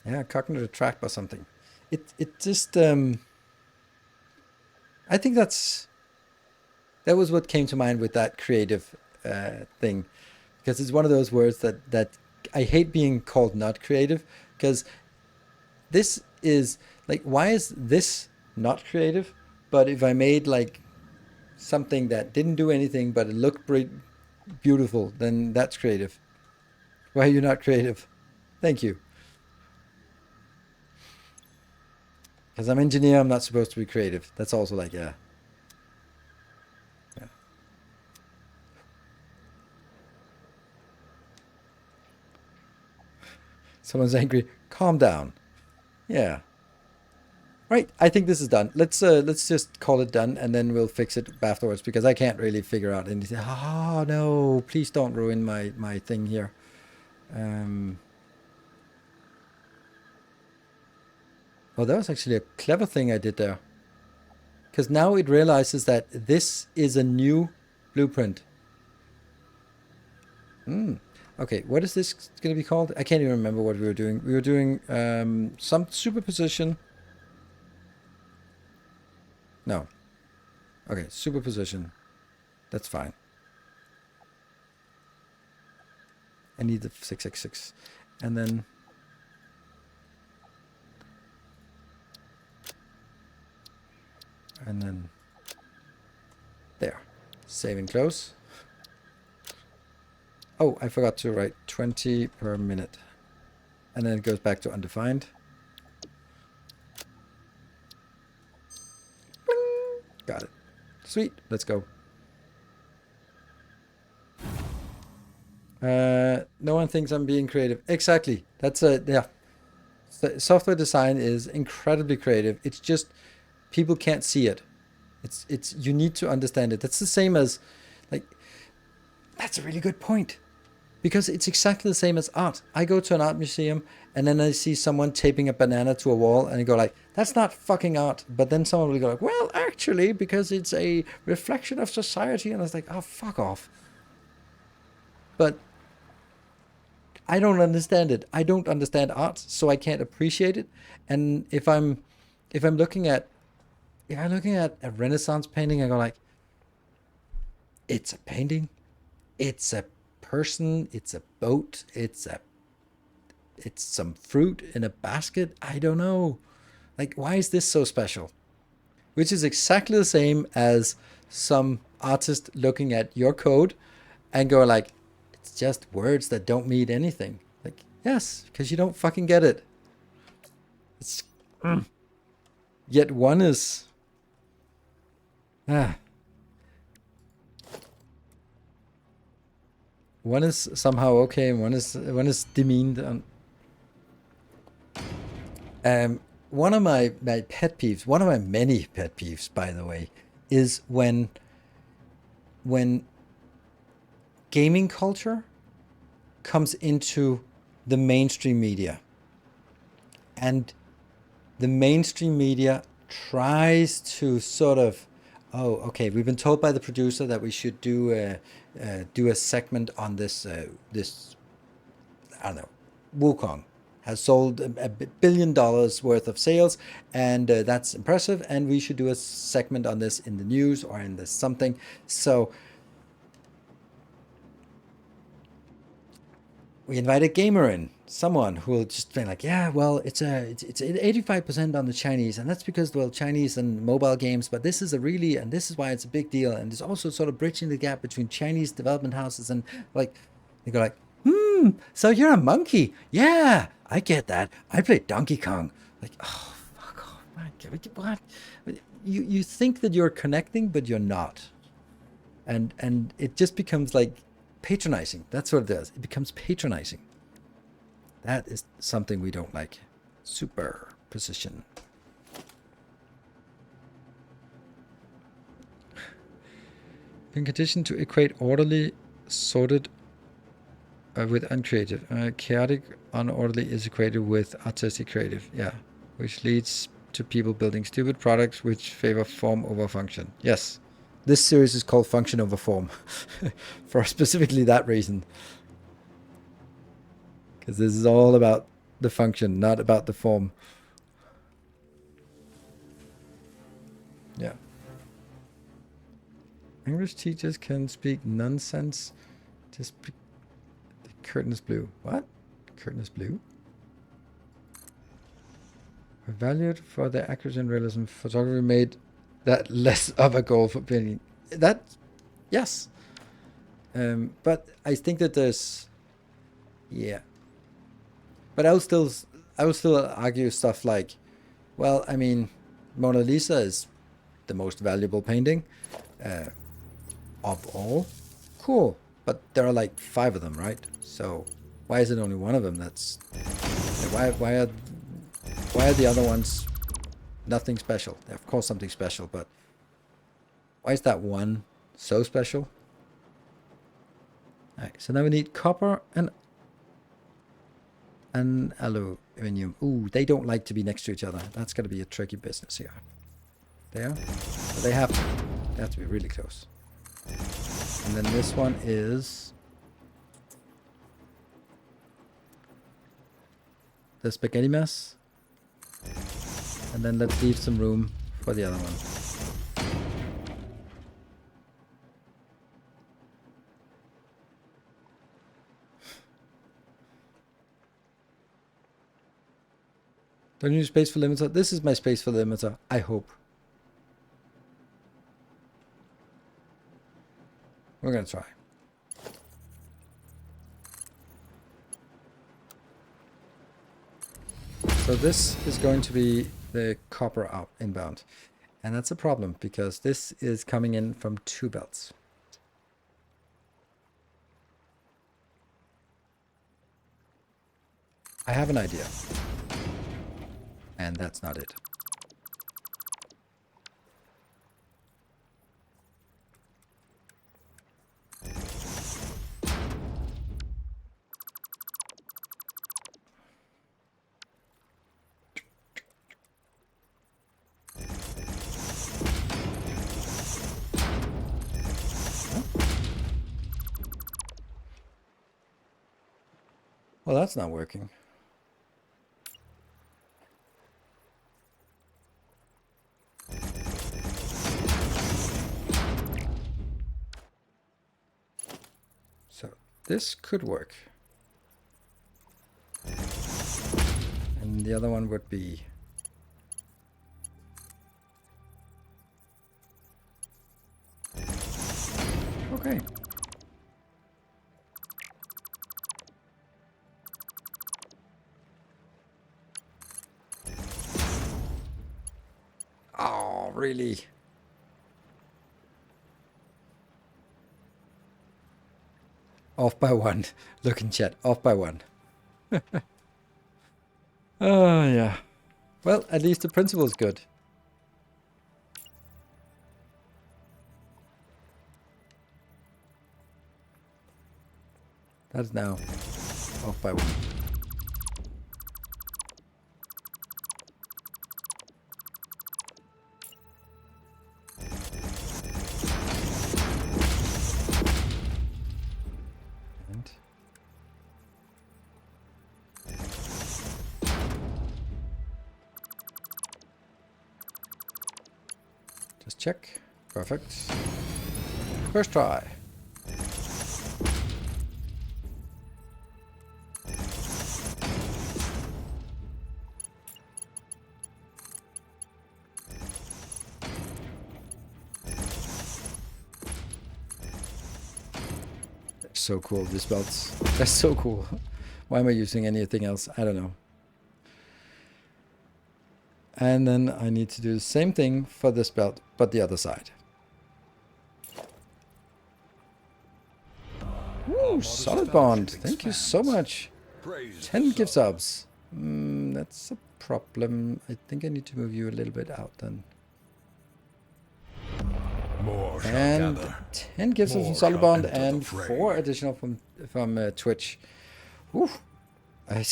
Yeah, cognitive trap or something. It just I think that was what came to mind with that creative thing, because it's one of those words that I hate being called not creative, because this is like, why is this not creative? But if I made like something that didn't do anything but it looked beautiful, then that's creative. Why are you not creative? Thank you. Because I'm engineer, I'm not supposed to be creative. That's also like, yeah. Yeah. Someone's angry. Calm down. Yeah. Right. I think this is done. Let's just call it done, and then we'll fix it afterwards, because I can't really figure out anything. Oh no! Please don't ruin my thing here. Um. Well, that was actually a clever thing I did there, because now it realizes that this is a new blueprint. Okay, what is this going to be called? I can't even remember what we were doing. We were doing some superposition. No. Okay, superposition. That's fine. I need the 666. And then there. Save and close. Oh, I forgot to write 20 per minute. And then it goes back to undefined. Bing! Got it. Sweet. Let's go. No one thinks I'm being creative. Exactly. That's yeah. Software design is incredibly creative. It's just people can't see it. It's you need to understand it. That's the same as, like, that's a really good point. Because it's exactly the same as art. I go to an art museum, and then I see someone taping a banana to a wall, and I go like, that's not fucking art. But then someone will go like, well, actually, because it's a reflection of society. And I was like, oh, fuck off. But I don't understand it. I don't understand art, so I can't appreciate it. And if I'm looking at a Renaissance painting, I go like, it's a painting. It's a person, it's a boat, it's some fruit in a basket. I don't know. Like, why is this so special? Which is exactly the same as some artist looking at your code and go like, it's just words that don't mean anything. Like, yes, because you don't fucking get it. It's yet one is one is somehow okay, and one is demeaned. One of my pet peeves, one of my many pet peeves, by the way, is when gaming culture comes into the mainstream media, and the mainstream media tries to sort of, oh, okay, we've been told by the producer that we should do a segment on this this, I don't know, Wukong has sold $1 billion worth of sales, and that's impressive, and we should do a segment on this in the news or in this something. So we invite a gamer in, someone who will just be like, yeah, well, it's 85% on the Chinese, and that's because, well, Chinese and mobile games, but this is and this is why it's a big deal, and it's also sort of bridging the gap between Chinese development houses and, like, you go like, so you're a monkey? Yeah, I get that. I played Donkey Kong. Like, oh, fuck off, man. What? You think that you're connecting, but you're not, and it just becomes like patronizing. That's what it does. It becomes patronizing. That is something we don't like. Superposition. Been conditioned to equate orderly, sorted with uncreative. Chaotic, unorderly is equated with artistic creative. Yeah. Which leads to people building stupid products which favor form over function. Yes. This series is called Function Over Form for specifically that reason. Because this is all about the function, not about the form. Yeah. English teachers can speak nonsense. The curtain is blue. What? Curtain is blue? We're valued for their accuracy and realism. Photography made that less of a goal for painting. That, yes. But I think that there's, yeah. But I will still argue stuff like, well, I mean, Mona Lisa is the most valuable painting of all. Cool. But there are like 5 of them, right? So why is it only one of them that's, why are the other ones nothing special? They're of course something special, but why is that one so special? Alright, so now we need copper and aluminium. Ooh, they don't like to be next to each other. That's going to be a tricky business here. There. But they have to be really close. And then this one is the spaghetti mess. And then let's leave some room for the other one. Don't you need space for limiter? This is my space for limiter, I hope. We're gonna try. So this is going to be the copper out inbound. And that's a problem because this is coming in from 2 belts. I have an idea. And that's not it. Well, that's not working. So this could work. And the other one would be Okay. Oh, really? Off by one. Look in chat. Off by one. Oh, yeah. Well, at least the principle is good. That's now off by one. And just check. Perfect. First try. So cool, these belts. That's so cool. Why am I using anything else? I don't know. And then I need to do the same thing for this belt, but the other side. Ooh, solid bond. Thank you so much. 10 gift subs. That's a problem. I think I need to move you a little bit out then. More shall And gather. 10 gifts from More Solid shall Bond enter the and fray. 4 additional from Twitch. Whew. I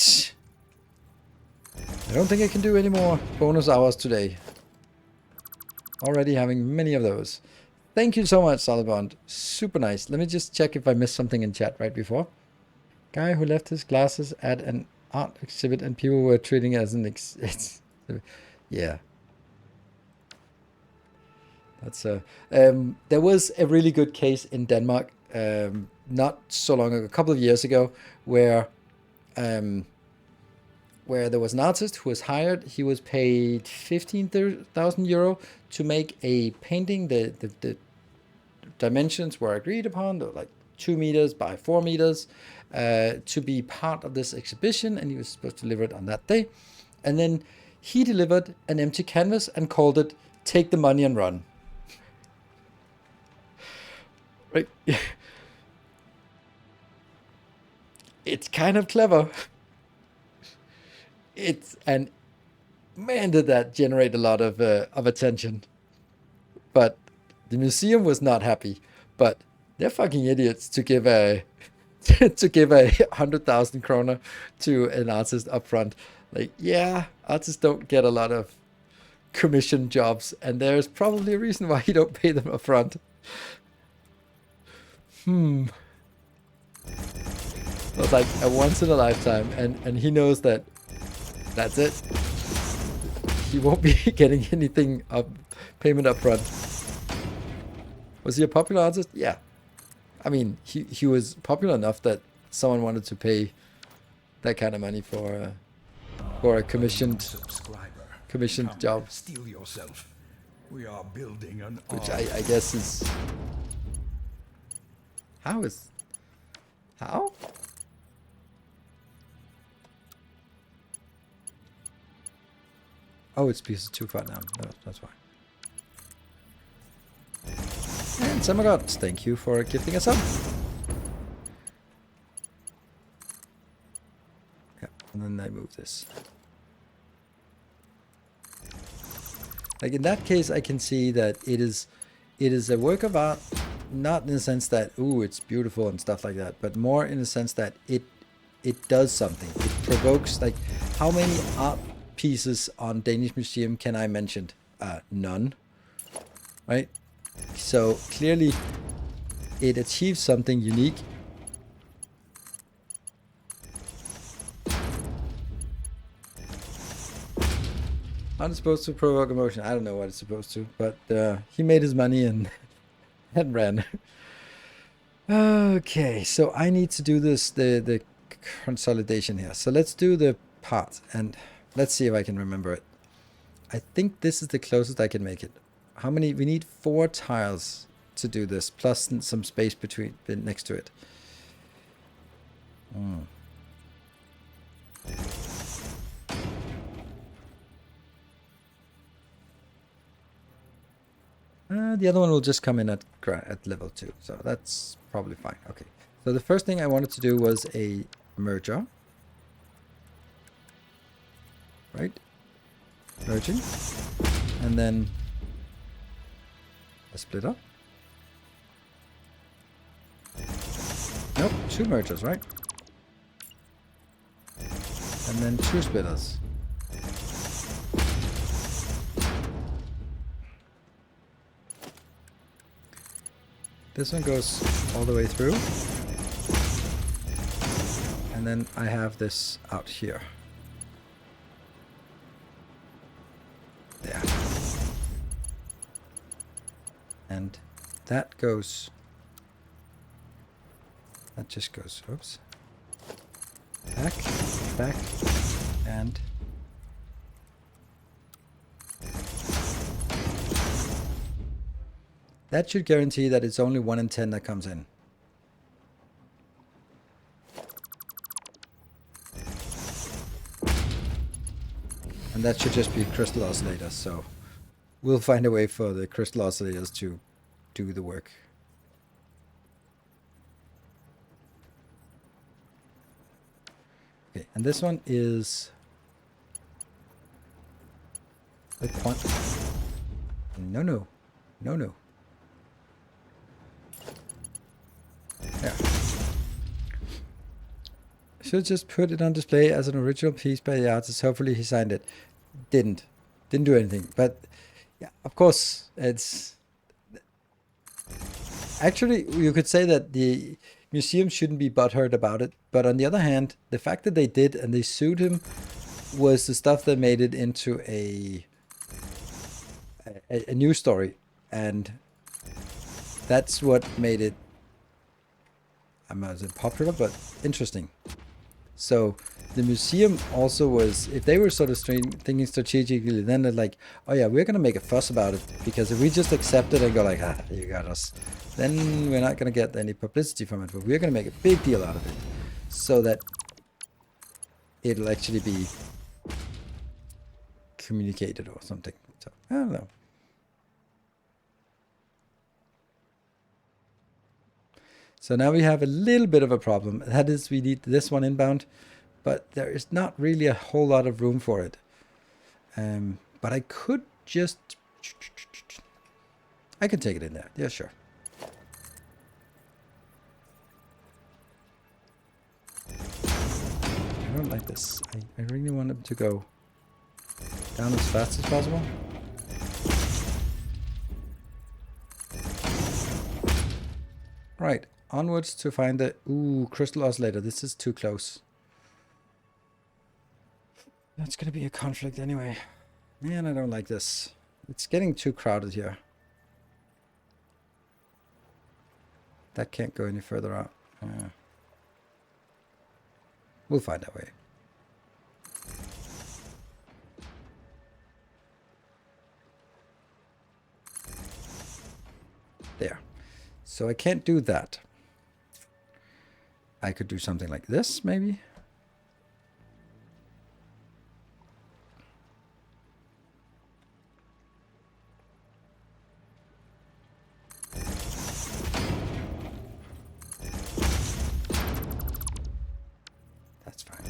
don't think I can do any more bonus hours today. Already having many of those. Thank you so much, Solid Bond. Super nice. Let me just check if I missed something in chat right before. Guy who left his glasses at an art exhibit and people were treating it as an yeah. That's there was a really good case in Denmark not so long ago, a couple of years ago, where there was an artist who was hired. He was paid 15,000 euro to make a painting. The dimensions were agreed upon, they were like 2 meters by 4 meters, to be part of this exhibition, and he was supposed to deliver it on that day. And then he delivered an empty canvas and called it "Take the money and run." Right? It's kind of clever. And man, did that generate a lot of attention. But the museum was not happy. But they're fucking idiots to give a 100,000 kroner to an artist up front. Like, yeah, artists don't get a lot of commission jobs, and there's probably a reason why you don't pay them up front. It was like a once in a lifetime, and he knows that that's it. He won't be getting anything payment up front. Was he a popular artist? Yeah. I mean, he was popular enough that someone wanted to pay that kind of money for a commissioned job, Steel yourself. We are building an which army. I guess is how. Oh, it's because it's too far down. No, that's why. And Samagots, thank you for gifting us up. Yeah, and then I move this. Like in that case, I can see that it is a work of art, not in the sense that, ooh, it's beautiful and stuff like that, but more in the sense that it does something. It provokes, like, how many art pieces on Danish Museum can I mention? None. Right? So clearly it achieves something unique. Not supposed to provoke emotion. I don't know what it's supposed to, but he made his money and ran. Okay, so I need to do this the consolidation here. So let's do the part and let's see if I can remember it. I think this is the closest I can make it. How many? We need 4 tiles. to do this, plus some space next to it. The other one will just come in at level 2, so that's probably fine. Okay, so the first thing I wanted to do was a merger. Right? Merging. And then a splitter. Nope, 2 mergers, right? And then 2 splitters. This one goes all the way through. And then I have this out here. There. And that goes... That just goes, oops. Back, and... That should guarantee that it's only 1 in 10 that comes in. And that should just be crystal oscillators, so we'll find a way for the crystal oscillators to do the work. Okay, and this one is the quant. No. Yeah. Should just put it on display as an original piece by the artist. Hopefully he signed it. Didn't do anything. But yeah, of course, it's actually, you could say that the museum shouldn't be butthurt about it. But on the other hand, the fact that they did and they sued him was the stuff that made it into a news story, and that's what made it, I'm not saying popular, but interesting. So the museum also was, if they were sort of thinking strategically, then they're like, oh yeah, we're going to make a fuss about it, because if we just accept it and go like, ah, you got us, then we're not going to get any publicity from it, but we're going to make a big deal out of it, so that it'll actually be communicated or something. So, I don't know. So now we have a little bit of a problem. That is, we need this one inbound, but there is not really a whole lot of room for it. But I could just... I can take it in there. Yeah, sure. I don't like this. I really want it to go down as fast as possible. Right. Onwards to find the... Ooh, crystal oscillator. This is too close. That's going to be a conflict anyway. Man, I don't like this. It's getting too crowded here. That can't go any further out. We'll find our way. There. So I can't do that. I could do something like this, maybe. That's fine.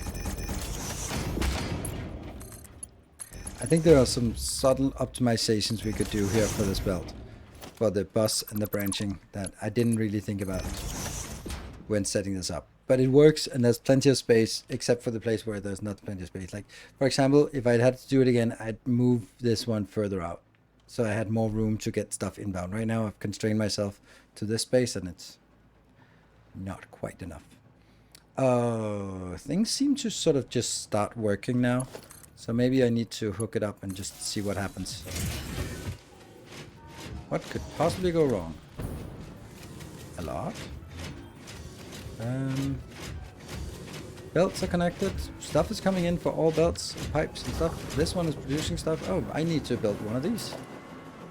I think there are some subtle optimizations we could do here for this belt, for the bus and the branching, that I didn't really think about when setting this up. But it works, and there's plenty of space, except for the place where there's not plenty of space. Like, for example, if I'd had to do it again, I'd move this one further out, so I had more room to get stuff inbound. Right now, I've constrained myself to this space, and it's not quite enough. Things seem to sort of just start working now, so maybe I need to hook it up and just see what happens. What could possibly go wrong? A lot. Belts are connected. Stuff is coming in for all belts, pipes and stuff. This one is producing stuff. Oh, I need to build one of these.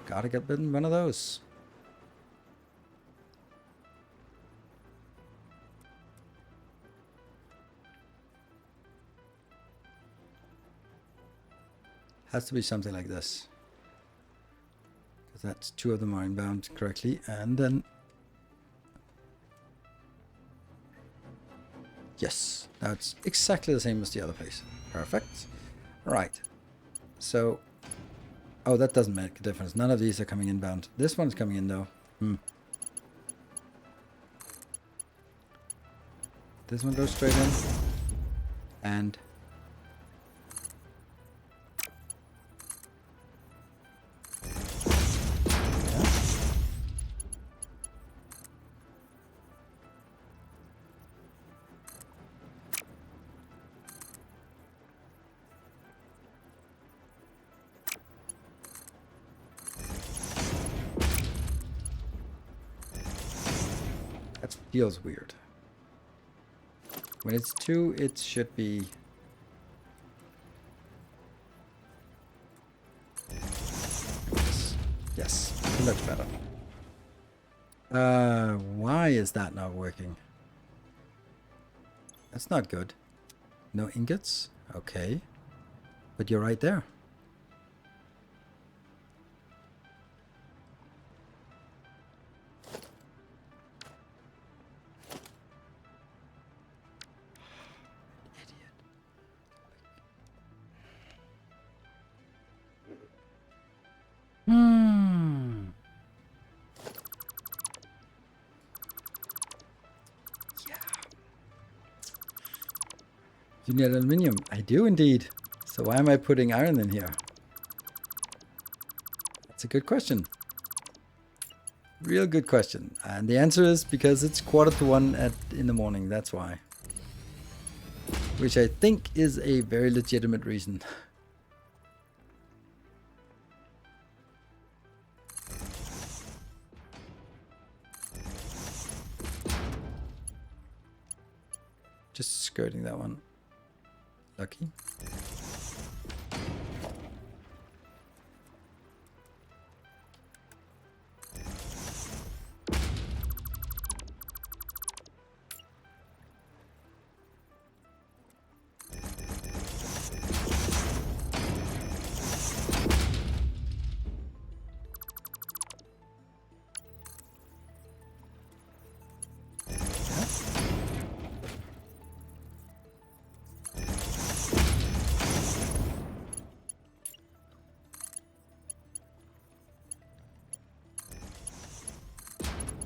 Gotta get one of those. Has to be something like this. Because that's 2 of them are inbound correctly. And then... Yes, now it's exactly the same as the other place. Perfect. Right. So... Oh, that doesn't make a difference. None of these are coming inbound. This one's coming in though. This one goes straight in. And... That feels weird. When it's 2, it should be... Yes, it looks better. Why is that not working? That's not good. No ingots? Okay. But you're right there. You need aluminium. I do indeed. So why am I putting iron in here? That's a good question. Real good question. And the answer is because it's 1:45 in the morning. That's why. Which I think is a very legitimate reason. Just skirting that one. Lucky.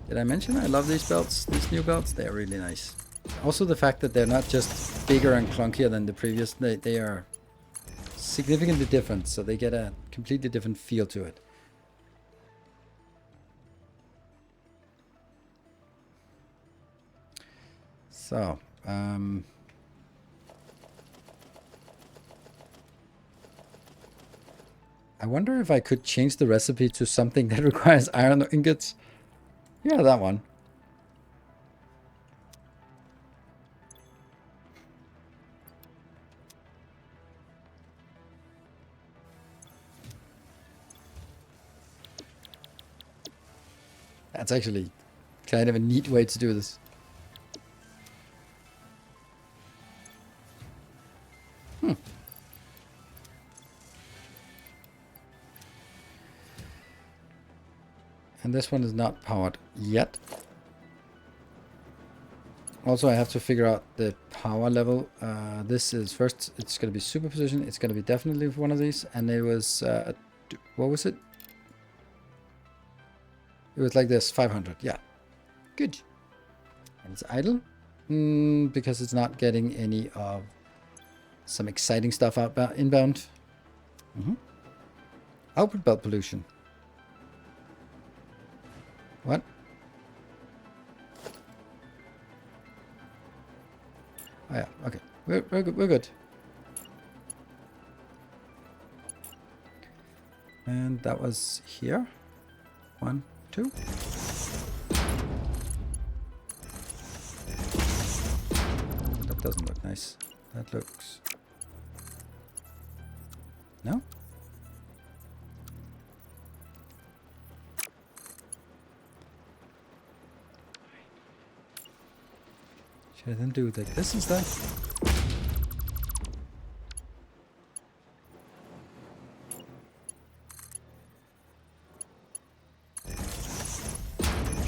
Did I mention I love these belts, these new belts? They are really nice. Also the fact that they're not just bigger and clunkier than the previous, they are significantly different, so they get a completely different feel to it. So, I wonder if I could change the recipe to something that requires iron ingots. Yeah, that one. That's actually kind of a neat way to do this. And this one is not powered yet. Also, I have to figure out the power level. This is first, it's going to be superposition. It's going to be definitely one of these. And it was, what was it? It was like this, 500. Yeah. Good. And it's idle. Because it's not getting any of some exciting stuff inbound. Output belt pollution. What? Oh yeah, okay. We're good. We're good. And that was here. 1, 2. That doesn't look nice. That looks... No? Should I then do like this instead?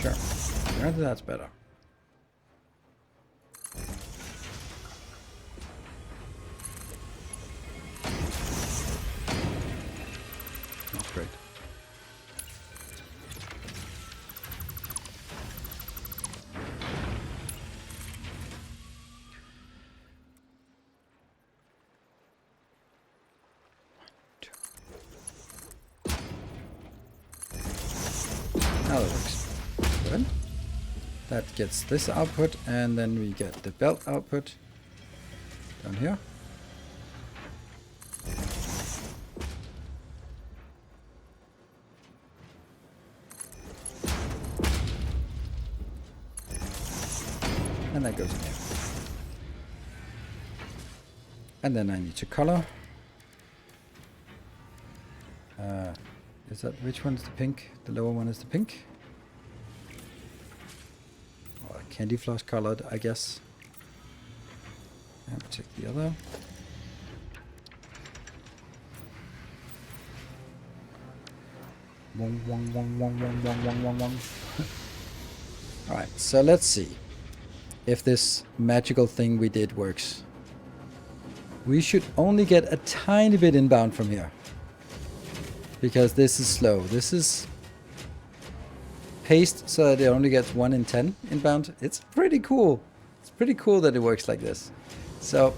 Sure. Apparently that's better. That's great. Now that works. Good. That gets this output, and then we get the belt output down here. And that goes in here. And then I need to color. Is that, which one is the pink? The lower one is the pink. Or candy floss colored, I guess. And take the other. Alright, so let's see if this magical thing we did works. We should only get a tiny bit inbound from here. Because this is slow. This is paced so that it only gets 1 in 10 inbound. It's pretty cool. It's pretty cool that it works like this. So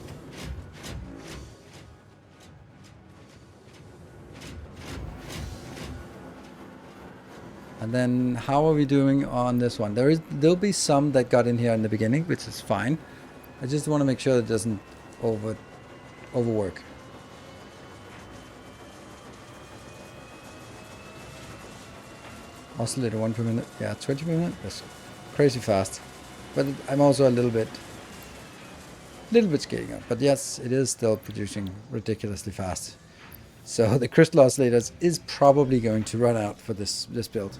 and then how are we doing on this one? There'll be some that got in here in the beginning, which is fine. I just want to make sure it doesn't overwork. Oscillator 1 per minute. Yeah, 20 per minute. That's crazy fast. But I'm also a little bit skating up. But yes, it is still producing ridiculously fast. So the crystal oscillators is probably going to run out for this build.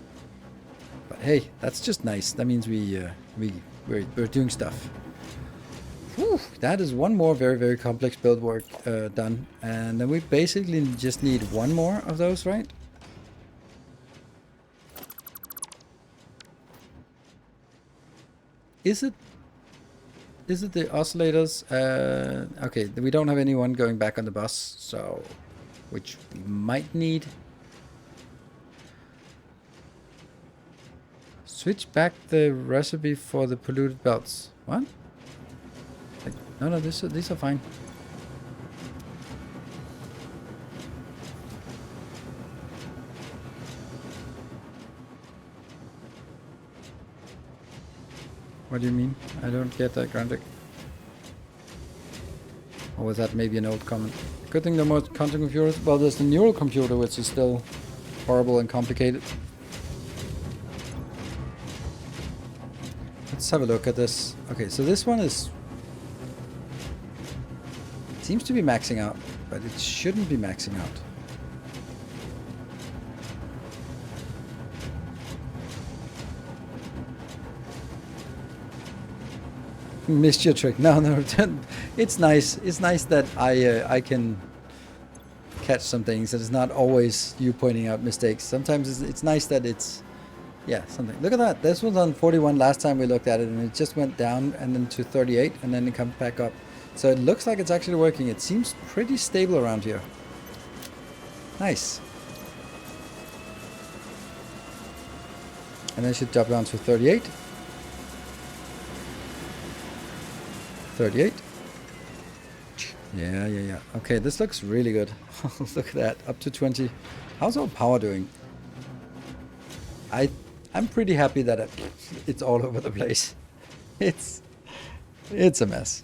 But hey, that's just nice. That means we're doing stuff. Whew, that is one more very, very complex build work done. And then we basically just need one more of those, right? Is it the oscillators? Okay, we don't have anyone going back on the bus, so which we might need. Switch back the recipe for the polluted belts. What? Like, no, these are fine. What do you mean? I don't get that, Grandic. Or was that maybe an old comment? Good thing there are more quantum computers. Well, there's the neural computer, which is still horrible and complicated. Let's have a look at this. Okay, so this one seems to be maxing out, but it shouldn't be maxing out. Missed your trick. No, it's nice. It's nice that I can catch some things. That it's not always you pointing out mistakes. Sometimes it's nice that it's, yeah, something. Look at that. This was on 41 last time we looked at it, and it just went down and then to 38, and then it comes back up. So it looks like it's actually working. It seems pretty stable around here. Nice. And then it should drop down to 38. 38. Yeah. Okay, this looks really good. Look at that, up to 20. How's our power doing? I'm pretty happy that it's all over the place. It's a mess.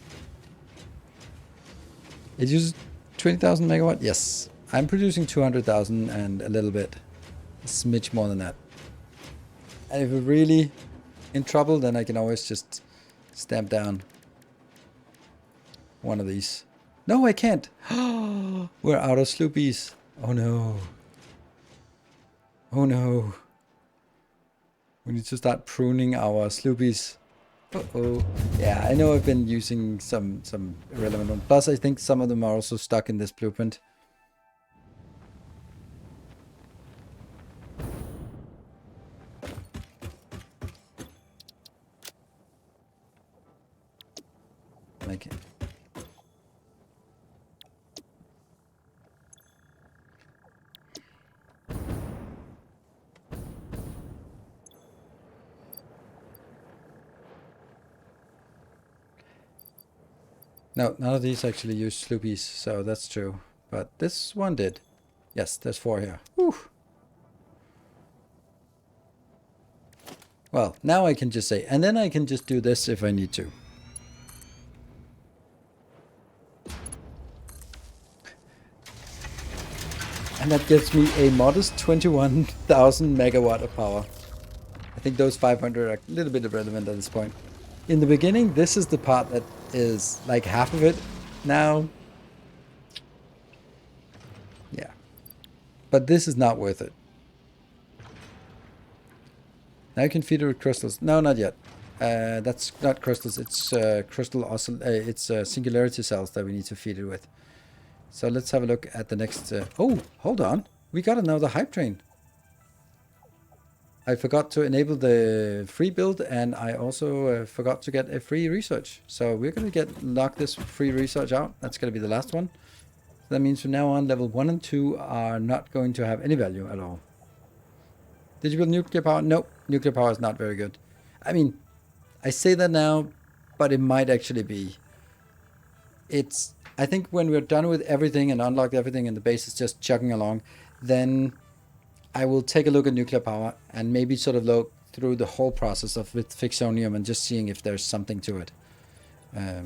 It uses 20,000 megawatt. Yes, I'm producing 200,000 and a little bit, a smidge more than that. And if we're really in trouble, then I can always just stamp down one of these. No, I can't. We're out of sloopies. Oh no. Oh no. We need to start pruning our sloopies. Uh-oh. Yeah, I know I've been using some irrelevant ones. Plus, I think some of them are also stuck in this blueprint. Like, no, none of these actually use sloopies, so that's true. But this one did. Yes, there's 4 here. Whew. Well, now I can just say, and then I can just do this if I need to. And that gives me a modest 21,000 megawatt of power. I think those 500 are a little bit irrelevant at this point. In the beginning, this is the part that is like half of it. Now, yeah. But this is not worth it. Now you can feed it with crystals. No, not yet. That's not crystals. It's it's singularity cells that we need to feed it with. So let's have a look at the next. Oh, hold on. We got another hype train. I forgot to enable the free build, and I also forgot to get a free research. So we're going to lock this free research out. That's going to be the last one. That means from now on, level 1 and 2 are not going to have any value at all. Did you build nuclear power? Nope. Nuclear power is not very good. I mean, I say that now, but it might actually be. I think when we're done with everything and unlocked everything and the base is just chugging along, then I will take a look at nuclear power and maybe sort of look through the whole process of with Fixonium and just seeing if there's something to it. Yeah.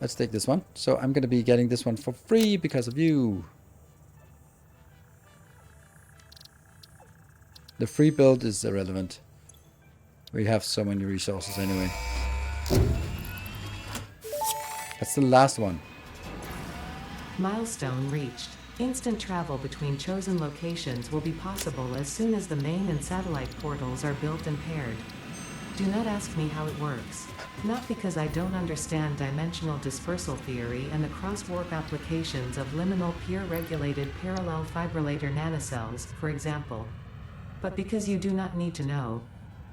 Let's take this one. So I'm going to be getting this one for free because of you. The free build is irrelevant. We have so many resources anyway. That's the last one. Milestone reached. Instant travel between chosen locations will be possible as soon as the main and satellite portals are built and paired. Do not ask me how it works. Not because I don't understand dimensional dispersal theory and the cross-warp applications of liminal peer-regulated parallel fibrillator nanocells, for example. But because you do not need to know.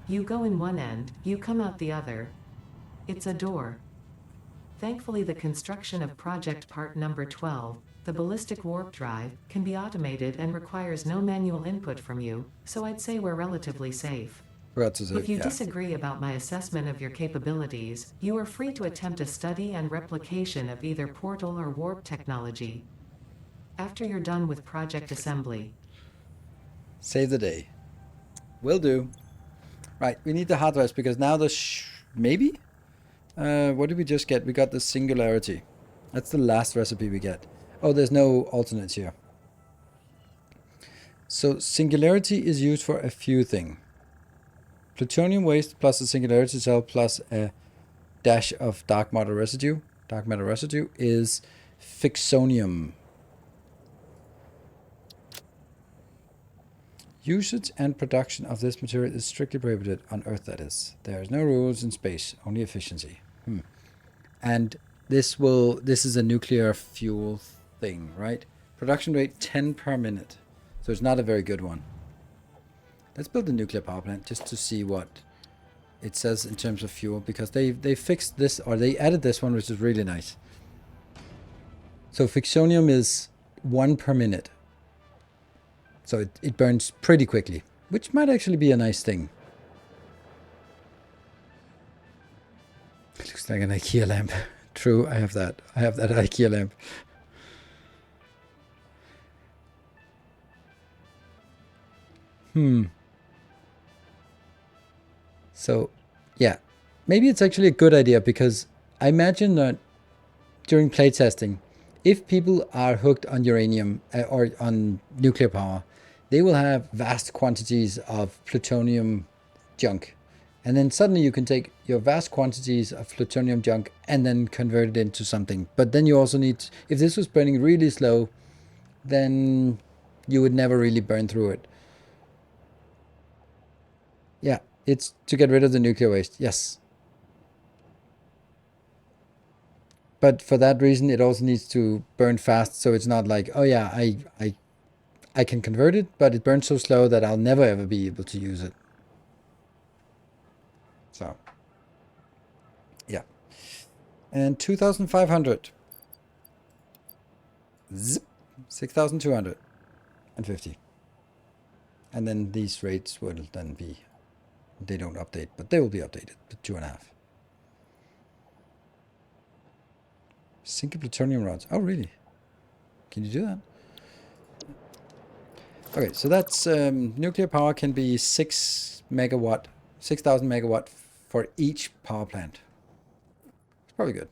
You go in one end, you come out the other. It's a door. Thankfully, the construction of project part number 12, the ballistic warp drive, can be automated and requires no manual input from you, so I'd say we're relatively safe. If you disagree about my assessment of your capabilities, you are free to attempt a study and replication of either portal or warp technology. After you're done with project assembly. Save the day. Will do. Right, we need the hard drives because now the maybe? What did we just get? We got the singularity. That's the last recipe we get. Oh, there's no alternates here. So singularity is used for a few things. Plutonium waste plus a singularity cell plus a dash of dark matter residue. Dark matter residue is Fixonium. Usage and production of this material is strictly prohibited on Earth, that is. There is no rules in space, only efficiency. And this is a nuclear fuel thing, right? Production rate 10 per minute. So it's not a very good one. Let's build a nuclear power plant just to see what it says in terms of fuel, because they fixed this, or they added this one, which is really nice. So Fixonium is 1 per minute. So it burns pretty quickly, which might actually be a nice thing. It looks like an IKEA lamp. True, I have that. I have that IKEA lamp. So, yeah. Maybe it's actually a good idea, because I imagine that during playtesting, if people are hooked on uranium or on nuclear power, they will have vast quantities of plutonium junk. And then suddenly you can take your vast quantities of plutonium junk and then convert it into something. But then you also need, if this was burning really slow, then you would never really burn through it. Yeah, it's to get rid of the nuclear waste, yes. But for that reason, it also needs to burn fast, so it's not like, oh yeah, I can convert it, but it burns so slow that I'll never ever be able to use it. So And 2,500. Zip. 6,250. And then these rates will then be, they don't update, but they will be updated to 2.5. Single plutonium rods. Oh, really? Can you do that? Okay, so that's nuclear power can be 6 megawatt, 6,000 megawatt for each power plant. It's probably good.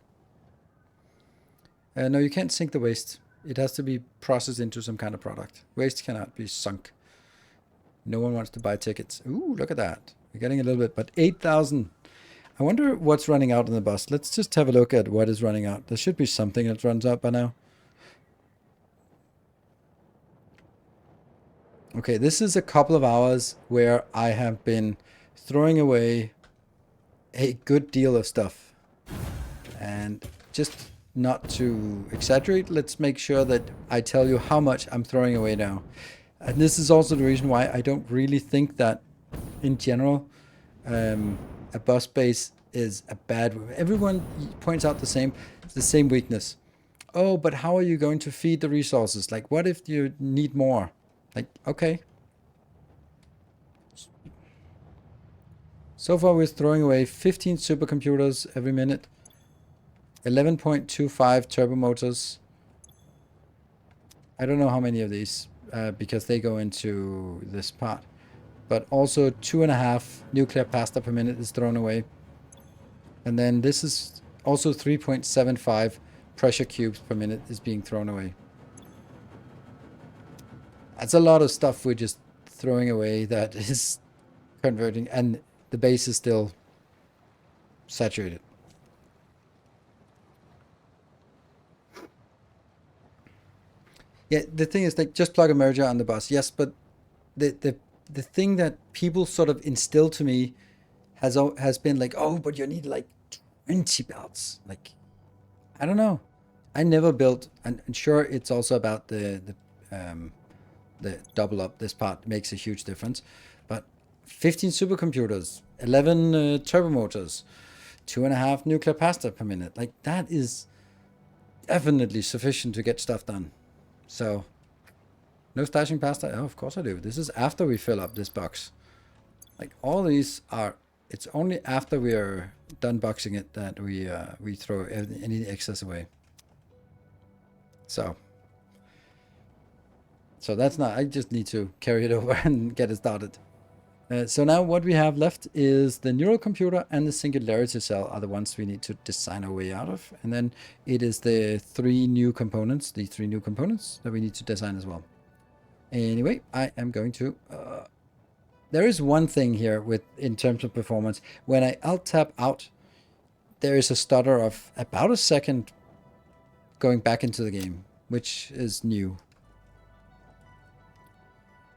No, you can't sink the waste. It has to be processed into some kind of product. Waste cannot be sunk. No one wants to buy tickets. Ooh, look at that. We're getting a little bit, but 8,000. I wonder what's running out on the bus. Let's just have a look at what is running out. There should be something that runs out by now. Okay, this is a couple of hours where I have been throwing away a good deal of stuff. And just not to exaggerate, let's make sure that I tell you how much I'm throwing away now. And this is also the reason why I don't really think that, in general, a bus base is a bad... Everyone points out the same weakness. Oh, but how are you going to feed the resources? Like, what if you need more? Like, okay. So far we're throwing away 15 supercomputers every minute. 11.25 turbo motors. I don't know how many of these, because they go into this part. But also 2.5 nuclear pasta per minute is thrown away. And then this is also 3.75 pressure cubes per minute is being thrown away. That's a lot of stuff we're just throwing away that is converting, and the base is still saturated. Yeah, the thing is, like, just plug a merger on the bus. Yes, but the thing that people sort of instill to me has been like, oh, but you need like 20 belts. Like, I don't know. I never built, and sure, it's also about the double up. This part makes a huge difference, but 15 supercomputers, 11 turbo motors, 2.5 nuclear pasta per minute. Like, that is definitely sufficient to get stuff done. So, no stashing pasta? Oh, of course I do. This is after we fill up this box. Like, all these are... It's only after we are done boxing it that we throw any excess away. So that's not... I just need to carry it over and get it started. So now what we have left is the neural computer and the singularity cell are the ones we need to design our way out of. And then it is the three new components that we need to design as well. Anyway, I am going to... there is one thing here in terms of performance. When I alt tab out, there is a stutter of about a second going back into the game, which is new.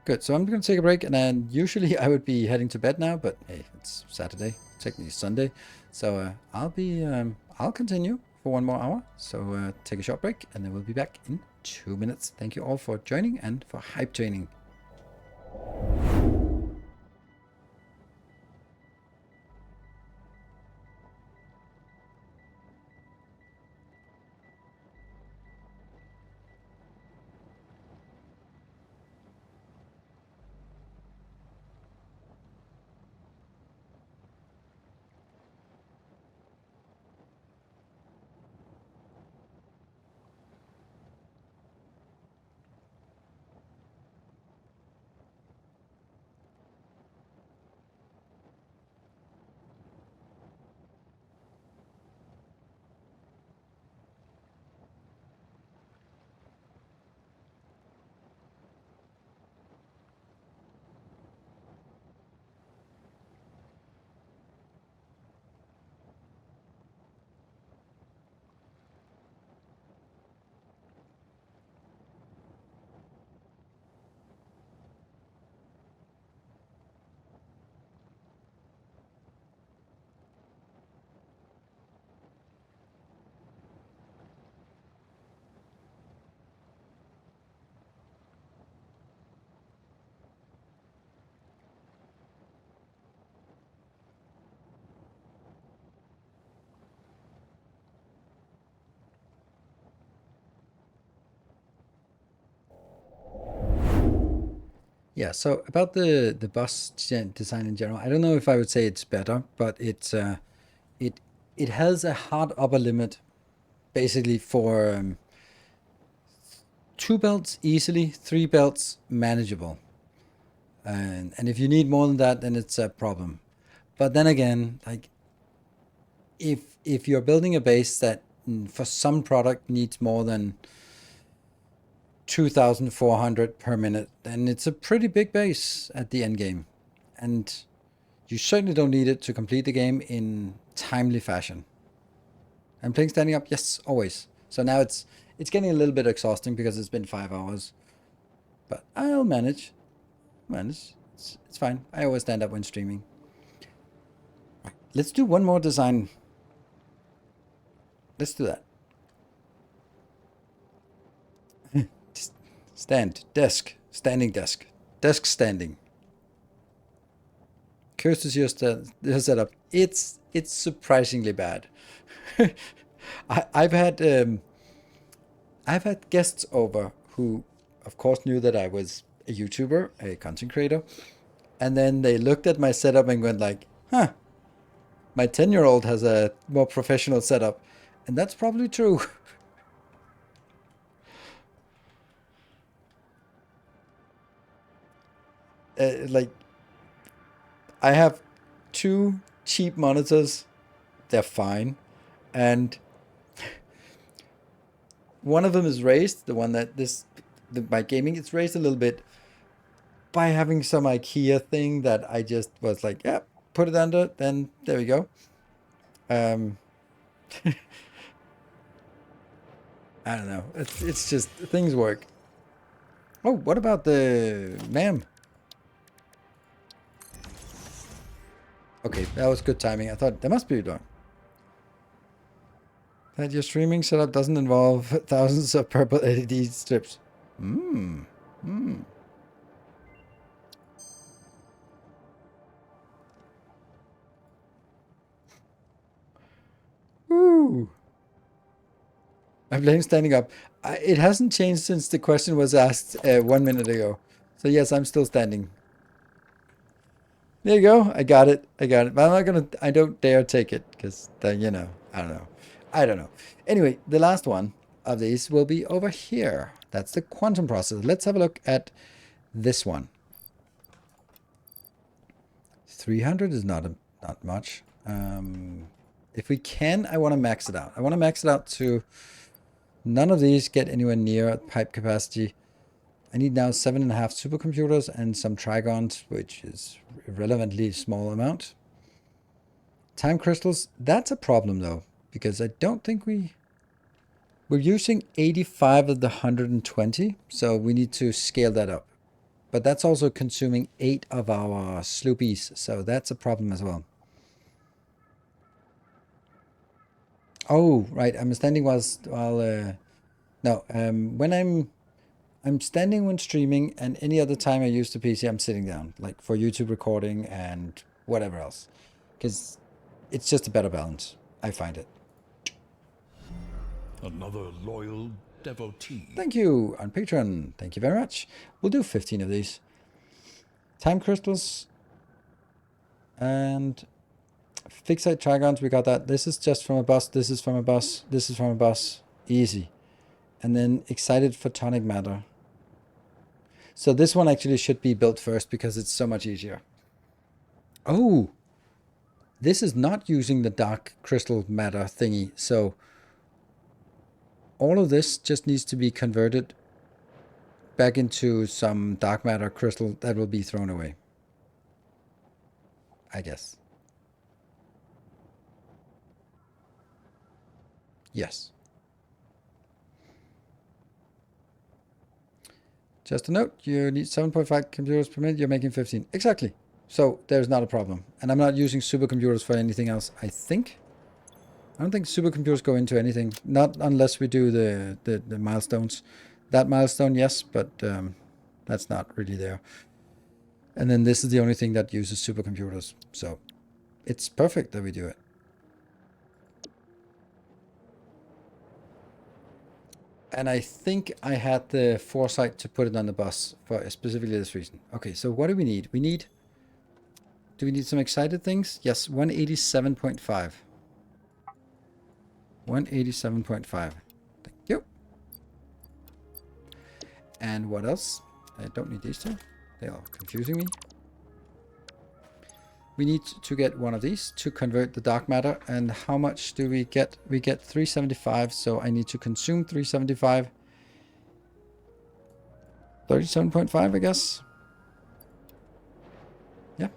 Good, so I'm going to take a break, and then usually I would be heading to bed now, but hey, it's Saturday, technically Sunday, so I'll continue for one more hour. So take a short break, and then we'll be back in 2 minutes. Thank you all for joining and for hype training. Yeah, so about the bus design in general, I don't know if I would say it's better, but it it has a hard upper limit basically for 2 belts easily, 3 belts manageable, and if you need more than that, then it's a problem. But then again, like if you're building a base that for some product needs more than 2,400 per minute, then it's a pretty big base at the end game, and you certainly don't need it to complete the game in timely fashion. I'm playing standing up, yes, always. So now it's getting a little bit exhausting because it's been 5 hours, but I'll manage. Manage. It's fine. I always stand up when streaming. Let's do one more design. Let's do that. Stand, desk, standing desk, desk standing. Curious to see your setup. It's surprisingly bad. I've had guests over who, of course, knew that I was a YouTuber, a content creator, and then they looked at my setup and went like, "Huh, my 10-year-old has a more professional setup," and that's probably true. Like, I have 2 cheap monitors. They're fine, and one of them is raised. The one that my gaming is raised a little bit by having some IKEA thing that I just was like, yeah, put it under. Then there we go. Um, I don't know. It's just things work. Oh, what about the ma'am? Okay, that was good timing. I thought there must be one. That your streaming setup doesn't involve thousands of purple LED strips. Hmm. Hmm. Ooh. I'm playing standing up. It hasn't changed since the question was asked 1 minute ago. So yes, I'm still standing. There you go. I got it. I got it. But I'm not gonna. I don't dare take it because you know. I don't know. I don't know. Anyway, the last one of these will be over here. That's the quantum processor. Let's have a look at this one. 300 is not much. If we can, I want to max it out. I want to max it out to none of these get anywhere near pipe capacity. I need now 7.5 supercomputers and some trigons, which is irrelevantly small amount. Time crystals, that's a problem though, because I don't think we're using 85 of the 120, so we need to scale that up. But that's also consuming 8 of our sloopies, so that's a problem as well. Oh, right, I'm standing while no, when I'm standing when streaming, and any other time I use the PC, I'm sitting down, like for YouTube recording and whatever else, because it's just a better balance. I find it. Another loyal devotee. Thank you on Patreon. Thank you very much. We'll do 15 of these. Time crystals and fixite trigons. We got that. This is just from a bus. This is from a bus. This is from a bus. Easy. And then excited photonic matter. So this one actually should be built first because it's so much easier. Oh, this is not using the dark crystal matter thingy. So all of this just needs to be converted back into some dark matter crystal that will be thrown away, I guess. Yes. Just a note, you need 7.5 computers per minute, you're making 15. Exactly. So there's not a problem. And I'm not using supercomputers for anything else, I think. I don't think supercomputers go into anything. Not unless we do the milestones. That milestone, yes, but that's not really there. And then this is the only thing that uses supercomputers. So it's perfect that we do it. And I think I had the foresight to put it on the bus for specifically this reason. Okay, so what do we need? Do we need some excited things? Yes, 187.5. 187.5. Thank you. And what else? I don't need these two. They are confusing me. We need to get one of these to convert the dark matter. And how much do we get? We get 375, so I need to consume 375. 37.5, I guess. Yeah.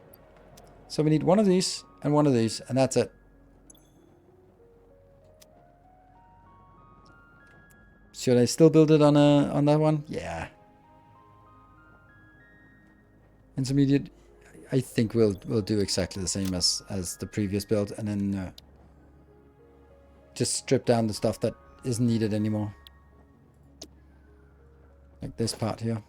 So we need one of these, and that's it. Should I still build it on that one? Yeah. Intermediate, I think we'll do exactly the same as the previous build, and then just strip down the stuff that isn't needed anymore. Like this part here.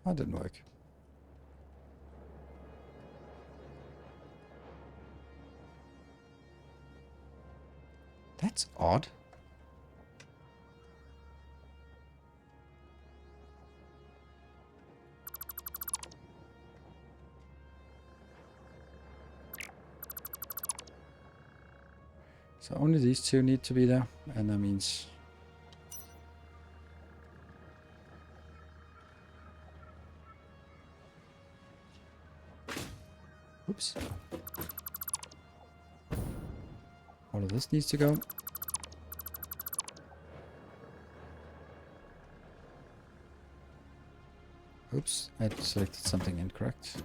That didn't work. That's odd. So only these two need to be there, and that means... Oops. All of this needs to go. Oops, I selected something incorrect.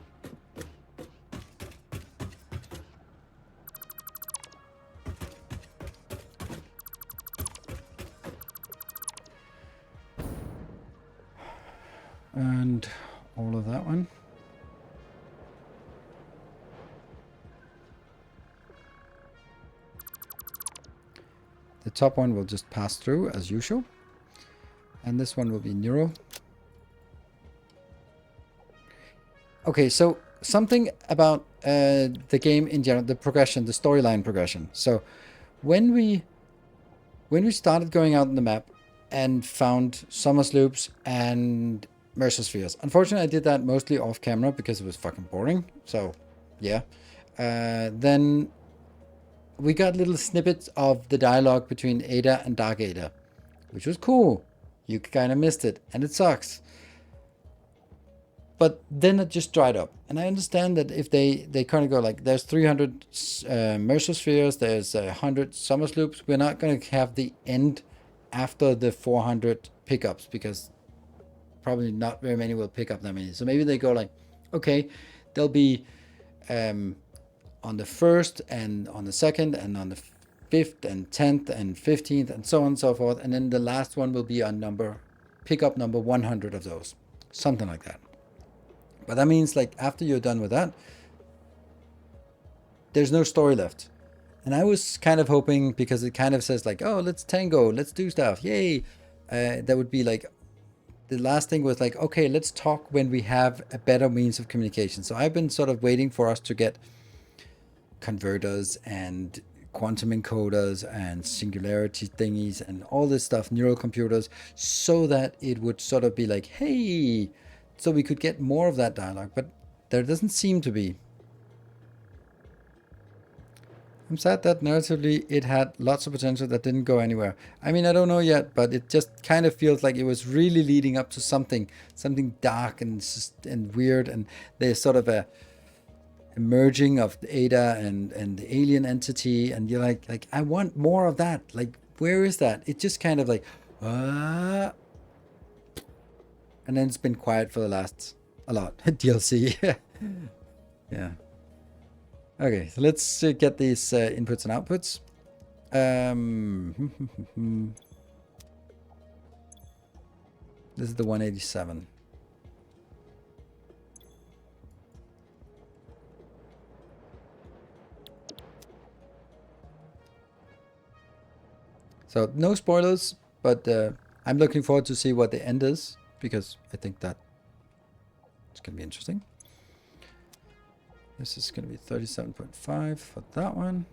And all of that one. The top one will just pass through as usual. And this one will be neuro. Okay, so something about the game in general, the progression, the storyline progression. So when we started going out on the map and found summer sloops and Mercer spheres. Unfortunately, I did that mostly off camera because it was fucking boring. So, yeah. Then we got little snippets of the dialogue between Ada and Dark Ada, which was cool. You kind of missed it, and it sucks. But then it just dried up. And I understand that if they kind of go like, there's 300 Mercer spheres, there's 100 summer sloops, we're not going to have the end after the 400 pickups, because probably not very many will pick up that many. So maybe they go like, okay, there'll be on the 1st and on the 2nd and on the 5th and 10th and 15th and so on and so forth. And then the last one will be on pickup number 100 of those. Something like that. But that means like after you're done with that, there's no story left. And I was kind of hoping, because it kind of says like, oh, let's tango, let's do stuff, yay. That would be like, the last thing was like, okay, let's talk when we have a better means of communication. So I've been sort of waiting for us to get converters and quantum encoders and singularity thingies and all this stuff, neural computers, so that it would sort of be like, hey, so we could get more of that dialogue. But there doesn't seem to be. I'm sad that narratively it had lots of potential that didn't go anywhere. I mean, I don't know yet, but it just kind of feels like it was really leading up to something dark and weird, and there's sort of a merging of Ada and the alien entity, and you're like I want more of that. Like, where is that? It just kind of like, and then it's been quiet for the last a lot. DLC. Yeah. Okay, so let's get these inputs and outputs. This is the 187. So no spoilers, but I'm looking forward to see what the end is, because I think that it's going to be interesting. This is going to be 37.5 for that one.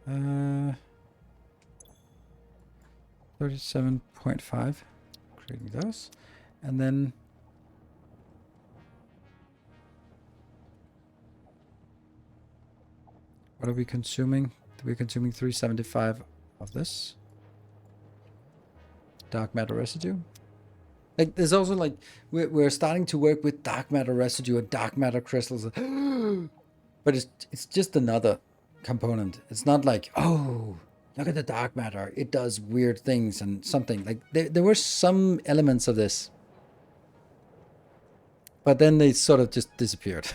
37.5. Creating those. And then what are we consuming? We're consuming 375 of this. Dark matter residue. Like, there's also like, we're starting to work with dark matter residue and dark matter crystals. But it's just another component. It's not like, oh, look at the dark matter. It does weird things and something. Like, there were some elements of this. But then they sort of just disappeared.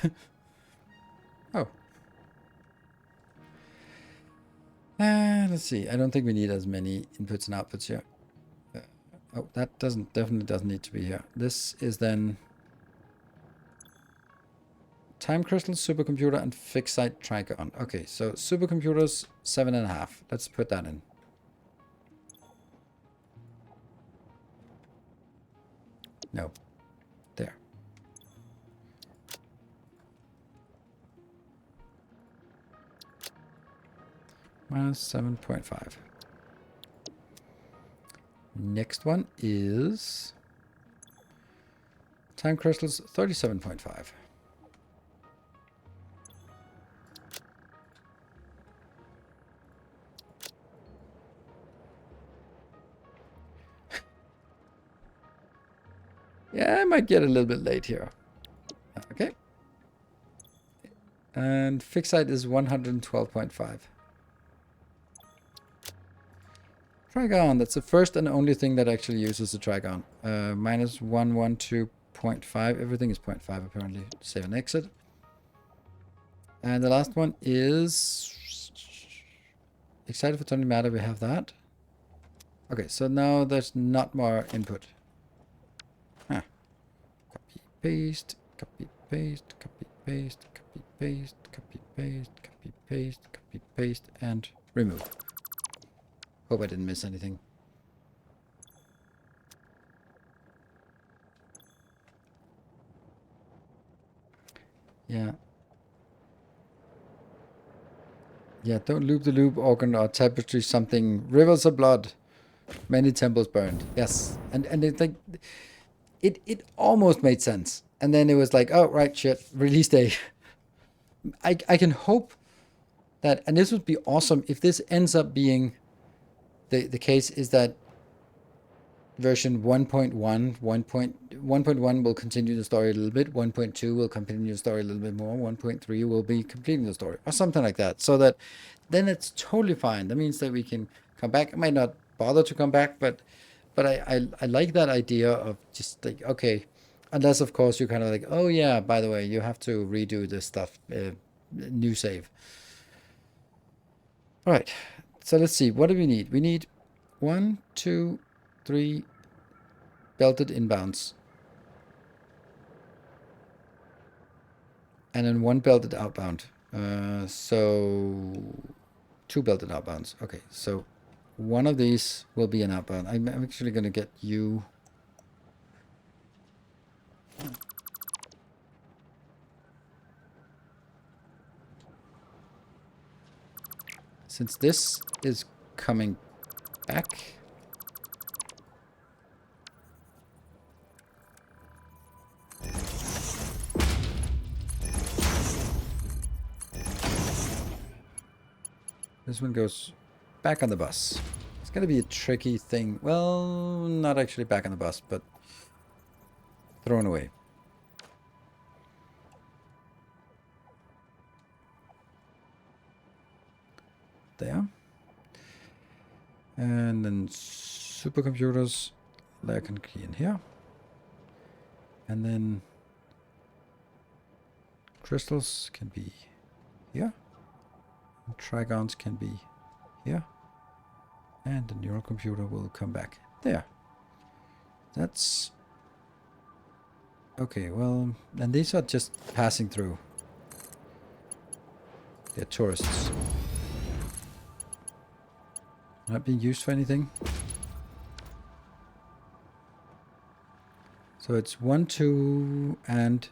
Oh. Let's see. I don't think we need as many inputs and outputs here. Oh, that definitely doesn't need to be here. This is then time crystal, supercomputer, and fixed site trigon. Okay, so supercomputers 7.5. Let's put that in. No. There. Minus 7.5. Next one is time crystals 37.5. Yeah, I might get a little bit late here. Okay. And fixed site is 112.5. Trigon, that's the first and only thing that actually uses the trigon. Minus 112.5. Everything is 0.5 apparently. Save and exit. And the last one is excited for turning matter. We have that. Okay, so now there's not more input. Huh. Copy, paste, copy, paste, copy, paste, copy, paste, copy, paste, copy, paste, copy, paste, and remove. Hope I didn't miss anything. Yeah. Yeah, don't loop the loop, organ or tapestry something. Rivers of blood. Many temples burned. Yes. And it's like it almost made sense. And then it was like, oh right, shit, release day. I can hope that, and this would be awesome if this ends up being the case, is that version 1.1, 1.1 will continue the story a little bit, 1.2 will continue the story a little bit more, 1.3 will be completing the story, or something like that, so that then it's totally fine. That means that we can come back. I might not bother to come back, but I like that idea of just like, okay, unless of course you're kind of like, oh yeah, by the way, you have to redo this stuff, new save. All right, so let's see, what do we need? We need 1, 2, 3 belted inbounds. And then 1 belted outbound. So 2 belted outbounds. Okay, so one of these will be an outbound. I'm actually going to get you. Since this is coming back. This one goes back on the bus. It's going to be a tricky thing. Well, not actually back on the bus, but thrown away. There. And then supercomputers, layer can key in here. And then crystals can be here. And trigons can be here. And the neural computer will come back there. That's okay. Well, and these are just passing through. They're tourists. Not being used for anything. So it's 1, 2, and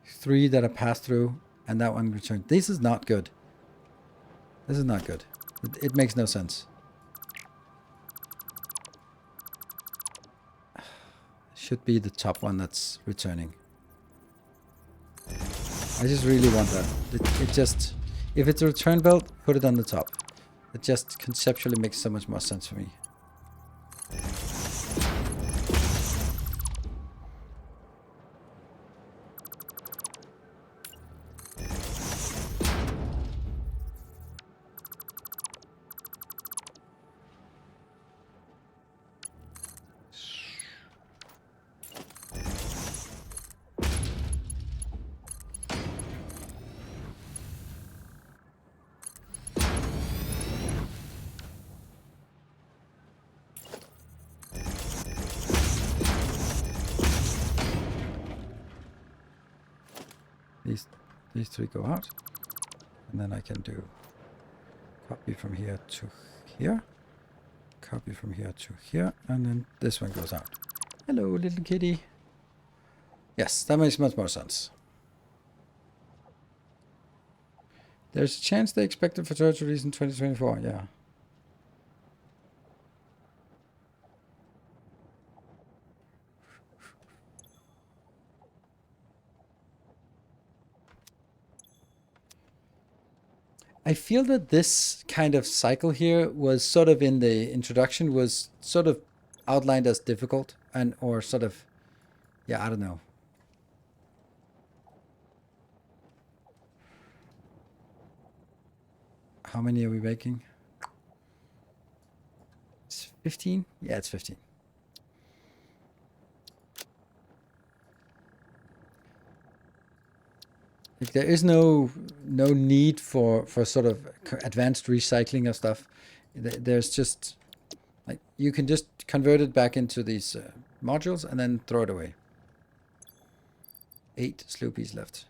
3 that are passed through, and that one returned. This is not good. This is not good. It makes no sense. Should be the top one that's returning. I just really want that. It just... If it's a return belt, put it on the top. It just conceptually makes so much more sense for me. These 3 go out, and then I can do copy from here to here, copy from here to here, and then this one goes out. Hello, little kitty. Yes, that makes much more sense. There's a chance they expected for territories in 2024, yeah. I feel that this kind of cycle here was sort of in the introduction was sort of outlined as difficult and or sort of, yeah, I don't know. How many are we making? It's 15? Yeah, it's 15. Like there is no need for sort of advanced recycling of stuff. There's just like you can just convert it back into these modules and then throw it away. 8 sloopies left.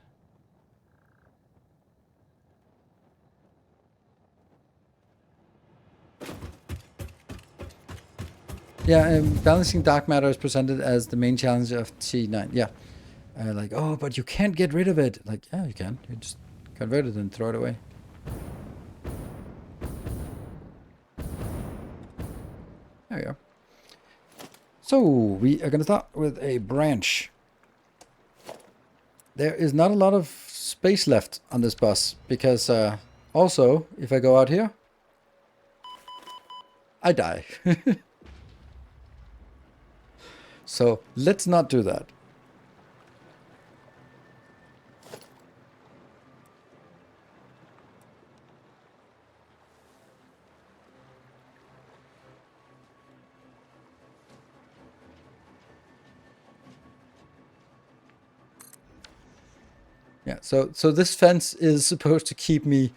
Yeah, balancing dark matter is presented as the main challenge of T9. Yeah. Like, oh, but you can't get rid of it. Like, yeah, you can. You just convert it and throw it away. There we go. So, we are going to start with a branch. There is not a lot of space left on this bus, because also, if I go out here, I die. So, let's not do that. Yeah, so this fence is supposed to keep me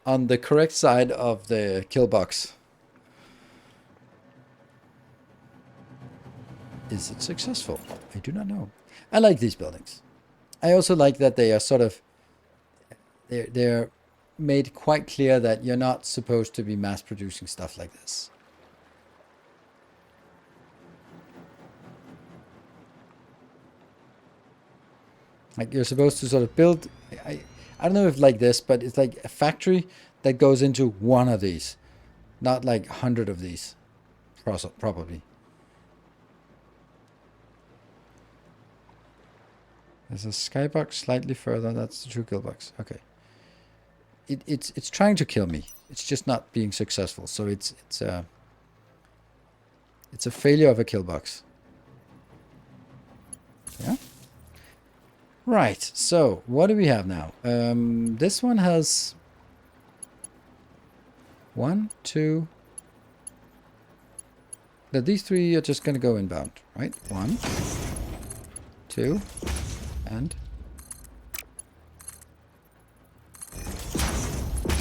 on the correct side of the kill box. Is it successful? I do not know. I like these buildings. I also like that they are sort of... They're made quite clear that you're not supposed to be mass producing stuff like this. Like you're supposed to sort of build, I don't know if like this, but it's like a factory that goes into one of these, not like 100 of these, probably. There's a skybox slightly further. That's the true kill box. Okay. It's trying to kill me. It's just not being successful. So it's a failure of a kill box. Yeah. Right, so what do we have now? This one has 1, 2. Now these 3 are just going to go inbound, right? 1, 2, and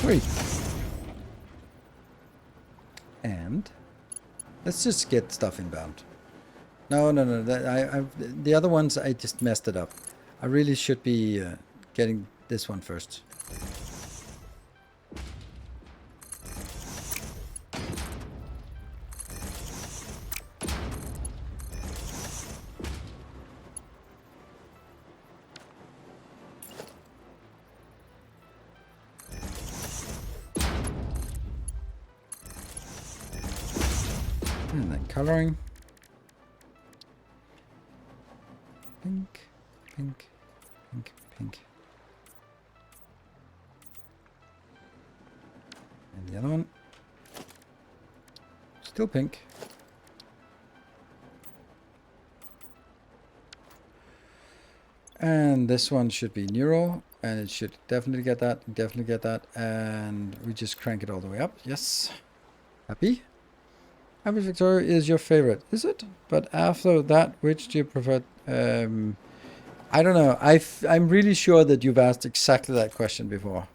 3. And let's just get stuff inbound. No. The other ones I just messed it up. I really should be getting this one first. And then coloring. Pink, pink, pink, pink. And the other one. Still pink. And this one should be neural, and it should definitely get that, and we just crank it all the way up. Yes. Happy? Happy Victoria is your favorite, is it? But after that, which do you prefer? I don't know. I'm really sure that you've asked exactly that question before.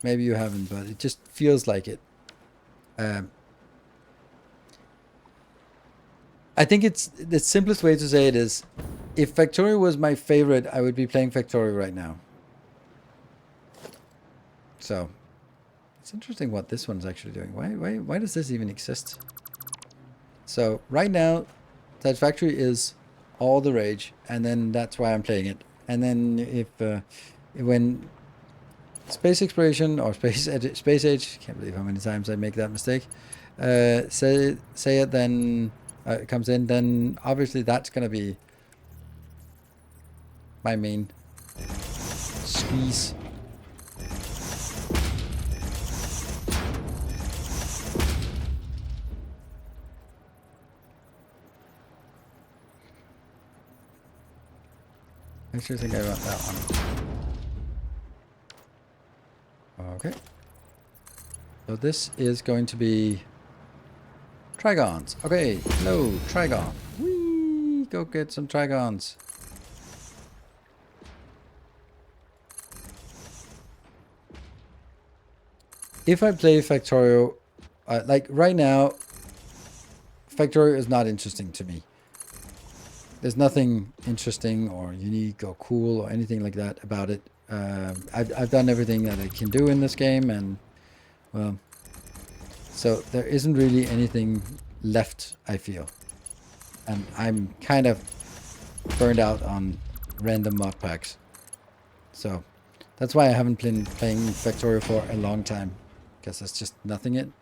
Maybe you haven't, but it just feels like it. I think it's the simplest way to say it is, if Factorio was my favorite, I would be playing Factorio right now. So, it's interesting what this one's actually doing. Why does this even exist? So, right now, Satisfactory is all the rage, and then that's why I'm playing it. And then when space exploration or space age, can't believe how many times I make that mistake, say it, then it comes in, then obviously that's going to be my main squeeze. I actually think I want that one. Okay. So this is going to be Trigons. Okay, hello, Trigon. Whee! Go get some Trigons. If I play Factorio, like right now, Factorio is not interesting to me. There's nothing interesting or unique or cool or anything like that about it. I've done everything that I can do in this game, and well, so there isn't really anything left, I feel. And I'm kind of burned out on random mod packs. So that's why I haven't been playing Factorio for a long time. Because there's just nothing to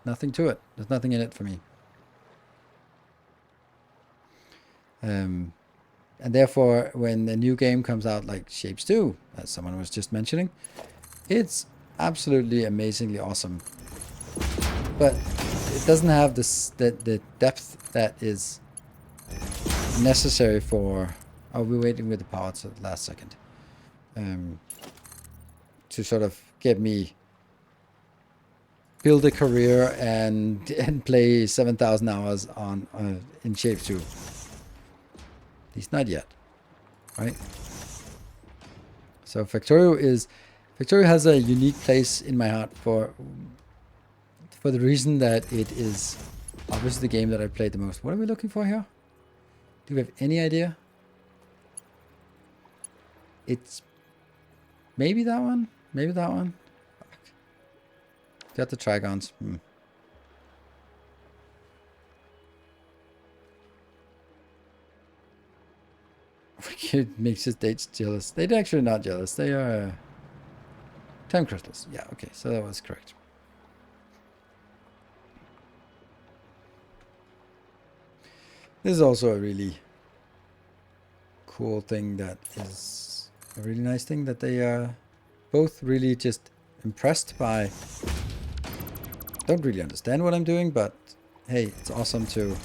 it. There's nothing in it for me. And therefore, when a new game comes out like Shapes 2, as someone was just mentioning, it's absolutely amazingly awesome. But it doesn't have the depth that is necessary for... Oh, we're waiting with the power to the last second. To sort of get me... build a career and play 7,000 hours on in Shapes 2. At least not yet, right? So Factorio has a unique place in my heart for the reason that it is obviously the game that I played the most. What are we looking for here? Do we have any idea? It's maybe that one. Maybe that one. Got the Trigons. It makes his dates jealous. They're actually not jealous. They are time crystals. Yeah, okay, so that was correct. This is also a really cool thing that is a really nice thing that they are both really just impressed by. Don't really understand what I'm doing, but hey, it's awesome to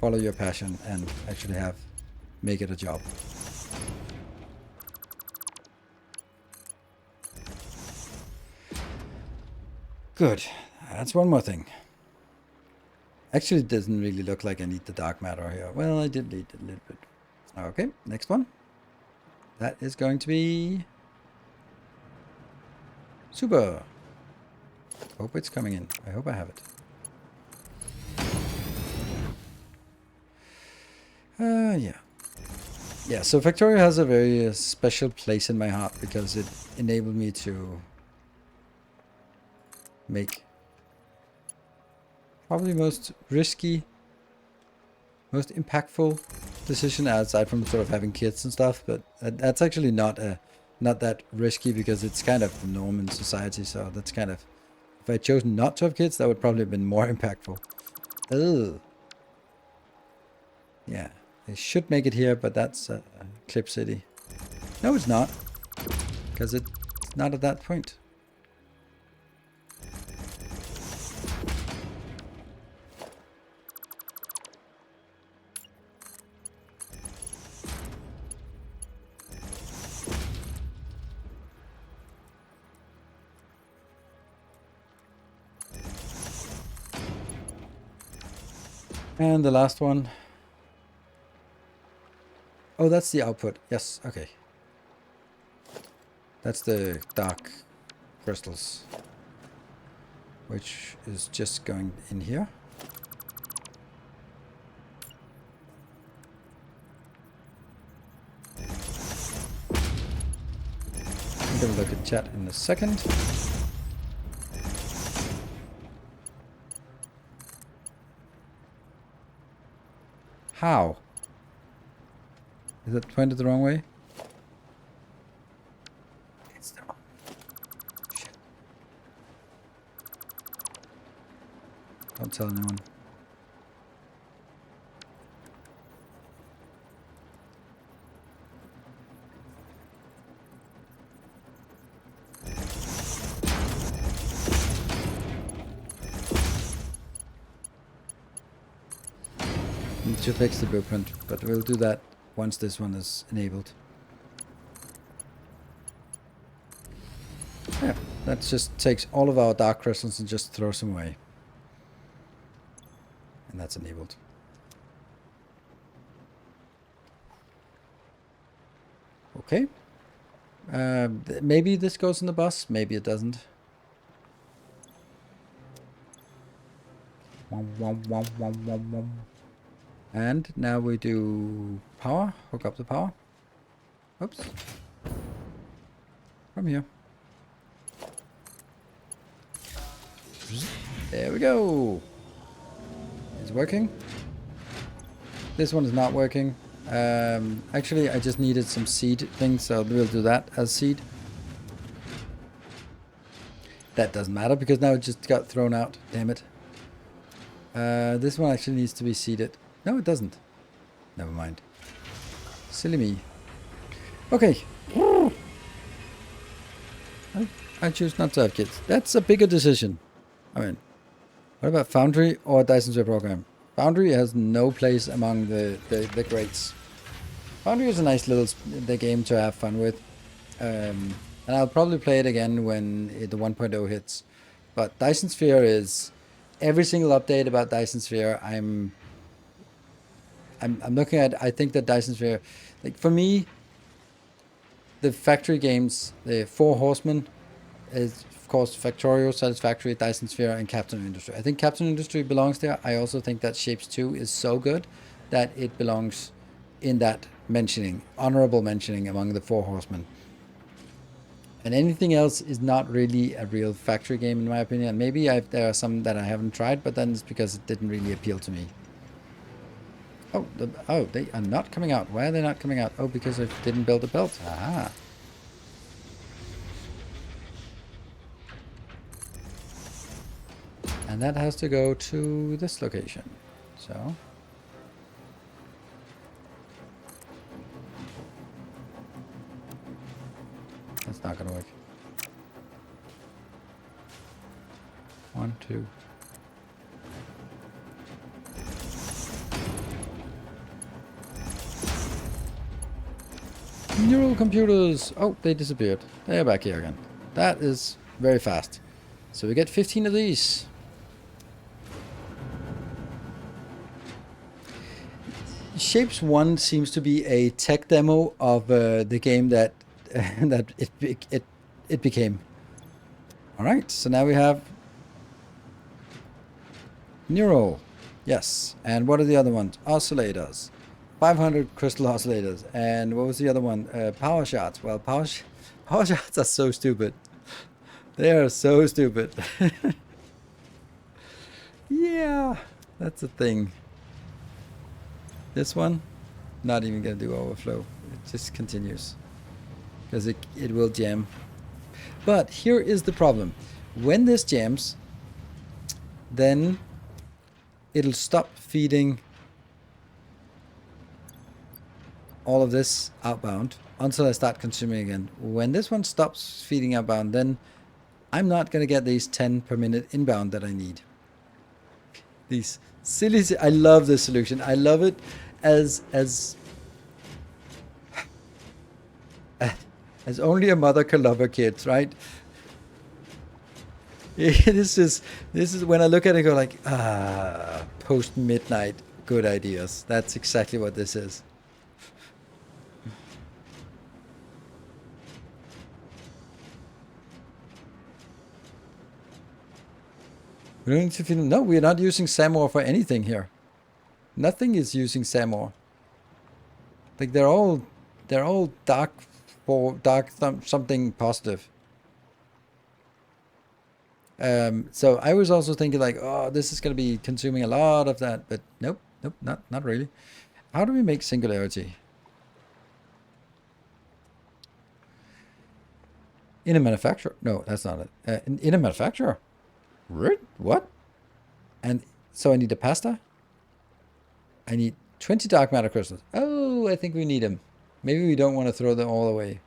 follow your passion and actually make it a job. Good. That's one more thing. Actually, it doesn't really look like I need the dark matter here. Well, I did need it a little bit. Okay, next one. That is going to be super. Hope it's coming in. I hope I have it. Yeah. Yeah, so Factorio has a very special place in my heart because it enabled me to make probably most risky, most impactful decision aside from sort of having kids and stuff, but that's actually not that risky because it's kind of the norm in society, so that's kind of If I chose not to have kids, that would probably have been more impactful. Ugh. Yeah, they should make it here, but that's Clip City. No, it's not. Because it's not at that point. And the last one. Oh, that's the output. Yes, okay. That's the dark crystals, which is just going in here. I'm gonna look at chat in a second. How? Is that pointed the wrong way? It's the wrong. Shit. Don't tell anyone. Need to fix the blueprint, but we'll do that once this one is enabled. Yeah, that just takes all of our dark crystals and just throws them away. And that's enabled. Okay. Maybe this goes in the bus, maybe it doesn't. And now we do power, hook up the power. Oops. From here. There we go. It's working. This one is not working. Actually, I just needed some seed things, so we'll do that as seed. That doesn't matter because now it just got thrown out. Damn it. This one actually needs to be seeded. No, it doesn't. Never mind. Silly me. Okay. I choose not to have kids. That's a bigger decision. I mean, what about Foundry or Dyson Sphere Program? Foundry has no place among the greats. Foundry is a nice little game to have fun with. And I'll probably play it again when the 1.0 hits. But Dyson Sphere is... Every single update about Dyson Sphere, I'm looking at. I think that Dyson Sphere, like for me, the factory games, the Four Horsemen, is of course Factorio, Satisfactory, Dyson Sphere, and Captain Industry. I think Captain Industry belongs there. I also think that Shapes 2 is so good that it belongs in that mentioning, honorable mentioning among the Four Horsemen. And anything else is not really a real factory game in my opinion. Maybe there are some that I haven't tried, but then it's because it didn't really appeal to me. Oh, they are not coming out. Why are they not coming out? Oh, because I didn't build a belt. Aha. And that has to go to this location. So... That's not gonna work. 1, 2. Neural computers! Oh, they disappeared. They're back here again. That is very fast. So we get 15 of these. Shapes 1 seems to be a tech demo of the game that that it became. All right, so now we have Neural, yes. And what are the other ones? Oscillators, 500 crystal oscillators, and what was the other one? Power shots. Well, power shots are so stupid. They are so stupid. Yeah, that's a thing. This one, not even gonna do overflow. It just continues. Because it will jam. But here is the problem. When this jams, then it'll stop feeding all of this outbound until I start consuming again. When this one stops feeding outbound, then I'm not going to get these 10 per minute inbound that I need. These silly... I love this solution. I love it as only a mother can love her kids, right? This is when I look at it, I go like, post midnight good ideas. That's exactly what this is. We don't need to feel... No, we're not using Samor for anything here. Nothing is using Samor. Like they're all dark for dark something positive. So I was also thinking like, oh, this is going to be consuming a lot of that, but nope, not really. How do we make singularity? In a manufacturer? No, that's not it. In a manufacturer? What? And so I need a pasta? I need 20 dark matter crystals. Oh, I think we need them. Maybe we don't want to throw them all away.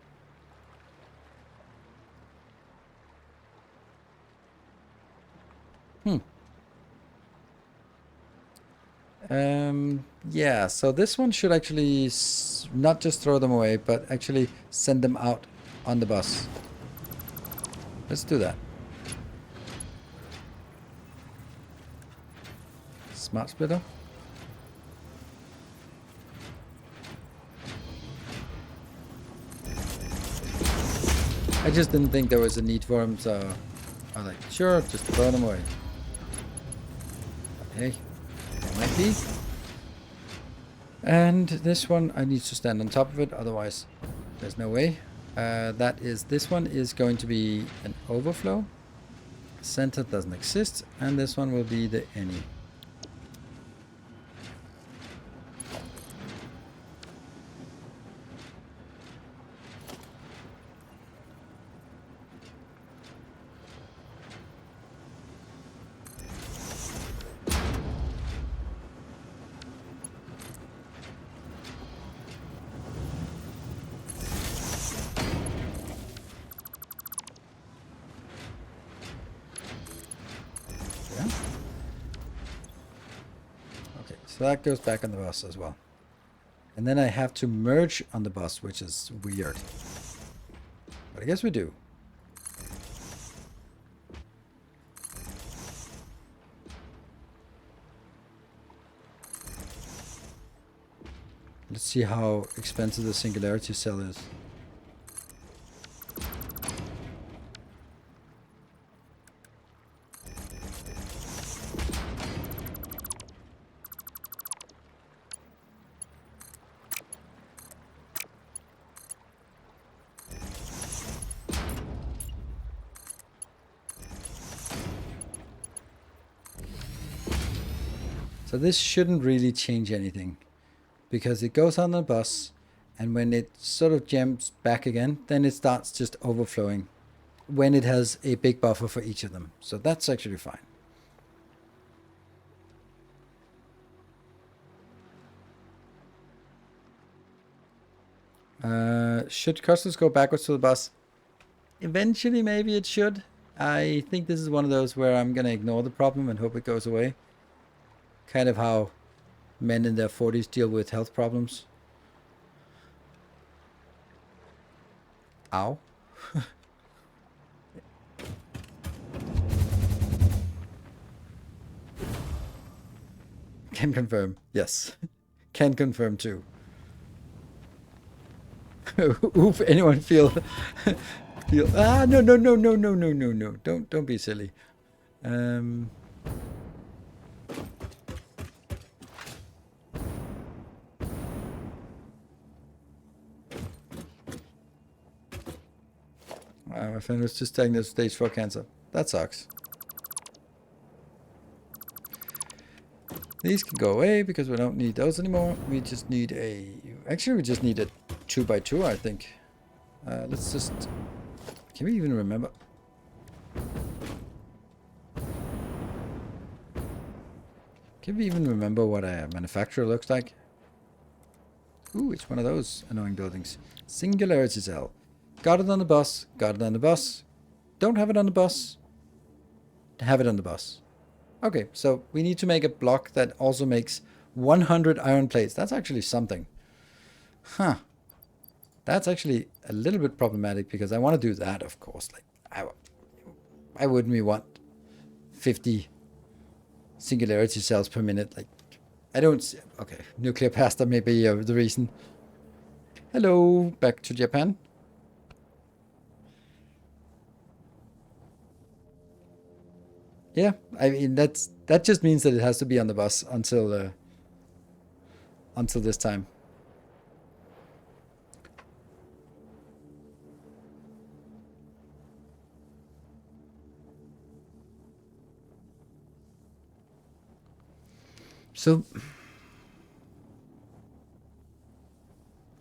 Yeah, so this one should actually not just throw them away, but actually send them out on the bus. Let's do that. Smart splitter. I just didn't think there was a need for them, so I was like, sure, just throw them away. Okay, there might be. And this one, I need to stand on top of it, otherwise there's no way. This one is going to be an overflow. Center doesn't exist, and this one will be the any. So that goes back on the bus as well. And then I have to merge on the bus, which is weird. But I guess we do. Let's see how expensive the singularity cell is. So this shouldn't really change anything, because it goes on the bus, and when it sort of jams back again, then it starts just overflowing when it has a big buffer for each of them. So that's actually fine. Should customers go backwards to the bus? Eventually, maybe it should. I think this is one of those where I'm going to ignore the problem and hope it goes away. Kind of how men in their 40s deal with health problems. Ow. Can confirm. Yes. Can confirm too. Oof, anyone feel no. Don't be silly. My friend was just diagnosed stage 4 cancer. That sucks. These can go away because we don't need those anymore. We just need a... Actually, we just need a 2x2, I think. Let's just... Can we even remember? Can we even remember what a manufacturer looks like? Ooh, it's one of those annoying buildings. Singularity cell. Got it on the bus. Got it on the bus. Don't have it on the bus. Have it on the bus. Okay, so we need to make a block that also makes 100 iron plates. That's actually something. Huh. That's actually a little bit problematic because I want to do that, of course. Like, why wouldn't we want 50 singularity cells per minute? Like, I don't see. Okay, nuclear pasta may be the reason. Hello, back to Japan. Yeah, I mean that just means that it has to be on the bus until this time. So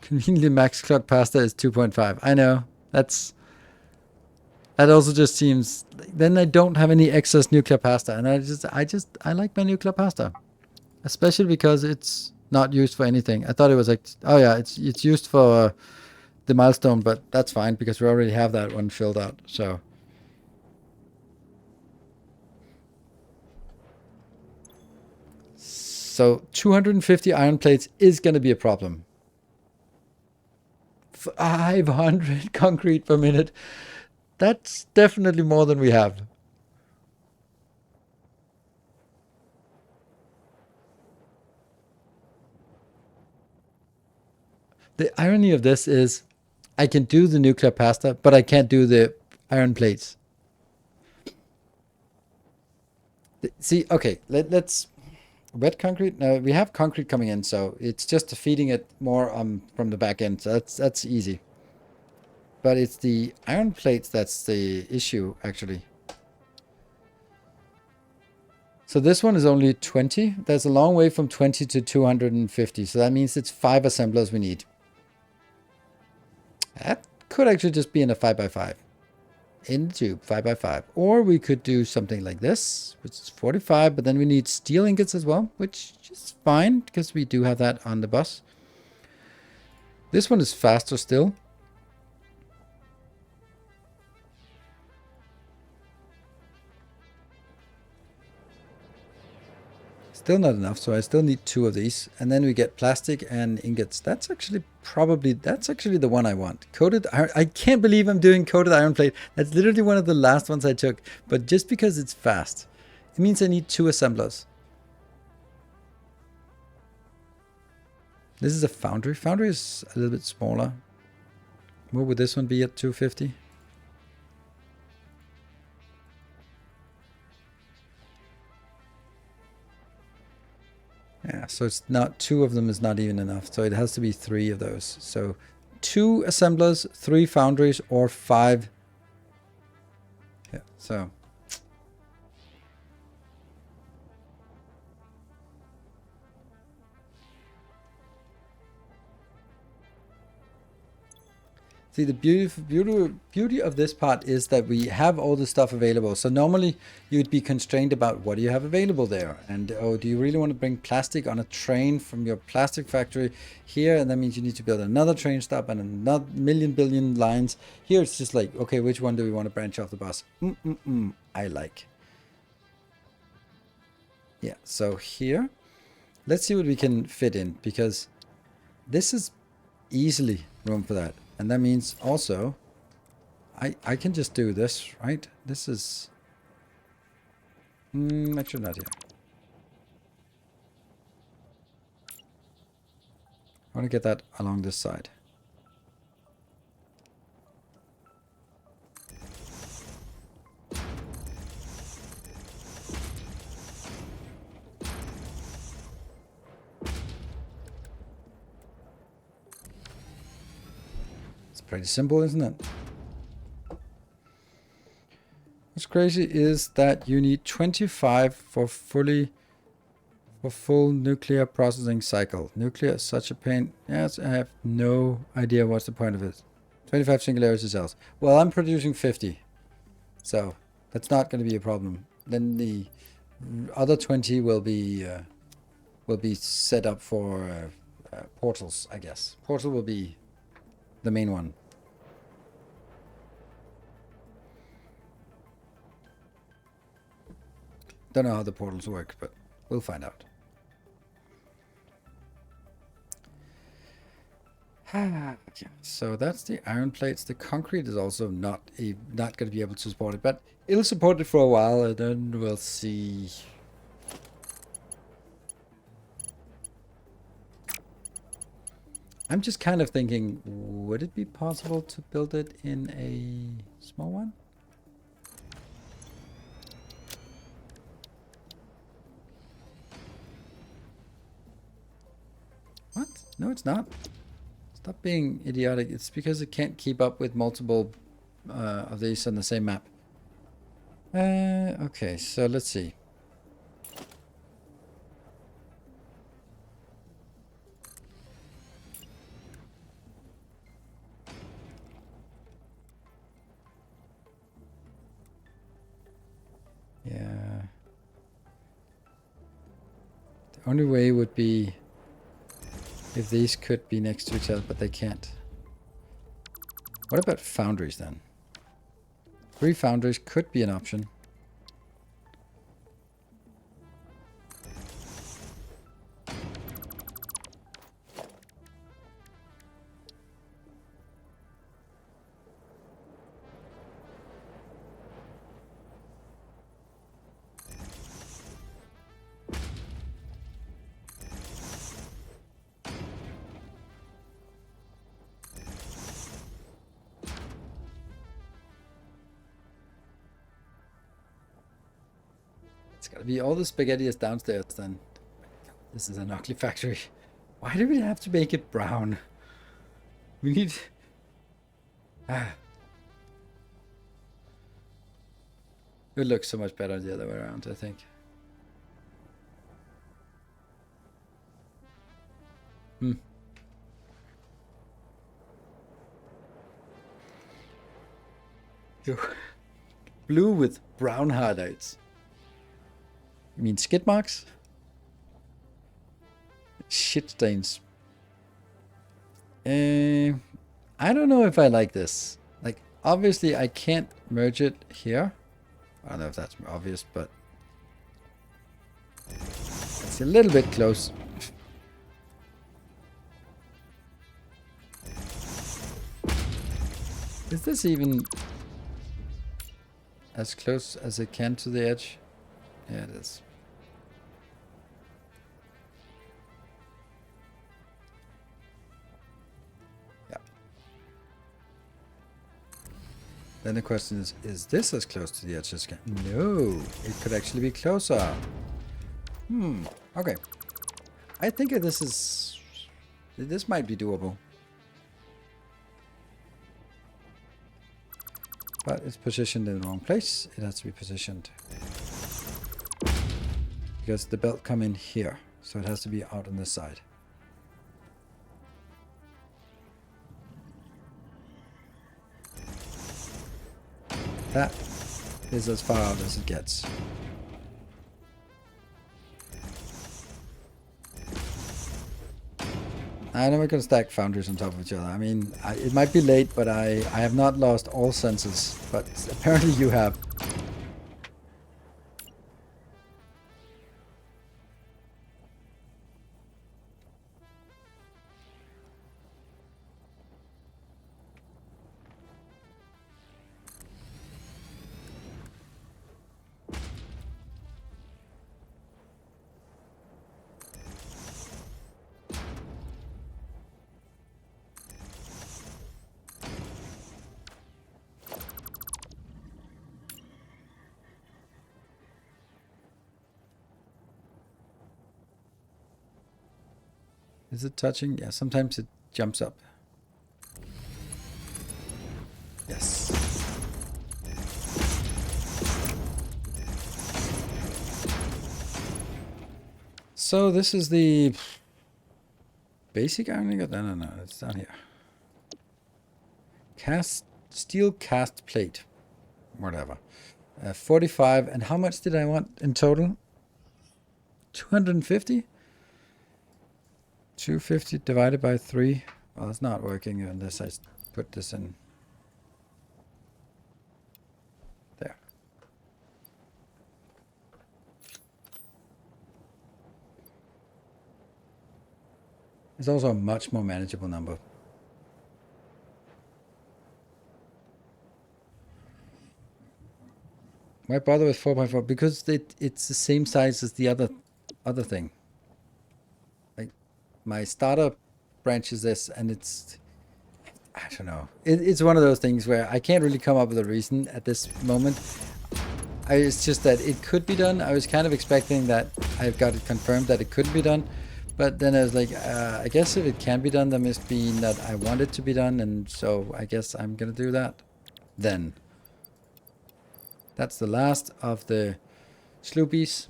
conveniently max cloud pasta is 2.5. I know. That also just seems then I don't have any excess nuclear pasta, and I like my nuclear pasta. Especially because it's not used for anything. I thought it was like, oh yeah, it's used for the milestone, but that's fine because we already have that one filled out. So 250 iron plates is going to be a problem. 500 concrete per minute. That's definitely more than we have. The irony of this is I can do the nuclear pasta, but I can't do the iron plates. See, okay, let's wet concrete. No, we have concrete coming in, so it's just feeding it more from the back end. So that's easy. But it's the iron plates that's the issue, actually. So this one is only 20. There's a long way from 20 to 250. So that means it's 5 assemblers we need. That could actually just be in a 5x5. In the tube, 5x5. Or we could do something like this, which is 45, but then we need steel ingots as well, which is fine because we do have that on the bus. This one is faster still. Still not enough, so I still need 2 of these. And then we get plastic and ingots. That's actually the one I want. Coated iron. I can't believe I'm doing coated iron plate. That's literally one of the last ones I took. But just because it's fast, it means I need 2 assemblers. This is a foundry. Foundry is a little bit smaller. What would this one be at 250? Yeah, so it's not 2 of them is not even enough. So it has to be 3 of those. So 2 assemblers, 3 foundries, or 5. Yeah, so. See, the beauty of this part is that we have all the stuff available. So normally you'd be constrained about what do you have available there. And oh, do you really want to bring plastic on a train from your plastic factory here? And that means you need to build another train stop and another billion lines. Here it's just like, okay, which one do we want to branch off the bus? I like. Yeah, so here, let's see what we can fit in because this is easily room for that. And that means also, I can just do this, right? This is, actually not here. I want to get that along this side. Pretty simple, isn't it? What's crazy is that you need 25 for full nuclear processing cycle. Nuclear is such a pain. Yes, I have no idea what's the point of it. 25 singularity cells. Well, I'm producing 50. So that's not going to be a problem. Then the other 20 will be will be set up for portals, I guess. Portal will be the main one. Don't know how the portals work, but we'll find out. Okay, so that's the iron plates. The concrete is also not going to be able to support it, but it'll support it for a while, and then we'll see. I'm just kind of thinking, would it be possible to build it in a small one? What? No, it's not. Stop being idiotic. It's because it can't keep up with multiple of these on the same map. Okay, so let's see. Yeah. The only way would be if these could be next to each other, but they can't. What about foundries then? 3 foundries could be an option. It's gotta be all the spaghetti is downstairs then. This is an ugly factory. Why do we have to make it brown? We need... It would look so much better the other way around, I think. Blue with brown highlights. You mean skid marks? Shit stains. I don't know if I like this. Like, obviously I can't merge it here. I don't know if that's obvious, but it's a little bit close. Is this even as close as it can to the edge? Yeah, it is. Yeah. Then the question is this as close to the edge as can? No, it could actually be closer. Okay. I think this might be doable. But it's positioned in the wrong place. It has to be positioned. Because the belt come in here. So it has to be out on this side. That is as far out as it gets. I know we can stack foundries on top of each other. I mean, it might be late, but I have not lost all senses. But apparently you have. Is it touching? Yeah, sometimes it jumps up. Yes. So this is the basic iron ingot? No, it's down here. Steel cast plate. Whatever. 45. And how much did I want in total? 250? 250 divided by 3. Well, it's not working unless I put this in. There. It's also a much more manageable number. Why bother with 4.4? Because it's the same size as the other thing. Like my starter branch is this, and it's, I don't know. It's one of those things where I can't really come up with a reason at this moment. It's just that it could be done. I was kind of expecting that I've got it confirmed that it couldn't be done. But then I was like, I guess if it can be done, that must mean that I want it to be done. And so I guess I'm going to do that then. That's the last of the sloopies.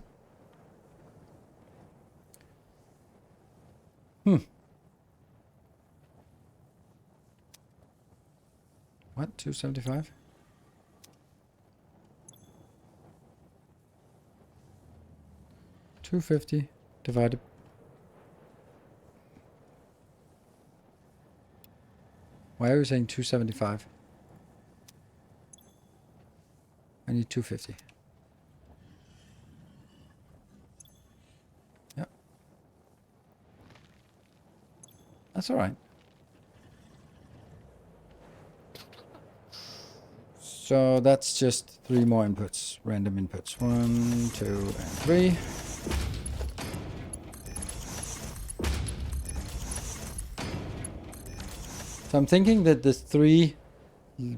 What? 275? $250 divided. Why are we saying 275? I need 250. Yep. That's all right. So that's just 3 more inputs, random inputs. 1, 2, and 3. So I'm thinking that the 3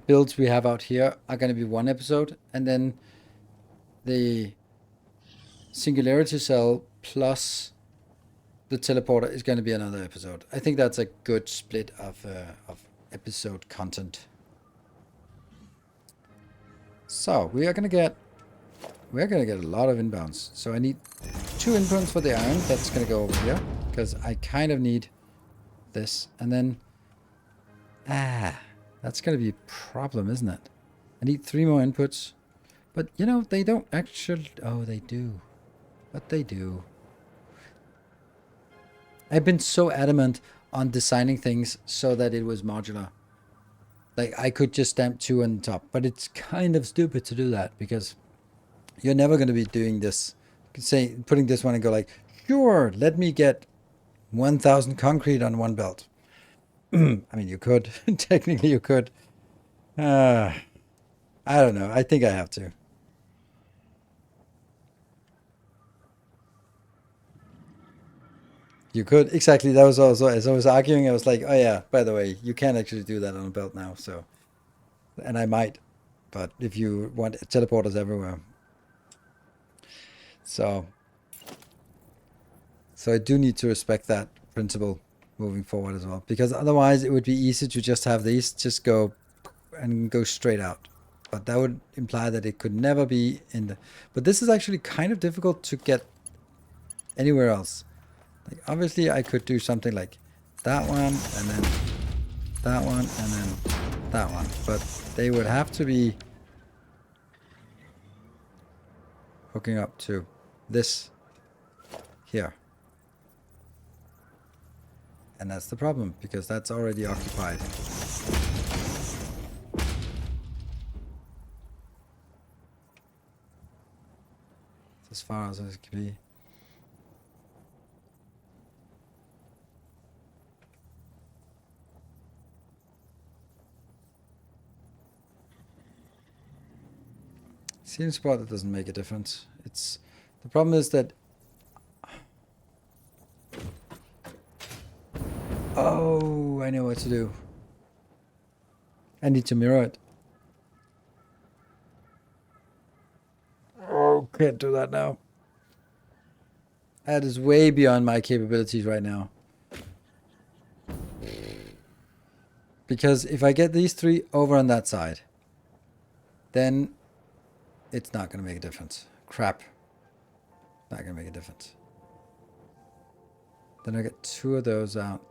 builds we have out here are going to be 1 episode, and then the singularity cell plus the teleporter is going to be another episode. I think that's a good split of episode content. So we are going to get a lot of inbounds. So I need 2 inputs for the iron. That's going to go over here because I kind of need this, and then that's going to be a problem, isn't it? I need 3 more inputs. But, you know, they don't actually... Oh, they do. But they do. I've been so adamant on designing things so that it was modular. Like, I could just stamp 2 on the top. But it's kind of stupid to do that because you're never going to be doing this. Say, putting this one and go like, sure, let me get 1,000 concrete on 1 belt. I mean, you could. Technically, you could. I don't know. I think I have to. You could. Exactly. That was also, as I was arguing, I was like, oh yeah, by the way, you can actually do that on a belt now. So, and I might, but if you want teleporters everywhere. So I do need to respect that principle moving forward as well, because otherwise it would be easy to just have these just go and go straight out. But that would imply that it could never be in the... But this is actually kind of difficult to get anywhere else. Like, obviously, I could do something like that one, and then that one, and then that one. But they would have to be hooking up to this here. And that's the problem, because that's already occupied. As far as it can be. Seeing spot, it doesn't make a difference. It's the problem is that... Oh, I know what to do. I need to mirror it. Oh, can't do that now. That is way beyond my capabilities right now. Because if I get these 3 over on that side, then it's not going to make a difference. Crap. Not going to make a difference. Then I get 2 of those out.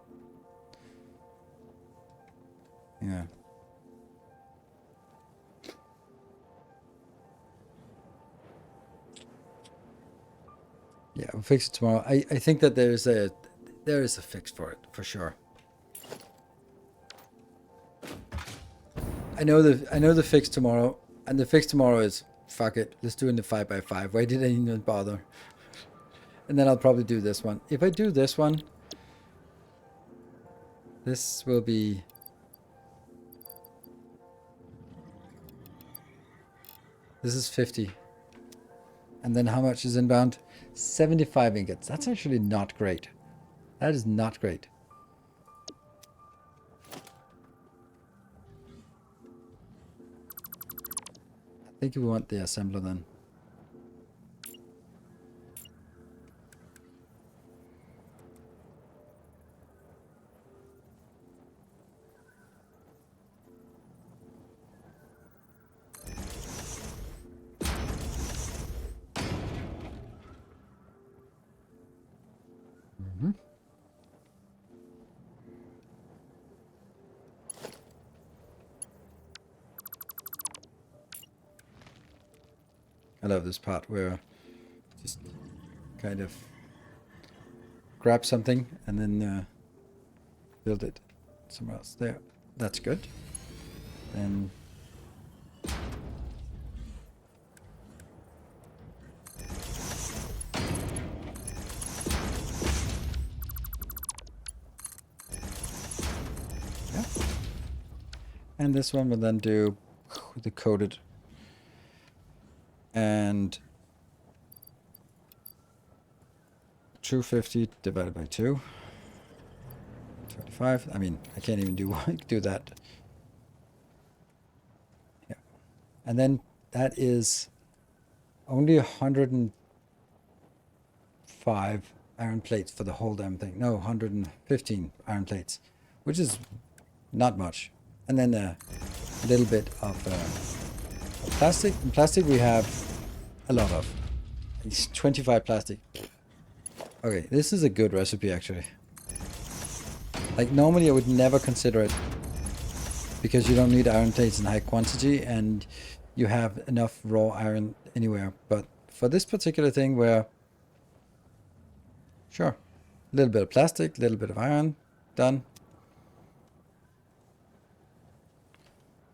Yeah. Yeah, we'll fix it tomorrow. I think that there's There is a fix for it, for sure. I know the fix tomorrow, and the fix tomorrow is fuck it. Let's do it in the 5x5. Why did I even bother? And then I'll probably do this one. If I do this one, this will be. This is 50. And then how much is inbound? 75 ingots. That's actually not great. That is not great. I think we want the assembler then. I love this part where just kind of grab something and then build it somewhere else. There, that's good. Then yeah, and this one will then do the coated. And 250 divided by 2. 25. I mean, I can't even do that. Yeah. And then that is only 105 iron plates for the whole damn thing. No, 115 iron plates, which is not much. And then a little bit of plastic. In plastic we have a lot of. It's 25 plastic. Okay, this is a good recipe actually. Like normally I would never consider it because you don't need iron plates in high quantity and you have enough raw iron anywhere. But for this particular thing where, sure, a little bit of plastic, a little bit of iron, done.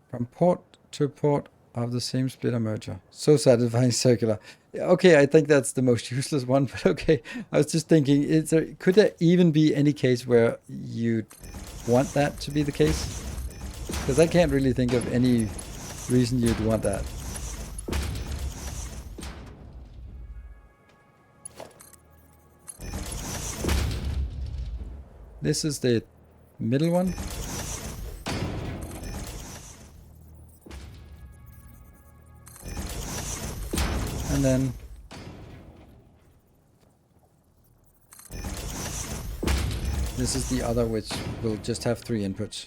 From port to port of the same splitter merger. So satisfying circular. Okay, I think that's the most useless one, but okay. I was just thinking, could there even be any case where you'd want that to be the case? Because I can't really think of any reason you'd want that. This is the middle one. And then this is the other, which will just have 3 inputs.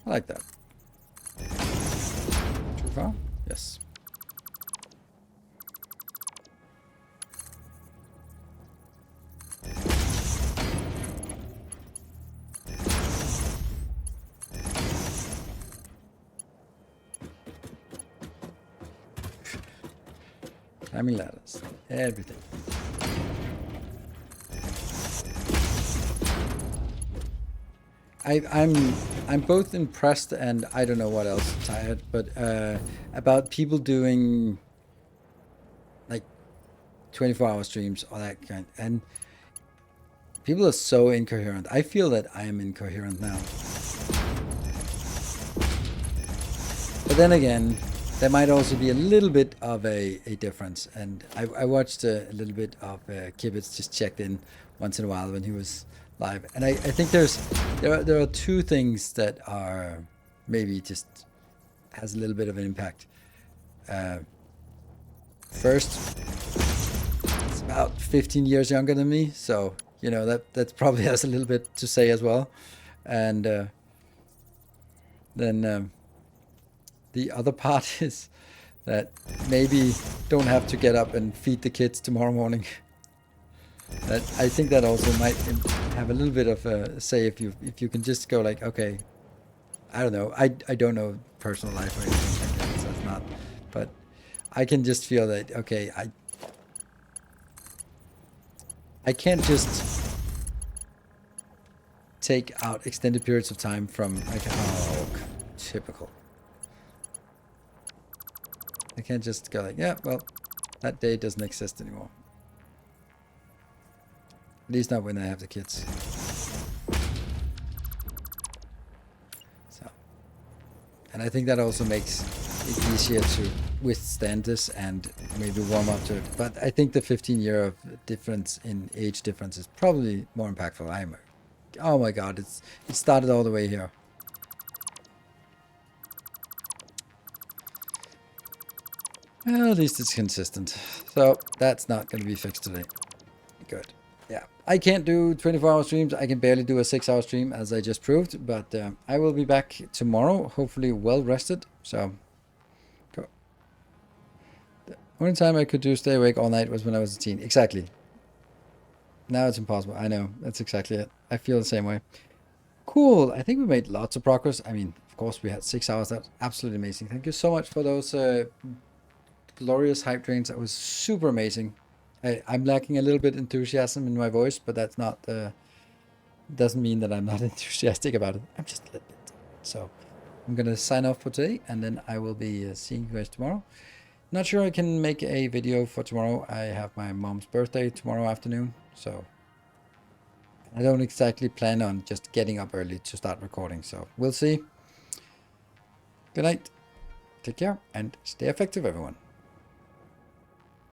I like that. Too far? Yes. Climbing ladders. Everything. I'm both impressed and I don't know what else, tired, but about people doing like 24-hour streams or that kind, and people are so incoherent. I feel that I am incoherent now. But then again, there might also be a little bit of a difference, and I watched a little bit of Kibitz just checked in once in a while when he was live, and I think there are 2 things that are maybe just has a little bit of an impact. First, it's about 15 years younger than me, so you know that probably has a little bit to say as well. And then the other part is that maybe don't have to get up and feed the kids tomorrow morning. That I think that also might have a little bit of a say if you can just go like, okay, I don't know, I don't know personal life or anything like that, so it's not, but I can just feel that, okay, I can't just take out extended periods of time from like, oh, typical. I can't just go like, yeah, well, that day doesn't exist anymore. At least not when I have the kids. So, and I think that also makes it easier to withstand this and maybe warm up to it. But I think the 15-year of difference in age difference is probably more impactful. Oh my god, it started all the way here. Well, at least it's consistent. So that's not going to be fixed today. Good. Yeah, I can't do 24-hour streams. I can barely do a 6-hour stream, as I just proved. But I will be back tomorrow, hopefully well rested. So, go. The only time I could stay awake all night was when I was a teen. Exactly. Now it's impossible. I know. That's exactly it. I feel the same way. Cool. I think we made lots of progress. I mean, of course, we had 6 hours. That's absolutely amazing. Thank you so much for those glorious hype trains. That was super amazing. I'm lacking a little bit enthusiasm in my voice, but that's not doesn't mean that I'm not enthusiastic about it. I'm just a little bit. So I'm gonna sign off for today, and then I will be seeing you guys tomorrow. Not sure I can make a video for tomorrow. I have my mom's birthday tomorrow afternoon, so I don't exactly plan on just getting up early to start recording. So we'll see. Good night. Take care and stay effective, everyone.